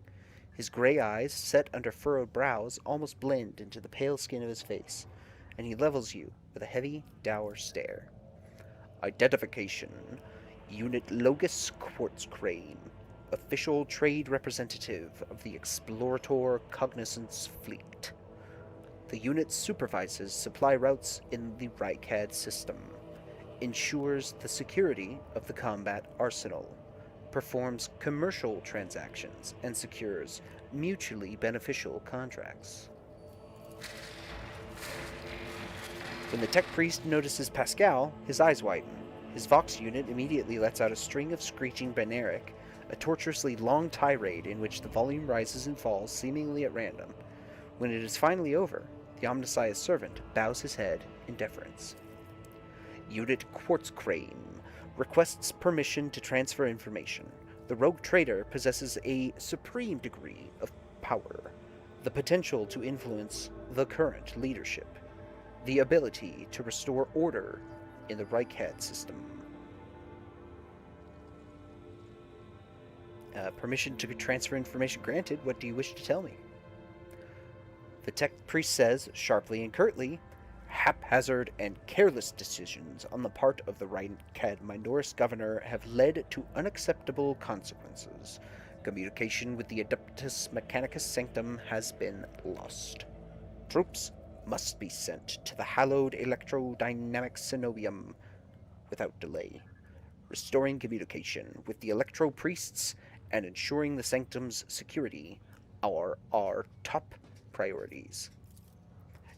His gray eyes, set under furrowed brows, almost blend into the pale skin of his face, and he levels you with a heavy, dour stare. Identification. Unit Logus Quartz Crane. Official trade representative of the Explorator Cognizance Fleet. The unit supervises supply routes in the Rykad system, ensures the security of the combat arsenal, performs commercial transactions, and secures mutually beneficial contracts. When the tech priest notices Pascal, his eyes widen. His Vox unit immediately lets out a string of screeching Beneric, a tortuously long tirade in which the volume rises and falls seemingly at random. When it is finally over, the Omnissiah's servant bows his head in deference. Unit Quartz Crane requests permission to transfer information. The rogue trader possesses a supreme degree of power, the potential to influence the current leadership, the ability to restore order in the Rykad system. Permission to transfer information granted. What do you wish to tell me? The tech priest says, sharply and curtly, haphazard and careless decisions on the part of the Rykad Minoris governor have led to unacceptable consequences. Communication with the Adeptus Mechanicus Sanctum has been lost. Troops must be sent to the hallowed electrodynamic cenobium without delay. Restoring communication with the electro priests and ensuring the sanctum's security are our top priorities.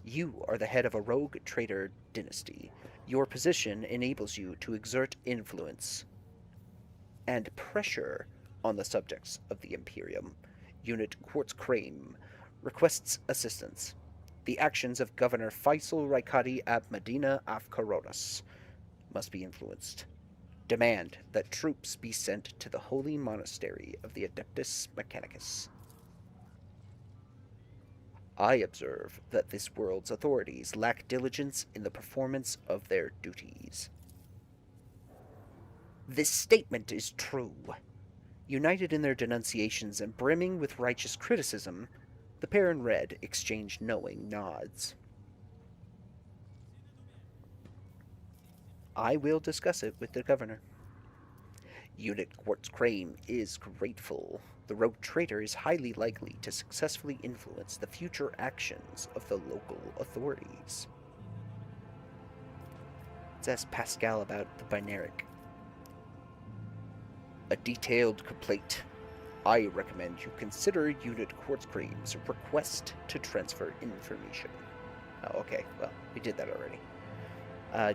You are the head of a rogue traitor dynasty. Your position enables you to exert influence and pressure on the subjects of the Imperium. Unit Quartz Crane requests assistance. The actions of Governor Faisal Rykadi ab Medina af Coronas must be influenced. Demand that troops be sent to the holy monastery of the Adeptus Mechanicus. I observe that this world's authorities lack diligence in the performance of their duties. This statement is true. United in their denunciations and brimming with righteous criticism, the pair in red exchange knowing nods. I will discuss it with the governor. Unit Quartz Crane is grateful. The rogue traitor is highly likely to successfully influence the future actions of the local authorities. Let's ask Pascal about the binaric. A detailed complaint. I recommend you consider Unit Quartz Crane's request to transfer information. Oh, okay. Well, we did that already.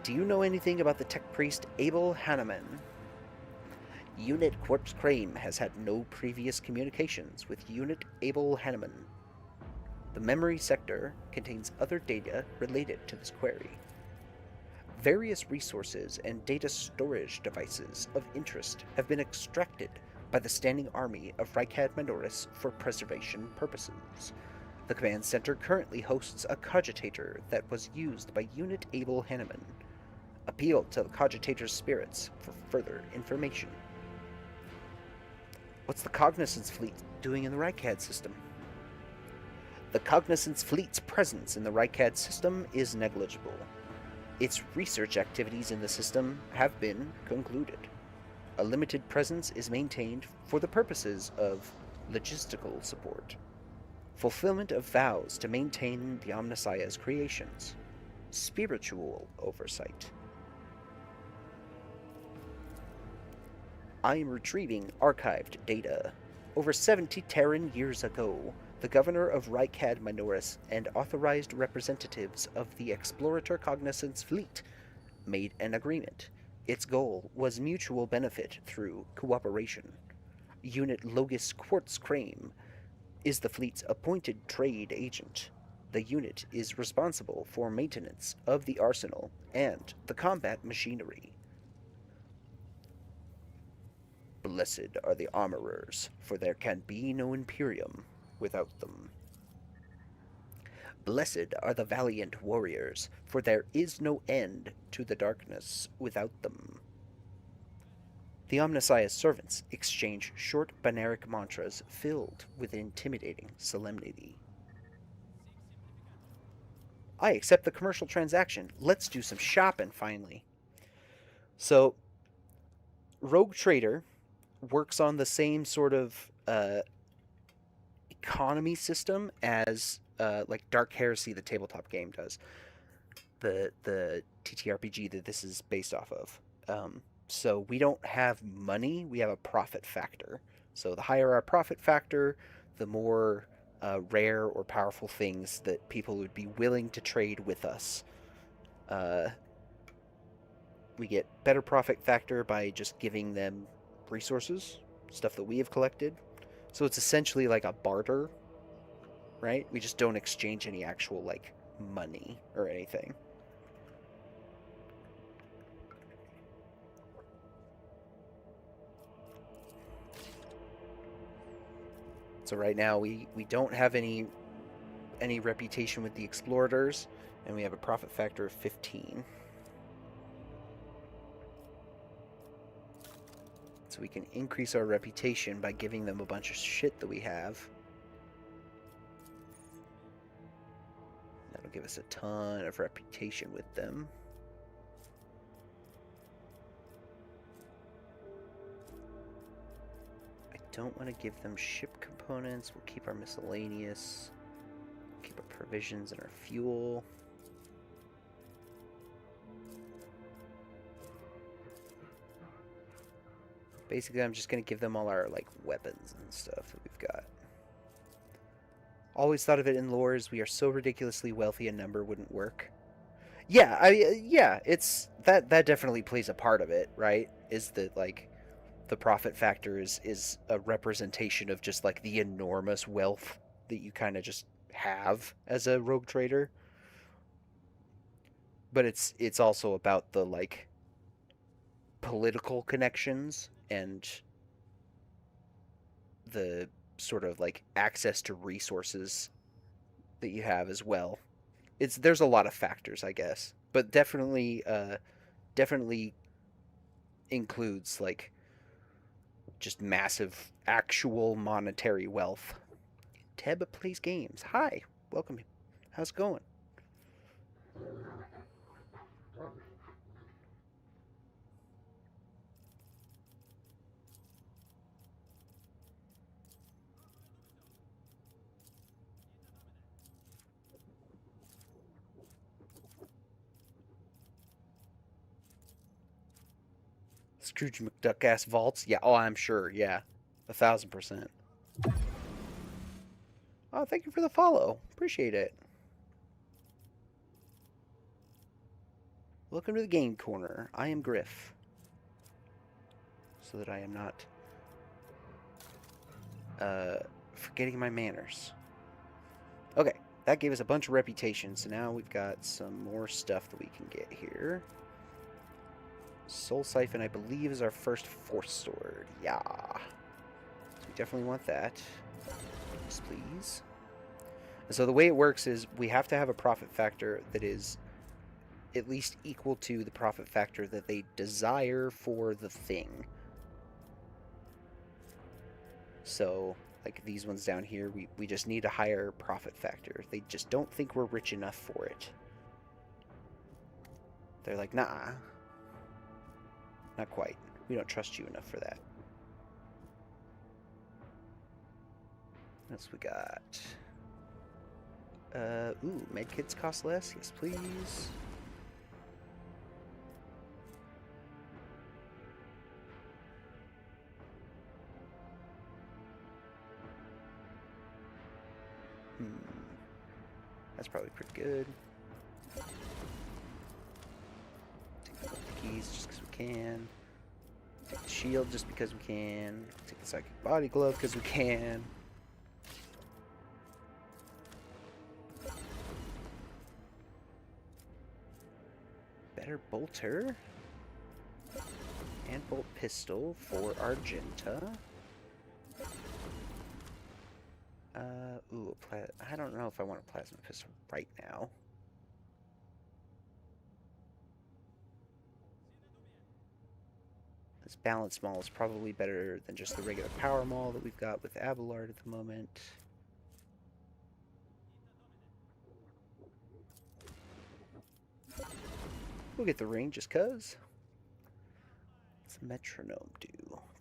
Do you know anything about the tech priest Abel Hanneman? Unit Quartz Crane has had no previous communications with Unit Abel Hanneman. The memory sector contains other data related to this query. Various resources and data storage devices of interest have been extracted by the standing army of Rykad Minoris for preservation purposes. The command center currently hosts a cogitator that was used by Unit Abel Hanneman. Appeal to the cogitator's spirits for further information. What's the Cognizance fleet doing in the Rykad system? The Cognizance fleet's presence in the Rykad system is negligible. Its research activities in the system have been concluded. A limited presence is maintained for the purposes of logistical support, fulfillment of vows to maintain the Omnissiah's creations, spiritual oversight. I am retrieving archived data. Over 70 Terran years ago, the governor of Rykad Minoris and authorized representatives of the Explorator Cognizance fleet made an agreement. Its goal was mutual benefit through cooperation. Unit Logis Quartz Crane is the fleet's appointed trade agent. The unit is responsible for maintenance of the arsenal and the combat machinery. Blessed are the armorers, for there can be no Imperium without them. Blessed are the valiant warriors, for there is no end to the darkness without them. The Omnissiah's servants exchange short binaric mantras filled with intimidating solemnity. I accept the commercial transaction. Let's do some shopping, finally. So, Rogue Trader works on the same sort of economy system as like Dark Heresy, the tabletop game, does. The TTRPG that this is based off of. So we don't have money, we have a profit factor. So the higher our profit factor, the more rare or powerful things that people would be willing to trade with us. We get better profit factor by just giving them resources, stuff that we have collected. So it's essentially like a barter, right? We just don't exchange any actual, like, money or anything. So right now we don't have any reputation with the Explorators, and we have a profit factor of 15. So we can increase our reputation by giving them a bunch of shit that we have. give us a ton of reputation with them. I don't want to give them ship components. We'll keep our miscellaneous. Keep our provisions and our fuel. Basically, I'm just going to give them all our, like, weapons and stuff that we've got. Always thought of it in lore as we are so ridiculously wealthy a number wouldn't work. Yeah, yeah, it's... That definitely plays a part of it, right? Is that, like, the profit factor is a representation of just, like, the enormous wealth that you kind of just have as a rogue trader. But it's also about the, like, political connections and the sort of like access to resources that you have as well. There's a lot of factors, I guess, but definitely includes like just massive actual monetary wealth. Teb plays games. Hi, welcome. How's it going? Scrooge McDuck ass vaults? Yeah, oh, I'm sure. Yeah, 1000%. Oh, thank you for the follow. Appreciate it. Welcome to the game corner. I am Griff. So that I am not forgetting my manners. Okay, that gave us a bunch of reputation, so now we've got some more stuff that we can get here. Soul Siphon, I believe, is our first Force Sword. Yeah. So we definitely want that. Yes, please. And so the way it works is we have to have a profit factor that is at least equal to the profit factor that they desire for the thing. So, like these ones down here, we just need a higher profit factor. They just don't think we're rich enough for it. They're like, nah. Not quite. We don't trust you enough for that. What else we got? Ooh, medkits cost less. Yes, please. That's probably pretty good. Take the keys just because we can. Take the shield just because we can. Take the psychic body glove because we can. Better bolter. And bolt pistol for Argenta. Ooh, I don't know if I want a plasma pistol right now. This balance maul is probably better than just the regular power maul that we've got with Abelard at the moment. We'll get the ring just cuz. What's metronome do?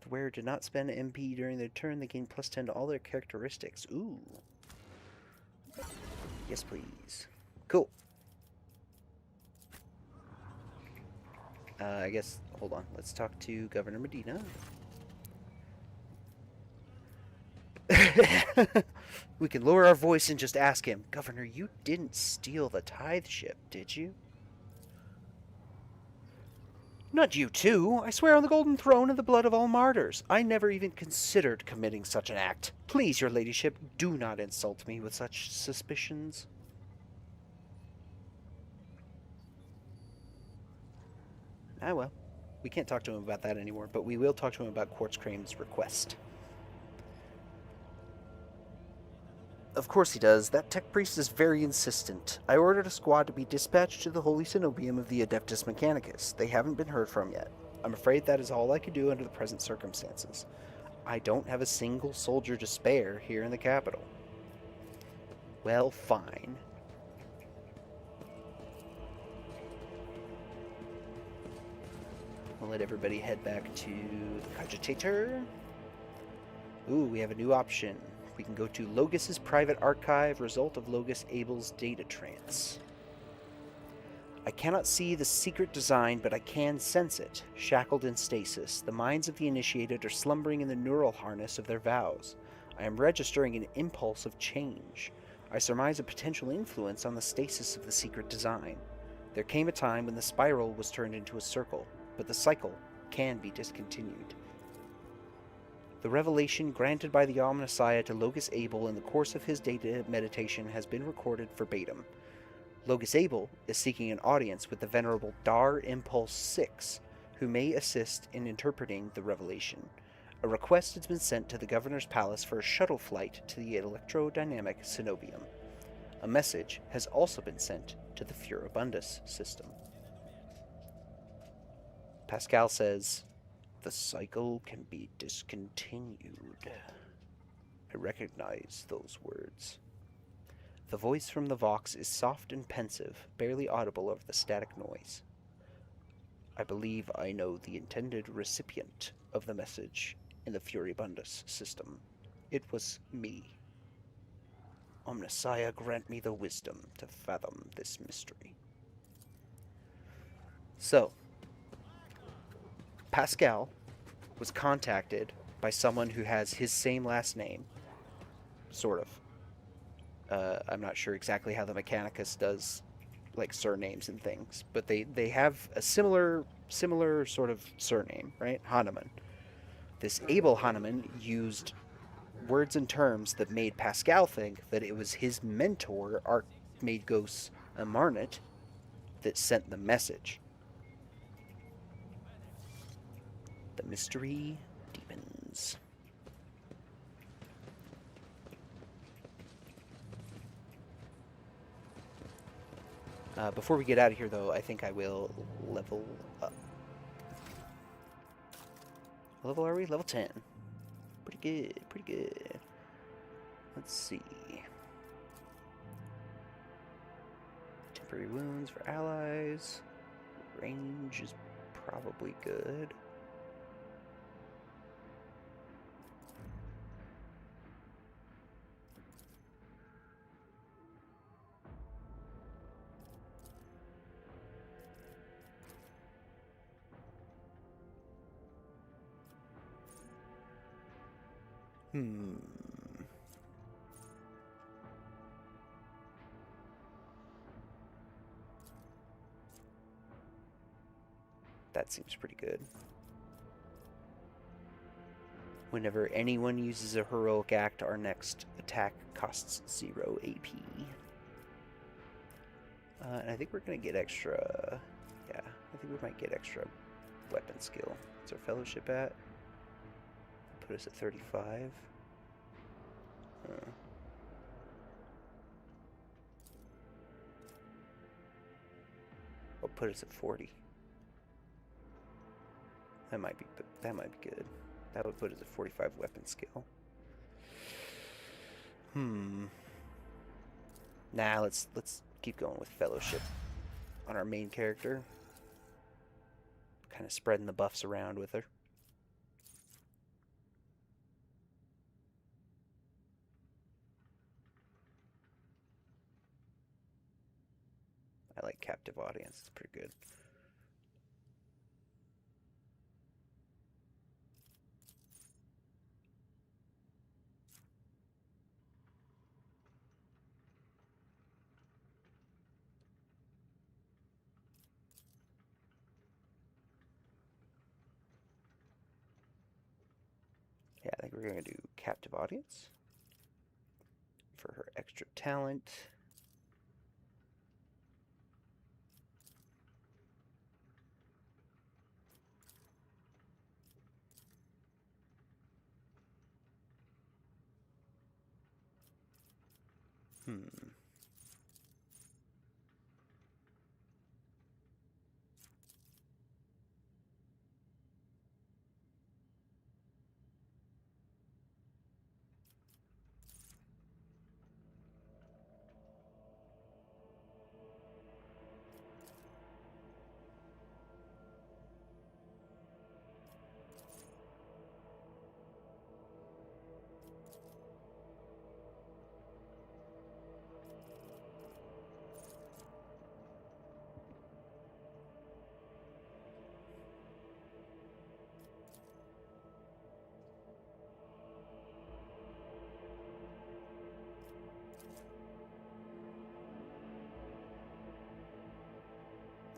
The wearer did not spend MP during their turn. They gain plus 10 to all their characteristics. Ooh. Yes, please. Cool. I guess, hold on. Let's talk to Governor Medina. We can lower our voice and just ask him, Governor, you didn't steal the tithe ship, did you? Not you too. I swear on the golden throne and the blood of all martyrs. I never even considered committing such an act. Please, your ladyship, do not insult me with such suspicions. Ah, well. We can't talk to him about that anymore, but we will talk to him about Quartz Crane's request. Of course he does. That tech priest is very insistent. I ordered a squad to be dispatched to the Holy Cenobium of the Adeptus Mechanicus. They haven't been heard from yet. I'm afraid that is all I can do under the present circumstances. I don't have a single soldier to spare here in the capital. Well, fine. We'll let everybody head back to the Cogitator. Ooh, we have a new option. We can go to Logus's private archive, result of Logus Abel's data trance. I cannot see the secret design, but I can sense it. Shackled in stasis, the minds of the initiated are slumbering in the neural harness of their vows. I am registering an impulse of change. I surmise a potential influence on the stasis of the secret design. There came a time when the spiral was turned into a circle, but the cycle can be discontinued. The revelation granted by the Omnissiah to Logus Abel in the course of his data meditation has been recorded verbatim. Logus Abel is seeking an audience with the venerable Dar Impulse 6, who may assist in interpreting the revelation. A request has been sent to the Governor's Palace for a shuttle flight to the electrodynamic Cenobium. A message has also been sent to the Furibundus system. Pascal says, "The cycle can be discontinued." I recognize those words. The voice from the Vox is soft and pensive, barely audible over the static noise. I believe I know the intended recipient of the message in the Furibundus system. It was me. Omnissiah, grant me the wisdom to fathom this mystery. So, Pascal was contacted by someone who has his same last name, sort of. I'm not sure exactly how the Mechanicus does, like, surnames and things, but they have a similar sort of surname, right? Hahnemann. This Abel Hahnemann used words and terms that made Pascal think that it was his mentor, Archmagos Amarnet, that sent the message. The mystery deepens. Before we get out of here, though, I think I will level up. What level are we? Level 10. Pretty good, pretty good. Let's see. Temporary wounds for allies. Range is probably good. That seems pretty good. Whenever anyone uses a heroic act, our next attack costs 0 AP. And I think we're going to get extra... Yeah, I think we might get extra weapon skill. What's our fellowship at? Put us at 35. I'll put us at 40. That might be good. That would put us at 45 weapon skill. Nah, let's keep going with fellowship on our main character. Kind of spreading the buffs around with her. I like captive audience. It's pretty good. Yeah, I think we're going to do captive audience for her extra talent.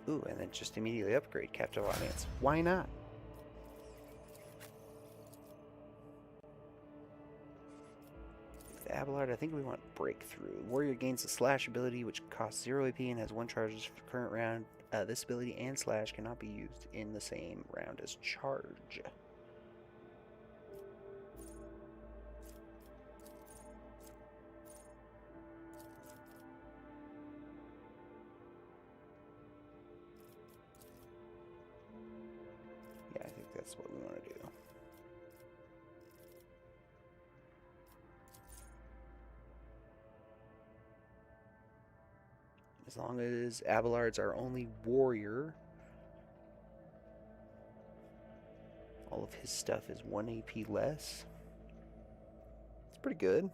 Ooh, and then just immediately upgrade Captive Audience. Why not? With Abelard, I think we want Breakthrough. Warrior gains a slash ability which costs 0 AP and has 1 charge for current round. This ability and slash cannot be used in the same round as charge. Yeah, I think that's what we want to do. As long as Abelard's our only warrior, all of his stuff is 1 AP less. It's pretty good.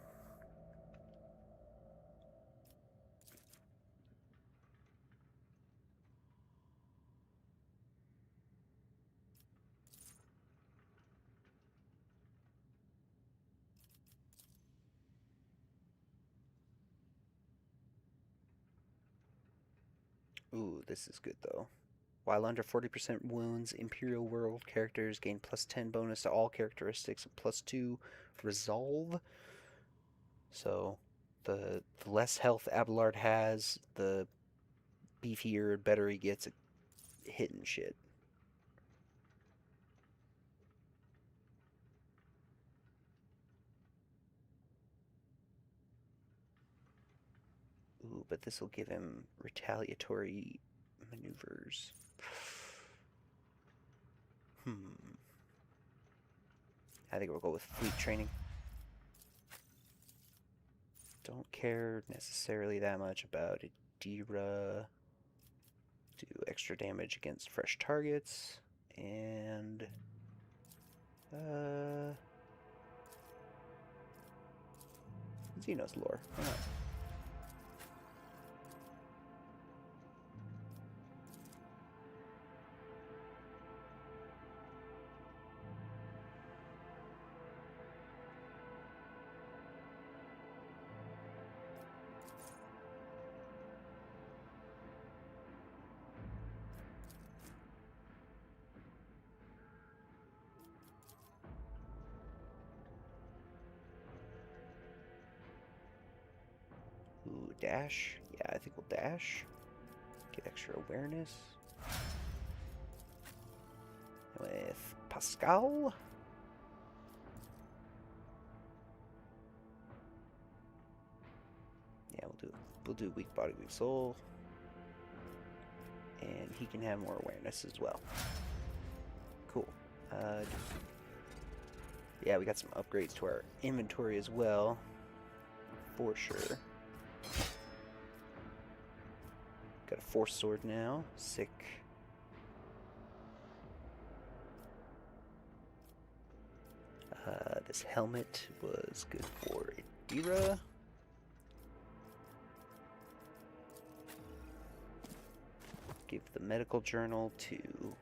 Ooh, this is good though. While under 40% wounds, Imperial World characters gain +10 bonus to all characteristics and +2 resolve. So the less health Abelard has, the beefier, better he gets at hitting shit. Ooh, but this will give him retaliatory maneuvers. I think we'll go with fleet training. Don't care necessarily that much about Adira. Do extra damage against fresh targets. And Xenos lore. Why not? Ooh, dash. Yeah, I think we'll dash. Get extra awareness. With Pascal. Yeah, we'll do weak body, weak soul. And he can have more awareness as well. Cool. Yeah, we got some upgrades to our inventory as well. For sure. Got a force sword now. Sick. This helmet was good for Adira. Give the medical journal to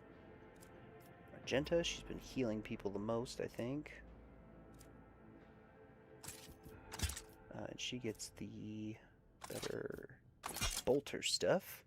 Argenta. She's been healing people the most, I think. And she gets the better bolter stuff.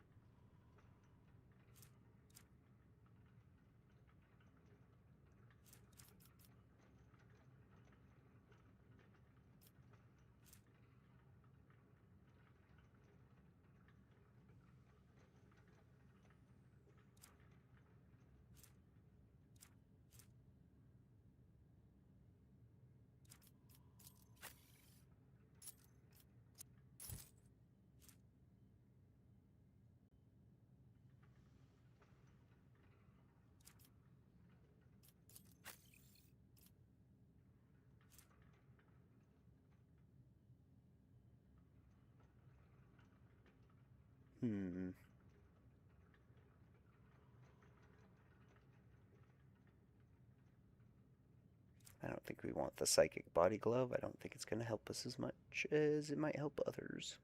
I don't think we want the psychic body glove. I don't think it's going to help us as much as it might help others.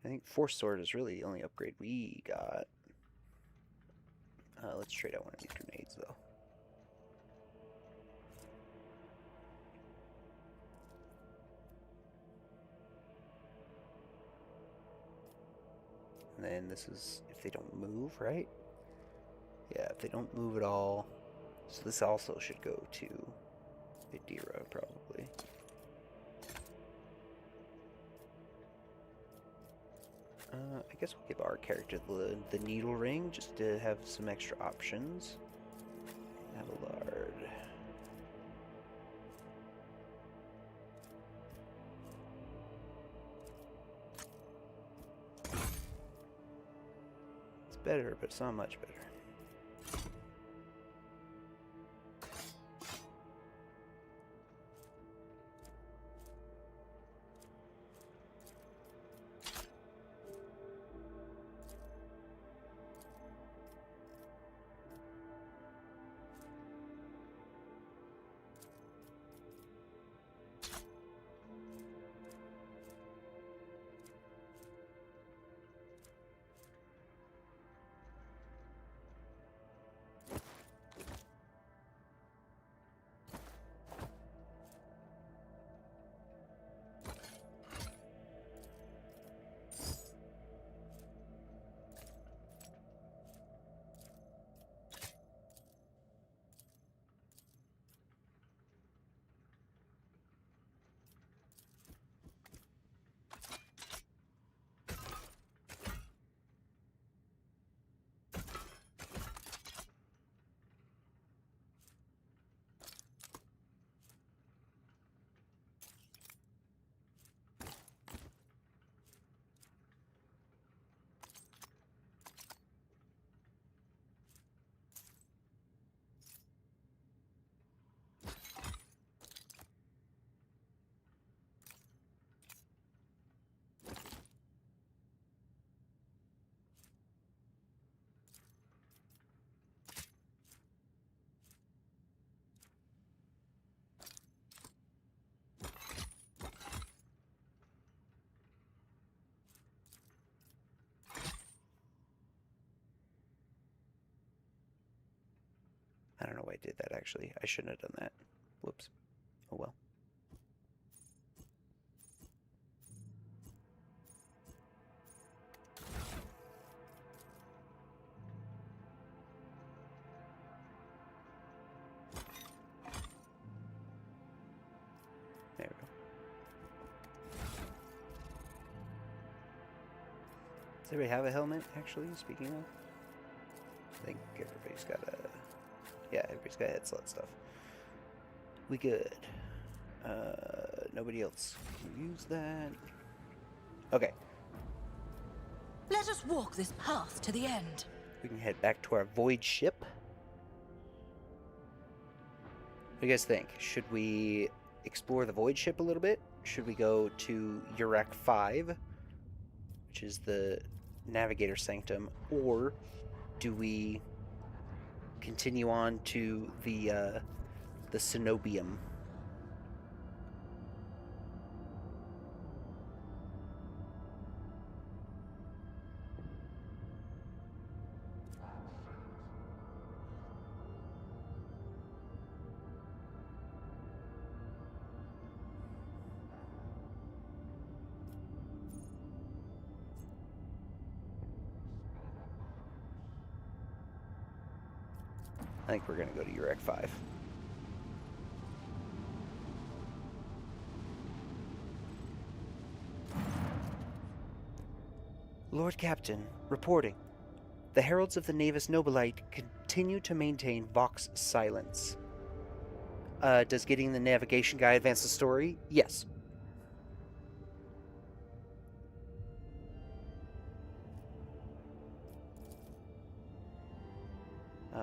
I think force sword is really the only upgrade we got. Let's trade out one of these grenades though. And And then this is if they don't move, right? Yeah, if they don't move at all. So this also should go to Idira, probably. I guess we'll give our character the needle ring just to have some extra options. Abelard. It's better, but it's not much better. I don't know why I did that, actually. I shouldn't have done that. Whoops. Oh well. There we go. Does everybody have a helmet, actually, speaking of? I think everybody's got a... Yeah, everybody's got head slut stuff. We good. Nobody else can use that. Okay. Let us walk this path to the end. We can head back to our void ship. What do you guys think? Should we explore the void ship a little bit? Should we go to Urak 5, which is the navigator sanctum, or do we continue on to the cenobium? I think we're going to go to Urak 5. Lord Captain, reporting. The heralds of the Navis Nobilite continue to maintain Vox silence. Does getting the navigation guy advance the story? Yes.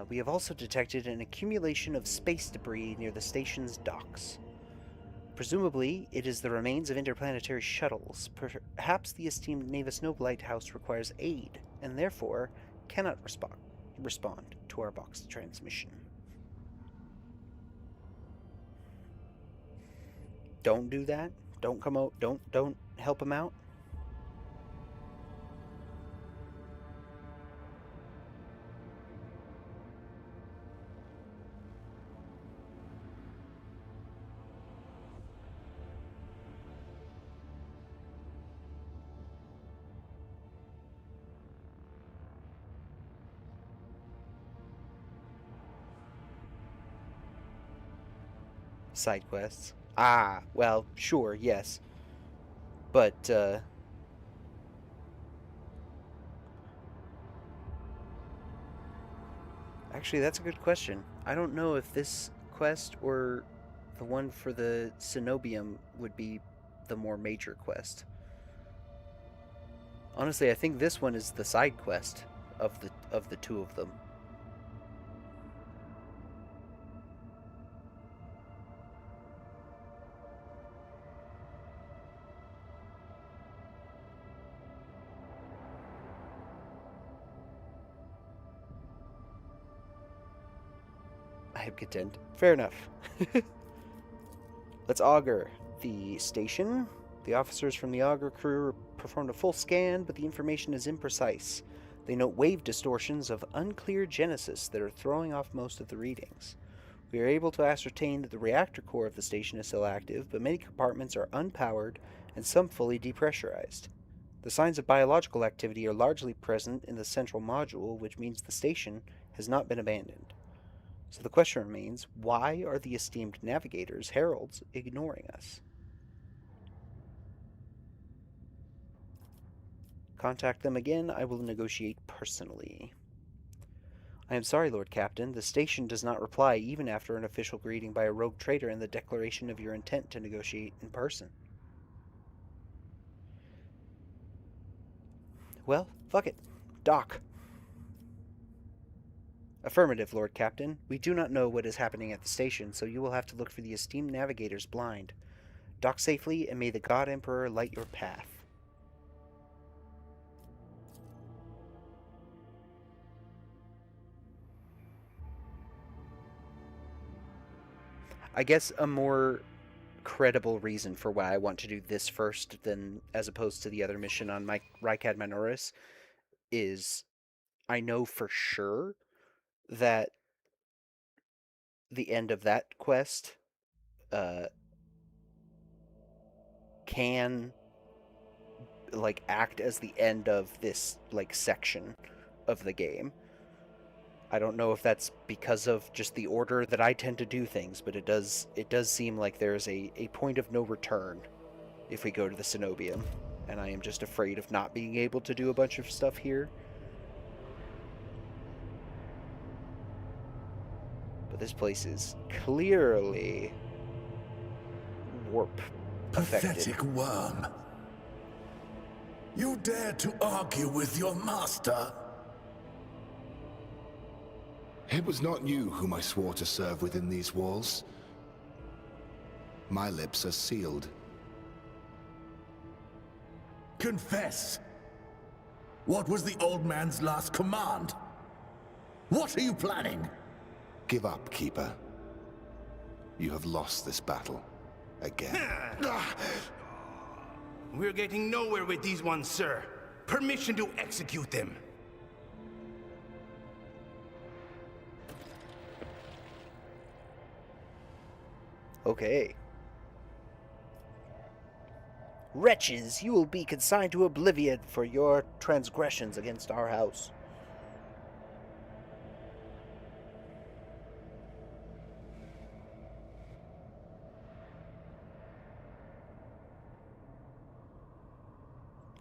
We have also detected an accumulation of space debris near the station's docks. Presumably, it is the remains of interplanetary shuttles. Perhaps the esteemed Navis Nobilite House requires aid, and therefore cannot respond to our Vox transmission. Don't do that. Don't come out. Don't help him out. Side quests. Ah, well, sure, yes. But, actually, that's a good question. I don't know if this quest or the one for the Cenobium would be the more major quest. Honestly, I think this one is the side quest of the two of them. I am content. Fair enough. Let's augur the station. The officers from the augur crew performed a full scan, but the information is imprecise. They note wave distortions of unclear genesis that are throwing off most of the readings. We are able to ascertain that the reactor core of the station is still active, but many compartments are unpowered and some fully depressurized. The signs of biological activity are largely present in the central module, which means the station has not been abandoned. So the question remains, why are the esteemed navigators, heralds, ignoring us? Contact them again. I will negotiate personally. I am sorry, Lord Captain. The station does not reply even after an official greeting by a rogue traitor and the declaration of your intent to negotiate in person. Well, fuck it. Dock. Affirmative, Lord Captain. We do not know what is happening at the station, so you will have to look for the esteemed navigators blind. Dock safely, and may the God Emperor light your path. I guess a more credible reason for why I want to do this first than as opposed to the other mission on my Rykad Minoris is I know for sure that the end of that quest can like act as the end of this like section of the game. I don't know if that's because of just the order that I tend to do things, but it does seem like there's a point of no return if we go to the Cenobium, and I am just afraid of not being able to do a bunch of stuff here. But this place is clearly warp affected. Pathetic worm. You dare to argue with your master? It was not you whom I swore to serve within these walls. My lips are sealed. Confess! What was the old man's last command? What are you planning? Give up, Keeper. You have lost this battle. Again. We're getting nowhere with these ones, sir. Permission to execute them. Okay. Wretches, you will be consigned to oblivion for your transgressions against our house.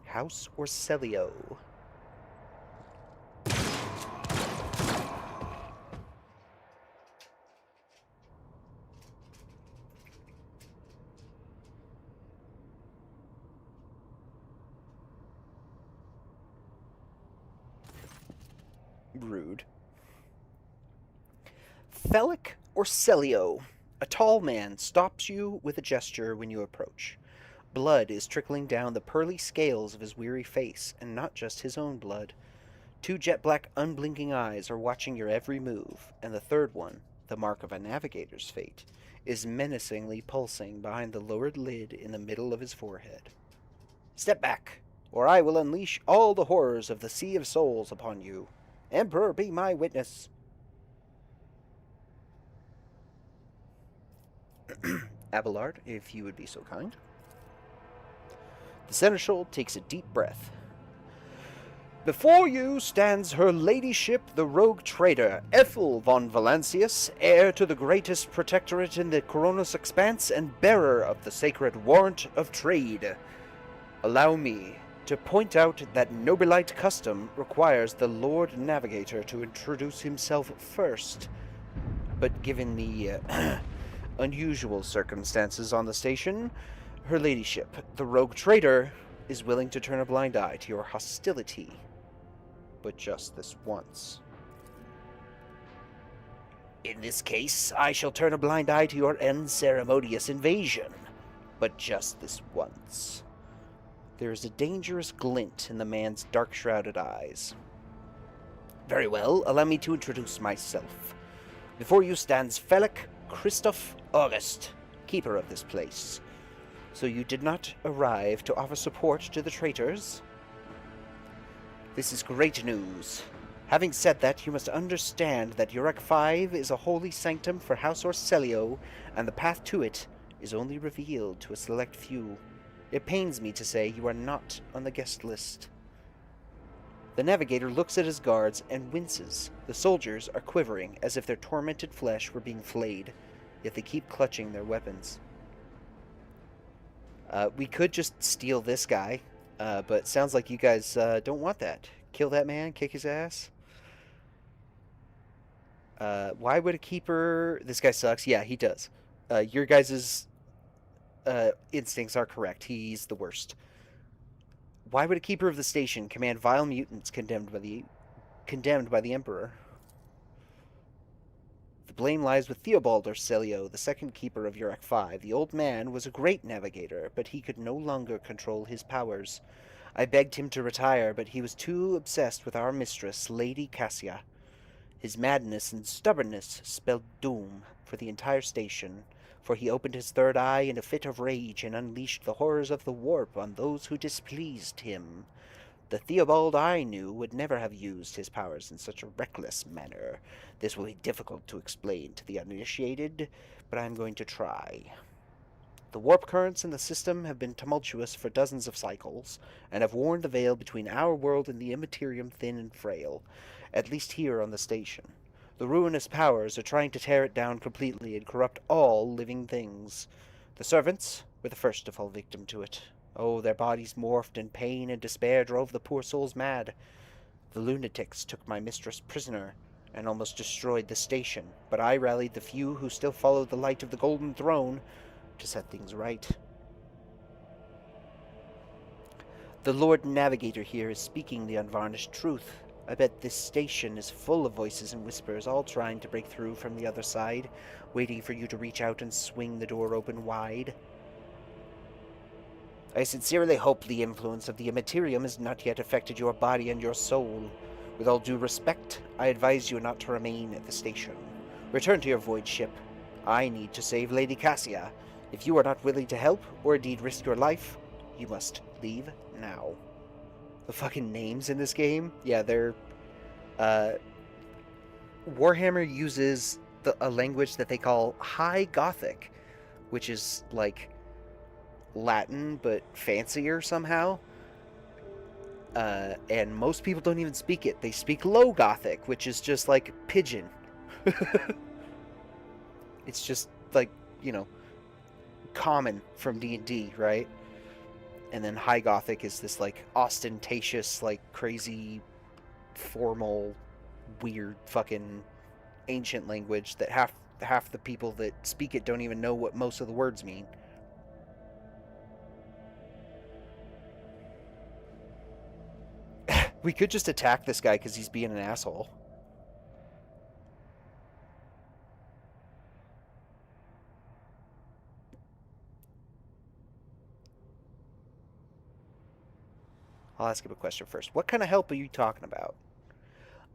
House or Celio? Rude. Felic or Celio? A tall man stops you with a gesture when you approach. Blood is trickling down the pearly scales of his weary face, and not just his own blood. Two jet-black, unblinking eyes are watching your every move, and the third one, the mark of a navigator's fate, is menacingly pulsing behind the lowered lid in the middle of his forehead. Step back, or I will unleash all the horrors of the Sea of Souls upon you. Emperor, be my witness. Abelard, if you would be so kind. The seneschal takes a deep breath. Before you stands her ladyship, the rogue trader, Ethel von Valancius, heir to the greatest protectorate in the Coronis Expanse and bearer of the sacred warrant of trade. Allow me to point out that Nobilite custom requires the Lord Navigator to introduce himself first. But given the unusual circumstances on the station, her ladyship, the rogue trader, is willing to turn a blind eye to your hostility. But just this once. In this case, I shall turn a blind eye to your unceremonious invasion. But just this once. There is a dangerous glint in the man's dark-shrouded eyes. Very well, allow me to introduce myself. Before you stands Felix Christoph August, keeper of this place. So you did not arrive to offer support to the traitors? This is great news. Having said that, you must understand that Uruk 5 is a holy sanctum for House Orselio, and the path to it is only revealed to a select few. It pains me to say you are not on the guest list. The navigator looks at his guards and winces. The soldiers are quivering as if their tormented flesh were being flayed, yet they keep clutching their weapons. We could just steal this guy, but sounds like you guys don't want that. Kill that man, kick his ass. Why would a keeper... This guy sucks. Yeah, he does. Your guys' instincts are correct. He's the worst. Why would a keeper of the station command vile mutants condemned by the Emperor? The blame lies with Theobald Orselio, the second keeper of Uruk 5. The old man was a great navigator, but he could no longer control his powers. I begged him to retire, but he was too obsessed with our mistress, Lady Cassia. His madness and stubbornness spelled doom for the entire station, for he opened his third eye in a fit of rage and unleashed the horrors of the warp on those who displeased him. The Theobald I knew would never have used his powers in such a reckless manner. This will be difficult to explain to the uninitiated, but I am going to try. The warp currents in the system have been tumultuous for dozens of cycles, and have worn the veil between our world and the Immaterium thin and frail, at least here on the station. The ruinous powers are trying to tear it down completely and corrupt all living things. The servants were the first to fall victim to it. Oh, their bodies morphed, and pain and despair drove the poor souls mad. The lunatics took my mistress prisoner and almost destroyed the station, but I rallied the few who still followed the light of the Golden Throne to set things right. The Lord Navigator here is speaking the unvarnished truth. I bet this station is full of voices and whispers, all trying to break through from the other side, waiting for you to reach out and swing the door open wide. I sincerely hope the influence of the Immaterium has not yet affected your body and your soul. With all due respect, I advise you not to remain at the station. Return to your void ship. I need to save Lady Cassia. If you are not willing to help, or indeed risk your life, you must leave now. The fucking names in this game? Yeah, they're... Warhammer uses a language that they call High Gothic, which is, like, Latin, but fancier somehow. And most people don't even speak it. They speak Low Gothic, which is just, like, Pidgin. It's just, like, you know, common from D&D, right? And then High Gothic is this, like, ostentatious, like, crazy, formal, weird, fucking ancient language that half the people that speak it don't even know what most of the words mean. We could just attack this guy because he's being an asshole. I'll ask him a question first. What kind of help are you talking about?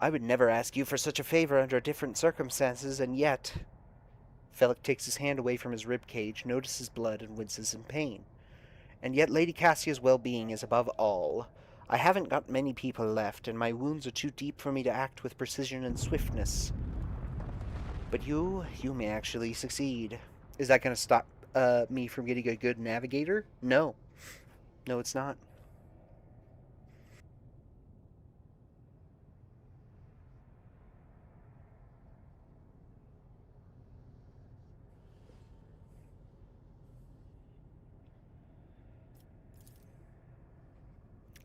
I would never ask you for such a favor under different circumstances, and yet... Felix takes his hand away from his ribcage, notices blood, and winces in pain. And yet Lady Cassia's well-being is above all. I haven't got many people left, and my wounds are too deep for me to act with precision and swiftness. But you may actually succeed. Is that going to stop me from getting a good navigator? No. No, it's not.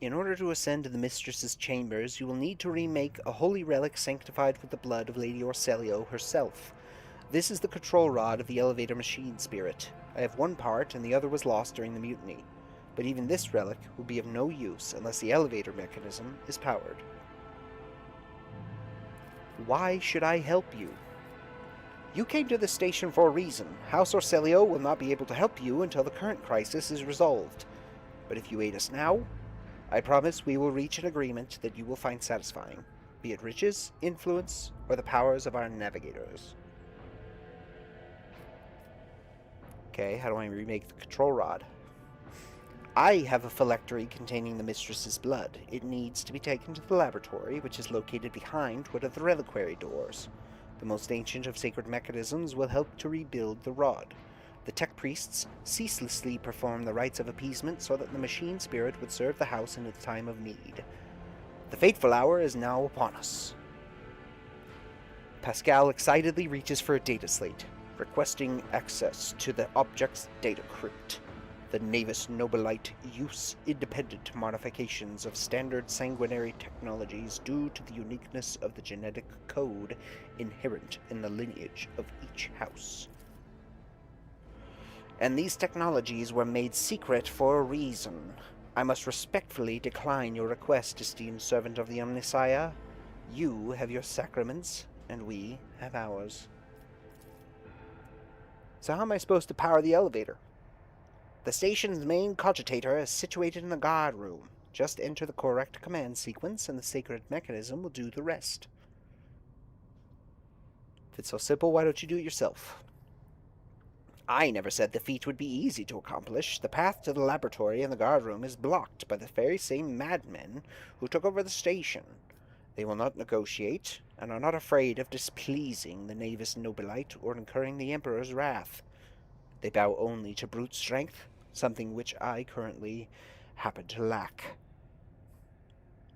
In order to ascend to the Mistress's chambers, you will need to remake a holy relic sanctified with the blood of Lady Orselio herself. This is the control rod of the elevator machine spirit. I have one part, and the other was lost during the mutiny. But even this relic will be of no use unless the elevator mechanism is powered. Why should I help you? You came to the station for a reason. House Orselio will not be able to help you until the current crisis is resolved. But if you aid us now, I promise we will reach an agreement that you will find satisfying, be it riches, influence, or the powers of our navigators. Okay, how do I remake the control rod? I have a phylactery containing the Mistress's blood. It needs to be taken to the laboratory, which is located behind one of the reliquary doors. The most ancient of sacred mechanisms will help to rebuild the rod. The tech priests ceaselessly perform the rites of appeasement so that the machine spirit would serve the house in its time of need. The fateful hour is now upon us. Pascal excitedly reaches for a data slate, requesting access to the object's data crypt. The Navis Nobilite use independent modifications of standard sanguinary technologies due to the uniqueness of the genetic code inherent in the lineage of each house. And these technologies were made secret for a reason. I must respectfully decline your request, esteemed servant of the Omnissiah. You have your sacraments, and we have ours. So how am I supposed to power the elevator? The station's main cogitator is situated in the guard room. Just enter the correct command sequence and the sacred mechanism will do the rest. If it's so simple, why don't you do it yourself? I never said the feat would be easy to accomplish. The path to the laboratory and the guard room is blocked by the very same madmen who took over the station. They will not negotiate, and are not afraid of displeasing the Navis Nobilite or incurring the Emperor's wrath. They bow only to brute strength, something which I currently happen to lack.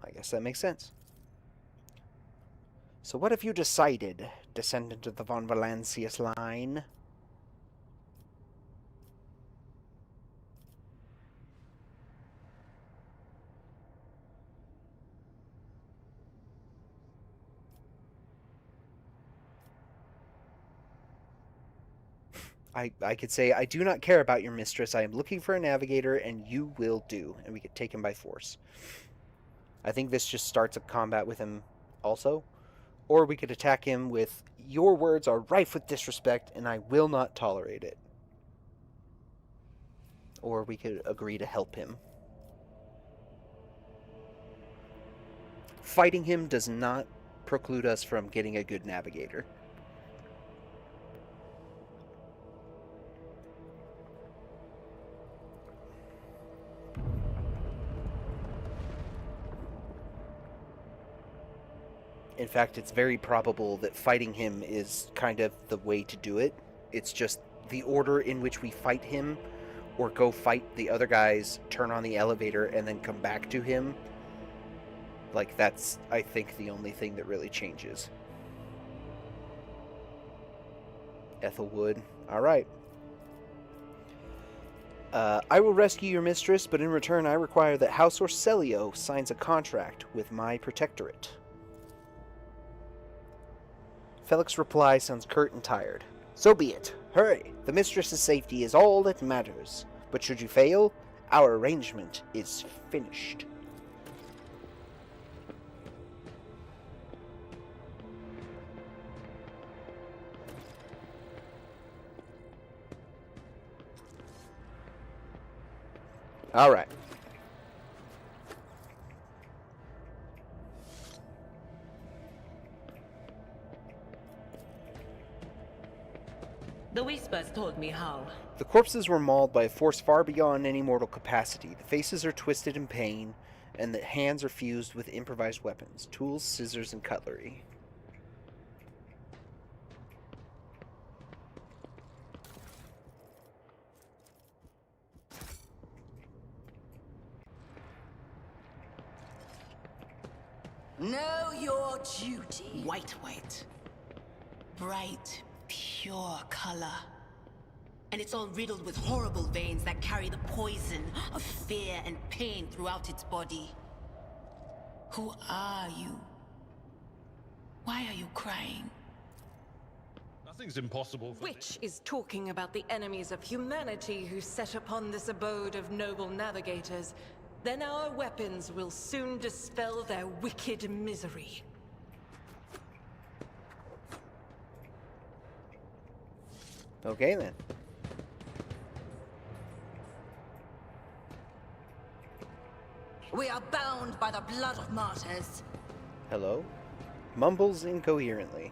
I guess that makes sense. So what have you decided, descendant of the von Valancius line? I could say, I do not care about your mistress. I am looking for a navigator, and you will do. And we could take him by force. I think this just starts a combat with him also. Or we could attack him with, your words are rife with disrespect, and I will not tolerate it. Or we could agree to help him. Fighting him does not preclude us from getting a good navigator. In fact, it's very probable that fighting him is kind of the way to do it. It's just the order in which we fight him, or go fight the other guys, turn on the elevator, and then come back to him. Like, that's, I think, the only thing that really changes. Ethelwood. Alright. I will rescue your mistress, but in return I require that House Orselio signs a contract with my protectorate. Felix's reply sounds curt and tired. So be it. Hurry. The mistress's safety is all that matters. But should you fail, our arrangement is finished. All right. The Whispers told me how. The corpses were mauled by a force far beyond any mortal capacity. The faces are twisted in pain, and the hands are fused with improvised weapons, tools, scissors, and cutlery. Know your duty. White. Bright, pure color. and it's all riddled with horrible veins that carry the poison of fear and pain throughout its body. Who are you? Why are you crying? Nothing's impossible for Which is talking about the enemies of humanity who set upon this abode of noble navigators. Then our weapons will soon dispel their wicked misery. Okay then. We are bound by the blood of martyrs. Hello? Mumbles incoherently.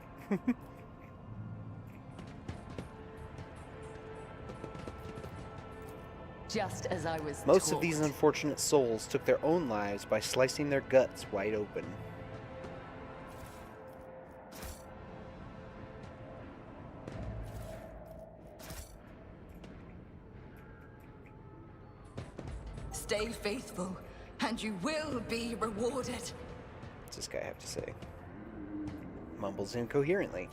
Just as I was Most taught. of these unfortunate souls took their own lives by slicing their guts wide open. Stay faithful, and you will be rewarded. What's this guy have to say? Mumbles incoherently.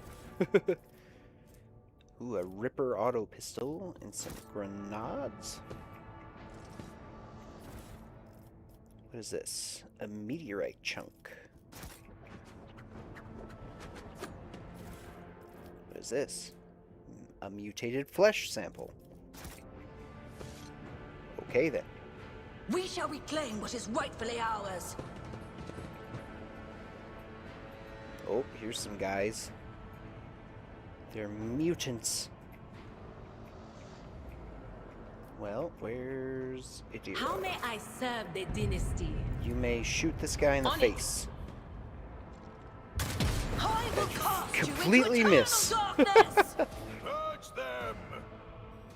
Ooh, a Ripper auto pistol and some grenades. What is this? A meteorite chunk. What is this? A mutated flesh sample. Okay then. We shall reclaim what is rightfully ours. Oh, here's some guys. They're mutants. Well, where's Idira? How may I serve the dynasty? You may shoot this guy in the face. I will cast Completely you into miss. eternal darkness. Purge them!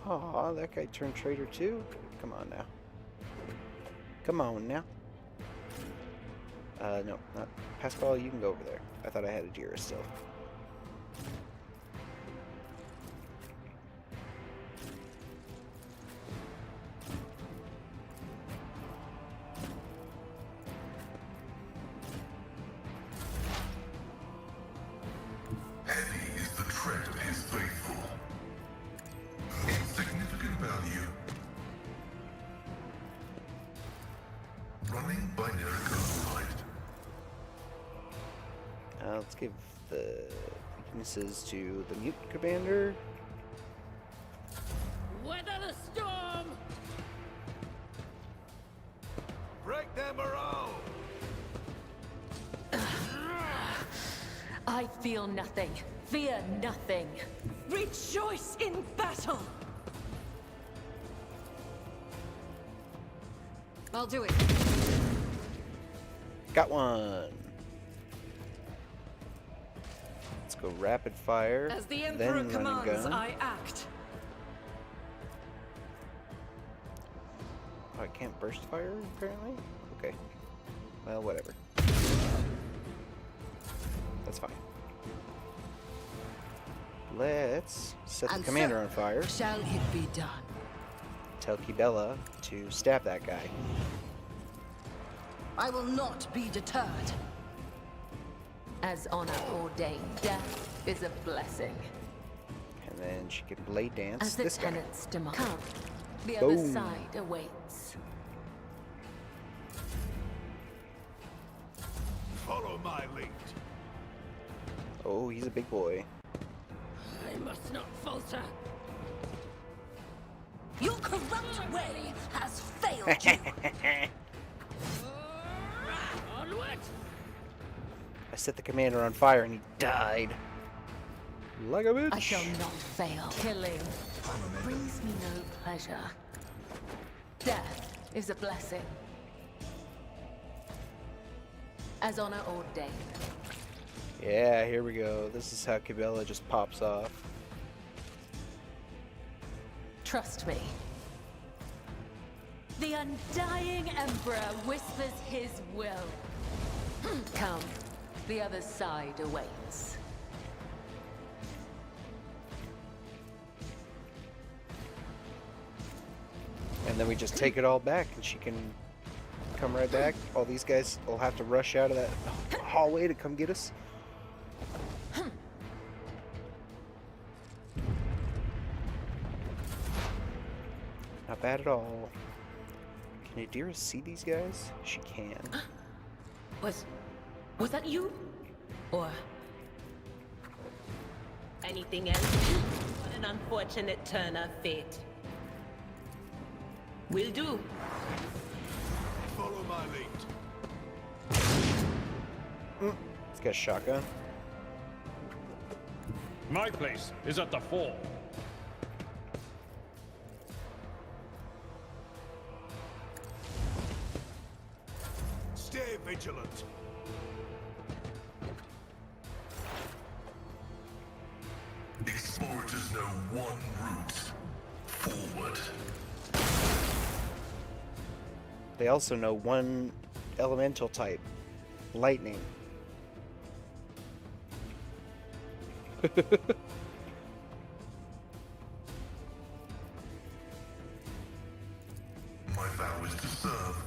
Aw, that guy turned traitor too? Come on now. Come on now. No, not Pascal, you can go over there. I thought I had Idira still. Heavy is the tread of his faithful. Insignificant value. Running by Rykad Minoris. Let's give the weaknesses to the mute commander. Weather the storm! Break their morale! I feel nothing. Fear nothing. Rejoice in battle! I'll do it. Got one. Let's go rapid fire. As the then Emperor running commands, gun. I act. Oh, I can't burst fire apparently? Okay. Well, whatever. That's fine. Let's set the And commander so on fire. Shall it be done? Tell Kibella to stab that guy. I will not be deterred. As honor ordained, death is a blessing. And then she can blade dance As the this guy. tenants demand. Come, the other Boom. side awaits. Follow my lead. Oh, he's a big boy. I must not falter. Your corrupt way has failed you. Onward! I set the commander on fire and he died. Like a bitch. I shall not fail. Killing brings me no pleasure. Death is a blessing. As honor ordained. Yeah, here we go. This is how Kibella just pops off. Trust me. The undying Emperor whispers his will. Come, the other side awaits. And then we just take it all back and she can come right back. All these guys will have to rush out of that hallway to come get us. bad at all. Can Adira see these guys? She can. Was that you? Or anything else? What an unfortunate turn of fate. Will do. Follow my lead. It's got a shotgun. My place is at the fore. Stay vigilant. Explorers know one route. Forward. They also know one elemental type. Lightning. My vow is to serve.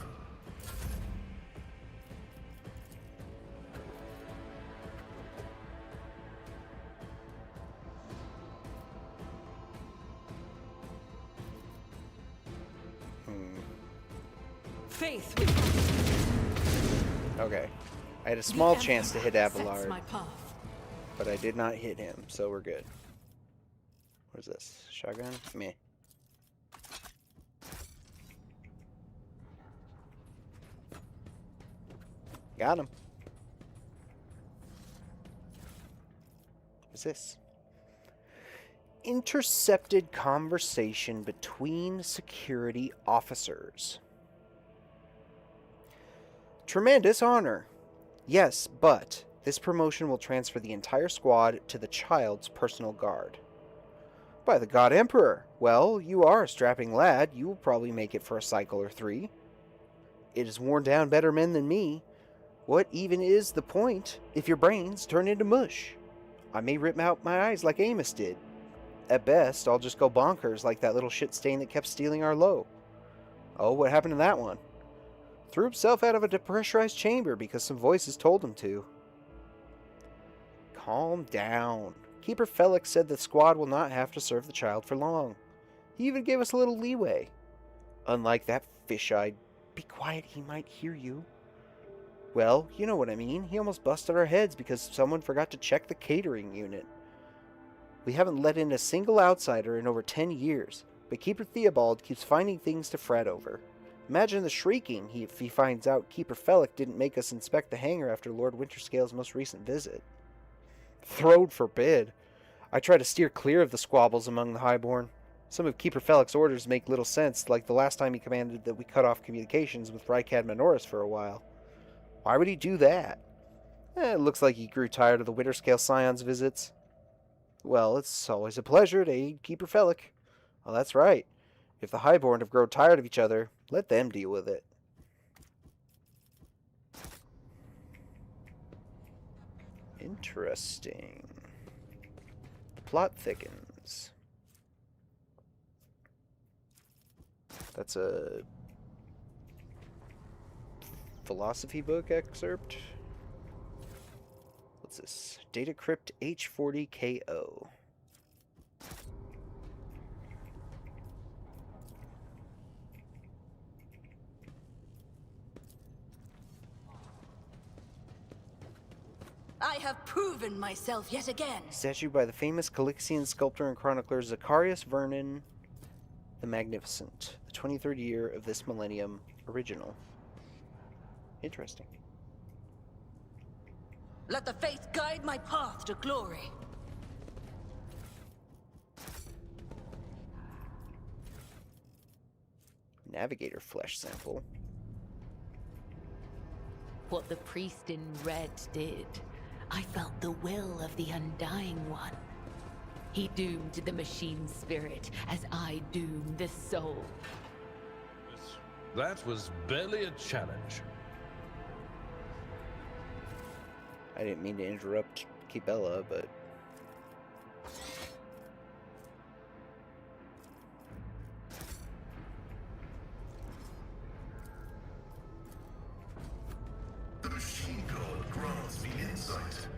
Faith. Okay. I had a small chance to hit sets Abelard, my path. but I did not hit him, so we're good. What is this? Shotgun? Meh. Got him. What's this? Intercepted conversation between security officers. Tremendous honor. Yes, but this promotion will transfer the entire squad to the child's personal guard. By the God Emperor! Well, you are a strapping lad. You will probably make it for a cycle or 3. It has worn down better men than me. What even is the point if your brains turn into mush? I may rip out my eyes like Amos did. At best, I'll just go bonkers like that little shit stain that kept stealing our low. Oh, what happened to that one? Threw himself out of a depressurized chamber because some voices told him to. Calm down. Keeper Felix said the squad will not have to serve the child for long. He even gave us a little leeway. Unlike that fish-eyed, be quiet, he might hear you. Well, you know what I mean. He almost busted our heads because someone forgot to check the catering unit. We haven't let in a single outsider in over 10 years, but Keeper Theobald keeps finding things to fret over. Imagine the shrieking if he finds out Keeper Felix didn't make us inspect the hangar after Lord Winterscale's most recent visit. Throne forbid. I try to steer clear of the squabbles among the Highborn. Some of Keeper Felix's orders make little sense, like the last time he commanded that we cut off communications with Rykad Minoris for a while. Why would he do that? It looks like he grew tired of the Winterscale Scion's visits. Well, it's always a pleasure to aid Keeper Felix. Well, that's right. If the Highborn have grown tired of each other, let them deal with it. Interesting. The plot thickens. That's a philosophy book excerpt. What's this? Data Crypt H40KO. I have proven myself yet again. Statue by the famous Calixian sculptor and chronicler Zacharias Vernon the Magnificent. The 23rd year of this millennium. Original. Interesting. Let the faith guide my path to glory. Navigator flesh sample. What the priest in red did, I felt the will of the Undying One. He doomed the machine spirit as I doomed the soul. That was barely a challenge. I didn't mean to interrupt Kibella, but... The machine god grants me insight.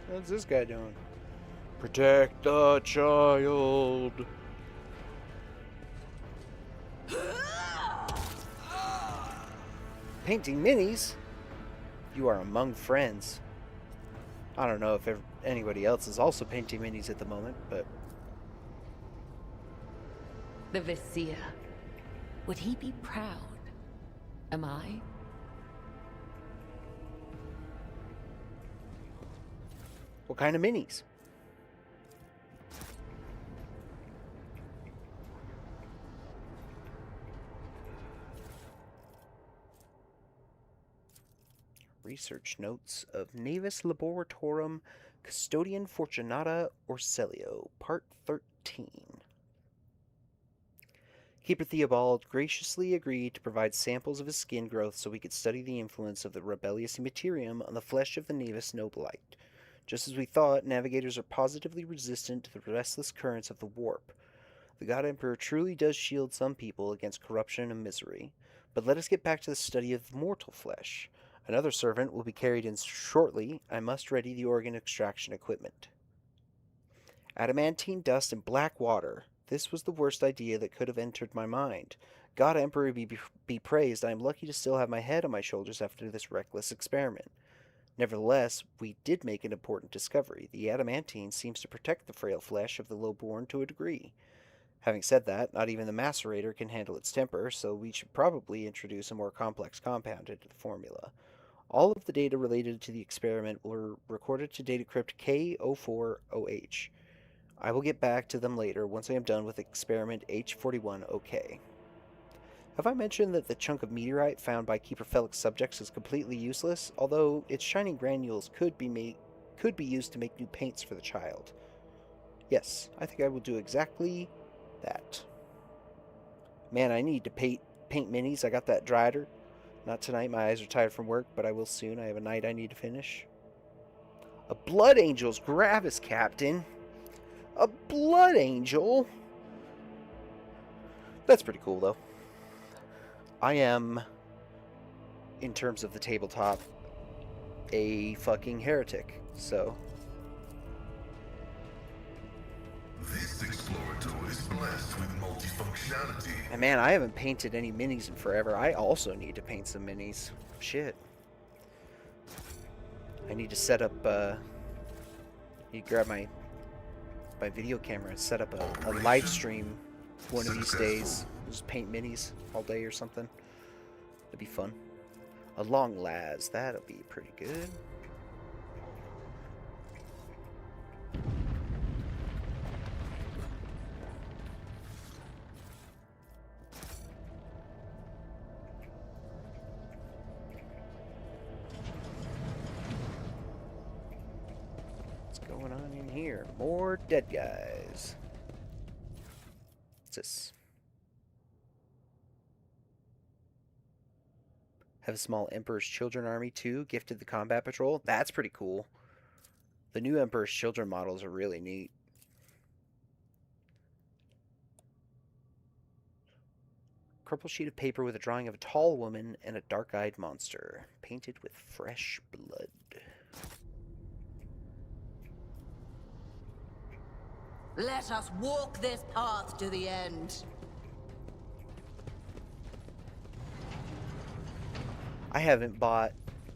What's this guy doing? Protect the child. Painting minis? You are among friends. I don't know if anybody else is also painting minis at the moment, but... The Vizier. Would he be proud? Am I? What kind of minis? Research notes of Navis Laboratorum Custodian Fortunata Orselio, Part 13. Keeper Theobald graciously agreed to provide samples of his skin growth so we could study the influence of the rebellious materium on the flesh of the Navis Nobilite. Just as we thought, navigators are positively resistant to the restless currents of the warp. The God Emperor truly does shield some people against corruption and misery. But let us get back to the study of mortal flesh. Another servant will be carried in shortly. I must ready the organ extraction equipment. Adamantine dust and black water. This was the worst idea that could have entered my mind. God Emperor be praised, I am lucky to still have my head on my shoulders after this reckless experiment. Nevertheless, we did make an important discovery. The adamantine seems to protect the frail flesh of the lowborn to a degree. Having said that, not even the macerator can handle its temper, so we should probably introduce a more complex compound into the formula. All of the data related to the experiment were recorded to data crypt K04OH. I will get back to them later once I am done with experiment H41OK. Have I mentioned that the chunk of meteorite found by Keeper Felix subjects is completely useless, although its shining granules could be used to make new paints for the child? Yes, I think I will do exactly that. Man, I need to paint minis. I got that drider. Not tonight, my eyes are tired from work, but I will soon. I have a night I need to finish. A Blood Angel's Gravis, Captain. A Blood Angel? That's pretty cool, though. I am, in terms of the tabletop, a fucking heretic, so... This Explorator is blessed with multifunctionality. And man, I haven't painted any minis in forever. I also need to paint some minis. Shit. I need to set up, need to grab my video camera and set up a live stream one of these days. Just paint minis all day or something. That'd be fun. A long las, that'll be pretty good. What's going on in here? More dead guys. What's this? Have a small Emperor's Children army too, gifted the combat patrol. That's pretty cool. The new Emperor's Children models are really neat. Crumpled sheet of paper with a drawing of a tall woman and a dark-eyed monster, painted with fresh blood. Let us walk this path to the end. I haven't bought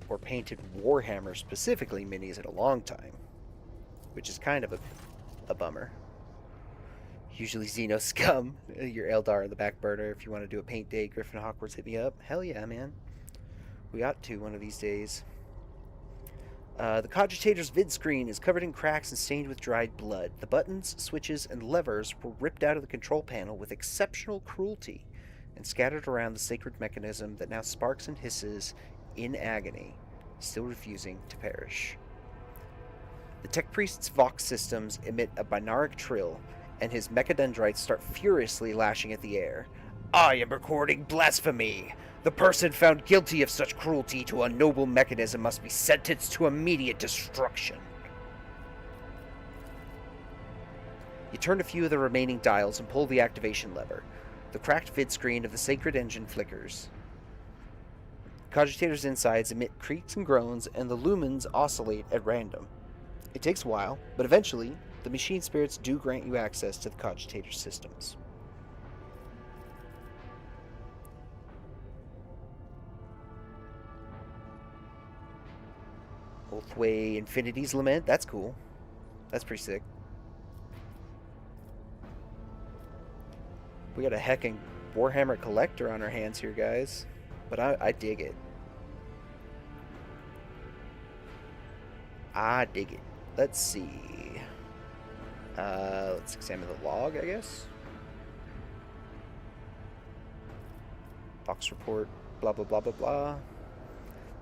or painted Warhammer specifically minis in a long time, which is kind of a bummer. Usually Xeno Scum, your Eldar in the back burner. If you want to do a paint day, Griff and Hogwarts, hit me up. Hell yeah, man. We ought to one of these days. The Cogitator's vid screen is covered in cracks and stained with dried blood. The buttons, switches, and levers were ripped out of the control panel with exceptional cruelty and scattered around the sacred mechanism that now sparks and hisses in agony, still refusing to perish. The Tech Priest's Vox systems emit a binaric trill, and his mechadendrites start furiously lashing at the air. I am recording blasphemy! The person found guilty of such cruelty to a noble mechanism must be sentenced to immediate destruction. You turn a few of the remaining dials and pull the activation lever. The cracked vid screen of the sacred engine flickers. Cogitator's insides emit creaks and groans, and the lumens oscillate at random. It takes a while, but eventually, the machine spirits do grant you access to the cogitator systems. Oathway Infinity's Lament, that's cool. That's pretty sick. We got a heckin' Warhammer Collector on our hands here, guys. But I dig it. I dig it. Let's see. Let's examine the log, I guess. Box report, blah, blah, blah, blah, blah.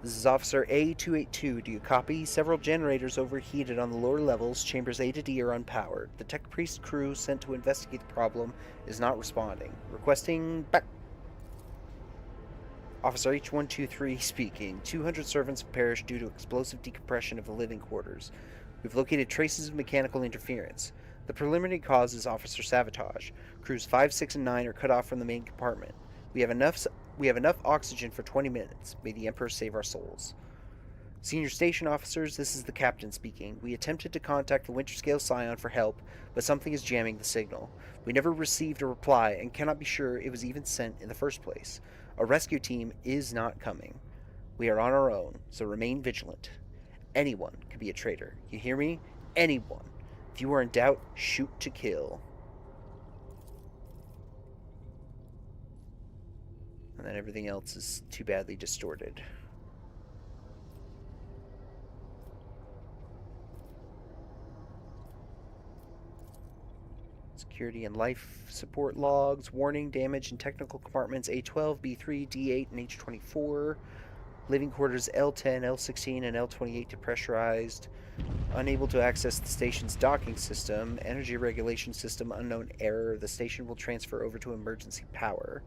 This is Officer A282. Do you copy? Several generators overheated on the lower levels. Chambers A to D are unpowered. The Tech Priest crew sent to investigate the problem is not responding. Requesting back. Officer H123 speaking. 200 servants have perished due to explosive decompression of the living quarters. We've located traces of mechanical interference. The preliminary cause is officer sabotage. Crews 5, 6, and 9 are cut off from the main compartment. We have enough oxygen for 20 minutes. May the Emperor save our souls. Senior station officers, this is the captain speaking. We attempted to contact the Winterscale Scion for help, but something is jamming the signal. We never received a reply and cannot be sure it was even sent in the first place. A rescue team is not coming. We are on our own, so remain vigilant. Anyone could be a traitor. You hear me? Anyone. If you are in doubt, shoot to kill. And then everything else is too badly distorted. Security and life support logs. Warning, damage in technical compartments A12, B3, D8, and H24. Living quarters L10, L16, and L28 depressurized. Unable to access the station's docking system. Energy regulation system unknown error. The station will transfer over to emergency power.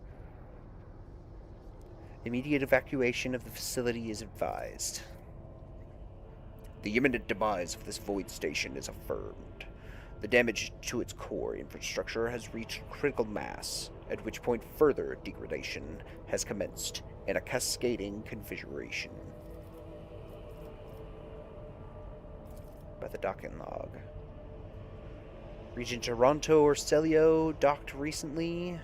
Immediate evacuation of the facility is advised. The imminent demise of this void station is affirmed. The damage to its core infrastructure has reached critical mass, at which point further degradation has commenced in a cascading configuration. By the docking log. Region Toronto or Stelio docked recently.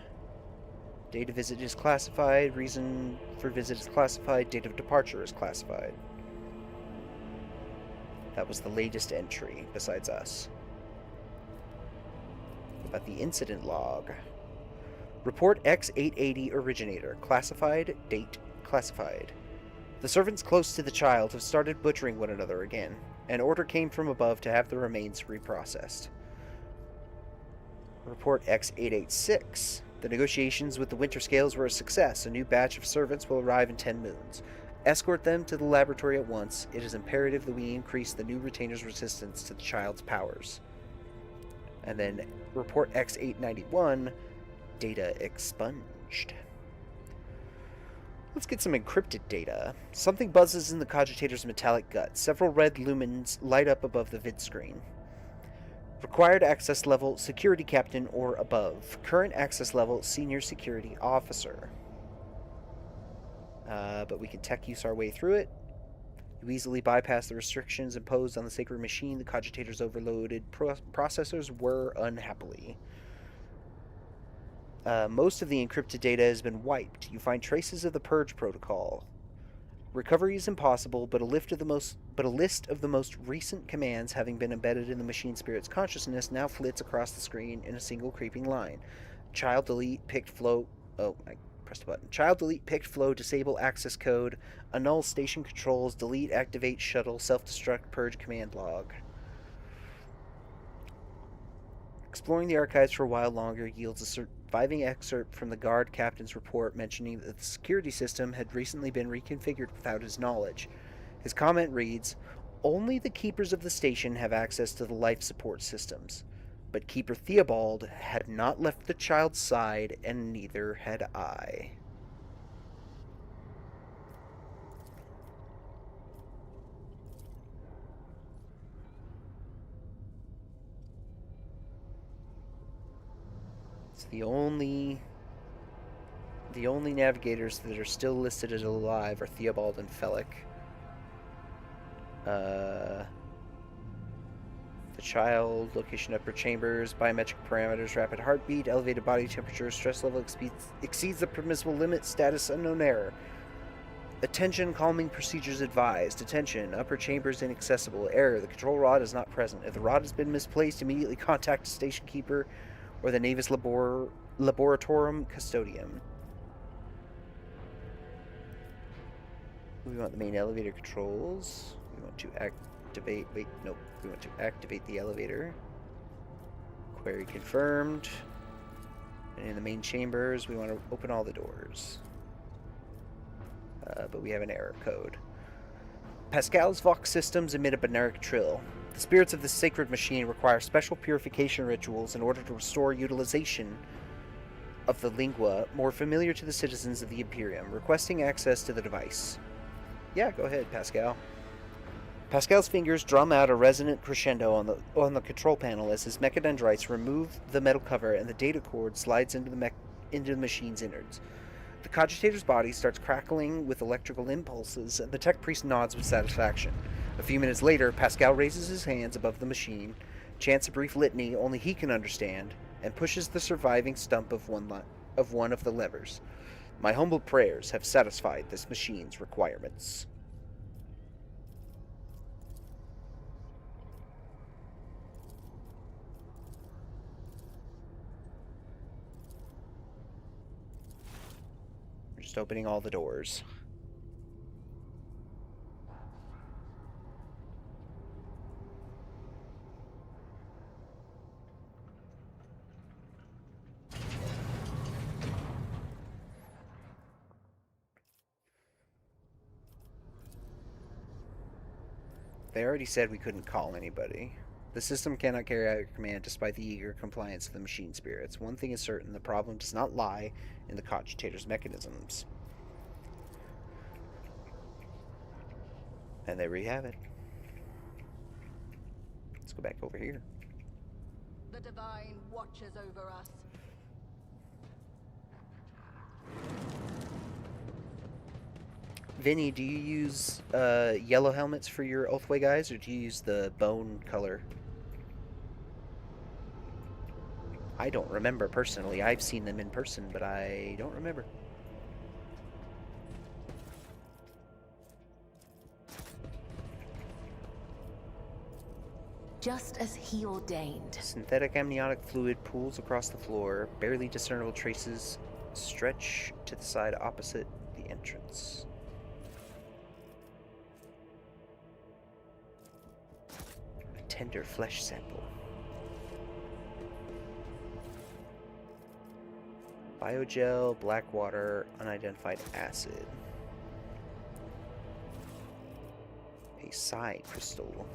Date of visit is classified. Reason for visit is classified. Date of departure is classified. That was the latest entry, besides us. About the incident log. Report X880 originator. Classified. Date classified. The servants close to the child have started butchering one another again. An order came from above to have the remains reprocessed. Report X886. The negotiations with the Winterscales were a success. A new batch of servants will arrive in 10 moons. Escort them to the laboratory at once. It is imperative that we increase the new retainer's resistance to the child's powers. And then report X891, data expunged. Let's get some encrypted data. Something buzzes in the cogitator's metallic gut. Several red lumens light up above the vid screen. Required access level, security captain or above. Current access level, senior security officer. But we can tech use our way through it. You easily bypass the restrictions imposed on the sacred machine. The cogitator's overloaded processors were unhappily. Most of the encrypted data has been wiped. You find traces of the purge protocol. Recovery is impossible, but a list of the most recent commands having been embedded in the machine spirit's consciousness now flits across the screen in a single creeping line. Child delete picked flow. Oh, I pressed a button. Child delete picked flow. Disable access code. Annul station controls. Delete activate shuttle. Self-destruct purge command log. Exploring the archives for a while longer yields a surviving excerpt from the guard captain's report mentioning that the security system had recently been reconfigured without his knowledge. His comment reads, "Only the keepers of the station have access to the life support systems, but Keeper Theobald had not left the child's side, and neither had I." It's the only navigators that are still listed as alive are Theobald and Felic. The child, location upper chambers, biometric parameters, rapid heartbeat, elevated body temperature, stress level exceeds the permissible limit, status unknown error. Attention, calming procedures advised. Attention, upper chambers inaccessible. Error, the control rod is not present. If the rod has been misplaced, immediately contact the station keeper or the Navis Laboratorium Custodian. We want the main elevator controls. We want to activate... Wait, nope. We want to activate the elevator. Query confirmed. And in the main chambers, we want to open all the doors. But we have an error code. Pascal's Vox systems emit a binaric trill. The spirits of this sacred machine require special purification rituals in order to restore utilization of the lingua more familiar to the citizens of the Imperium, requesting access to the device. Yeah, go ahead, Pascal. Pascal's fingers drum out a resonant crescendo on the control panel as his mechadendrites remove the metal cover and the data cord slides into the machine's innards. The cogitator's body starts crackling with electrical impulses, and the tech priest nods with satisfaction. A few minutes later, Pascal raises his hands above the machine, chants a brief litany only he can understand, and pushes the surviving stump of one of the levers. My humble prayers have satisfied this machine's requirements. Just opening all the doors. They already said we couldn't call anybody. The system cannot carry out your command despite the eager compliance of the machine spirits. One thing is certain, the problem does not lie in the cogitator's mechanisms. And there we have it. Let's go back over here. The Divine watches over us. Vinny, do you use yellow helmets for your Oathway guys, or do you use the bone color? I don't remember personally. I've seen them in person, but I don't remember. Just as he ordained. Synthetic amniotic fluid pools across the floor. Barely discernible traces stretch to the side opposite the entrance. A tender flesh sample. Biogel, black water, unidentified acid. A psi crystal.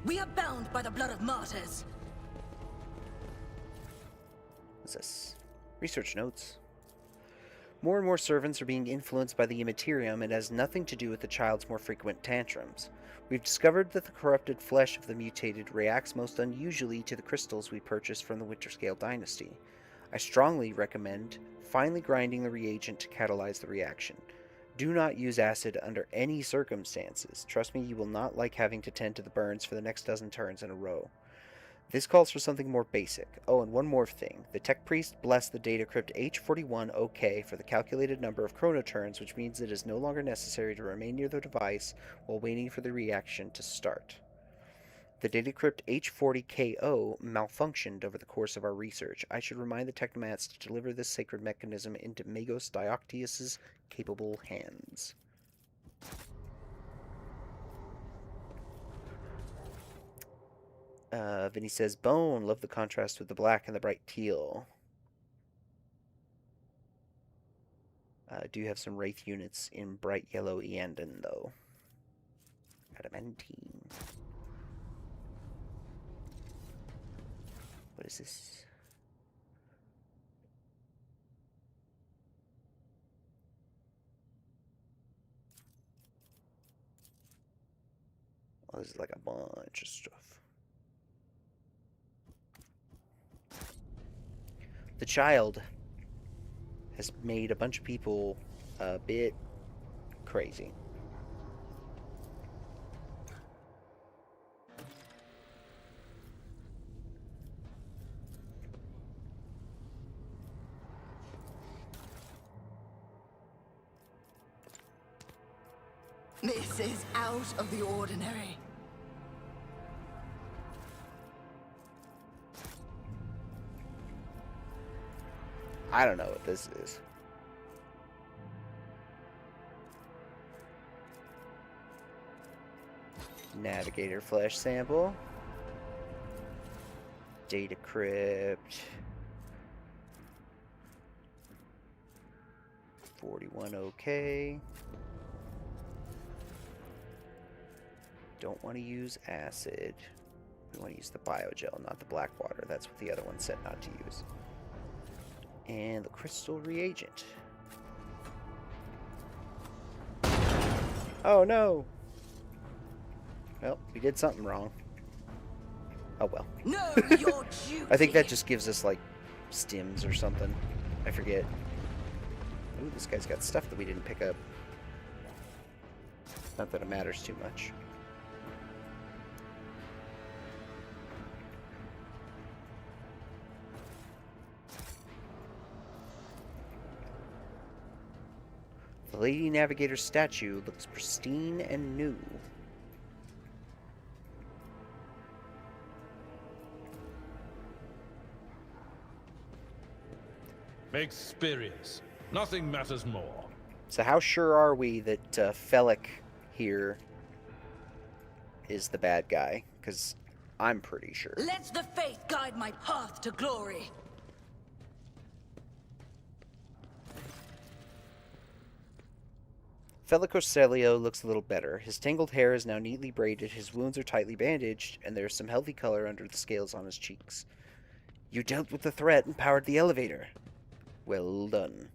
We are bound by the blood of martyrs. What's this? Research notes. More and more servants are being influenced by the Immaterium and has nothing to do with the child's more frequent tantrums. We've discovered that the corrupted flesh of the mutated reacts most unusually to the crystals we purchased from the Winterscale dynasty. I strongly recommend finely grinding the reagent to catalyze the reaction. Do not use acid under any circumstances. Trust me, you will not like having to tend to the burns for the next dozen turns in a row. This calls for something more basic. Oh, and one more thing. The tech priest blessed the data crypt H41k for the calculated number of chronoturns, which means it is no longer necessary to remain near the device while waiting for the reaction to start. The data crypt H40ko malfunctioned over the course of our research. I should remind the technomats to deliver this sacred mechanism into Magos Dioctius's capable hands. Vinny says, Bone, love the contrast with the black and the bright teal. Do have some Wraith units in bright yellow Eandon, though. Adamantine. What is this? Oh, this is like a bunch of stuff. The child has made a bunch of people a bit crazy. This is out of the ordinary. I don't know what this is. Navigator flesh sample. Data crypt. 41 OK. Don't want to use acid. We want to use the biogel, not the black water. That's what the other one said not to use. And the crystal reagent. Oh no! Well, we did something wrong. Oh well. No, you're I think that just gives us like stims or something. I forget. Ooh, this guy's got stuff that we didn't pick up. Not that it matters too much. The Lady Navigator's statue looks pristine and new. Experience. Nothing matters more. So how sure are we that Felix here is the bad guy? Because I'm pretty sure. Let the faith guide my path to glory. Felix Corselio looks a little better. His tangled hair is now neatly braided, his wounds are tightly bandaged, and there's some healthy color under the scales on his cheeks. You dealt with the threat and powered the elevator. Well done.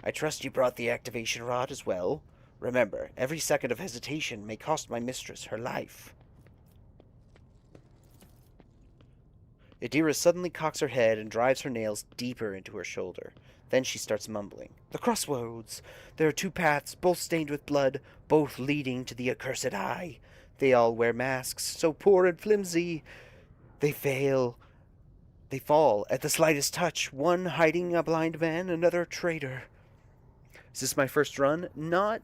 I trust you brought the activation rod as well. Remember, every second of hesitation may cost my mistress her life. Idira suddenly cocks her head and drives her nails deeper into her shoulder. Then she starts mumbling. The crossroads! There are two paths, both stained with blood, both leading to the accursed eye. They all wear masks, so poor and flimsy. They fail. They fall at the slightest touch, one hiding a blind man, another a traitor. Is this my first run? Not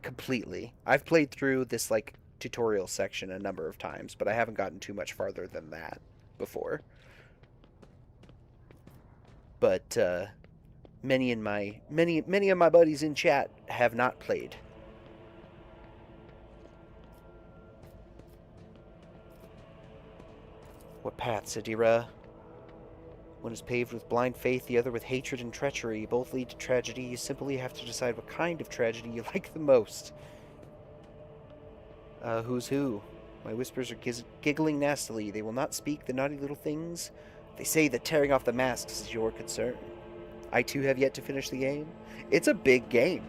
completely. I've played through this like tutorial section a number of times, but I haven't gotten too much farther than that before. But many of my buddies in chat have not played. What paths, Idira? One is paved with blind faith, the other with hatred and treachery. Both lead to tragedy. You simply have to decide what kind of tragedy you like the most. Who's who? My whispers are giggling nastily. They will not speak, the naughty little things. They say that tearing off the masks is your concern. I too have yet to finish the game. It's a big game.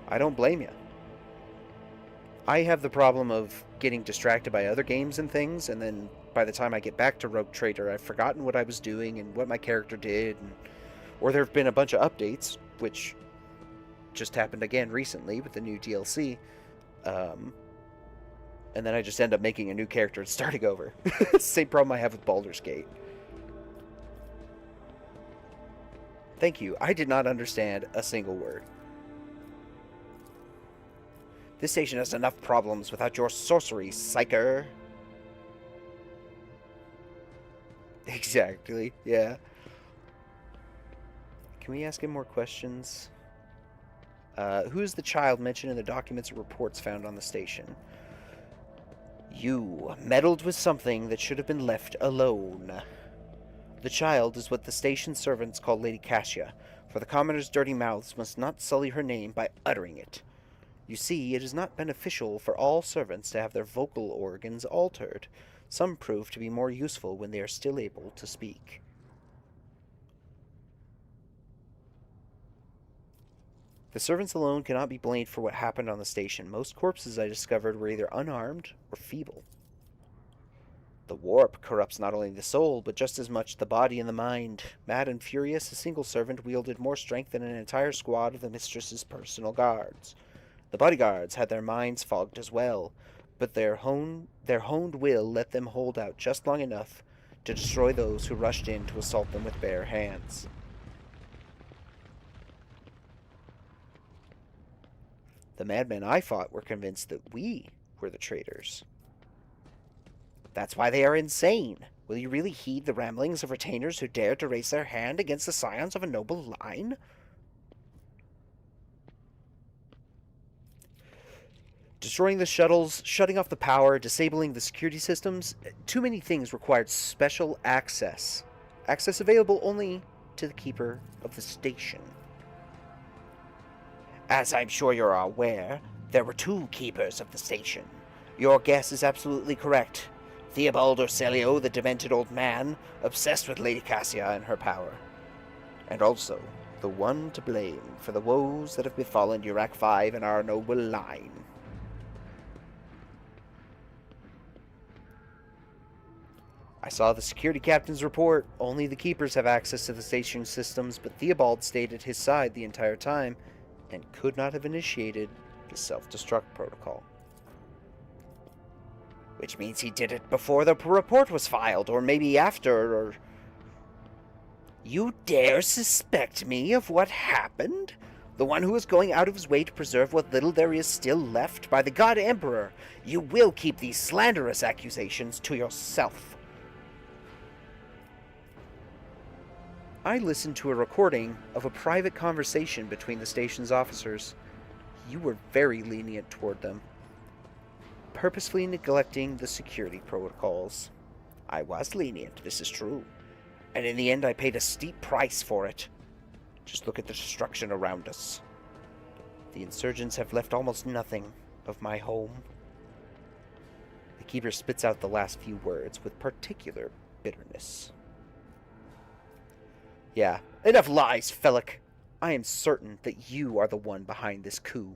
I don't blame you. I have the problem of getting distracted by other games and things, and then by the time I get back to Rogue Trader, I've forgotten what I was doing and what my character did. Or there have been a bunch of updates, which just happened again recently with the new DLC. And then I just end up making a new character and starting over. Same problem I have with Baldur's Gate. Thank you. I did not understand a single word. This station has enough problems without your sorcery, psyker. Exactly, yeah. Can we ask him more questions? Who is the child mentioned in the documents and reports found on the station? You meddled with something that should have been left alone. The child is what the station servants call Lady Cassia, for the commoners' dirty mouths must not sully her name by uttering it. You see, it is not beneficial for all servants to have their vocal organs altered. Some prove to be more useful when they are still able to speak. The servants alone cannot be blamed for what happened on the station. Most corpses I discovered were either unarmed or feeble. The warp corrupts not only the soul, but just as much the body and the mind. Mad and furious, a single servant wielded more strength than an entire squad of the mistress's personal guards. The bodyguards had their minds fogged as well, but their honed will let them hold out just long enough to destroy those who rushed in to assault them with bare hands. The madmen I fought were convinced that we were the traitors. That's why they are insane. Will you really heed the ramblings of retainers who dare to raise their hand against the scions of a noble line? Destroying the shuttles, shutting off the power, disabling the security systems, too many things required special access. Access available only to the keeper of the station. As I'm sure you're aware, there were 2 keepers of the station. Your guess is absolutely correct. Theobald Orselio, the demented old man, obsessed with Lady Cassia and her power. And also, the one to blame for the woes that have befallen Urak 5 and our noble line. I saw the security captain's report. Only the keepers have access to the station systems, but Theobald stayed at his side the entire time and could not have initiated the self-destruct protocol. Which means he did it before the report was filed, or maybe after, or... You dare suspect me of what happened? The one who is going out of his way to preserve what little there is still left? By the God Emperor, you will keep these slanderous accusations to yourself. I listened to a recording of a private conversation between the station's officers. You were very lenient toward them, purposefully neglecting the security protocols. I was lenient, this is true, and in the end I paid a steep price for it. Just look at the destruction around us. The insurgents have left almost nothing of my home. The keeper spits out the last few words with particular bitterness. Yeah, enough lies, Felix. I am certain that you are the one behind this coup.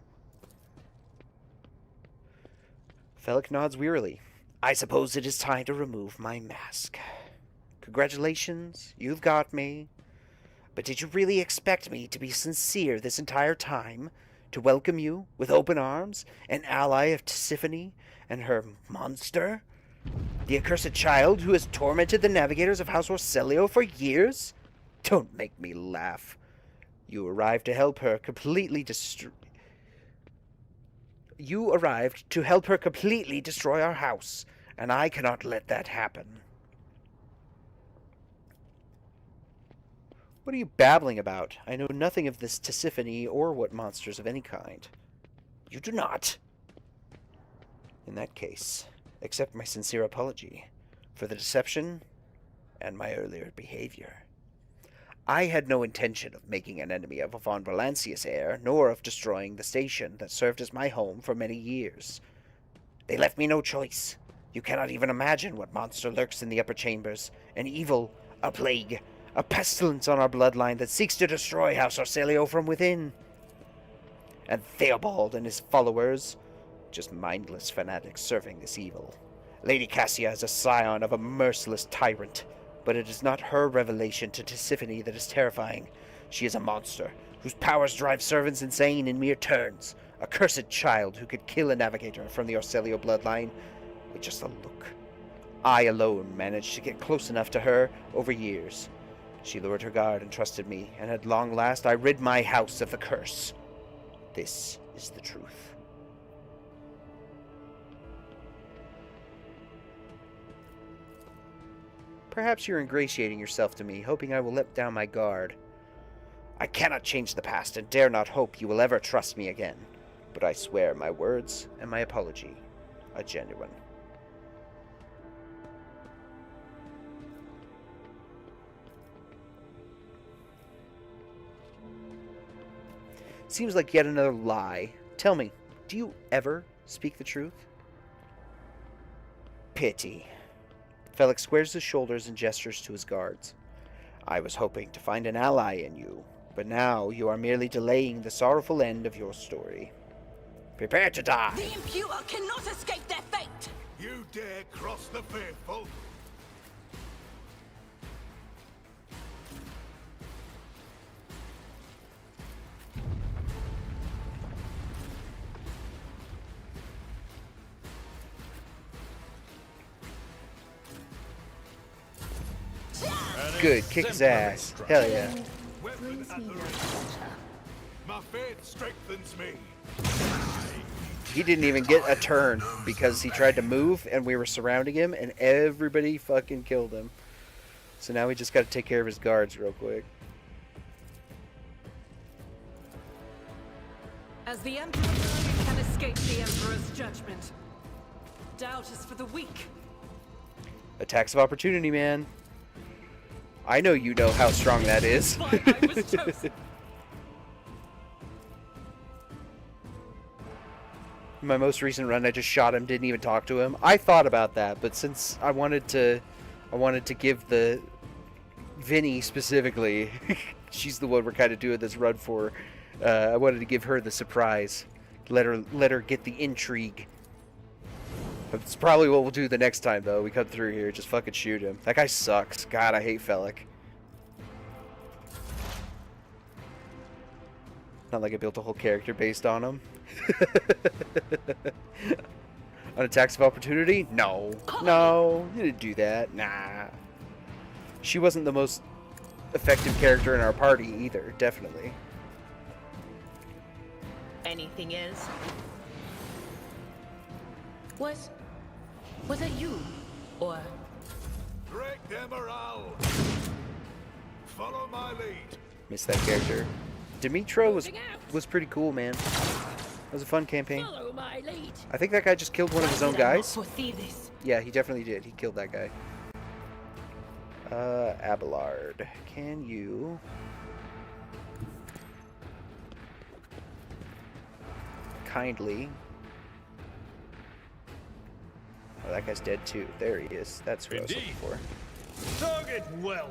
Felix nods wearily. I suppose it is time to remove my mask. Congratulations, you've got me. But did you really expect me to be sincere this entire time? To welcome you with open arms, an ally of Tisiphone and her monster? The accursed child who has tormented the navigators of House Orselio for years? Don't make me laugh. You arrived to help her completely destroy our house, and I cannot let that happen. What are you babbling about? I know nothing of this Tisiphone or what monsters of any kind. You do not? In that case, accept my sincere apology for the deception and my earlier behavior. I had no intention of making an enemy of Von Valancius heir, nor of destroying the station that served as my home for many years. They left me no choice. You cannot even imagine what monster lurks in the upper chambers. An evil, a plague, a pestilence on our bloodline that seeks to destroy House Orselio from within. And Theobald and his followers, just mindless fanatics serving this evil. Lady Cassia is a scion of a merciless tyrant, but it is not her revelation to Tisiphone that is terrifying. She is a monster, whose powers drive servants insane in mere turns. A cursed child who could kill a navigator from the Orselio bloodline with just a look. I alone managed to get close enough to her over years. She lured her guard and trusted me, and at long last I rid my house of the curse. This is the truth. Perhaps you're ingratiating yourself to me, hoping I will let down my guard. I cannot change the past, and dare not hope you will ever trust me again. But I swear my words and my apology are genuine. Seems like yet another lie. Tell me, do you ever speak the truth? Pity. Felix squares his shoulders and gestures to his guards. I was hoping to find an ally in you, but now you are merely delaying the sorrowful end of your story. Prepare to die! The impure cannot escape their fate! You dare cross the fearful? Good, kick his ass. Hell yeah. My faith strengthens me. He didn't even get a turn because he tried to move and we were surrounding him and everybody fucking killed him. So now we just got to take care of his guards real quick. As the Emperor you can escape the Emperor's judgment. Doubt is for the weak. Attacks of opportunity, man. I know you know how strong that is. I was chosen. My most recent run, I just shot him, didn't even talk to him. I thought about that, but since I wanted to give the Vinny specifically, she's the one we're kind of doing this run for. I wanted to give her the surprise, let her get the intrigue. It's probably what we'll do the next time, though. We come through here, just fucking shoot him. That guy sucks. God, I hate Felix. Not like I built a whole character based on him. On attacks of opportunity? No. No, you didn't do that. Nah. She wasn't the most effective character in our party either, definitely. Anything else? Was it you? Or... Break their morale. Follow my lead. Missed that character. Dimitro was pretty cool, man. It was a fun campaign. Follow my lead. I think that guy just killed one of his own guys. This? Yeah, he definitely did. He killed that guy. Abelard, can you... kindly... Oh, that guy's dead too. There he is. That's who I was looking for. Target well.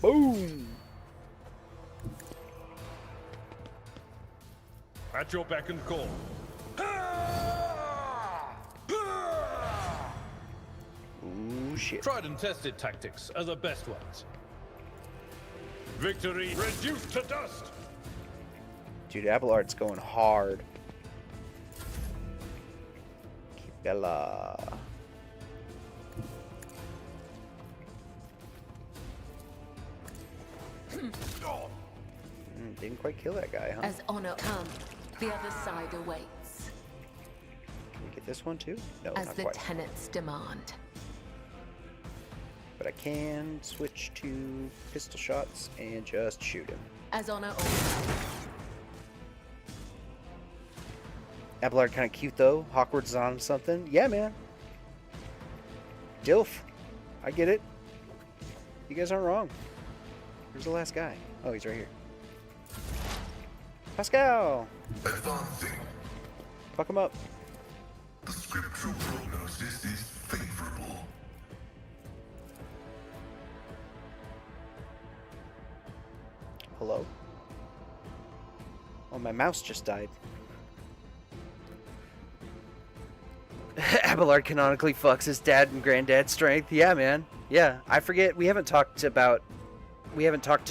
Boom! At your beck and call. Ooh, shit. Tried and tested tactics are the best ones. Victory reduced to dust. Dude, Abelard's going hard. Bella. Didn't quite kill that guy, huh? As honor comes, the other side awaits. Can we get this one too? No, As not the quite. tenets demand. But I can switch to pistol shots and just shoot him. As honor orders. Abelard kind of cute though. Hawkwards is on something. Yeah, man. Dilf. I get it. You guys aren't wrong. Where's the last guy? Oh, he's right here. Pascal! Advancing. Fuck him up. The scriptural prognosis is favorable. Hello? Oh, my mouse just died. Abelard canonically fucks his dad and granddad's strength. Yeah, man. Yeah, I forget. We haven't talked to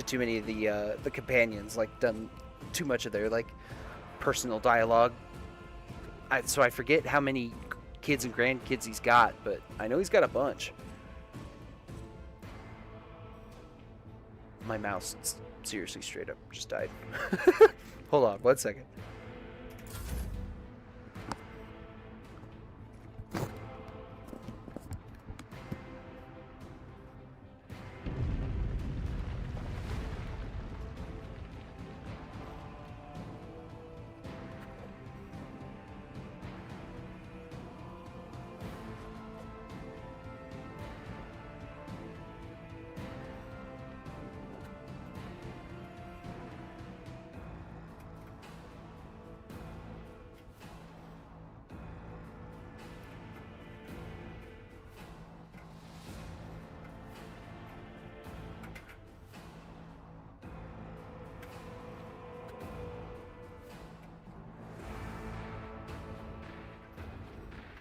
too many of the companions, like done too much of their like personal dialogue. So I forget how many kids and grandkids he's got, but I know he's got a bunch. My mouse seriously straight up just died. Hold on, 1 second.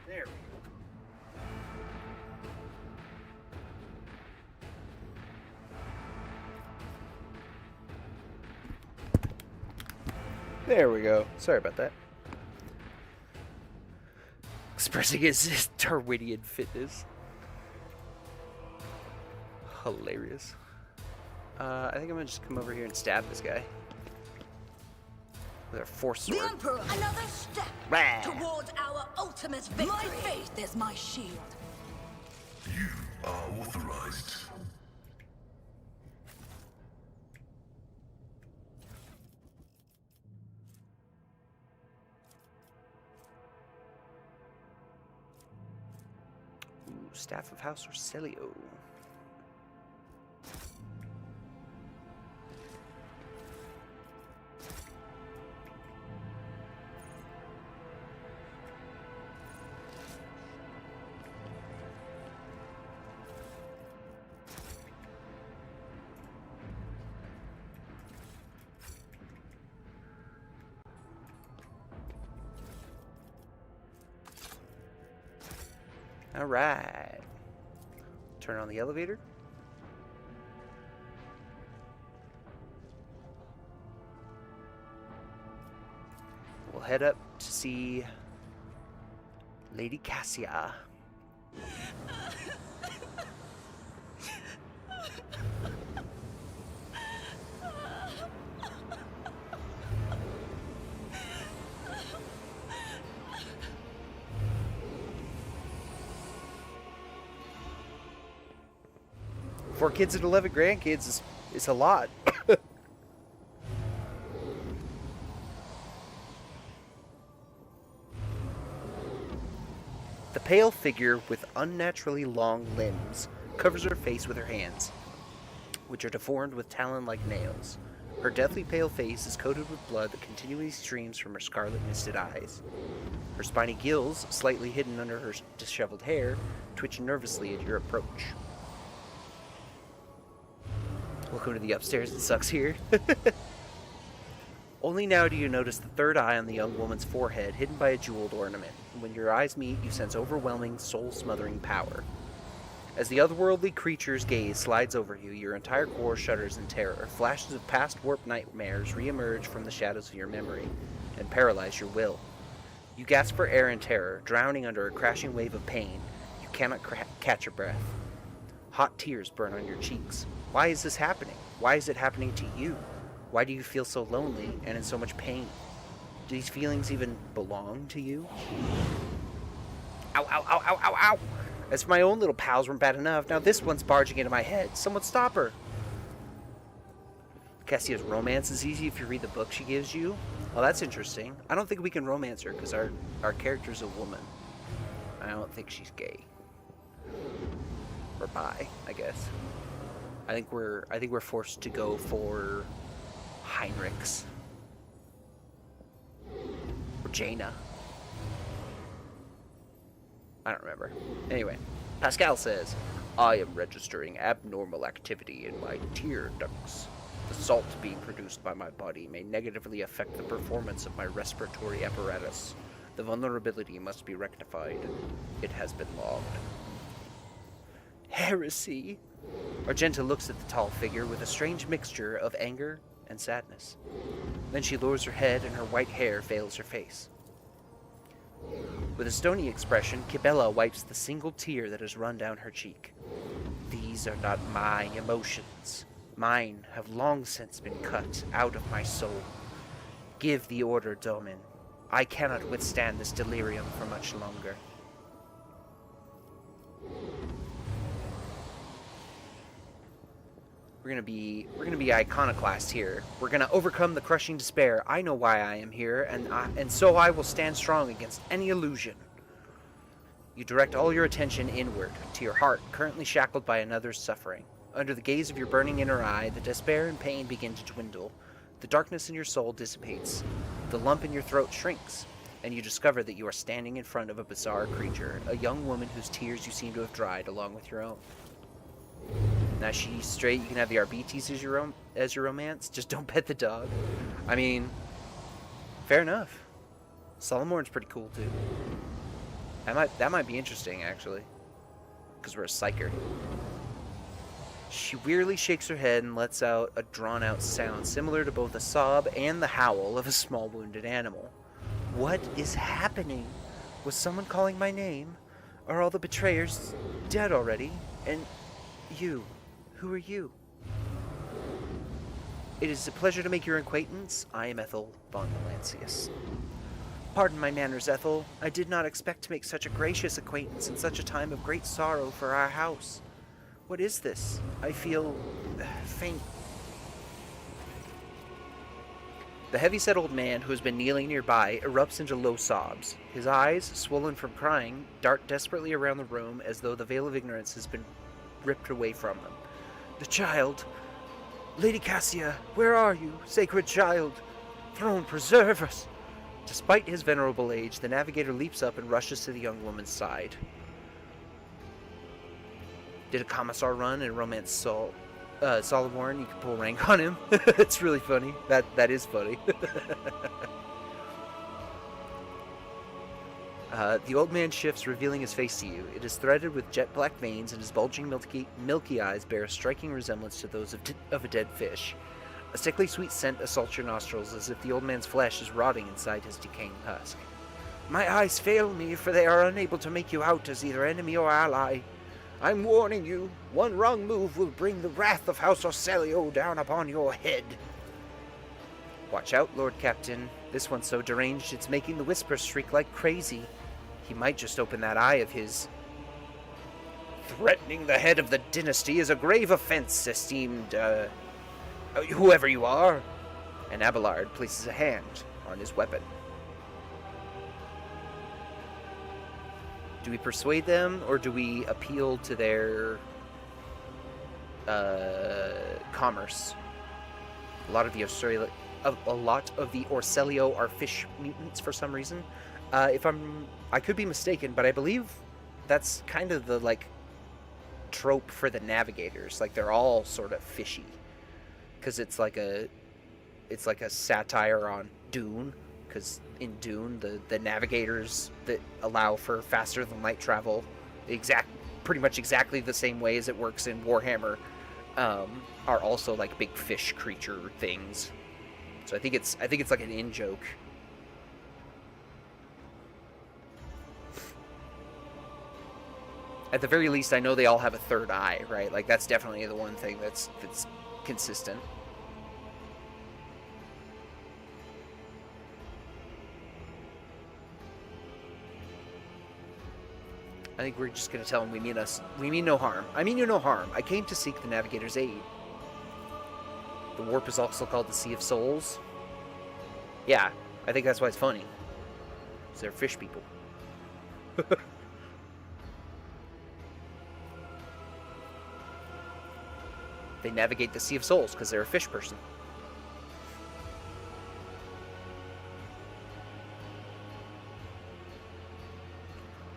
There we go. There we go. Sorry about that. Expressing his Darwinian fitness. Hilarious. I think I'm gonna just come over here and stab this guy. with her force The sword. Emperor! Another step Rah! towards our ultimate victory! My faith is my shield. You are authorized. Ooh, Staff of House Orcelio. All right. Turn on the elevator. We'll head up to see Lady Cassia. Four kids and 11 grandkids is a lot. The pale figure with unnaturally long limbs covers her face with her hands, which are deformed with talon-like nails. Her deathly pale face is coated with blood that continually streams from her scarlet misted eyes. Her spiny gills, slightly hidden under her disheveled hair, twitch nervously at your approach. Welcome to the upstairs, it sucks here. Only now do you notice the third eye on the young woman's forehead, hidden by a jeweled ornament. When your eyes meet, you sense overwhelming, soul-smothering power. As the otherworldly creature's gaze slides over you, your entire core shudders in terror. Flashes of past warped nightmares re-emerge from the shadows of your memory and paralyze your will. You gasp for air in terror, drowning under a crashing wave of pain. You cannot catch your breath. Hot tears burn on your cheeks. Why is this happening? Why is it happening to you? Why do you feel so lonely and in so much pain? Do these feelings even belong to you? Ow, ow, ow, ow, ow, ow! As if my own little pals weren't bad enough, now this one's barging into my head. Someone stop her! Cassia's romance is easy if you read the book she gives you. Well, that's interesting. I don't think we can romance her because our character's a woman. I don't think she's gay. Or bi, I guess. I think we're forced to go for Heinrichs. Or Jaina. I don't remember. Anyway, Pascal says, I am registering abnormal activity in my tear ducts. The salt being produced by my body may negatively affect the performance of my respiratory apparatus. The vulnerability must be rectified. It has been logged. Heresy! Argenta looks at the tall figure with a strange mixture of anger and sadness. Then she lowers her head and her white hair veils her face. With a stony expression, Kibella wipes the single tear that has run down her cheek. These are not my emotions. Mine have long since been cut out of my soul. Give the order, Domin. I cannot withstand this delirium for much longer. We're gonna be iconoclast here. We're gonna overcome the crushing despair. I know why I am here, and so I will stand strong against any illusion. You direct all your attention inward, to your heart, currently shackled by another's suffering. Under the gaze of your burning inner eye, the despair and pain begin to dwindle. The darkness in your soul dissipates. The lump in your throat shrinks, and you discover that you are standing in front of a bizarre creature, a young woman whose tears you seem to have dried along with your own. Now she's straight, you can have the Arbites as your romance. Just don't pet the dog. I mean, fair enough. Solomorn's pretty cool too. That might be interesting actually, because we're a psyker. She wearily shakes her head and lets out a drawn-out sound similar to both a sob and the howl of a small wounded animal. What is happening? Was someone calling my name? Are all the betrayers dead already? And you? Who are you? It is a pleasure to make your acquaintance. I am Ethel von Valancius. Pardon my manners, Ethel. I did not expect to make such a gracious acquaintance in such a time of great sorrow for our house. What is this? I feel faint. The heavy-set old man who has been kneeling nearby erupts into low sobs. His eyes, swollen from crying, dart desperately around the room as though the veil of ignorance has been ripped away from them. The child! Lady Cassia, where are you, sacred child? Throne, preserve us! Despite his venerable age, the navigator leaps up and rushes to the young woman's side. Did a commissar run and romance Solomorn? You can pull rank on him. It's really funny. That is funny. The old man shifts, revealing his face to you. It is threaded with jet black veins, and his bulging milky eyes bear a striking resemblance to those of a dead fish. A sickly sweet scent assaults your nostrils, as if the old man's flesh is rotting inside his decaying husk. My eyes fail me, for they are unable to make you out as either enemy or ally. I'm warning you, one wrong move will bring the wrath of House Orselio down upon your head. Watch out, Lord Captain. This one's so deranged it's making the whispers shriek like crazy. He might just open that eye of his. Threatening the head of the dynasty is a grave offense, esteemed, whoever you are. And Abelard places a hand on his weapon. Do we persuade them, or do we appeal to their commerce? A lot of the Orselio are fish mutants for some reason. I could be mistaken, but I believe that's kind of the trope for the navigators. Like, they're all sort of fishy, because it's like a satire on Dune. Because in Dune, the navigators that allow for faster than light travel, pretty much exactly the same way as it works in Warhammer, are also like big fish creature things. So I think it's like an in-joke. At the very least, I know they all have a third eye, right? Like, that's definitely the one thing that's consistent. I think we're just going to tell them we mean no harm. I mean you no harm. I came to seek the Navigator's aid. The warp is also called the Sea of Souls. Yeah, I think that's why it's funny. Because they're fish people. They navigate the Sea of Souls because they're a fish person.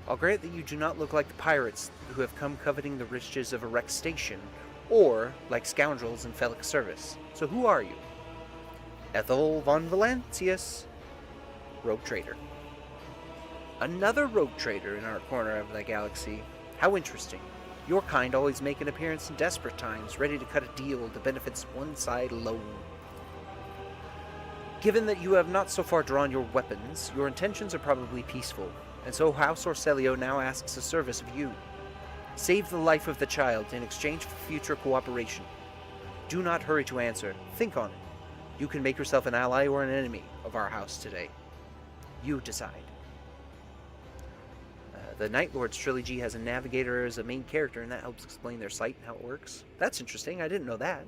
I'll grant that you do not look like the pirates who have come coveting the riches of a wrecked station, or like scoundrels in Felix service. So who are you? Ethel von Valancius, rogue trader. Another rogue trader in our corner of the galaxy. How interesting. Your kind always make an appearance in desperate times, ready to cut a deal that benefits one side alone. Given that you have not so far drawn your weapons, your intentions are probably peaceful. And so House Orselio now asks a service of you. Save the life of the child in exchange for future cooperation. Do not hurry to answer. Think on it. You can make yourself an ally or an enemy of our house today. You decide. The Night Lords trilogy has a navigator as a main character, and that helps explain their sight and how it works. That's interesting. I didn't know that.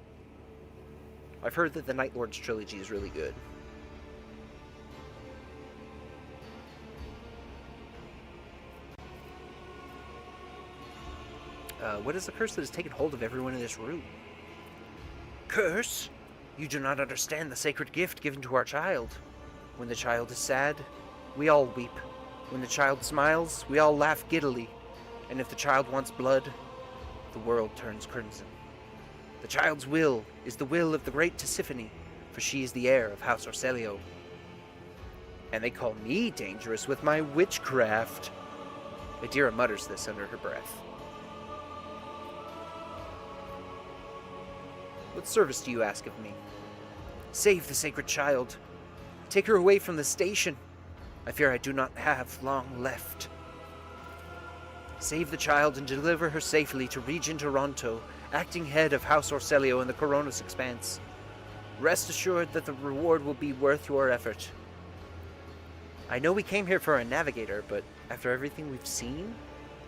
I've heard that the Night Lords trilogy is really good. What is the curse that has taken hold of everyone in this room? Curse? You do not understand the sacred gift given to our child. When the child is sad, we all weep. When the child smiles, we all laugh giddily. And if the child wants blood, the world turns crimson. The child's will is the will of the great Tisiphone, for she is the heir of House Orselio. And they call me dangerous with my witchcraft. Adira mutters this under her breath. What service do you ask of me? Save the sacred child. Take her away from the station. I fear I do not have long left. Save the child and deliver her safely to Regent Toronto, acting head of House Orselio in the Coronis Expanse. Rest assured that the reward will be worth your effort. I know we came here for a navigator, but after everything we've seen,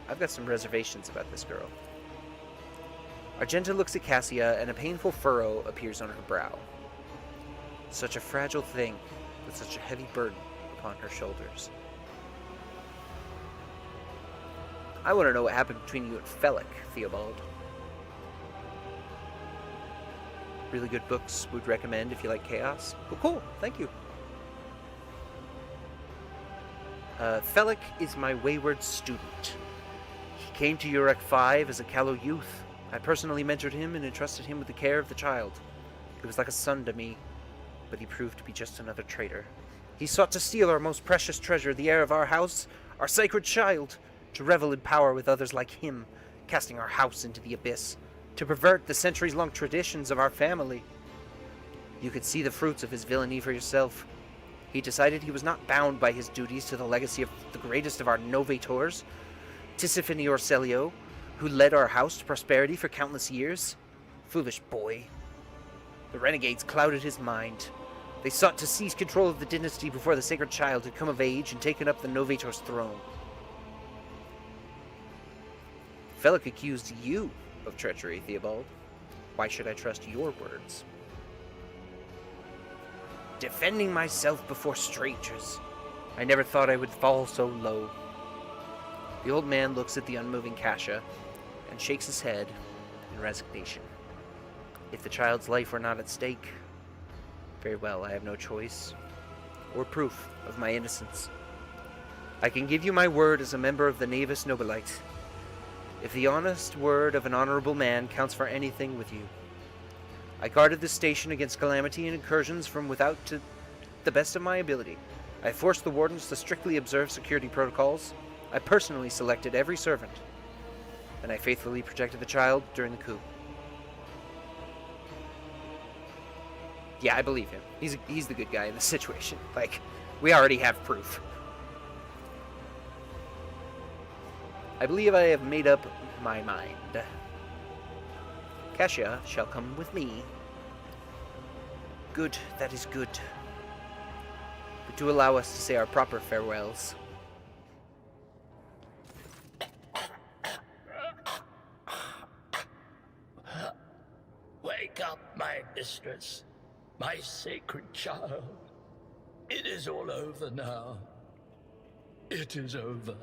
I've got some reservations about this girl. Argenta looks at Cassia, and a painful furrow appears on her brow. Such a fragile thing, with such a heavy burden upon her shoulders. I want to know what happened between you and Felix, Theobald. Really good books would recommend if you like chaos. Oh, cool. Thank you. Felix is my wayward student. He came to Urek 5 as a callow youth. I personally mentored him and entrusted him with the care of the child. He was like a son to me, but he proved to be just another traitor. He sought to steal our most precious treasure, the heir of our house, our sacred child, to revel in power with others like him, casting our house into the abyss, to pervert the centuries-long traditions of our family. You could see the fruits of his villainy for yourself. He decided he was not bound by his duties to the legacy of the greatest of our novators, Tisiphone Orselio, who led our house to prosperity for countless years. Foolish boy. The renegades clouded his mind. They sought to seize control of the dynasty before the sacred child had come of age and taken up the novator's throne. Felix accused you of treachery, Theobald. Why should I trust your words? Defending myself before strangers. I never thought I would fall so low. The old man looks at the unmoving Cassia and shakes his head in resignation. If the child's life were not at stake, very well, I have no choice or proof of my innocence. I can give you my word as a member of the Navis Nobilite. If the honest word of an honorable man counts for anything with you. I guarded this station against calamity and incursions from without to the best of my ability. I forced the wardens to strictly observe security protocols. I personally selected every servant. And I faithfully protected the child during the coup. Yeah, I believe him. He's the good guy in this situation. Like, we already have proof. I believe I have made up my mind. Cassia shall come with me. Good, that is good. But do allow us to say our proper farewells. Wake up, my mistress, my sacred child. It is all over now. It is over.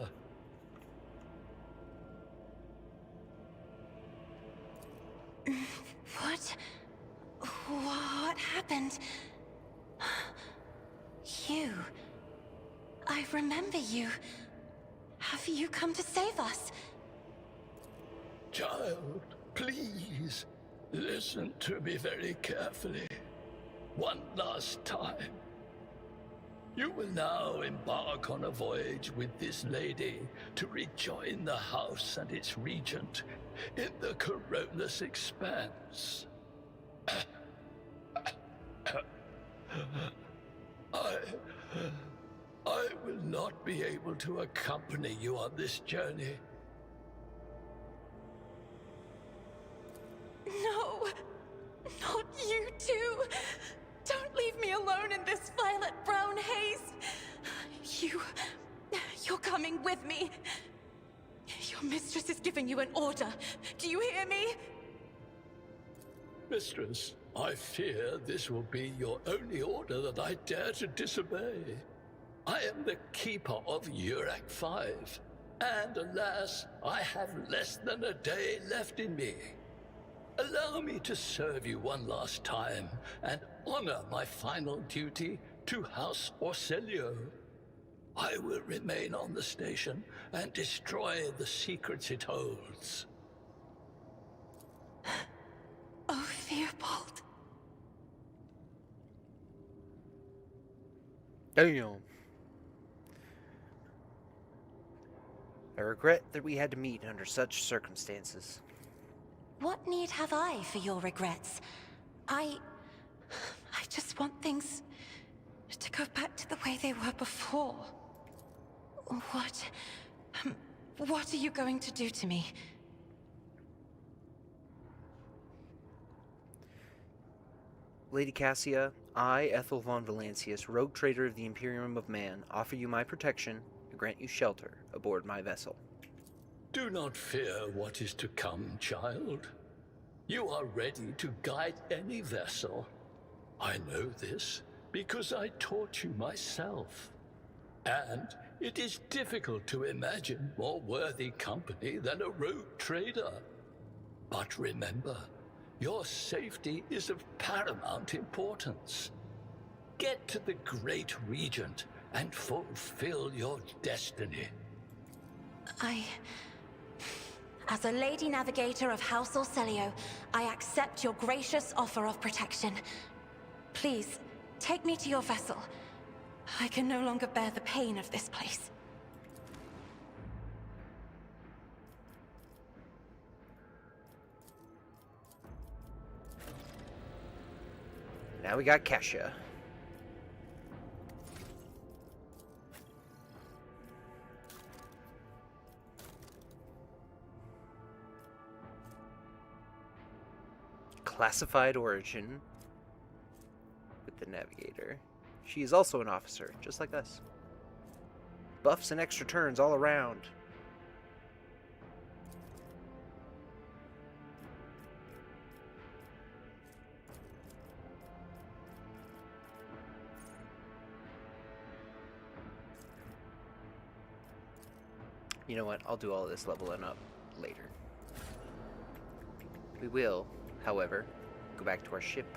What happened? You. I remember you. Have you come to save us? Child, please, listen to me very carefully. One last time. You will now embark on a voyage with this lady to rejoin the house and its regent in the Coronus Expanse. I will not be able to accompany you on this journey. No! Not you too! Don't leave me alone in this violet-brown haze! You're coming with me! Your mistress is giving you an order. Do you hear me? Mistress, I fear this will be your only order that I dare to disobey. I am the keeper of Urek 5, and alas, I have less than a day left in me. Allow me to serve you one last time and honor my final duty to House Orselio. I will remain on the station and destroy the secrets it holds. Oh, Theobald. Damn. I regret that we had to meet under such circumstances. What need have I for your regrets? I just want things to go back to the way they were before. What are you going to do to me? Lady Cassia, I, Ethel von Valancius, rogue trader of the Imperium of Man, offer you my protection and grant you shelter aboard my vessel. Do not fear what is to come, child. You are ready to guide any vessel. I know this because I taught you myself. And it is difficult to imagine more worthy company than a rogue trader. But remember, your safety is of paramount importance. Get to the Great Regent and fulfill your destiny. As a Lady Navigator of House Orselio, I accept your gracious offer of protection. Please, take me to your vessel. I can no longer bear the pain of this place. Now we got Cassia. Classified origin with the Navigator. She is also an officer, just like us. Buffs and extra turns all around. You know what? I'll do all this leveling up later. We will, however, go back to our ship.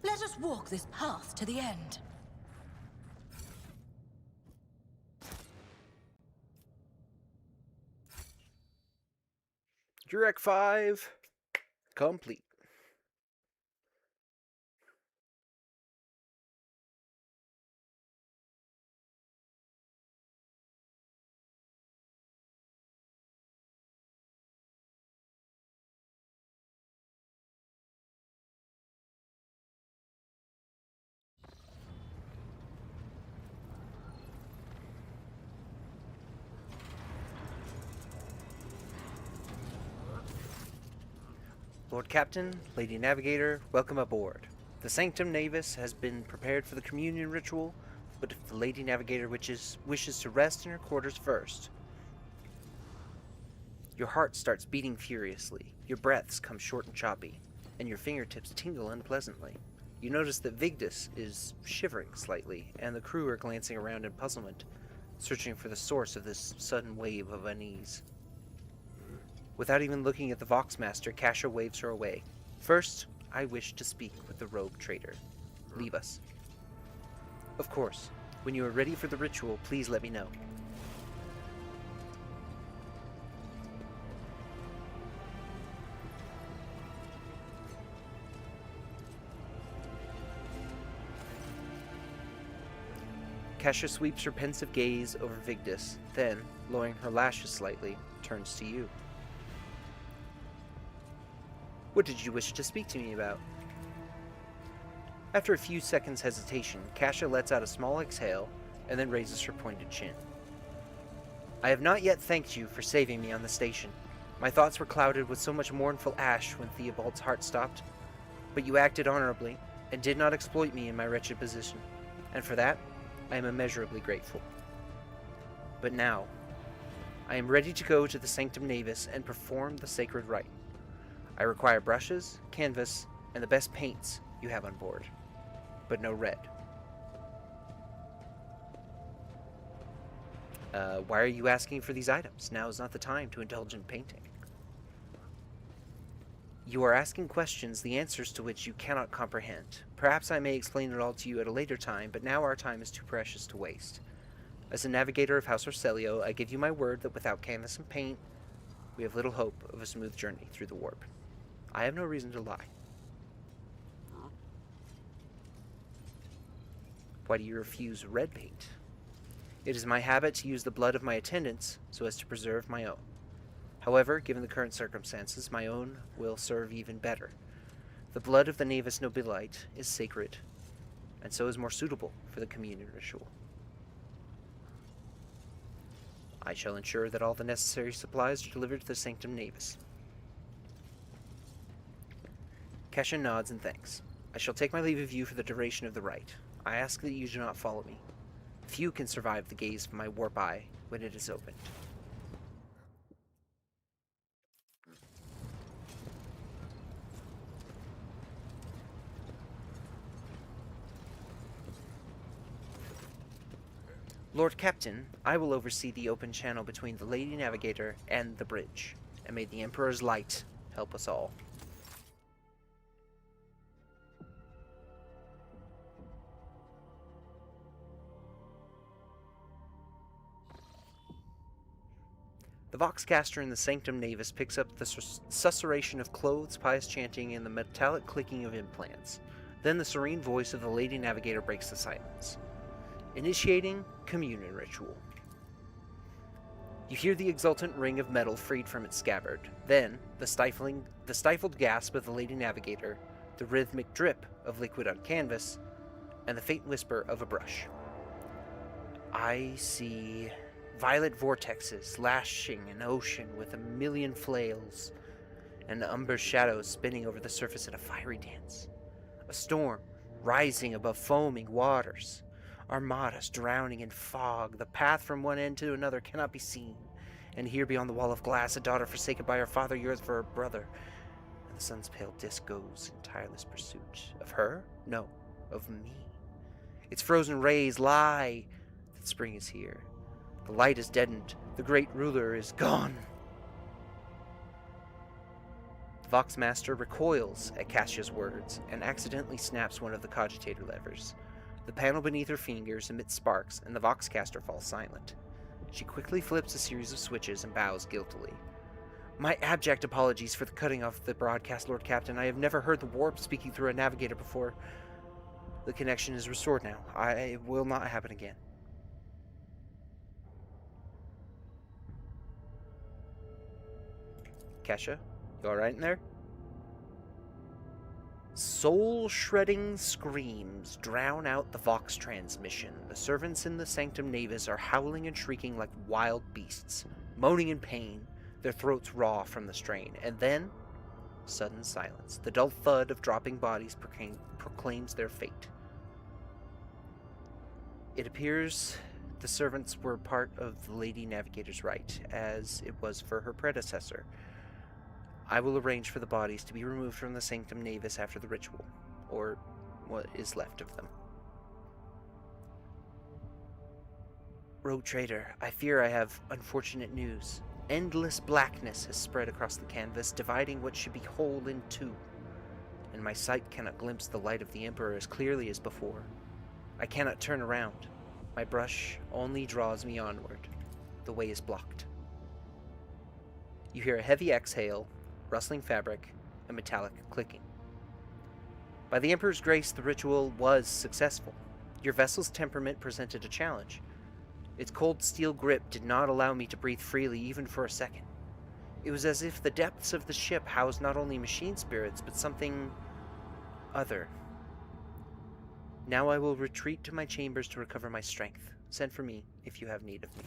Let us walk this path to the end. Direct 5 complete. Lord Captain, Lady Navigator, welcome aboard. The Sanctum Navis has been prepared for the communion ritual, but if the Lady Navigator wishes to rest in her quarters first. Your heart starts beating furiously, your breaths come short and choppy, and your fingertips tingle unpleasantly. You notice that Vigdis is shivering slightly, and the crew are glancing around in puzzlement, searching for the source of this sudden wave of unease. Without even looking at the Voxmaster, Cassia waves her away. First, I wish to speak with the rogue trader. Leave us. Of course, when you are ready for the ritual, please let me know. Cassia sweeps her pensive gaze over Vigdis, then, lowering her lashes slightly, turns to you. What did you wish to speak to me about? After a few seconds' hesitation, Cassia lets out a small exhale and then raises her pointed chin. I have not yet thanked you for saving me on the station. My thoughts were clouded with so much mournful ash when Theobald's heart stopped, but you acted honorably and did not exploit me in my wretched position, and for that, I am immeasurably grateful. But now, I am ready to go to the Sanctum Navis and perform the sacred rite. I require brushes, canvas, and the best paints you have on board, but no red. Why are you asking for these items? Now is not the time to indulge in painting. You are asking questions, the answers to which you cannot comprehend. Perhaps I may explain it all to you at a later time, but now our time is too precious to waste. As a navigator of House Orselio, I give you my word that without canvas and paint, we have little hope of a smooth journey through the warp. I have no reason to lie. Why do you refuse red paint? It is my habit to use the blood of my attendants so as to preserve my own. However, given the current circumstances, my own will serve even better. The blood of the Navis Nobilite is sacred, and so is more suitable for the communion ritual. I shall ensure that all the necessary supplies are delivered to the Sanctum Navis. Kesha nods and thanks. I shall take my leave of you for the duration of the rite. I ask that you do not follow me. Few can survive the gaze of my warp eye when it is opened. Lord Captain, I will oversee the open channel between the Lady Navigator and the bridge, and may the Emperor's light help us all. The Voxcaster in the Sanctum Navis picks up the susurration of clothes, pious chanting, and the metallic clicking of implants. Then the serene voice of the Lady Navigator breaks the silence. Initiating communion ritual. You hear the exultant ring of metal freed from its scabbard. Then, the stifled gasp of the Lady Navigator, the rhythmic drip of liquid on canvas, and the faint whisper of a brush. I see violet vortexes lashing an ocean with a million flails, and umber shadows spinning over the surface in a fiery dance. A storm rising above foaming waters. Armadas drowning in fog. The path from one end to another cannot be seen. And here beyond the wall of glass, a daughter forsaken by her father yearns for her brother. And the sun's pale disk goes in tireless pursuit. Of her? No, of me. Its frozen rays lie that spring is here. The light is deadened. The great ruler is gone. The Voxmaster recoils at Cassia's words and accidentally snaps one of the cogitator levers. The panel beneath her fingers emits sparks, and the Voxcaster falls silent. She quickly flips a series of switches and bows guiltily. My abject apologies for the cutting off the broadcast, Lord Captain. I have never heard the warp speaking through a navigator before. The connection is restored now. It will not happen again. Kesha, you alright in there? Soul-shredding screams drown out the Vox transmission. The servants in the Sanctum Navis are howling and shrieking like wild beasts, moaning in pain, their throats raw from the strain. And then, sudden silence. The dull thud of dropping bodies proclaims their fate. It appears the servants were part of the Lady Navigator's rite, as it was for her predecessor. I will arrange for the bodies to be removed from the Sanctum Navis after the ritual, or what is left of them. Rogue Trader, I fear I have unfortunate news. Endless blackness has spread across the canvas, dividing what should be whole in two, and my sight cannot glimpse the light of the Emperor as clearly as before. I cannot turn around. My brush only draws me onward. The way is blocked. You hear a heavy exhale, rustling fabric, and metallic clicking. By the Emperor's grace, the ritual was successful. Your vessel's temperament presented a challenge. Its cold steel grip did not allow me to breathe freely even for a second. It was as if the depths of the ship housed not only machine spirits, but something other. Now I will retreat to my chambers to recover my strength. Send for me if you have need of me.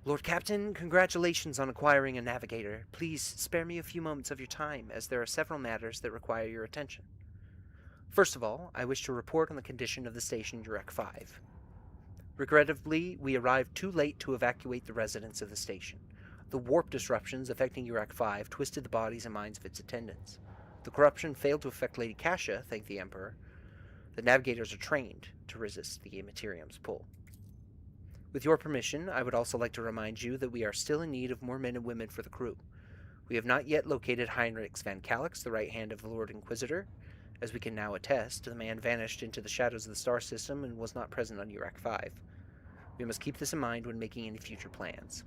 Lord Captain, congratulations on acquiring a navigator. Please spare me a few moments of your time, as there are several matters that require your attention. First of all, I wish to report on the condition of the station Urek 5. Regrettably, we arrived too late to evacuate the residents of the station. The warp disruptions affecting Urek 5 twisted the bodies and minds of its attendants. The corruption failed to affect Lady Cassia, thank the Emperor. The navigators are trained to resist the Materium's pull. With your permission, I would also like to remind you that we are still in need of more men and women for the crew. We have not yet located Heinrich Van Calix, the right hand of the Lord Inquisitor. As we can now attest, the man vanished into the shadows of the star system and was not present on Urek 5. We must keep this in mind when making any future plans.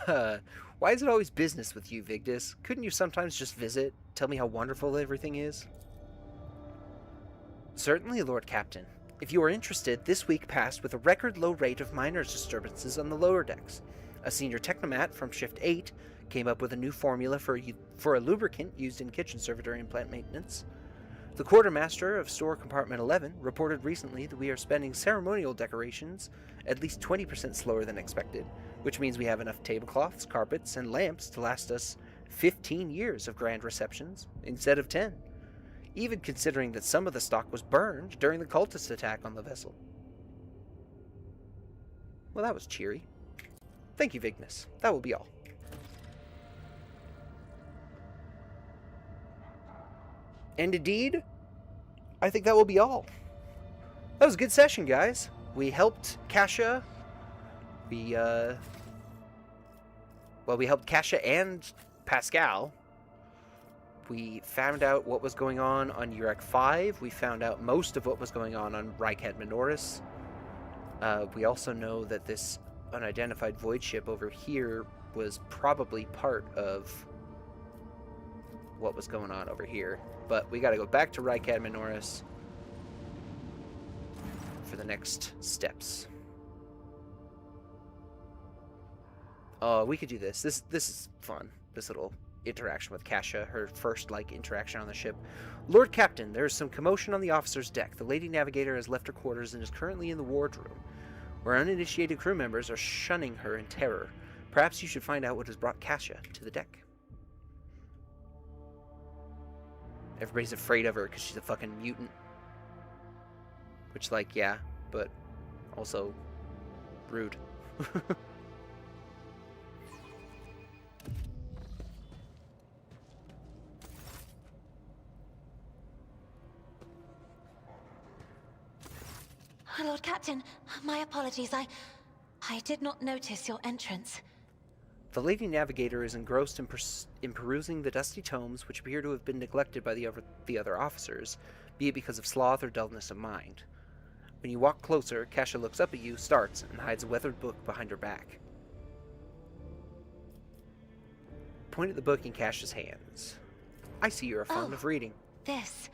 Why is it always business with you, Vigdis? Couldn't you sometimes just visit? Tell me how wonderful everything is? Certainly, Lord Captain. If you are interested, this week passed with a record low rate of miners disturbances on the lower decks. A senior technomat from Shift 8 came up with a new formula for a lubricant used in kitchen servitor and plant maintenance. The quartermaster of Store Compartment 11 reported recently that we are spending ceremonial decorations at least 20% slower than expected, which means we have enough tablecloths, carpets, and lamps to last us 15 years of grand receptions instead of 10, even considering that some of the stock was burned during the cultist attack on the vessel. Well, that was cheery. Thank you, Vignis. That will be all. And indeed, I think that will be all. That was a good session, guys. We helped Kasha. We helped Kasha and Pascal. We found out what was going on Urek 5. We found out most of what was going on Rykad Minoris. We also know that this unidentified void ship over here was probably part of what was going on over here. But we gotta go back to Rykad Minoris for the next steps. Oh, we could do this. This is fun. This little interaction with Kasha, her first, interaction on the ship. Lord Captain, there is some commotion on the officer's deck. The Lady Navigator has left her quarters and is currently in the wardroom, where uninitiated crew members are shunning her in terror. Perhaps you should find out what has brought Kasha to the deck. Everybody's afraid of her because she's a fucking mutant. Which, yeah, but also rude. Lord Captain, my apologies. I did not notice your entrance. The Lady Navigator is engrossed in perusing the dusty tomes which appear to have been neglected by the other officers, be it because of sloth or dullness of mind. When you walk closer, Kasha looks up at you, starts, and hides a weathered book behind her back. Point at the book in Kasha's hands. I see you're fond of reading. This.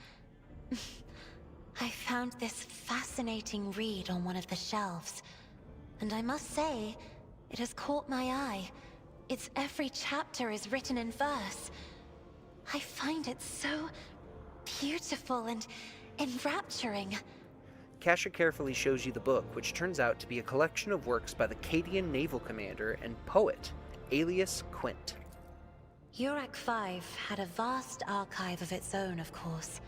I found this fascinating read on one of the shelves, and I must say, it has caught my eye. Its every chapter is written in verse. I find it so beautiful and enrapturing. Kasha carefully shows you the book, which turns out to be a collection of works by the Cadian naval commander and poet, alias Quint. Urek 5 had a vast archive of its own, of course.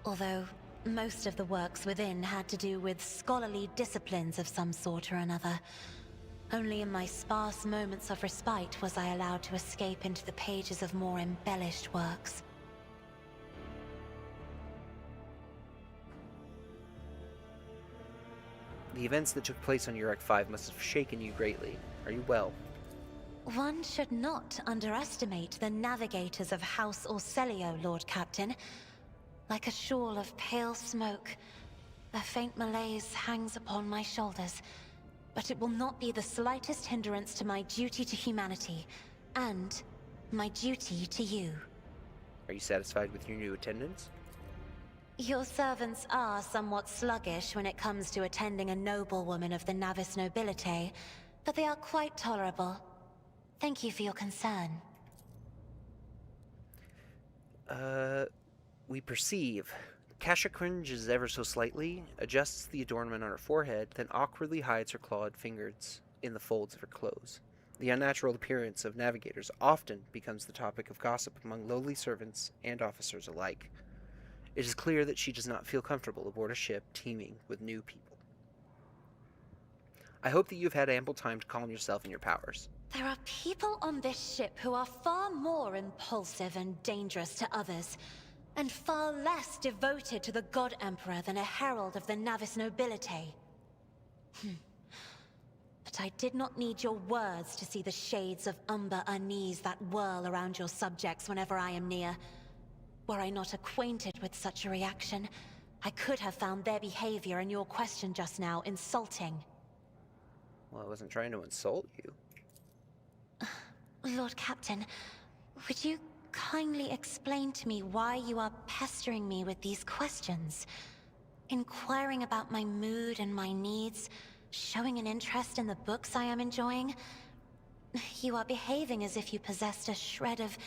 Although most of the works within had to do with scholarly disciplines of some sort or another. Only in my sparse moments of respite was I allowed to escape into the pages of more embellished works. The events that took place on Urek 5 must have shaken you greatly. Are you well? One should not underestimate the navigators of House Orselio, Lord Captain. Like a shawl of pale smoke, a faint malaise hangs upon my shoulders. But it will not be the slightest hindrance to my duty to humanity, and my duty to you. Are you satisfied with your new attendance? Your servants are somewhat sluggish when it comes to attending a noblewoman of the Navis Nobilite, but they are quite tolerable. Thank you for your concern. We perceive. Kasha cringes ever so slightly, adjusts the adornment on her forehead, then awkwardly hides her clawed fingers in the folds of her clothes. The unnatural appearance of navigators often becomes the topic of gossip among lowly servants and officers alike. It is clear that she does not feel comfortable aboard a ship teeming with new people. I hope that you've had ample time to calm yourself and your powers. There are people on this ship who are far more impulsive and dangerous to others, and far less devoted to the God Emperor than a herald of the Navis Nobilite. But I did not need your words to see the shades of umber unease that whirl around your subjects whenever I am near. Were I not acquainted with such a reaction, I could have found their behavior in your question just now insulting. Well, I wasn't trying to insult you. Lord Captain, would you... kindly explain to me why you are pestering me with these questions? inquiring about my mood and my needs, showing an interest in the books I am enjoying. You are behaving as if you possessed a shred of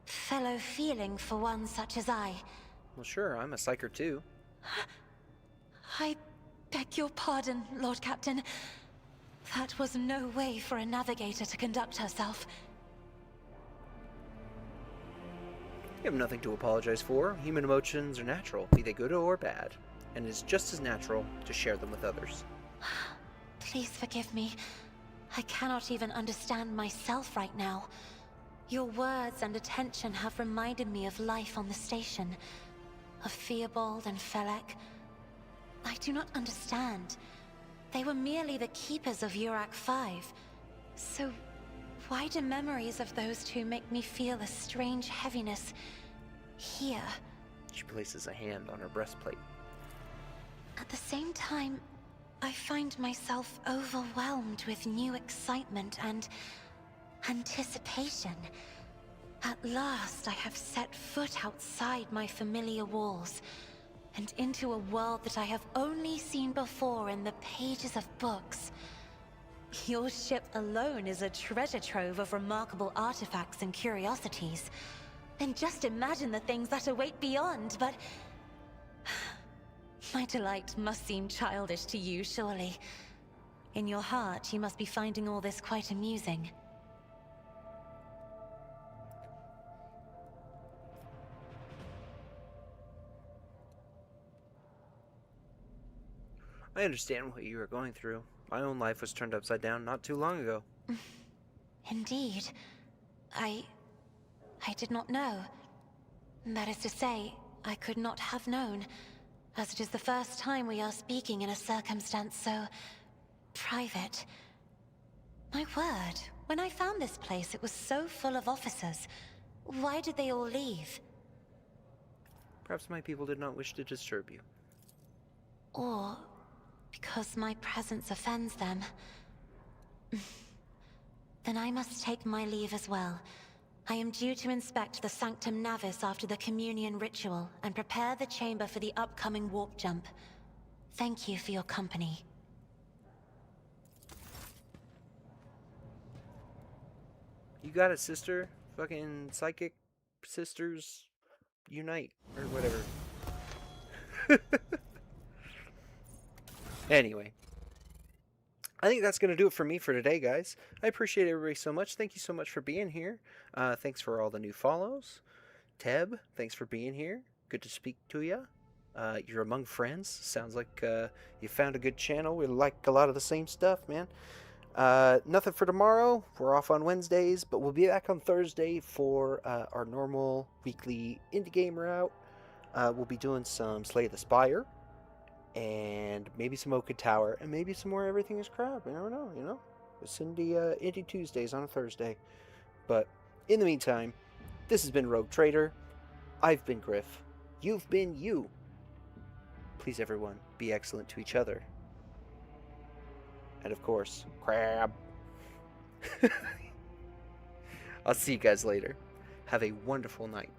fellow feeling for one such as I. Well, sure, I'm a psyker too. I beg your pardon, Lord Captain. That was no way for a navigator to conduct herself. You have nothing to apologize for. Human emotions are natural, be they good or bad, and it is just as natural to share them with others. Please forgive me. I cannot even understand myself right now. Your words and attention have reminded me of life on the station, of Theobald and Felek. I do not understand. They were merely the keepers of Urak 5. So why do memories of those two make me feel a strange heaviness here? She places a hand on her breastplate. At the same time, I find myself overwhelmed with new excitement and anticipation. At last, I have set foot outside my familiar walls and into a world that I have only seen before in the pages of books. Your ship alone is a treasure trove of remarkable artifacts and curiosities. And just imagine the things that await beyond, but... My delight must seem childish to you, surely. In your heart, you must be finding all this quite amusing. I understand what you are going through. My own life was turned upside down not too long ago. Indeed. I did not know. That is to say, I could not have known, as it is the first time we are speaking in a circumstance so... private. My word, when I found this place, it was so full of officers. Why did they all leave? Perhaps my people did not wish to disturb you. Or because my presence offends them. Then I must take my leave as well. I am due to inspect the Sanctum Navis after the communion ritual and prepare the chamber for the upcoming warp jump. Thank you for your company. You got it, sister. Fucking psychic sisters unite, or whatever. Anyway, I think that's going to do it for me for today, guys. I appreciate everybody so much. Thank you so much for being here. Thanks for all the new follows. Teb, thanks for being here. Good to speak to you. You're among friends. Sounds like you found a good channel. We like a lot of the same stuff, man. Nothing for tomorrow. We're off on Wednesdays, but we'll be back on Thursday for our normal weekly indie game route. We'll be doing some Slay the Spire, and maybe some Oakwood Tower, and maybe some more Everything is Crap. You never know, you know? It's Indie Tuesdays on a Thursday. But in the meantime, this has been Rogue Trader. I've been Griff. You've been you. Please, everyone, be excellent to each other. And of course, crab. I'll see you guys later. Have a wonderful night.